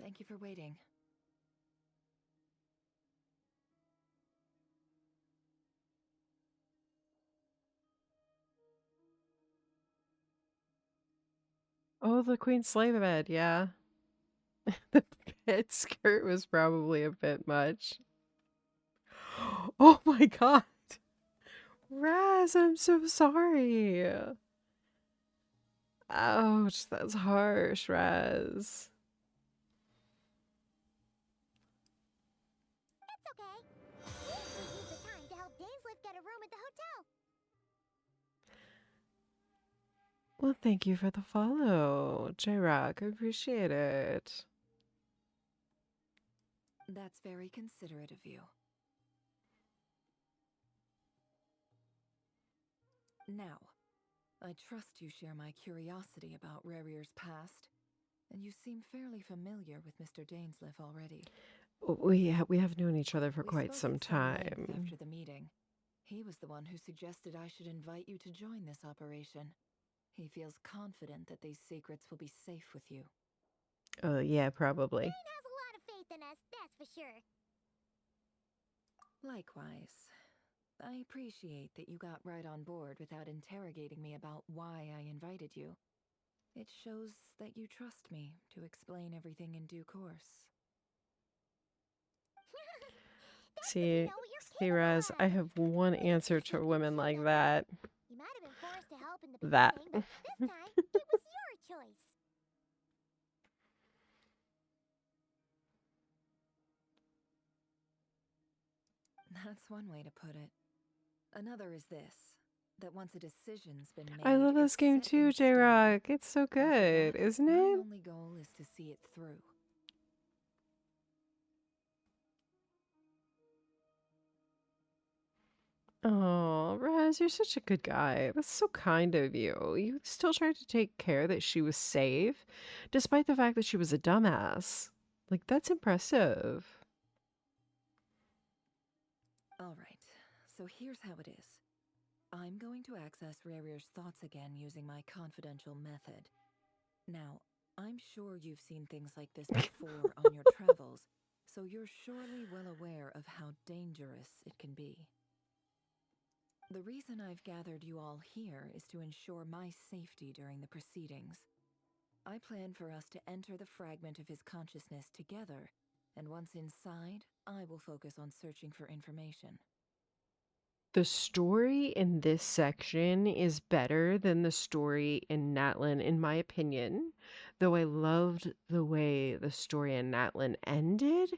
Thank you for waiting. Oh, the Queen's Slave bed, yeah. The bed skirt was probably a bit much. Oh my god. Raz, I'm so sorry. Ouch, that's harsh, Raz. It's okay. We could use the time to help Dainsleif get a room at the hotel. Well, thank you for the follow, J-Rock. I appreciate it. That's very considerate of you. Now, I trust you share my curiosity about Rarier's past, and you seem fairly familiar with Mr. Dainsleif already. We have known each other for We quite spoke some at some length time. after the meeting. He was the one who suggested I should invite you to join this operation. He feels confident that these secrets will be safe with you. Yeah, probably. Dane has a lot of faith in us, that's for sure. Likewise. I appreciate that you got right on board without interrogating me about why I invited you. It shows that you trust me to explain everything in due course. See, Raz, I have one answer to women like that. You might have been forced to help in the That. beginning, but this time, it was your choice. That's one way to put it. Another is this, that once a decision's been made, I love this it's game set too, in stone. J-Rock. It's so After good, that, isn't my it? only goal is to see it through. Oh, Raz, you're such a good guy. That's so kind of you. You still tried to take care that she was safe, despite the fact that she was a dumbass. Like, that's impressive. All right, so here's how it is. I'm going to access Rarier's thoughts again using my confidential method. Now, I'm sure you've seen things like this before on your travels, so you're surely well aware of how dangerous it can be. The reason I've gathered you all here is to ensure my safety during the proceedings. I plan for us to enter the fragment of his consciousness together, and once inside, I will focus on searching for information. The story in this section is better than the story in Natlin, in my opinion. Though I loved the way the story in Natlin ended,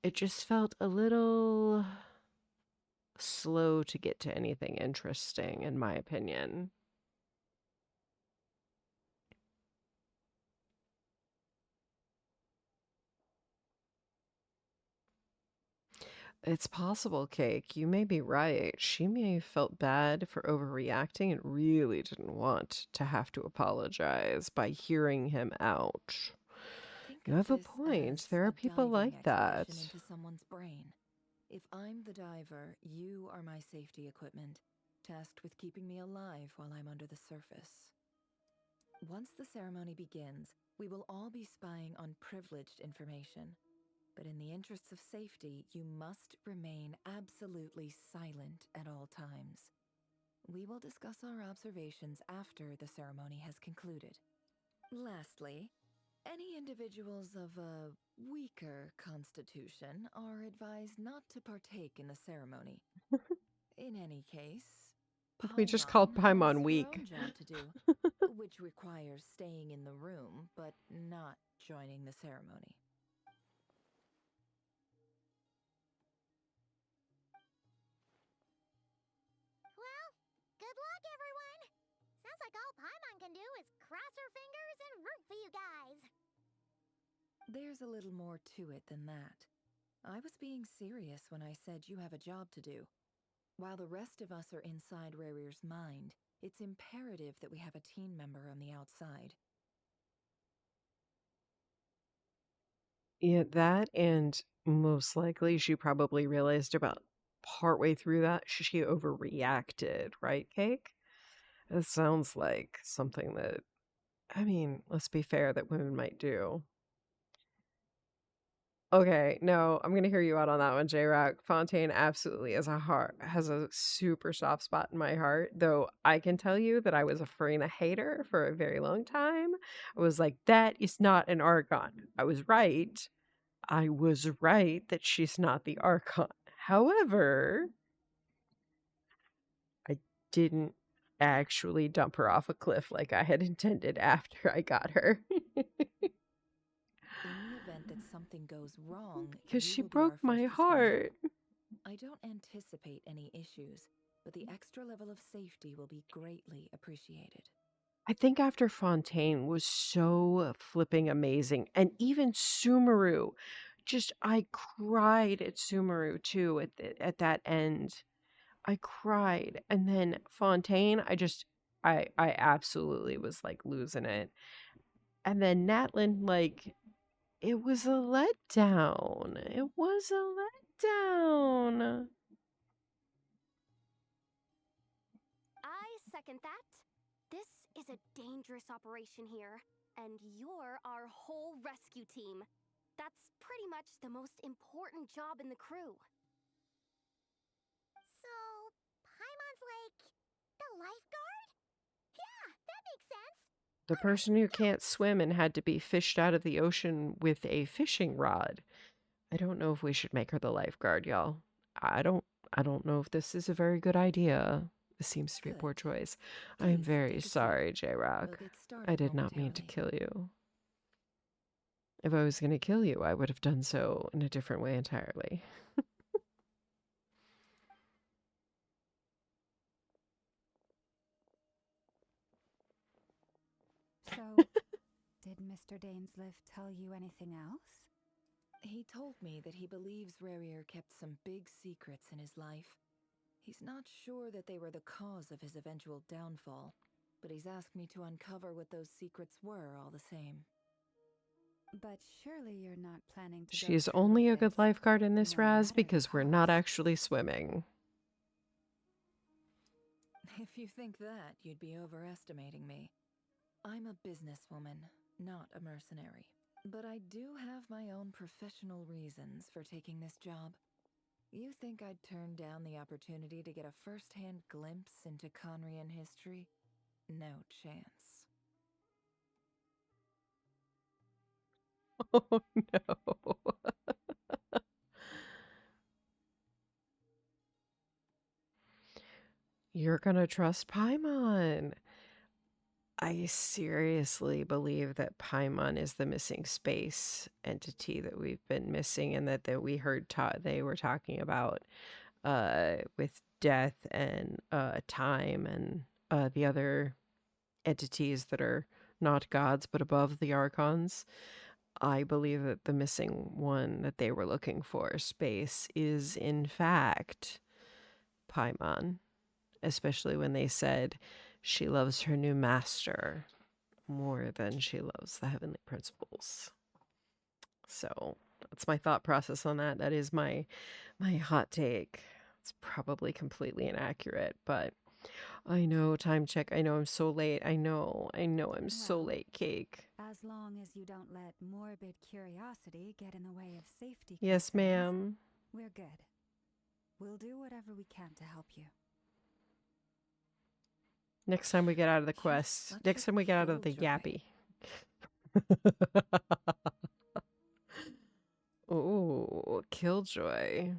it just felt a little slow to get to anything interesting, in my opinion. It's possible, Cake. You may be right. She may have felt bad for overreacting and really didn't want to have to apologize by hearing him out. Think You of have a this point. as There a are people diving like that. expedition into someone's brain. If I'm the diver, you are my safety equipment, tasked with keeping me alive while I'm under the surface. Once the ceremony begins, we will all be spying on privileged information. But in the interests of safety, you must remain absolutely silent at all times. We will discuss our observations after the ceremony has concluded. Lastly, any individuals of a weaker constitution are advised not to partake in the ceremony. In any case, We just called Paimon has Paimon her weak. own job to do, which requires staying in the room but not joining the ceremony. Well, good luck, everyone. Sounds like all Paimon can do is cross her fingers and root for you guys. There's a little more to it than that. I was being serious when I said you have a job to do. While the rest of us are inside Rarir's mind, it's imperative that we have a team member on the outside. Yeah, that and most likely she probably realized about partway through that she overreacted, right, Cake? It sounds like something that, I mean, let's be fair, that women might do. Okay, no, I'm gonna hear you out on that one, J-Rock. Fontaine absolutely has a super soft spot in my heart, though I can tell you that I was a Farina hater for a very long time. I was like, that is not an Archon. I was right. I was right that she's not the Archon. However, I didn't actually dump her off a cliff like I had intended after I got her. In the event that something goes wrong, Because you she will be broke our my first heart. responder. I don't anticipate any issues, but the extra level of safety will be greatly appreciated. I think after Fontaine was so flipping amazing, and even Sumeru, just I cried at Sumeru too at that end. I cried, and then Fontaine, I absolutely was like losing it, and then Natlin, like it was a letdown. It was a letdown. I second that. This is a dangerous operation here, and you're our whole rescue team. That's pretty much the most important job in the crew. So, Paimon's like the lifeguard? Yeah, that makes sense. The person who can't swim and had to be fished out of the ocean with a fishing rod. I don't know if we should make her the lifeguard, y'all. I don't I don't know if this is a very good idea. This seems to be a poor choice. I am Please, very take a seat. sorry, J-Rock. We'll get I started did not mean to momentarily. kill you. If I was going to kill you, I would have done so in a different way entirely. So, did Mr. Dainsliff tell you anything else? He told me that he believes Rarir kept some big secrets in his life. He's not sure that they were the cause of his eventual downfall, but he's asked me to uncover what those secrets were all the same. But surely you're not planning to go She's through only with a good this, lifeguard in this, no Raz, matter the because we're not cost. actually swimming. If you think that, you'd be overestimating me. I'm a businesswoman, not a mercenary. But I do have my own professional reasons for taking this job. You think I'd turn down the opportunity to get a first-hand glimpse into Conrian history? No chance. Oh no. You're gonna trust Paimon. I seriously believe that Paimon is the missing space entity that we've been missing, and that we heard they were talking about with death and time and the other entities that are not gods but above the archons. I believe that the missing one that they were looking for, Space, is in fact Paimon, especially when they said she loves her new master more than she loves the heavenly principles. So that's my thought process on that. That is my hot take. It's probably completely inaccurate, but I know, time check. I know I'm so late. I know I'm so Well, late, Cake. As long as you don't let morbid curiosity get in the way of safety Yes, concerns, ma'am. we're good. We'll do whatever we can to help you. Next time we get out of the quest. such Next a time we get out of the killjoy. yappy. Ooh, Killjoy.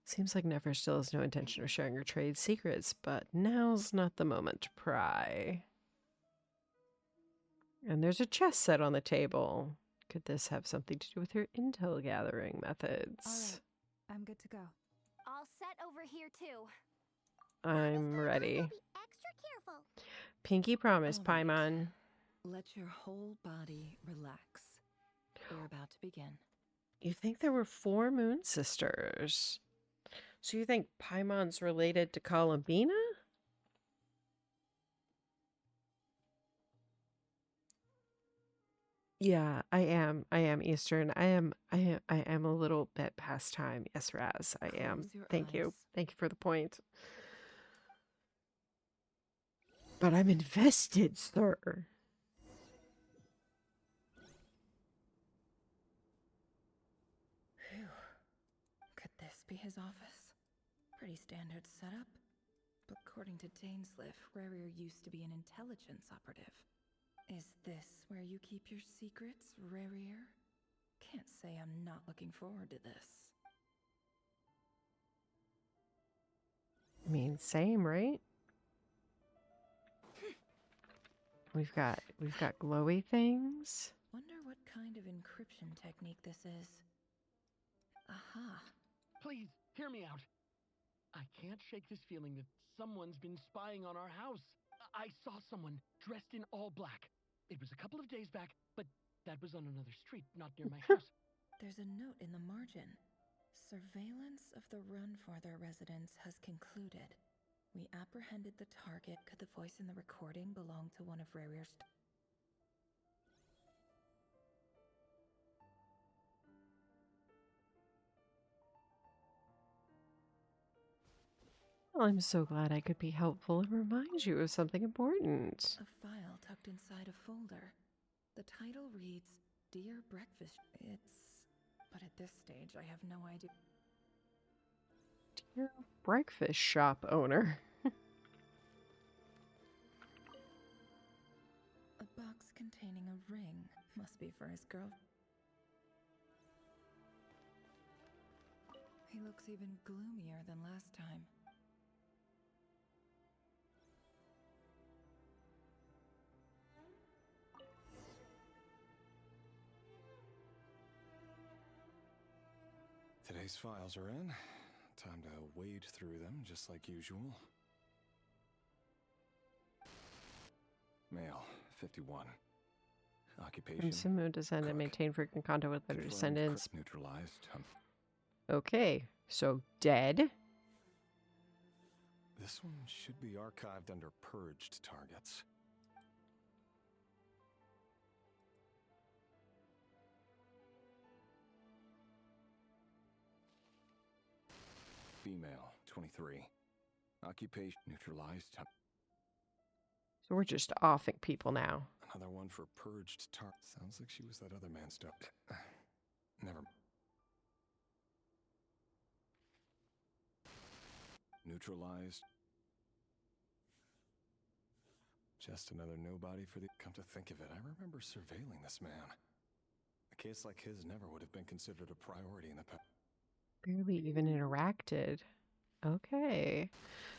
Seems like Nefer still has no intention of sharing her trade secrets, but now's not the moment to pry. And there's a chess set on the table. Could this have something to do with her intel gathering methods? All right, I'm good to go. All set over here, too. I'm ready. Be extra careful. Pinky promise, All right. Paimon. Let your whole body relax. We're about to begin. You think there were 4 moon sisters? So you think Paimon's related to Columbina? Yeah, I am. I am Eastern. I am a little bit past time. Yes, Raz, I am. Close your Thank you. eyes. Thank you for the point. But I'm invested, sir. Phew. Could this be his office? Pretty standard setup. But according to Dainsliff, Rarier used to be an intelligence operative. Is this where you keep your secrets, Rarier? Can't say I'm not looking forward to this. I mean, same, right? We've got glowy things. Wonder what kind of encryption technique this is. Aha. Please, hear me out. I can't shake this feeling that someone's been spying on our house. I saw someone dressed in all black. It was a couple of days back, but that was on another street, not near my house. There's a note in the margin. Surveillance of the Runfather residence has concluded. We apprehended the target. Could the voice in the recording belong to one of Rarier's... Well, I'm so glad I could be helpful and remind you of something important. A file tucked inside a folder. The title reads, Dear Breakfast... But at this stage, I have no idea... Dear breakfast shop owner. A box containing a ring. Must be for his girl. He looks even gloomier than last time. Today's files are in. Time to wade through them, just like usual. Male, 51. Occupation. Sumu descend and maintain frequent contact with their descendants. Neutralized. Okay, so dead. This one should be archived under purged targets. Female, 23. Occupation neutralized. So we're just offing people now. Another one for purged tar. Sounds like she was that other man's stuff. Never. Neutralized. Just another nobody for the... Come to think of it, I remember surveilling this man. A case like his never would have been considered a priority in the past. Barely even interacted. Okay.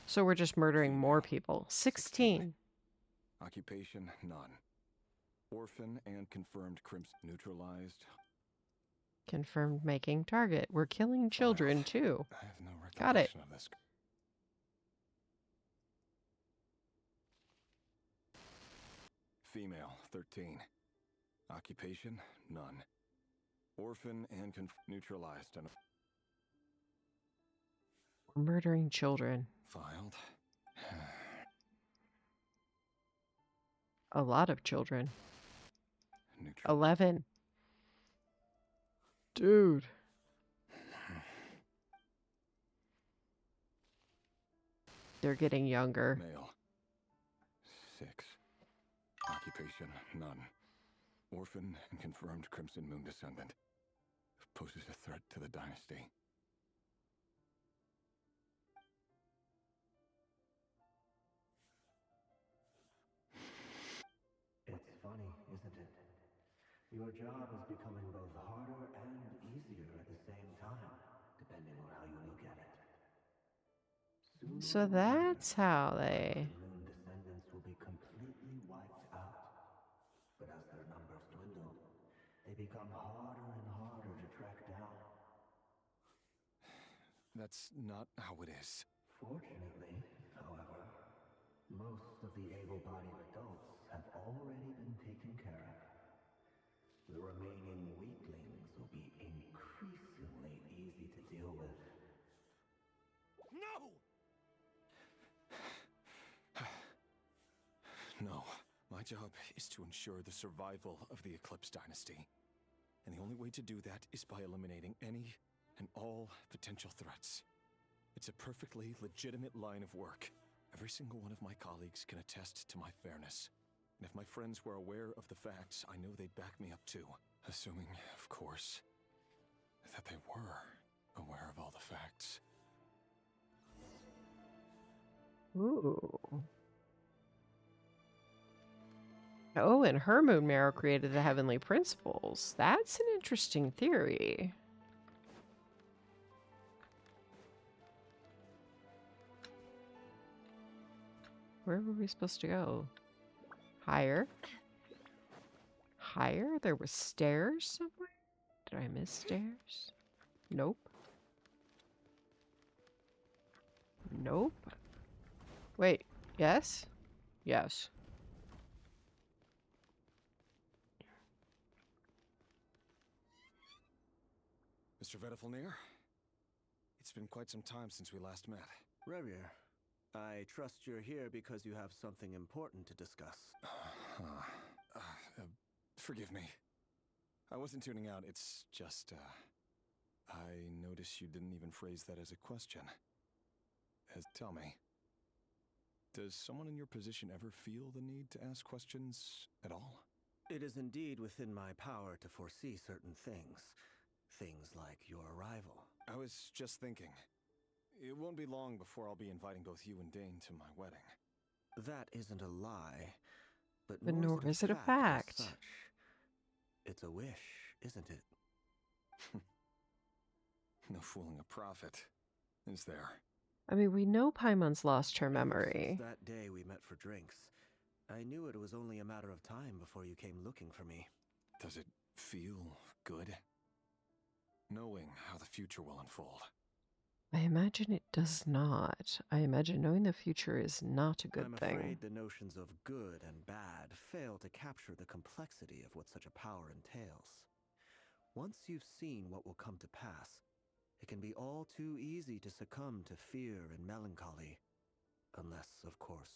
So we're just murdering more people. 16. Occupation, none. Orphan and confirmed crimson neutralized. Confirmed making target. We're killing children too. I have no Got it. recollection of this. Female, 13. Occupation? None. Orphan and neutralized and Murdering children. filed. A lot of children. Neutral. 11. Dude. They're getting younger. Male. 6. Occupation? None. Orphan and confirmed Crimson Moon descendant. Poses a threat to the dynasty. It's funny, isn't it? Your job is becoming both harder and easier at the same time, depending on how you look at it. So that's how they... Crimson Moon descendants will be completely wiped out. But as their numbers dwindle, they become harder and harder to track down. That's not how it is. Fortunately, however, most of the able-bodied adults have already been taken care of. The remaining weaklings will be increasingly easy to deal with. No! No. My job is to ensure the survival of the Eclipse Dynasty. And the only way to do that is by eliminating any and all potential threats. It's a perfectly legitimate line of work. Every single one of my colleagues can attest to my fairness. And if my friends were aware of the facts, I know they'd back me up too. Assuming, of course, that they were aware of all the facts. Ooh. Oh, and her moon marrow created the heavenly principles. That's an interesting theory. Where were we supposed to go? Higher? Higher? There were stairs somewhere? Did I miss stairs? Nope. Nope. Wait, yes? Yes. Mr. Vedifalnir? It's been quite some time since we last met. Rerir, I trust you're here because you have something important to discuss. Forgive me. I wasn't tuning out, it's just, I noticed you didn't even phrase that as a question. Tell me, does someone in your position ever feel the need to ask questions at all? It is indeed within my power to foresee certain things. Things like your arrival. I was just thinking. It won't be long before I'll be inviting both you and Dane to my wedding. That isn't a lie, but nor is it a fact. as such. It's a wish, isn't it? No fooling a prophet, is there? I mean, we know Paimon's lost her memory. Since that day we met for drinks, I knew it was only a matter of time before you came looking for me. Does it feel good? Knowing how the future will unfold. I imagine it does not. I imagine knowing the future is not a good thing. I'm afraid the notions of good and bad fail to capture the complexity of what such a power entails. Once you've seen what will come to pass, it can be all too easy to succumb to fear and melancholy. Unless, of course,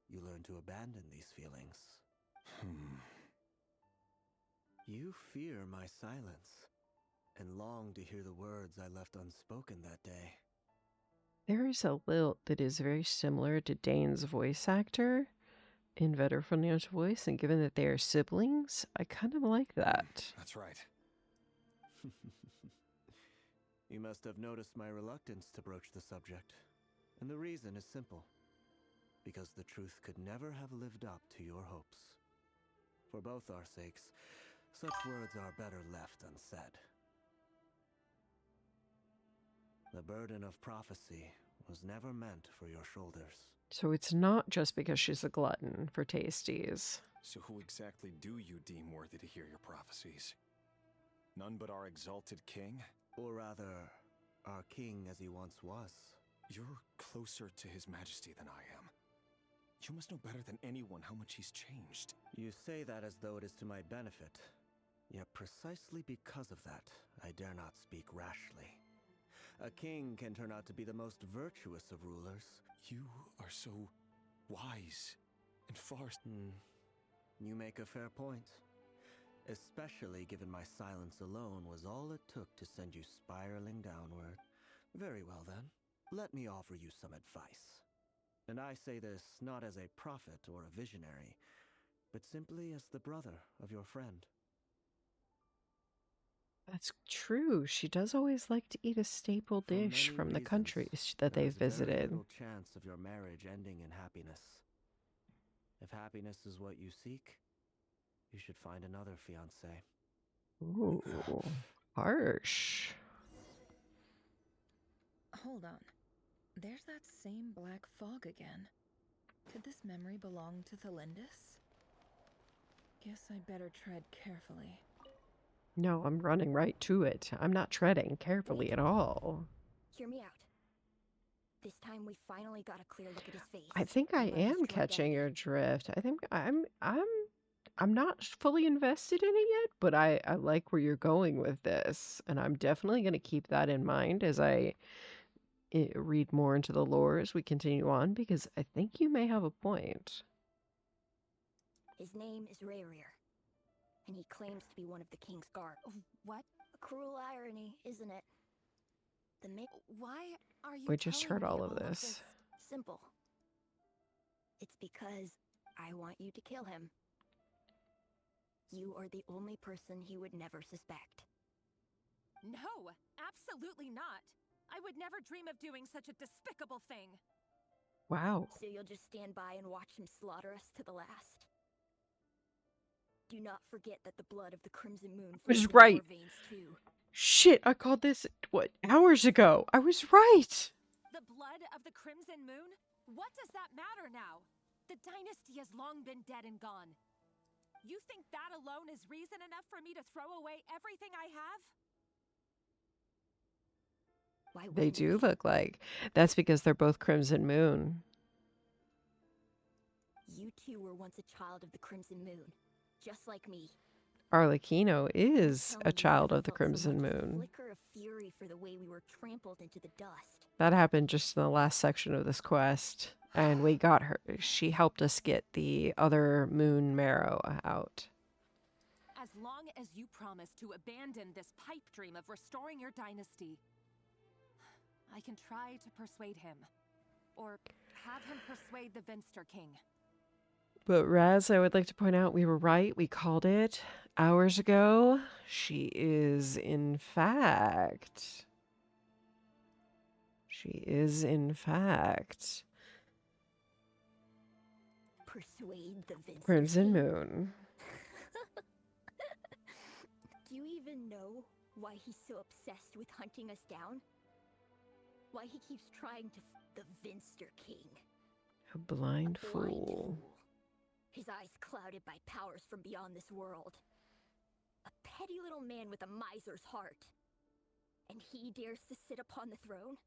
you learn to abandon these feelings. You fear my silence, and long to hear the words I left unspoken that day. There is a lilt that is very similar to Dane's voice actor in Vedifalnir's voice, and given that they are siblings, I kind of like that. That's right. You must have noticed my reluctance to broach the subject. And the reason is simple. Because the truth could never have lived up to your hopes. For both our sakes, such words are better left unsaid. The burden of prophecy was never meant for your shoulders. So it's not just because she's a glutton for tasties. So who exactly do you deem worthy to hear your prophecies? None but our exalted king? Or rather, our king as he once was. You're closer to his majesty than I am. You must know better than anyone how much he's changed. You say that as though it is to my benefit, Yet precisely because of that, I dare not speak rashly. A king can turn out to be the most virtuous of rulers. You are so wise and far... You make a fair point. Especially given my silence alone was all it took to send you spiraling downward. Very well then, let me offer you some advice. And I say this not as a prophet or a visionary, but simply as the brother of your friend. That's true. She does always like to eat a staple dish from the countries that they've There is very visited. little chance of your marriage ending in happiness. If happiness is what you seek, you should find another fiancé. Ooh, harsh. Hold on. There's that same black fog again. Could this memory belong to Thelindis? Guess I'd better tread carefully. No, I'm running right to it. I'm not treading carefully at all. Hear me out. This time we finally got a clear look at his face. I think I am catching your drift. I think I'm not fully invested in it yet, but I like where you're going with this, and I'm definitely going to keep that in mind as I read more into the lore as we continue on, because I think you may have a point. His name is Rayrir, and he claims to be one of the king's guard. What? A cruel irony, isn't it? Why are you We just telling heard me all of this. Simple. It's because I want you to kill him. You are the only person he would never suspect. No, absolutely not. I would never dream of doing such a despicable thing. Wow. So you'll just stand by and watch him slaughter us to the last? Do not forget that the blood of the Crimson Moon I was flows in right. your veins too. Shit, I called this, what, hours ago. I was right. The blood of the Crimson Moon? What does that matter now? The dynasty has long been dead and gone. You think that alone is reason enough for me to throw away everything I have? Why They do look like. That's because they're both Crimson Moon. You two were once a child of the Crimson Moon, just like me. Arlecchino is a child of the Crimson Moon. Flicker of fury for the way we were trampled into the dust. That happened just in the last section of this quest. And we got her. She helped us get the other moon marrow out. As long as you promise to abandon this pipe dream of restoring your dynasty, I can try to persuade him. Or have him persuade the Vinster King. But Raz, I would like to point out we were right. We called it hours ago. She is, in fact... Persuade the Vinster Crimson King. Moon. Do you even know why he's so obsessed with hunting us down? Why he keeps trying to the Vinster King? A blind A fool. His eyes clouded by powers from beyond this world. A petty little man with a miser's heart. And he dares to sit upon the throne?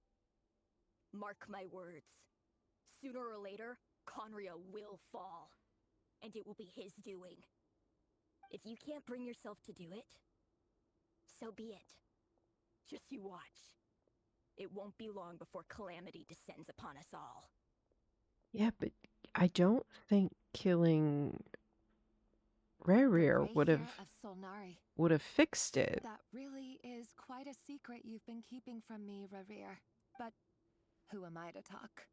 Mark my words. Sooner or later, Conria will fall. And it will be his doing. If you can't bring yourself to do it, so be it. Just you watch. It won't be long before calamity descends upon us all. Yeah, but I don't think killing Rayrir would have fixed it. That really is quite a secret you've been keeping from me, Rayrir. But who am I to talk?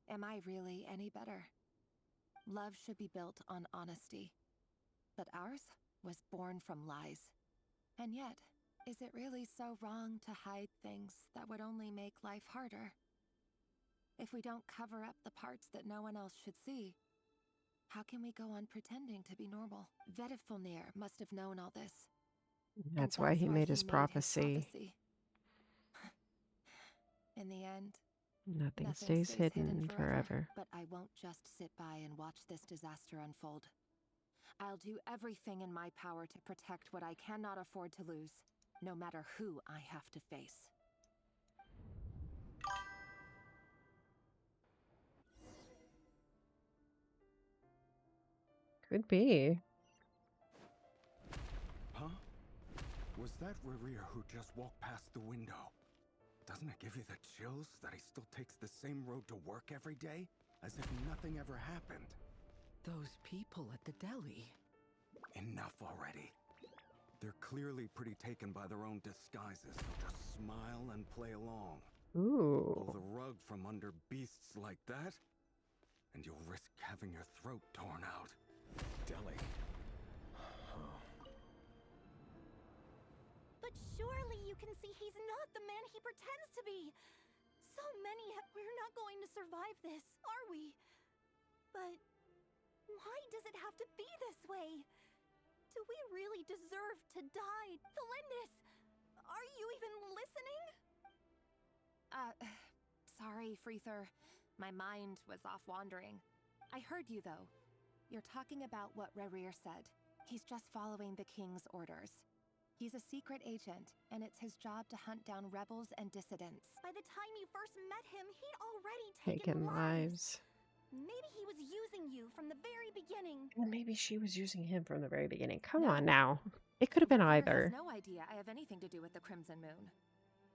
Am I really any better? Love should be built on honesty. But ours was born from lies. And yet, is it really so wrong to hide things that would only make life harder? If we don't cover up the parts that no one else should see, how can we go on pretending to be normal? Vedifulnir must have known all this. That's why he made his prophecy. In the end, Nothing stays hidden forever. But I won't just sit by and watch this disaster unfold. I'll do everything in my power to protect what I cannot afford to lose, no matter who I have to face. Could be. Huh? Was that Rerir who just walked past the window? Doesn't it give you the chills that he still takes the same road to work every day? As if nothing ever happened. Those people at the deli. Enough already. They're clearly pretty taken by their own disguises. They'll just smile and play along. Ooh. Pull the rug from under beasts like that, and you'll risk having your throat torn out. Deli. But surely you can see he's not the man he pretends to be. So many we're not going to survive this, are we? But why does it have to be this way? Do we really deserve to die? Thelindis, are you even listening? Sorry, Freether. My mind was off wandering. I heard you, though. You're talking about what Rerir said. He's just following the king's orders. He's a secret agent, and it's his job to hunt down rebels and dissidents. By the time you first met him, he'd already Taken lives. Maybe he was using you from the very beginning. Well, maybe she was using him from the very beginning. Come on now. It could have been Rerir either. has no idea I have anything to do with the Crimson Moon.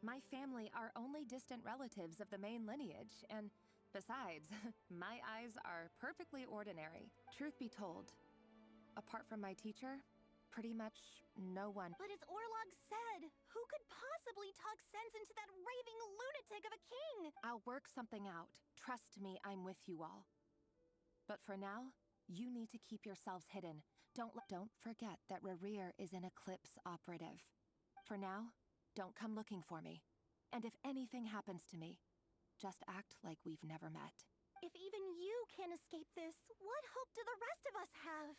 My family are only distant relatives of the main lineage, and besides, my eyes are perfectly ordinary. Truth be told, apart from my teacher, pretty much no one. But as Orlog said, who could possibly talk sense into that raving lunatic of a king? I'll work something out. Trust me, I'm with you all. But for now, you need to keep yourselves hidden. Don't forget that Rerir is an Eclipse operative. For now, don't come looking for me. And if anything happens to me, just act like we've never met. If even you can't escape this, what hope do the rest of us have?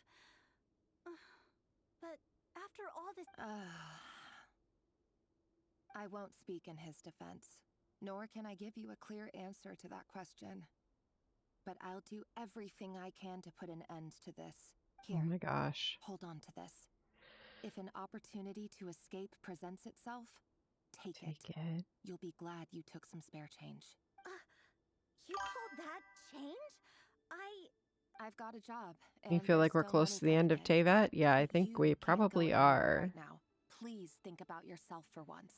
But after all this... I won't speak in his defense, nor can I give you a clear answer to that question. But I'll do everything I can to put an end to this. Here, Oh my gosh. hold on to this. If an opportunity to escape presents itself, take it. You'll be glad you took some spare change. You call that change? I've got a job. You feel like we're close to the end of Tevat? Yeah, I think we probably are. Right now, please think about yourself for once.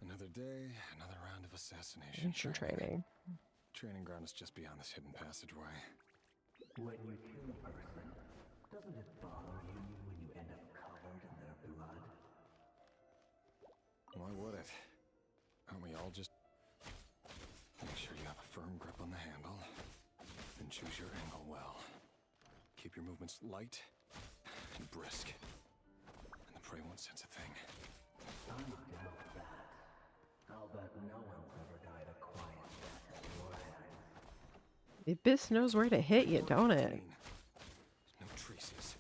Another day, another round of assassination Training. Training ground is just beyond this hidden passageway. When you kill a person, doesn't it bother you when you end up covered in their blood? Why would it? Aren't we all just... Make sure you have a firm grip on the handle, and choose your angle well. Keep your movements light and brisk, and the prey won't sense a thing. I doubt that. I'll bet no one's ever died a quiet death at your hands. The abyss knows where to hit you, don't it? No traces.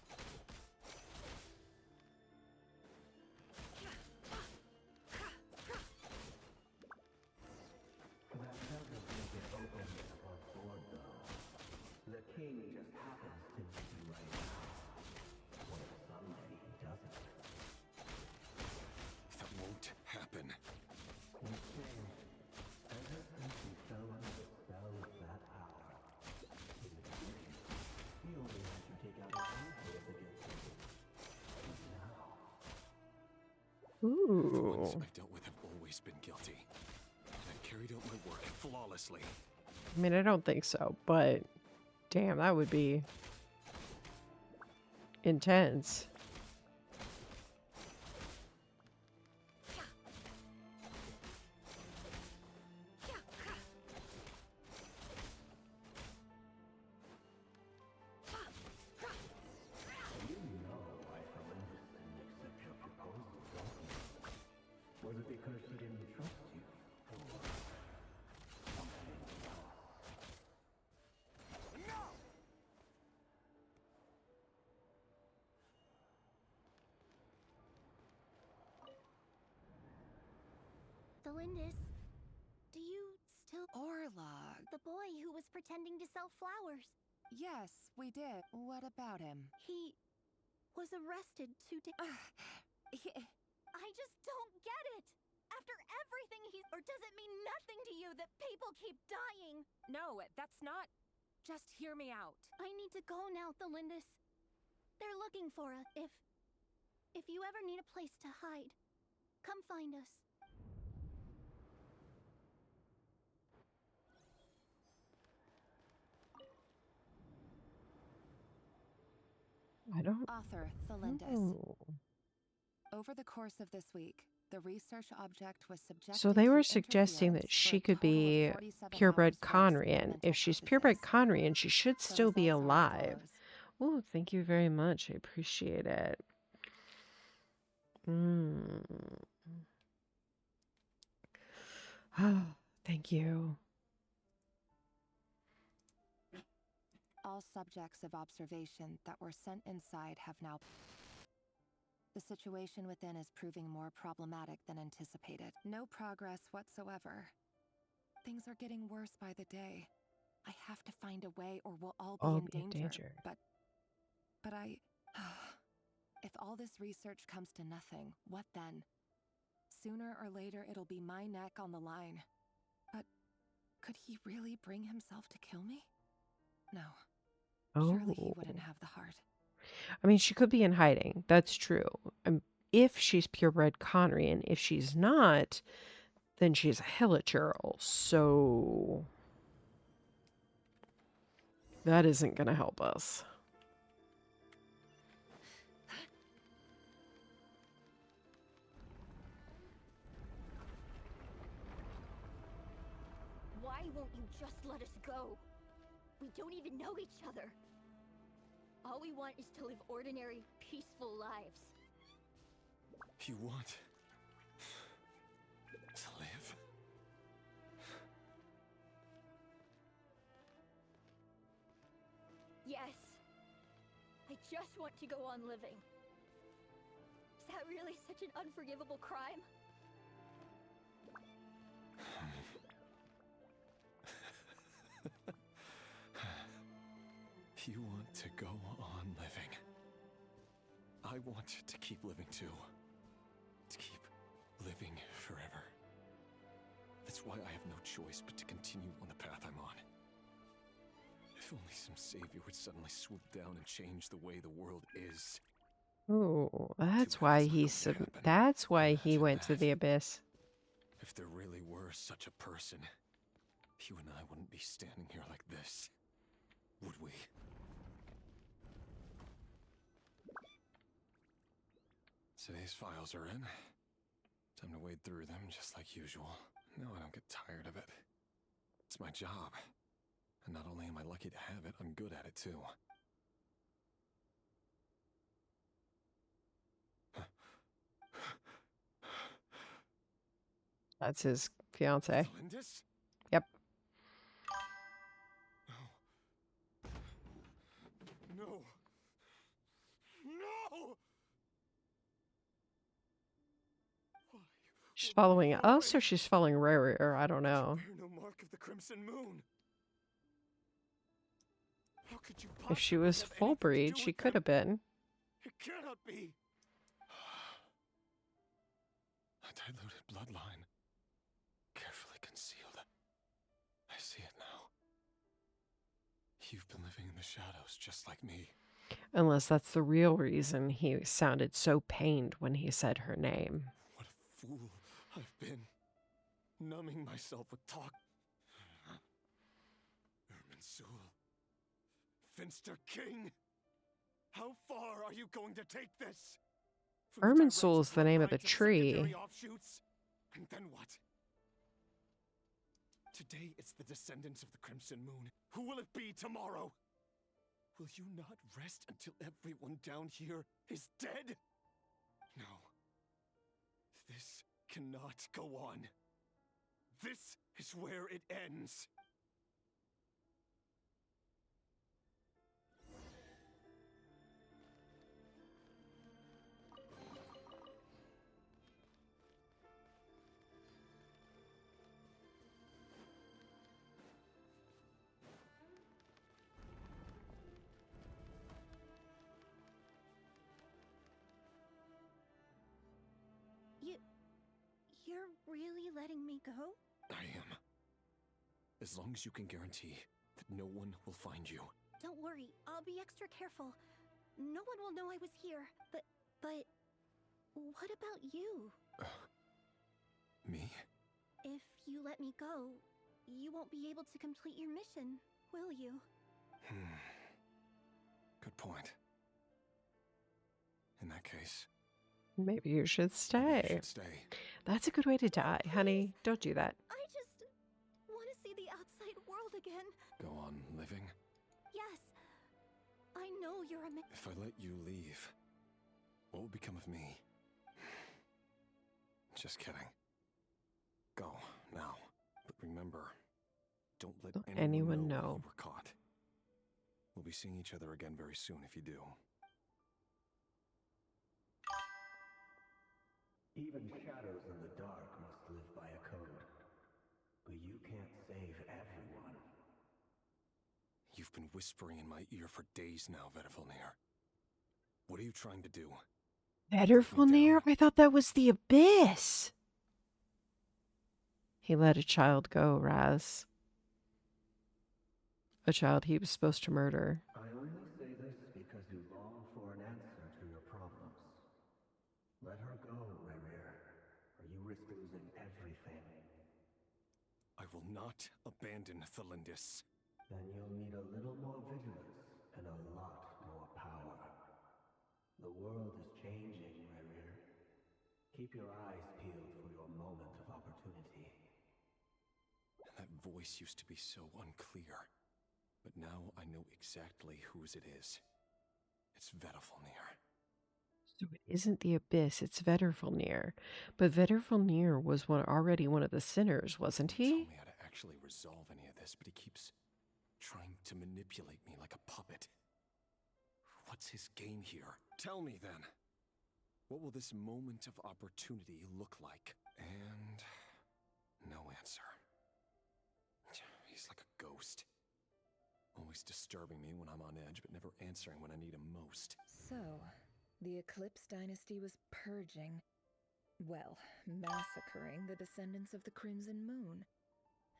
That doesn't make it open above board, though. The king just happens to need you right now. What if someday he doesn't? That won't happen. Insane. Ever since he fell under the spell of that power, he only had to take out a handful of the guilty. But now... Ooh. The ones I've dealt with have always been guilty. And I've carried out my work flawlessly. I mean, I don't think so, but damn, that would be intense. You know why Thelindis didn't accept your proposal, don't you? Was it because she didn't trust you? Or something else? No! Thelindis, do you still... Orlog. The boy who was pretending to sell flowers. Yes, we did. What about him? He was arrested 2 days. I just don't get it. After everything or does it mean nothing to you that people keep dying? No, that's not. Just hear me out. I need to go now, Thelindis. They're looking for us. If you ever need a place to hide, come find us. I don't. Author Thelindis. Oh. Over the course of this week, the research object was subjected So they to were suggesting that interference she for a could total of be 47 purebred hours for Conrian. experimental If she's purposes. purebred Conrian, she should The still be results are as alive. follows. Oh, thank you very much. I appreciate it. Thank you. All subjects of observation that were sent inside have now... The situation within is proving more problematic than anticipated. No progress whatsoever. Things are getting worse by the day. I have to find a way or we'll all be in danger. But I... If all this research comes to nothing, what then? Sooner or later, it'll be my neck on the line. But could he really bring himself to kill me? No. Surely he wouldn't have the heart. I mean, she could be in hiding. That's true. If she's purebred Conrian. If she's not, then she's a Hilichurl. So that isn't going to help us. Why won't you just let us go? We don't even know each other. All we want is to live ordinary, peaceful lives. You want to live? Yes. I just want to go on living. Is that really such an unforgivable crime? You want to go on living. I want to keep living too. To keep living forever. That's why I have no choice but to continue on the path I'm on. If only some savior would suddenly swoop down and change the way the world is. Oh, that's why that's why he went to the abyss. If there really were such a person, you and I wouldn't be standing here like this, would we? Today's files are in. Time to wade through them just like usual. No, I don't get tired of it. It's my job. And not only am I lucky to have it, I'm good at it too. That's his fiance. Lindis? Yep. No. No! She's following us or she's following Rarier. I don't know. Bear no mark of the Crimson Moon. How could you If she was full breed, she could have been. It cannot be. A diluted bloodline. Carefully concealed. I see it now. You've been living in the shadows just like me. Unless that's the real reason he sounded so pained when he said her name. What a fool I've been. Numbing myself with talk. Irminsul. Finster King. How far are you going to take this? Irminsul is the name of the tree. Offshoots? And then what? Today it's the descendants of the Crimson Moon. Who will it be tomorrow? Will you not rest until everyone down here is dead? No. This cannot go on. This is where it ends. really letting me go? I am. As long as you can guarantee that no one will find you. Don't worry, I'll be extra careful. No one will know I was here, but what about you? Me? If you let me go, you won't be able to complete your mission, will you? Good point. In that case, Maybe you should you stay. should stay. That's a good way to die, honey. Don't do that. I just want to see the outside world again. Go on living? Yes. I know you're a man. If I let you leave, what will become of me? Just kidding. Go, now. But remember, don't let anyone know you were caught. We'll be seeing each other again very soon if you do. Even shadows in the dark must live by a code. But you can't save everyone. You've been whispering in my ear for days now, Vedifalnir. What are you trying to do? Vedifalnir? I thought that was the Abyss. He let a child go, Raz. A child he was supposed to murder. I only say this because you long for an answer to your problems. Let her go, Rerir, or you risk losing everything. I will not abandon Thalindis. Then you'll need a little more vigilance and a lot more power. The world is changing, Rerir. Keep your eyes peeled for your moment of opportunity. That voice used to be so unclear. But now I know exactly whose it is. It's Vedifalnir. So it isn't the Abyss, it's Vedifalnir. But Vedifalnir was already one of the sinners, wasn't he? Tell me how to actually resolve any of this, but he keeps trying to manipulate me like a puppet. What's his game here? Tell me then. What will this moment of opportunity look like? And no answer. He's like a ghost. Always disturbing me when I'm on edge, but never answering when I need him most. So, the Eclipse dynasty was purging, well, massacring the descendants of the Crimson Moon.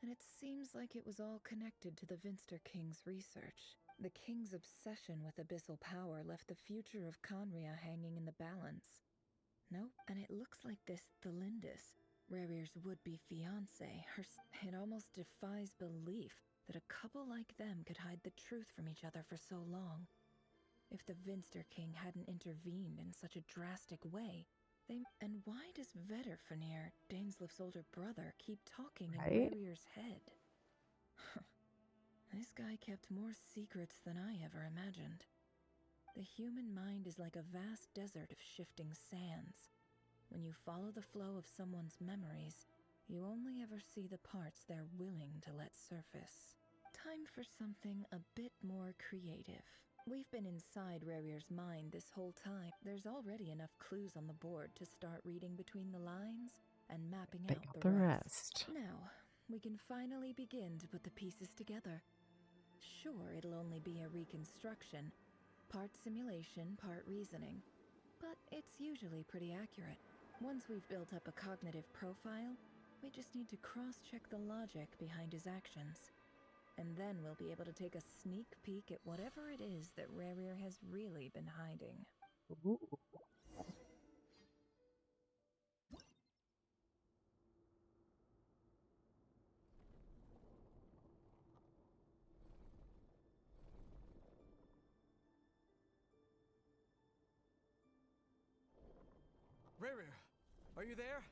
And it seems like it was all connected to the Vinster King's research. The King's obsession with abyssal power left the future of Conria hanging in the balance. Nope, and it looks like this Thalindis, Rerir's would-be fiancé, it almost defies belief that a couple like them could hide the truth from each other for so long. If the Vinster King hadn't intervened in such a drastic way, and why does Vedifalnir, Daneslif's older brother, keep talking in Rerir's head? This guy kept more secrets than I ever imagined. The human mind is like a vast desert of shifting sands. When you follow the flow of someone's memories, you only ever see the parts they're willing to let surface. Time for something a bit more creative. We've been inside Rerir's mind this whole time. There's already enough clues on the board to start reading between the lines and mapping out the rest. Now, we can finally begin to put the pieces together. Sure, it'll only be a reconstruction, part simulation, part reasoning, but it's usually pretty accurate. Once we've built up a cognitive profile, we just need to cross-check the logic behind his actions. And then we'll be able to take a sneak peek at whatever it is that Rerir has really been hiding. Ooh. Rerir, are you there?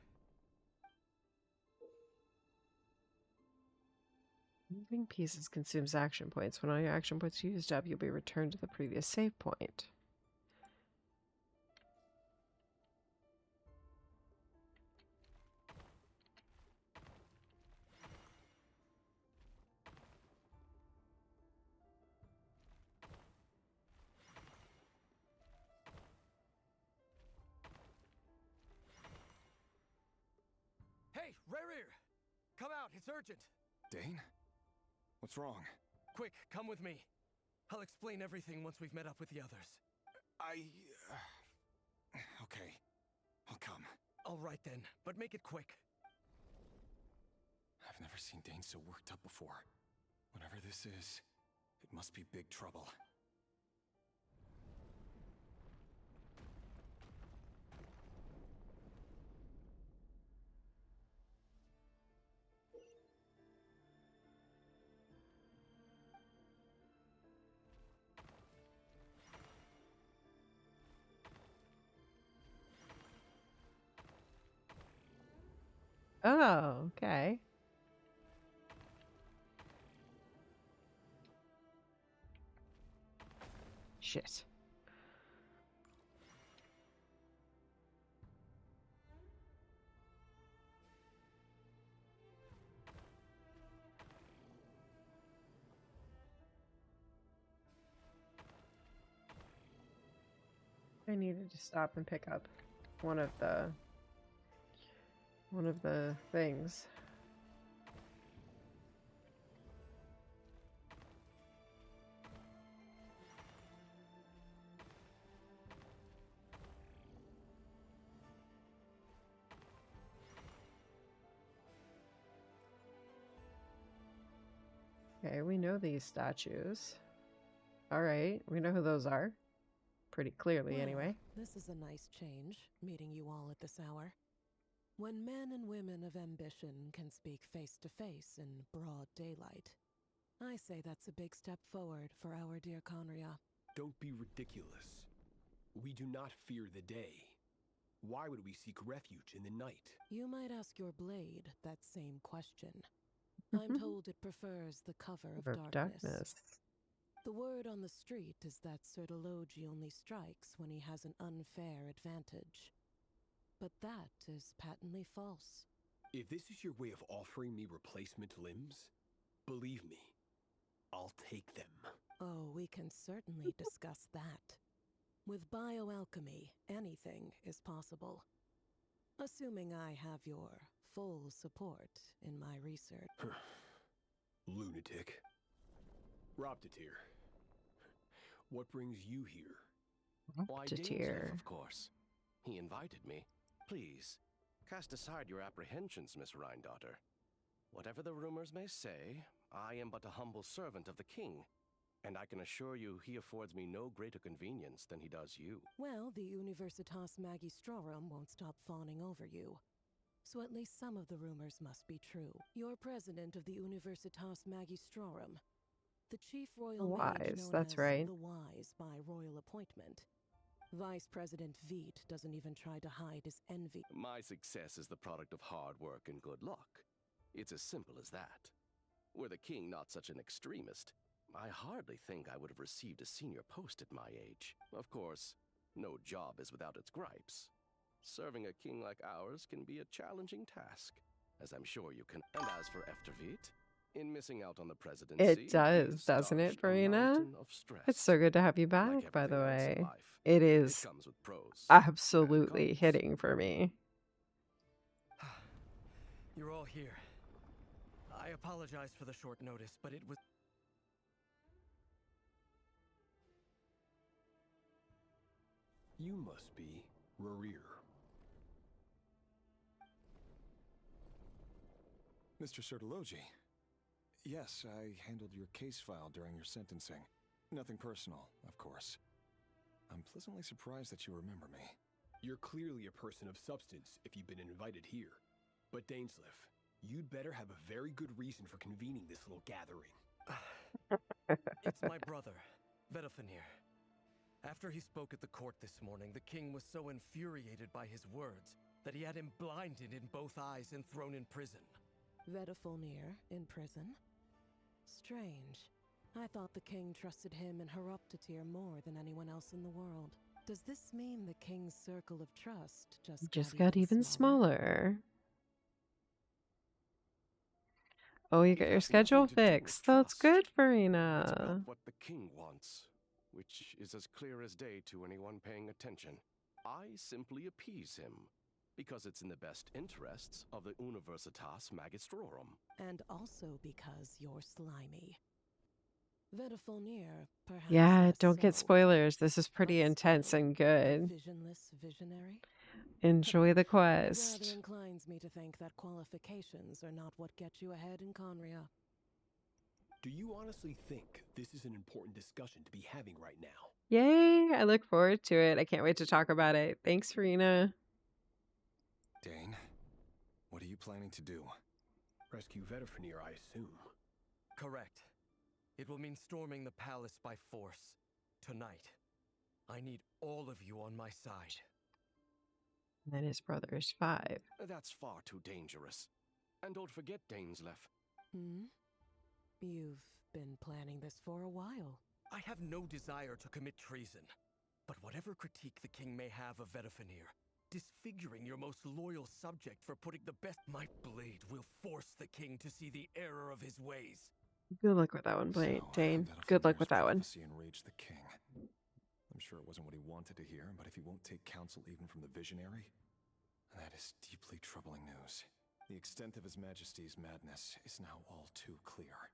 Moving pieces consumes action points. When all your action points are used up, you'll be returned to the previous save point. Hey, Rerir! Come out, it's urgent! Dane? What's wrong? Quick, come with me. I'll explain everything once we've met up with the others. Okay. I'll come. All right then, but make it quick. I've never seen Dane so worked up before. Whatever this is, it must be big trouble. Oh, okay. Shit. I needed to stop and pick up one of the things. Okay, we know these statues. All right, we know who those are. Pretty clearly, Well, anyway. This is a nice change, meeting you all at this hour. When men and women of ambition can speak face to face in broad daylight, I say that's a big step forward for our dear Conria. Don't be ridiculous. We do not fear the day. Why would we seek refuge in the night? You might ask your blade that same question. I'm told it prefers the cover of darkness. The word on the street is that Sertologi only strikes when he has an unfair advantage. But that is patently false. If this is your way of offering me replacement limbs, believe me, I'll take them. Oh, we can certainly discuss that. With bioalchemy, anything is possible. Assuming I have your full support in my research. Lunatic. Robtatir. What brings you here? Why, Dainsleif, of course. He invited me. Please, cast aside your apprehensions, Miss Rhindaughter. Whatever the rumors may say, I am but a humble servant of the king, and I can assure you he affords me no greater convenience than he does you. Well, the Universitas Magistrorum won't stop fawning over you. So at least some of the rumors must be true. You're president of the Universitas Magistrorum, the chief royal mage known that's as right. the Wise by royal appointment. Vice President Veet doesn't even try to hide his envy. My success is the product of hard work and good luck. It's as simple as that. Were the king not such an extremist, I hardly think I would have received a senior post at my age. Of course, no job is without its gripes. Serving a king like ours can be a challenging task, as I'm sure you can. And as for Efterveet, in missing out on the presidency, It does, doesn't it, Verena? It's so good to have you back, by the way. It is absolutely hitting for me. You're all here. I apologize for the short notice, but it was... You must be Rerir. Mr. Sertologi. Yes, I handled your case file during your sentencing. Nothing personal, of course. I'm pleasantly surprised that you remember me. You're clearly a person of substance if you've been invited here. But Dainsleif, you'd better have a very good reason for convening this little gathering. It's my brother, Vedalfinir. After he spoke at the court this morning, the king was so infuriated by his words that he had him blinded in both eyes and thrown in prison. Vedalfinir in prison? Strange. I thought the king trusted him and Horoptatir more than anyone else in the world. Does this mean the king's circle of trust just got even smaller? Oh, you got your schedule fixed. That's good, It's Verena. about what the king wants, which is as clear as day to anyone paying attention. I simply appease him, because it's in the best interests of the Universitas Magistrorum. And also because you're slimy. Vedalfinir, perhaps Yeah, less don't get so. spoilers. This is pretty intense and good. Visionless visionary? Enjoy the It rather quest. inclines me to think that qualifications are not what get you ahead in Conria. Do you honestly think this is an important discussion to be having right now? Yay! I look forward to it. I can't wait to talk about it. Thanks, Rena. Dane, what are you planning to do? Rescue Vedifenir, I assume. Correct. It will mean storming the palace by force. Tonight. I need all of you on my side. And then his brother is 5. That's far too dangerous. And don't forget, Dainsleif. Hmm? You've been planning this for a while. I have no desire to commit treason. But whatever critique the king may have of Vedifenir, disfiguring your most loyal subject for putting the best... My blade will force the king to see the error of his ways. Good luck with that one, Dane. Good luck with that one. Prophecy enraged the king. I'm sure it wasn't what he wanted to hear, but if he won't take counsel even from the visionary, that is deeply troubling news. The extent of His Majesty's madness is now all too clear.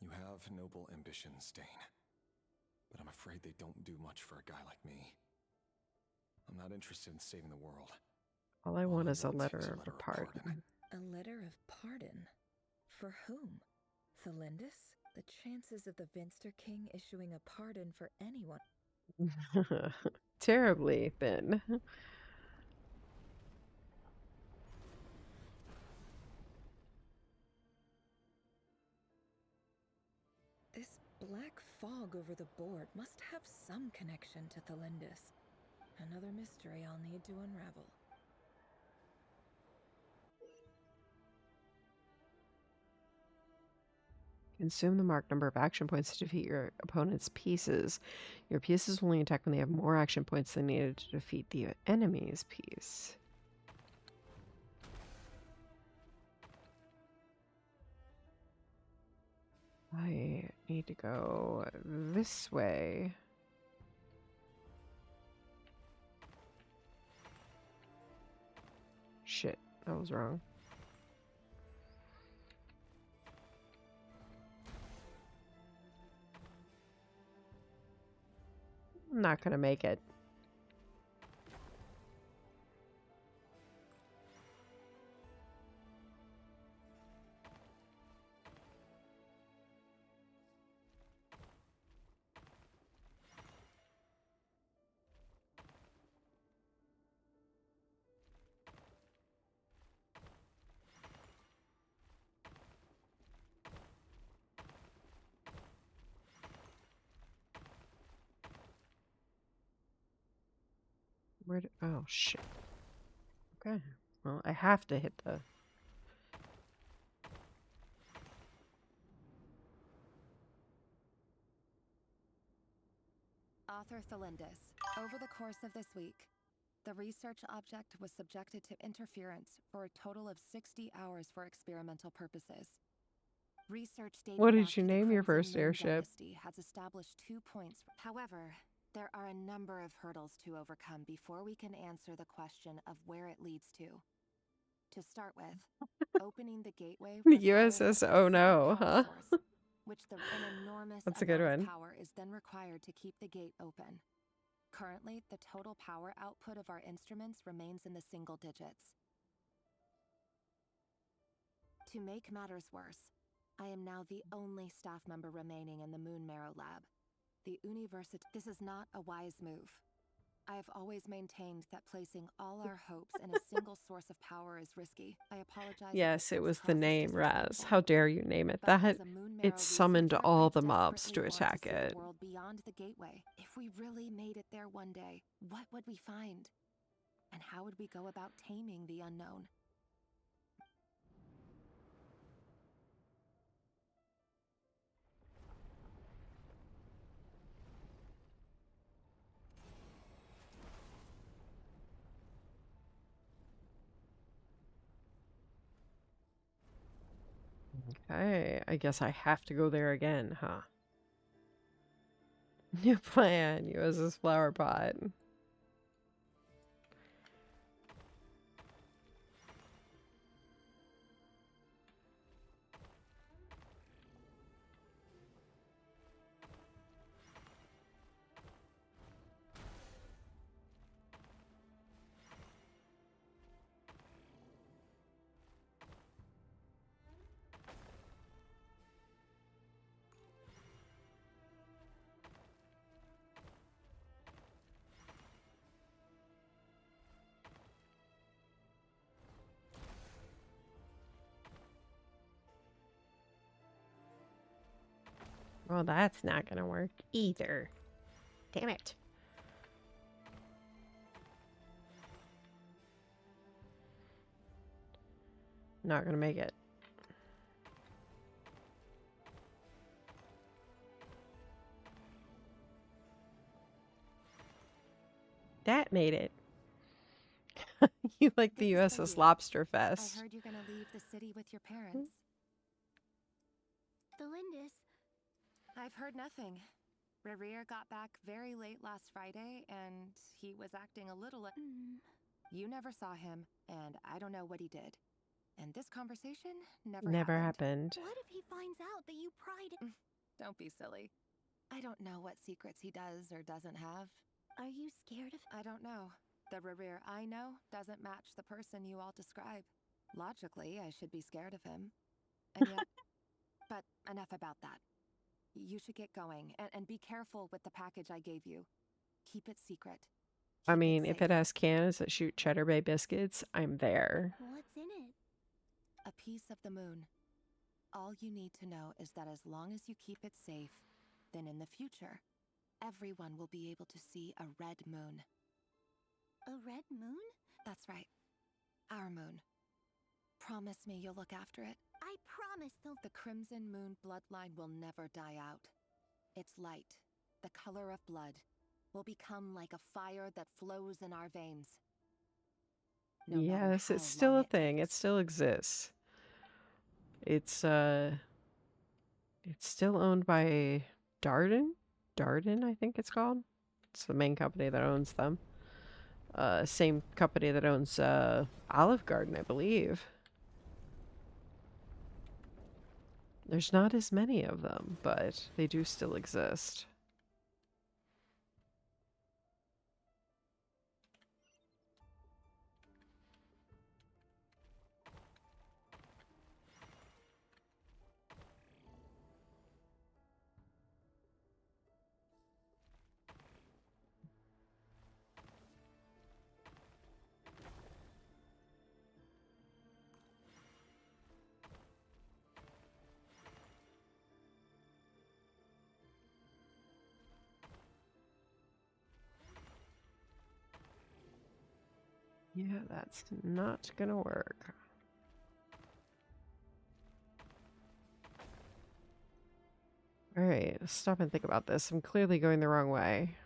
You have noble ambitions, Dane, but I'm afraid they don't do much for a guy like me. I'm not interested in saving the world. All I want is a letter of pardon. A letter of pardon? For whom? Thelindis? The chances of the Vinster King issuing a pardon for anyone. Terribly thin. This black fog over the board must have some connection to Thelindis. Another mystery I'll need to unravel. Consume the marked number of action points to defeat your opponent's pieces. Your pieces will only attack when they have more action points than needed to defeat the enemy's piece. I need to go this way. Shit, that was wrong. I'm not gonna make it. Where did, oh shit. Okay. Well, I have to hit the... Author Thelindis. Over the course of this week, the research object was subjected to interference for a total of 60 hours for experimental purposes. Research dating What back did you to the name your Crimson first Moon airship? Dynasty has established 2 points. However, there are a number of hurdles to overcome before we can answer the question of where it leads to. To start with, opening the gateway The requires a USS specific Oh No, power huh? source, which an enormous That's a good amount of one. power is then required to keep the gate open. Currently, the total power output of our instruments remains in the single digits. To make matters worse, I am now the only staff member remaining in the Moon Marrow Lab. This is not a wise move. I have always maintained that placing all our hopes in a single source of power is risky. I apologize. Yes, it was the If this name, comes across as Raz. How dare you name it But that? as a Moon Marrow It summoned researcher, all I the mobs desperately to want attack see it. the world beyond the gateway. If we really made it there one day, what would we find? And how would we go about taming the unknown? Okay, I guess I have to go there again, huh? New plan, USS Flower Pot. Well, that's not gonna work either. Damn it. Not gonna make it. That made it. You like the USS Lobster Fest. I heard you're gonna leave the city with your parents. The Lindis. I've heard nothing. Rerir got back very late last Friday, and he was acting a little... You never saw him, and I don't know what he did. And this conversation never happened. What if he finds out that you pried... Don't be silly. I don't know what secrets he does or doesn't have. Are you scared of... I don't know. The Rerir I know doesn't match the person you all describe. Logically, I should be scared of him. And yet... But enough about that. You should get going, and be careful with the package I gave you. Keep it secret. I mean, if it has cannons that shoot Cheddar Bay biscuits, I'm there. What's in it? A piece of the moon. All you need to know is that as long as you keep it safe, then in the future, everyone will be able to see a red moon. A red moon? That's right. Our moon. Promise me you'll look after it. I promise The Crimson Moon bloodline will never die out. Its light, the color of blood, will become like a fire that flows in our veins. Yes, it's still a thing. It still exists. It's still owned by Darden? Darden, I think it's called. It's the main company that owns them. Same company that owns Olive Garden, I believe. There's not as many of them, but they do still exist. Yeah, that's not gonna work. Alright, let's stop and think about this. I'm clearly going the wrong way.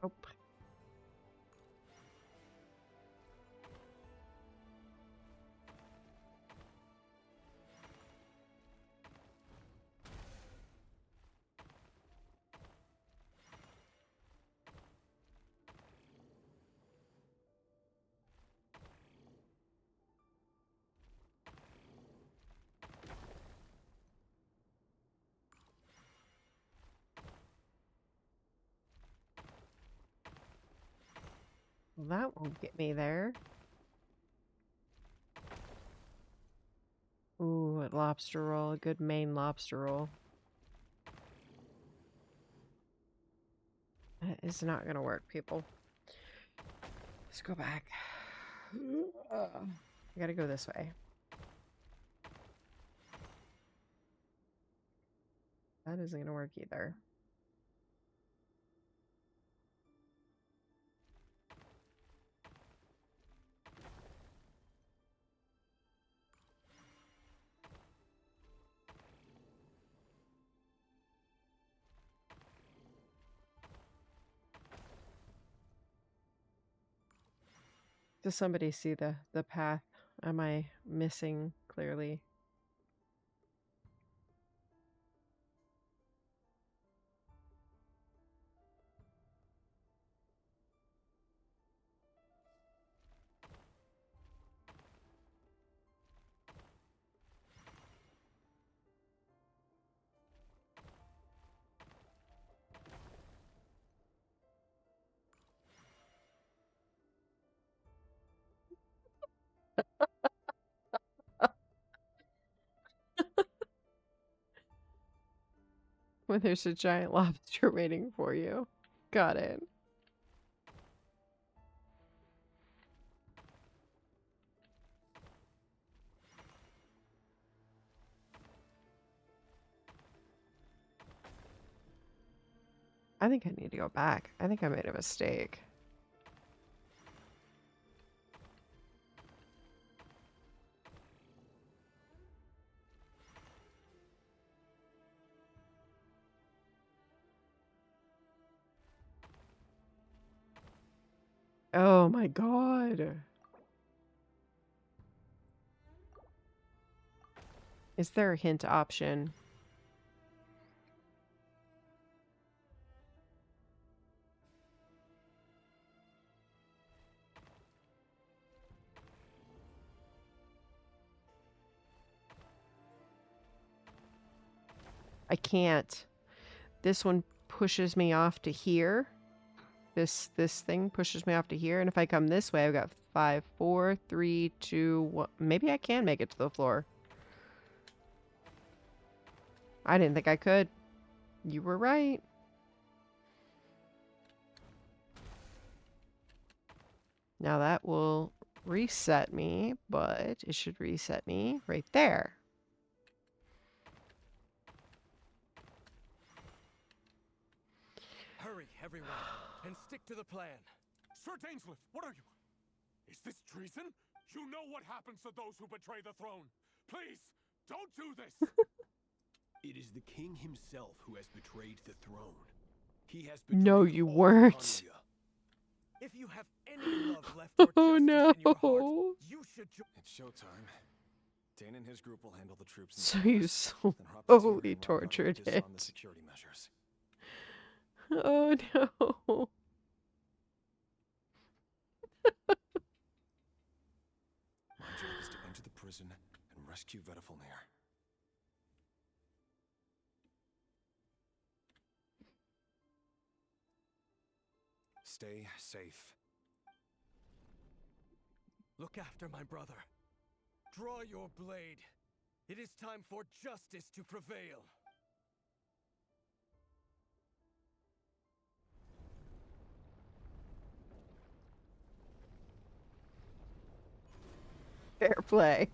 Nope. Well, that won't get me there. Ooh, a lobster roll. A good Maine lobster roll. That is not gonna work, people. Let's go back. I gotta go this way. That isn't gonna work either. Does somebody see the path? Am I missing clearly? When there's a giant lobster waiting for you. Got it. I think I need to go back. I think I made a mistake. Oh my god. Is there a hint option? I can't. This one pushes me off to here. This thing pushes me off to here, and if I come this way, I've got 5, 4, 3, 2, 1. Maybe I can make it to the floor. I didn't think I could. You were right. Now that will reset me, but it should reset me right there. Hurry, everyone, and stick to the plan. Sir Dainsleif, what are you? Is this treason? You know what happens to those who betray the throne. Please, don't do this. It is the king himself who has betrayed the throne. He has betrayed No, you all weren't. Khanuya. If you have any love left for Oh justice no. in your heart, you should It's showtime. Dane and his group will handle the troops. So you slowly tortured it. The security measures. Oh no. My job is to enter the prison and rescue Vedafilnir. Stay safe. look after my brother. Draw your blade. It is time for justice to prevail. Fair play.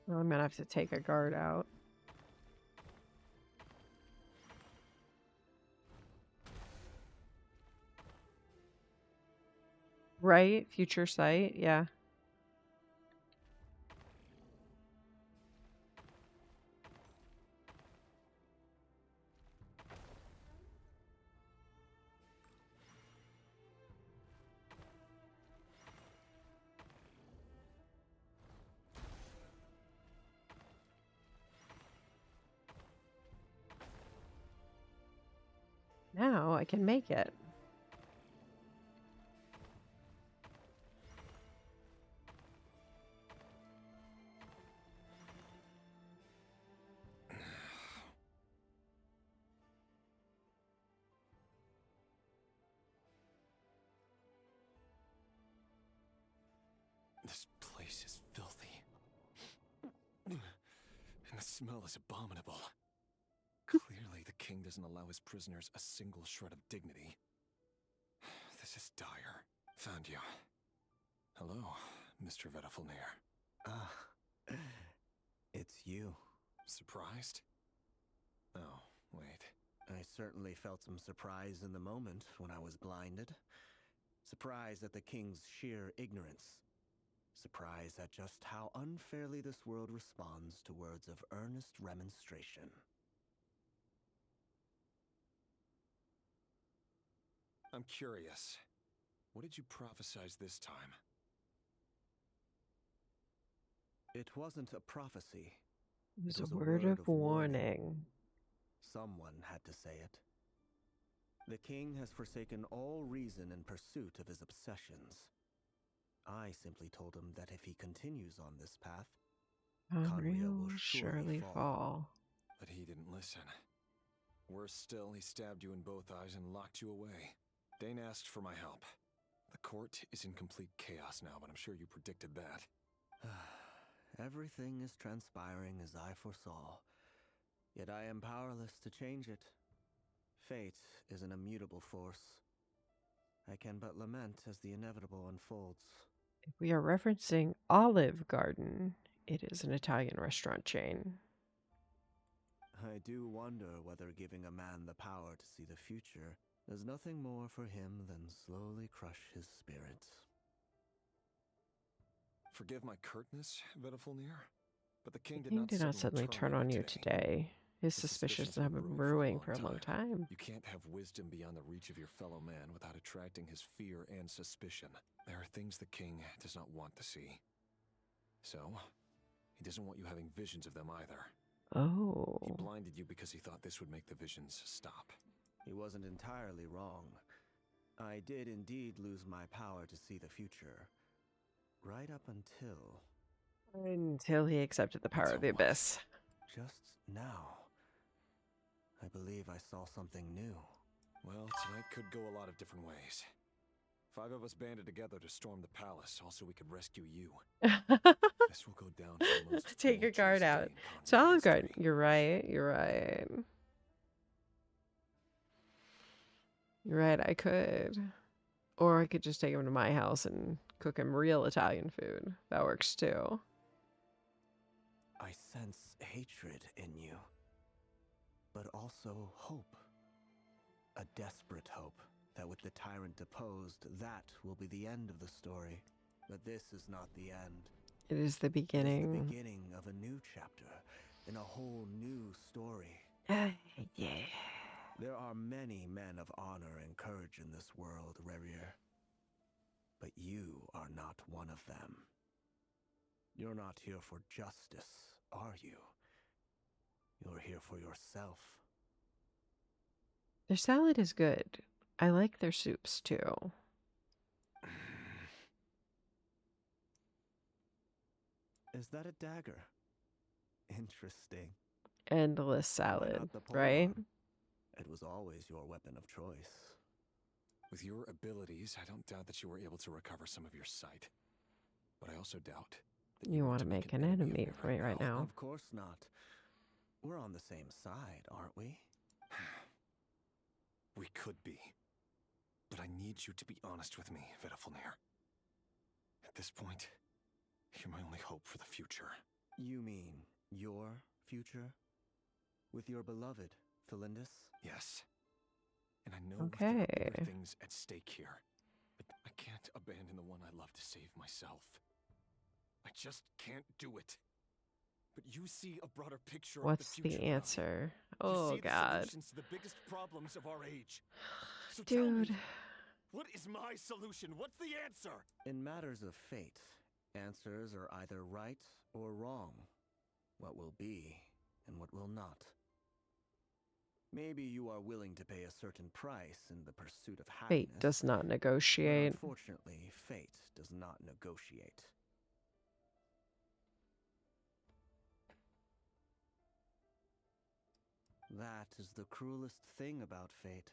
Well, I'm gonna have to take a guard out. Right? Future sight, yeah. Now I can make it. This place is filthy. And the smell is abominable. Clearly, the king doesn't allow his prisoners a single shred of dignity. This is dire. Found you. Hello, Mr. Vedafilnir. Ah, it's you. Surprised? Oh, wait. I certainly felt some surprise in the moment when I was blinded. Surprise at the king's sheer ignorance. Surprise at just how unfairly this world responds to words of earnest remonstration. I'm curious. What did you prophesize this time? It wasn't a prophecy. It was It was a a word word of of warning. Someone had to say it. The king has forsaken all reason in pursuit of his obsessions. I simply told him that if he continues on this path, Conrio will surely fall. But he didn't listen. Worse still, he stabbed you in both eyes and locked you away. Dane asked for my help. The court is in complete chaos now, but I'm sure you predicted that. Everything is transpiring as I foresaw, yet I am powerless to change it. Fate is an immutable force. I can but lament as the inevitable unfolds. If we are referencing Olive Garden, it is an Italian restaurant chain. I do wonder whether giving a man the power to see the future does nothing more for him than slowly crush his spirit. Forgive my curtness, Vedafulnir, but the king The king did not suddenly turn on you today. His suspicions have been brewing for a long time. You can't have wisdom beyond the reach of your fellow man without attracting his fear and suspicion. There are things the king does not want to see. So, he doesn't want you having visions of them either. Oh. He blinded you because he thought this would make the visions stop. He wasn't entirely wrong. I did indeed lose my power to see the future. Right up until... Until he accepted the power of the abyss. Just now. I believe I saw something new. Well, tonight could go a lot of different ways. 5 of us banded together to storm the palace, also we could rescue you. This will go down as the most Take your guard out. It's Olive Garden. You're right. You're right. You're right. I could. Or I could just take him to my house and cook him real Italian food. That works too. I sense hatred in you, but also hope. A desperate hope that with the tyrant deposed, that will be the end of the story. But this is not the end. It is the beginning. It is the beginning of a new chapter in a whole new story. Yeah. There are many men of honor and courage in this world, Rerir. But you are not one of them. You're not here for justice, are you? You're here for yourself. Their salad is good. I like their soups too. Is that a dagger? Interesting. Endless salad, right? It was always your weapon of choice. With your abilities, I don't doubt that you were able to recover some of your sight. But I also doubt that you want to make an enemy of me right now. Of course not. We're on the same side, aren't we? We could be. But I need you to be honest with me, Vedafulnir. At this point, you're my only hope for the future. You mean your future? With your beloved, Felindus? Yes. And I know okay. there are bigger things at stake here. But I can't abandon the one I love to save myself. I just can't do it. But you see a broader picture What's of the future. The answer? Oh, God. The solutions to the biggest problems of our age. So dude. Tell me, what is my solution? What's the answer? In matters of fate, answers are either right or wrong. What will be and what will not. Maybe you are willing to pay a certain price in the pursuit of happiness. Fate does not negotiate. But unfortunately, fate does not negotiate. That is the cruelest thing about fate.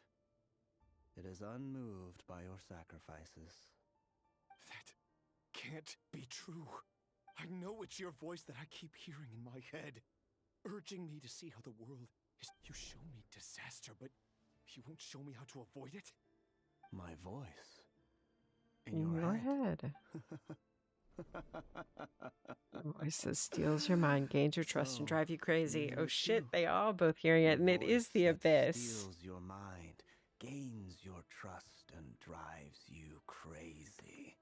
It is unmoved by your sacrifices. That can't be true. I know it's your voice that I keep hearing in my head, urging me to see how the world is. You show me disaster, but you won't show me how to avoid it? My voice? In your head. Voice that steals your mind, gains your trust, and drive you crazy. Oh shit, they are both hearing it, and it is the abyss. Steals your mind, gains your trust, and drives you crazy.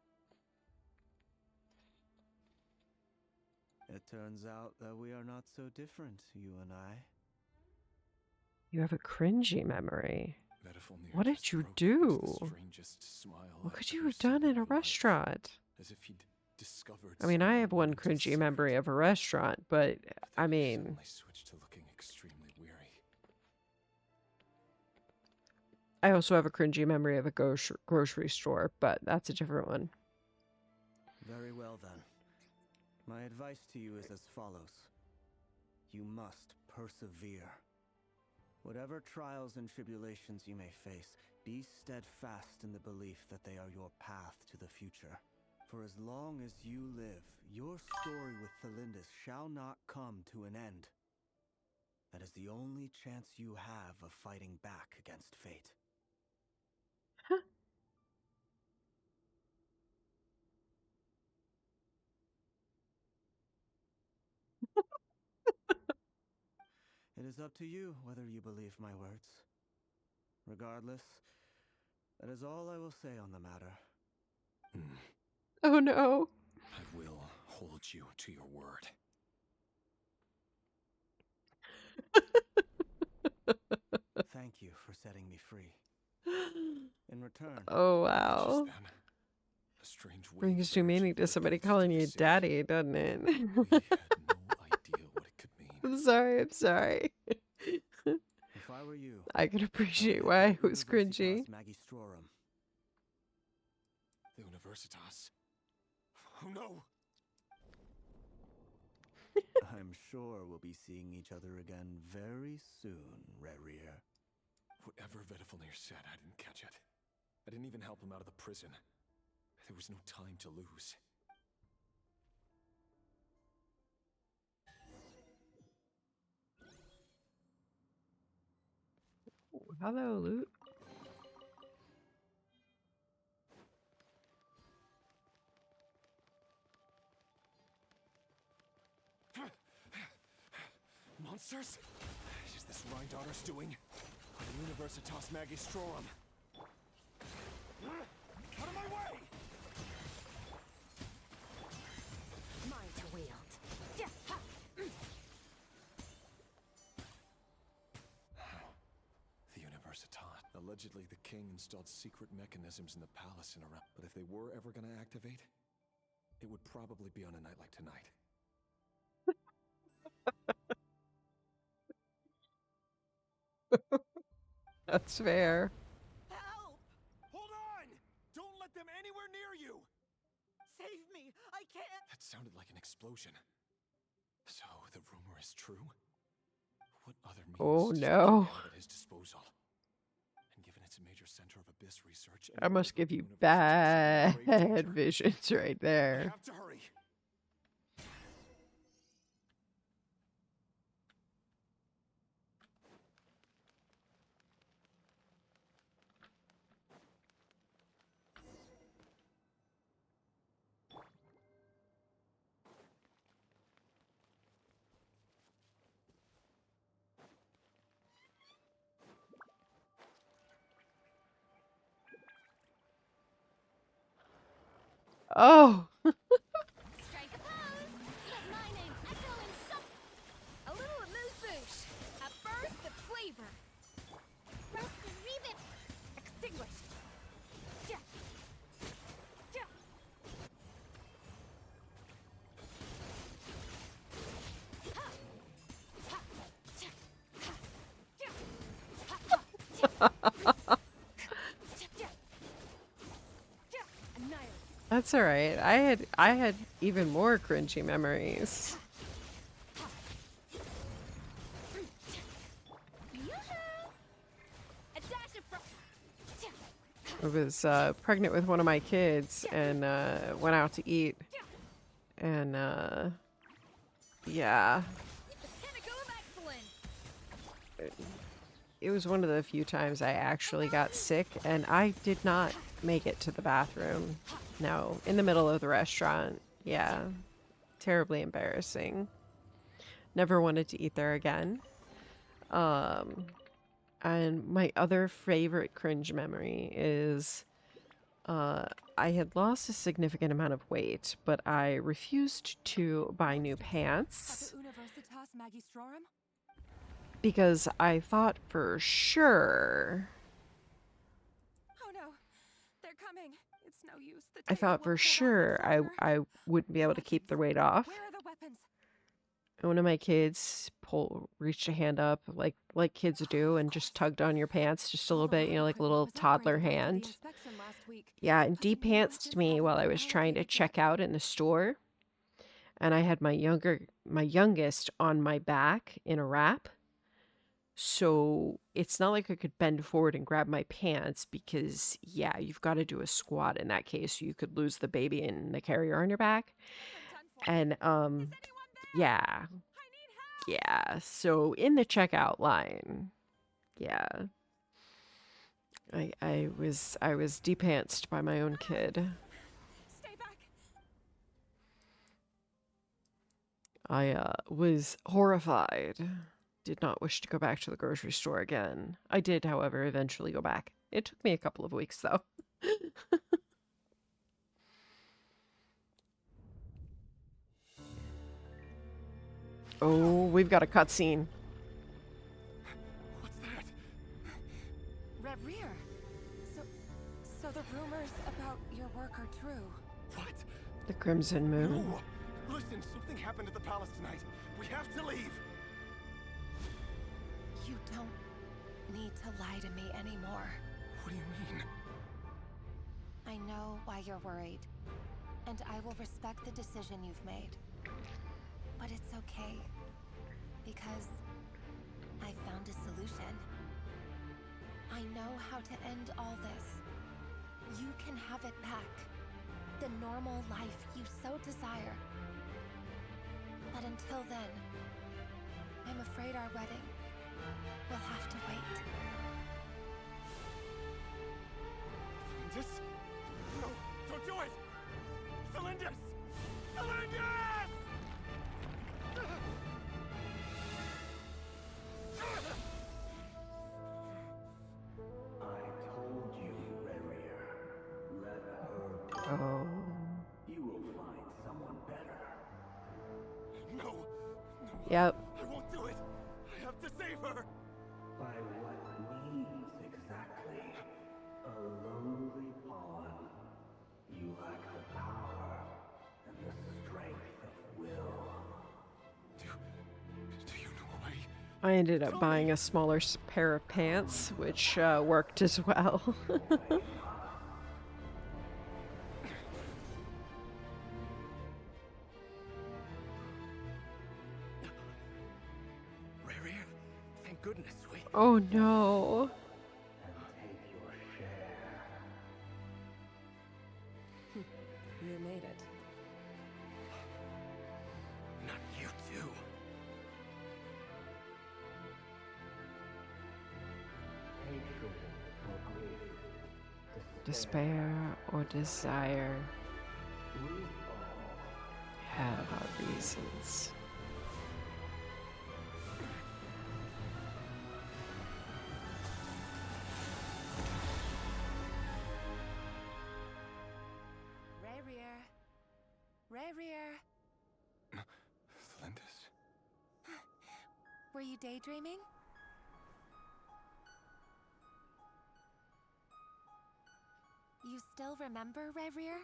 It turns out that we are not so different, you and I. You have a cringy memory. What did you do? What could you have done in a restaurant? As if he'd discovered I mean, I have some one momentous cringy memory of a restaurant, but I mean, suddenly switched to looking extremely weary. I also have a cringy memory of a grocery store, but that's a different one. Very well then. My advice to you is as follows. You must persevere. Whatever trials and tribulations you may face, be steadfast in the belief that they are your path to the future. For as long as you live, your story with Thalindus shall not come to an end. That is the only chance you have of fighting back against fate. It is up to you whether you believe my words. Regardless, that is all I will say on the matter. Oh no. I will hold you to your word. Thank you for setting me free. In return... Oh wow. Just then, a strange wave Brings of you energy meaning to ripped somebody through calling the you city. daddy, doesn't it? We had no idea what it could mean. I'm sorry, I'm sorry. If I were you, I can appreciate I why would it was cringy. Magistrorum. The Universitas. Oh no! I'm sure we'll be seeing each other again very soon, Rerir. Whatever Vedifalnir said, I didn't catch it. I didn't even help him out of the prison. There was no time to lose. Hello, Loot. Monsters? Is this Rhine daughter's doing? The Universitas Magistrorum. Out of my way! Mine to wield. The Universitas. Allegedly, the king installed secret mechanisms in the palace and around. But if they were ever going to activate, it would probably be on a night like tonight. That's fair. Help! Hold on! Don't let them anywhere near you! Save me! I can't! That sounded like an explosion. So, the rumor is true? What other means Oh does the no. king have at his disposal? And given it's a major center of abyss research, I must give you bad visions right I there. have to hurry. Oh. Strike a pose! Let my name echo in some... A little amuse-bouche. A burst of flavor. Rust and revamp. Extinguished. Ja. Ja. Ha. Ha. Ja. Ha. Ja. Ha. Ha. Ja. Ja. Ja. Annihilate. That's all right. I had even more cringy memories. I was pregnant with one of my kids and went out to eat. And yeah. It was one of the few times I actually got sick and I did not make it to the bathroom. No, in the middle of the restaurant. Yeah. Terribly embarrassing. Never wanted to eat there again. And my other favorite cringe memory is I had lost a significant amount of weight, but I refused to buy new pants because I thought for sure coming. It's no use. The I thought for sure I wouldn't be able to keep the weight off. Where are the weapons? One of my kids reached a hand up like kids do and just tugged on your pants just a little bit, like a little toddler hand. Yeah, and depantsed me while I was trying to check out in the store. And I had my youngest on my back in a wrap. So it's not like I could bend forward and grab my pants because, yeah, you've got to do a squat in that case. You could lose the baby in the carrier on your back. And, yeah. Yeah. So in the checkout line, yeah. I was depantsed by my own kid. I was horrified. Did not wish to go back to the grocery store again. I did, however, eventually go back. It took me a couple of weeks, though. Oh, we've got a cutscene. What's that? Rear. So the rumors about your work are true. What? The Crimson Moon. No! Listen, something happened at the palace tonight. We have to leave. You don't need to lie to me anymore. What do you mean? I know why you're worried, and I will respect the decision you've made. But it's okay, because I found a solution. I know how to end all this. You can have it back. The normal life you so desire. But until then, I'm afraid our wedding will have to wait. Cylindus? No, don't do it! Cylindus! Cylindus! I told you, Rerir. Let her go. Oh. You will find someone better. No! Yep. I won't do it! I have to save her! By what means exactly? A lowly pawn. You lack the power and the strength of will. Do you know a way? I ended up buying a smaller pair of pants, which worked as well. Rerir, thank goodness we... Oh no. You made it. Not you too. Hatred or grief. Despair or desire. We all Have our reasons. Rerir. Cylindus? Were you daydreaming? You still remember, Rerir?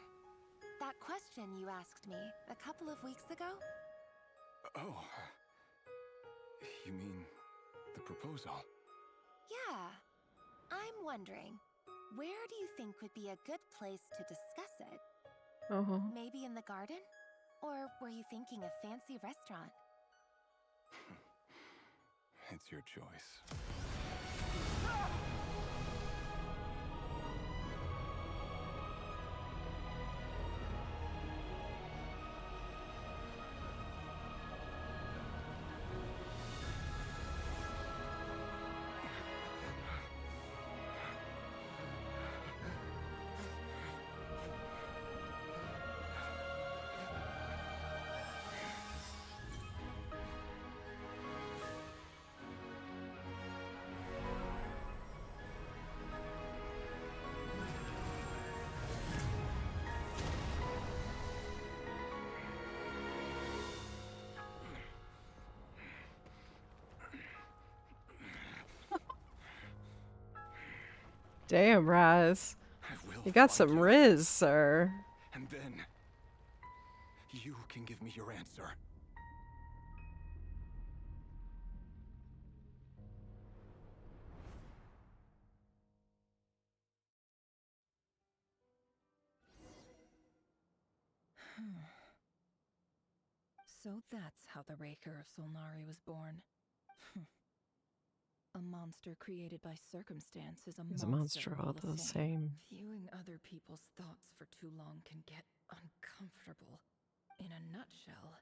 That question you asked me a couple of weeks ago? Oh. You mean the proposal? Yeah. I'm wondering, where do you think would be a good place to discuss it? Maybe in the garden? Or were you thinking a fancy restaurant? It's your choice. Damn, Raz. I will You got some riz, sir. And then you can give me your answer. So that's how the Raker of Solnari was born. A monster created by circumstance is a It's a monster monster all the same. same. Viewing other people's thoughts for too long can get uncomfortable. In a nutshell,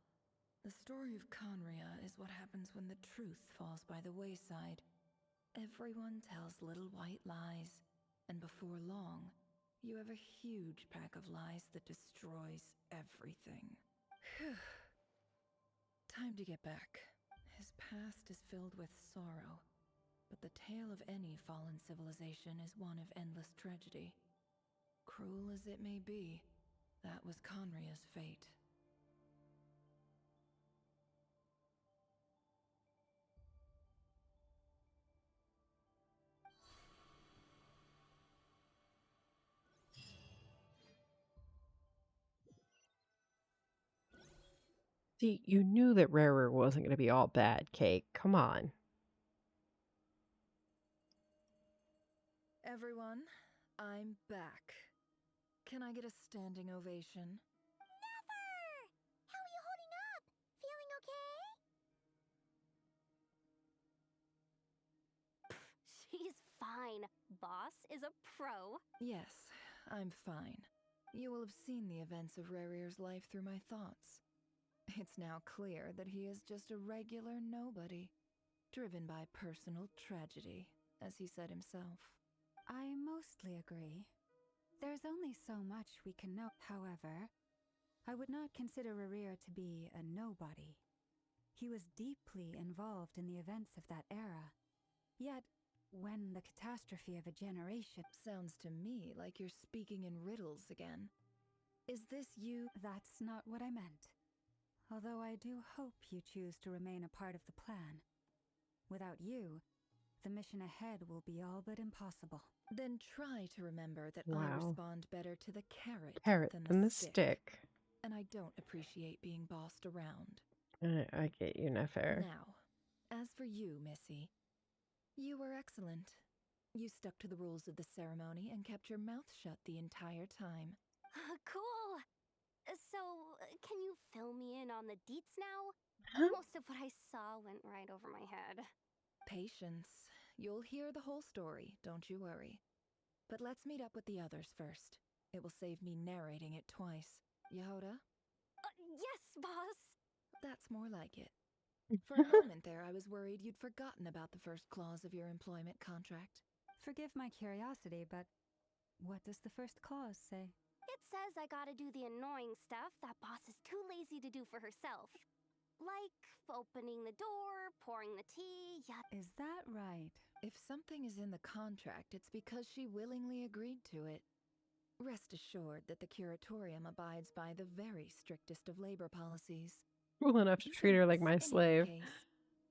the story of Conria is what happens when the truth falls by the wayside. Everyone tells little white lies, and before long, you have a huge pack of lies that destroys everything. Phew. Time to get back. His past is filled with sorrow, but the tale of any fallen civilization is one of endless tragedy. Cruel as it may be, that was Conria's fate. See, you knew that Rarer wasn't going to be all bad, Cake. Come on. Everyone, I'm back. Can I get a standing ovation? Never! How are you holding up? Feeling okay? She's fine. Boss is a pro. Yes, I'm fine. You will have seen the events of Rarir's life through my thoughts. It's now clear that he is just a regular nobody, driven by personal tragedy, as he said himself. I mostly agree. There's only so much we can know. However, I would not consider Rarir to be a nobody. He was deeply involved in the events of that era. Yet, when the catastrophe of a generation... Sounds to me like you're speaking in riddles again. Is this you? That's not what I meant. Although I do hope you choose to remain a part of the plan. Without you, the mission ahead will be all but impossible. Then try to remember that I Wow. respond better to the carrot Than the stick. And I don't appreciate being bossed around. I get you, Nefer. Now, as for you, Missy, you were excellent. You stuck to the rules of the ceremony and kept your mouth shut the entire time. Cool. So, can you fill me in on the deets now? Huh? Most of what I saw went right over my head. Patience. You'll hear the whole story, don't you worry. But let's meet up with the others first. It will save me narrating it twice. Yehoda? Yes, boss! That's more like it. For a moment there, I was worried you'd forgotten about the first clause of your employment contract. Forgive my curiosity, but what does the first clause say? It says I gotta do the annoying stuff that boss is too lazy to do for herself. Like opening the door, pouring the tea, Is that right? If something is in the contract, it's because she willingly agreed to it. Rest assured that the curatorium abides by the very strictest of labor policies. Cool enough to treat her like my slave.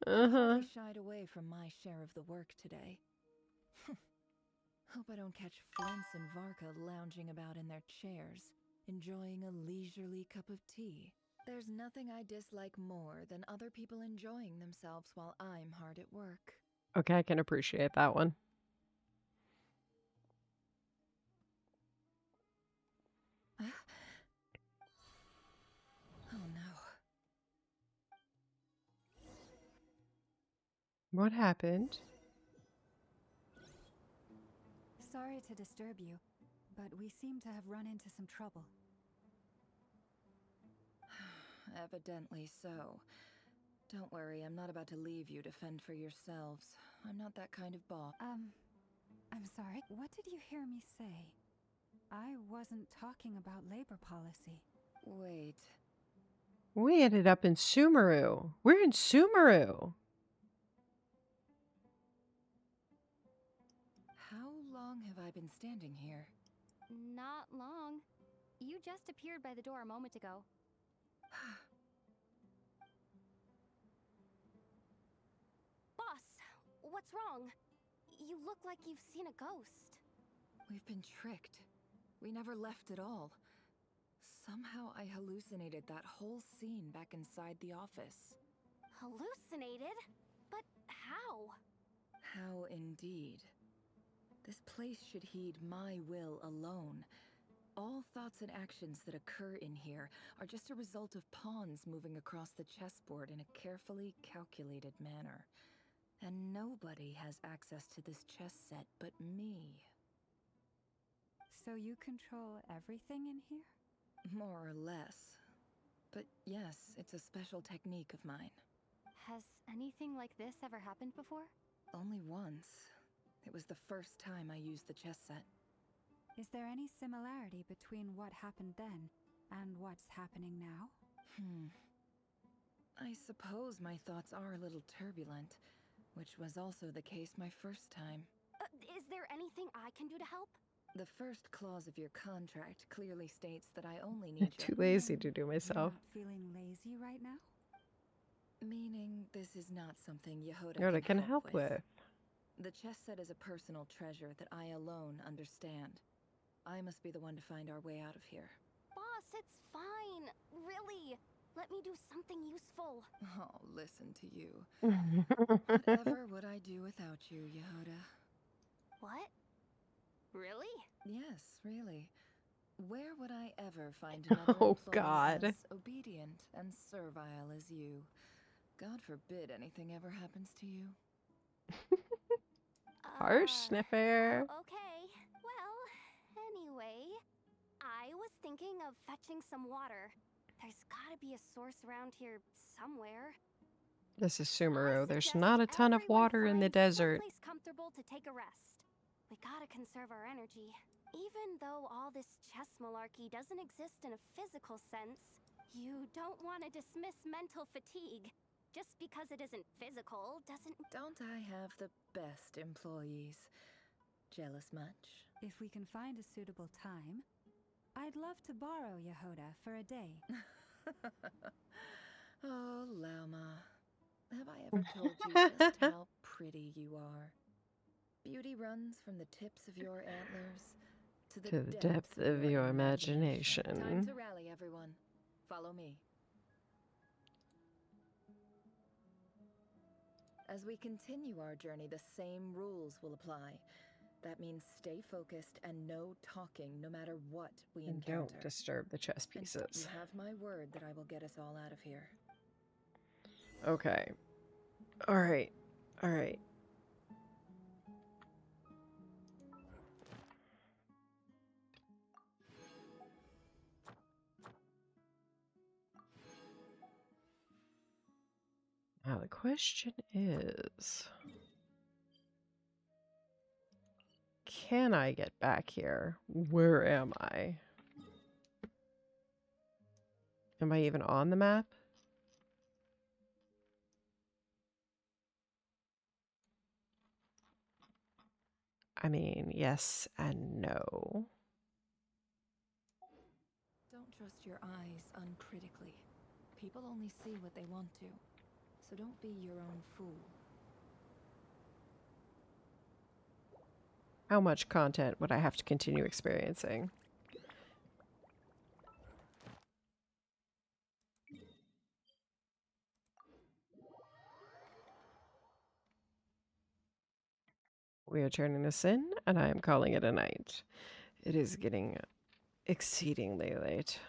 I've hardly shied away from my share of the work today. Hope I don't catch Flintz and Varka lounging about in their chairs, enjoying a leisurely cup of tea. There's nothing I dislike more than other people enjoying themselves while I'm hard at work. Okay, I can appreciate that one. Oh no. What happened? Sorry to disturb you, but we seem to have run into some trouble. Evidently so. Don't worry, I'm not about to leave you to fend for yourselves. I'm not that kind of boss. I'm sorry. What did you hear me say? I wasn't talking about labor policy. Wait. We ended up in Sumeru. We're in Sumeru. How long have I been standing here? Not long. You just appeared by the door a moment ago. Boss, what's wrong? You look like you've seen a ghost. We've been tricked. We never left at all. Somehow I hallucinated that whole scene back inside the office. Hallucinated? But how? How indeed. This place should heed my will alone. All thoughts and actions that occur in here are just a result of pawns moving across the chessboard in a carefully calculated manner. And nobody has access to this chess set but me. So you control everything in here? More or less. But yes, it's a special technique of mine. Has anything like this ever happened before? Only once. It was the first time I used the chess set. Is there any similarity between what happened then and what's happening now? I suppose my thoughts are a little turbulent, which was also the case my first time. Is there anything I can do to help? The first clause of your contract clearly states that I only need Too lazy to do myself. You're not feeling lazy right now? Meaning this is not something Yehoda Yoda can help with. The chess set is a personal treasure that I alone understand. I must be the one to find our way out of here. Boss, it's fine. Really. Let me do something useful. Oh, listen to you. Whatever would I do without you, Yehoda? What? Really? Yes, really. Where would I ever find another employee as obedient and servile as you? God forbid anything ever happens to you. Harsh, Sniffer. Okay. Well, anyway, I was thinking of fetching some water. There's gotta be a source around here somewhere. This is Sumeru. There's not a ton of water in the desert. Someplace comfortable to take a rest. We gotta conserve our energy. Even though all this chess malarkey doesn't exist in a physical sense, you don't want to dismiss mental fatigue. Just because it isn't physical doesn't... Don't I have the best employees? Jealous much? If we can find a suitable time, I'd love to borrow Yehoda for a day. Oh, Lauma. Have I ever told you just how pretty you are? Beauty runs from the tips of your antlers to the depth of your imagination. Time to rally, everyone. Follow me. As we continue our journey, the same rules will apply. That means stay focused and no talking, no matter what we encounter. Don't disturb the chess pieces. You have my word that I will get us all out of here. Okay. All right. All right. Now the question is, can I get back here? Where am I? Am I even on the map? I mean, yes and no. Don't trust your eyes uncritically. People only see what they want to, so don't be your own fool. How much content would I have to continue experiencing? We are turning this in, and I am calling it a night. It is getting exceedingly late.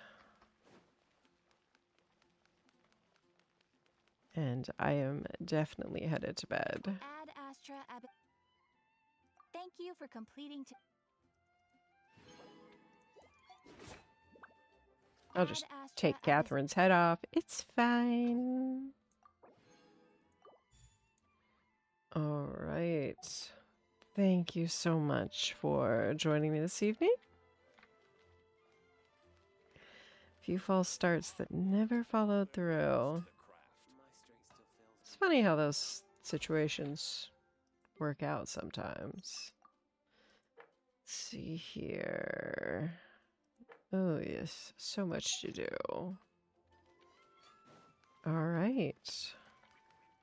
And I am definitely headed to bed. Ad Astra Ab... Thank you for completing... I'll just take Catherine's head off. It's fine. All right. Thank you so much for joining me this evening. Few false starts that never followed through. It's funny how those situations work out sometimes. Let's see here. Oh, yes. So much to do. All right.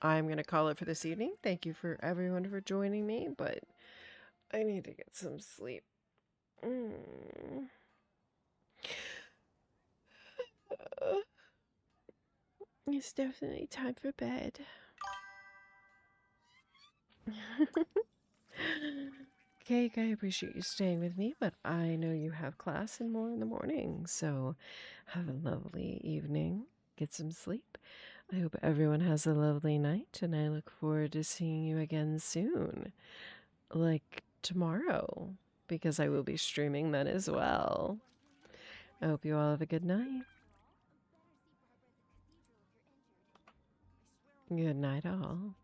I'm going to call it for this evening. Thank you for everyone for joining me, but I need to get some sleep. It's definitely time for bed. Cake, I appreciate you staying with me, but I know you have class and more in the morning, so have a lovely evening. Get some sleep. I hope everyone has a lovely night, and I look forward to seeing you again soon. Like tomorrow, because I will be streaming then as well. I hope you all have a good night. Good night, all.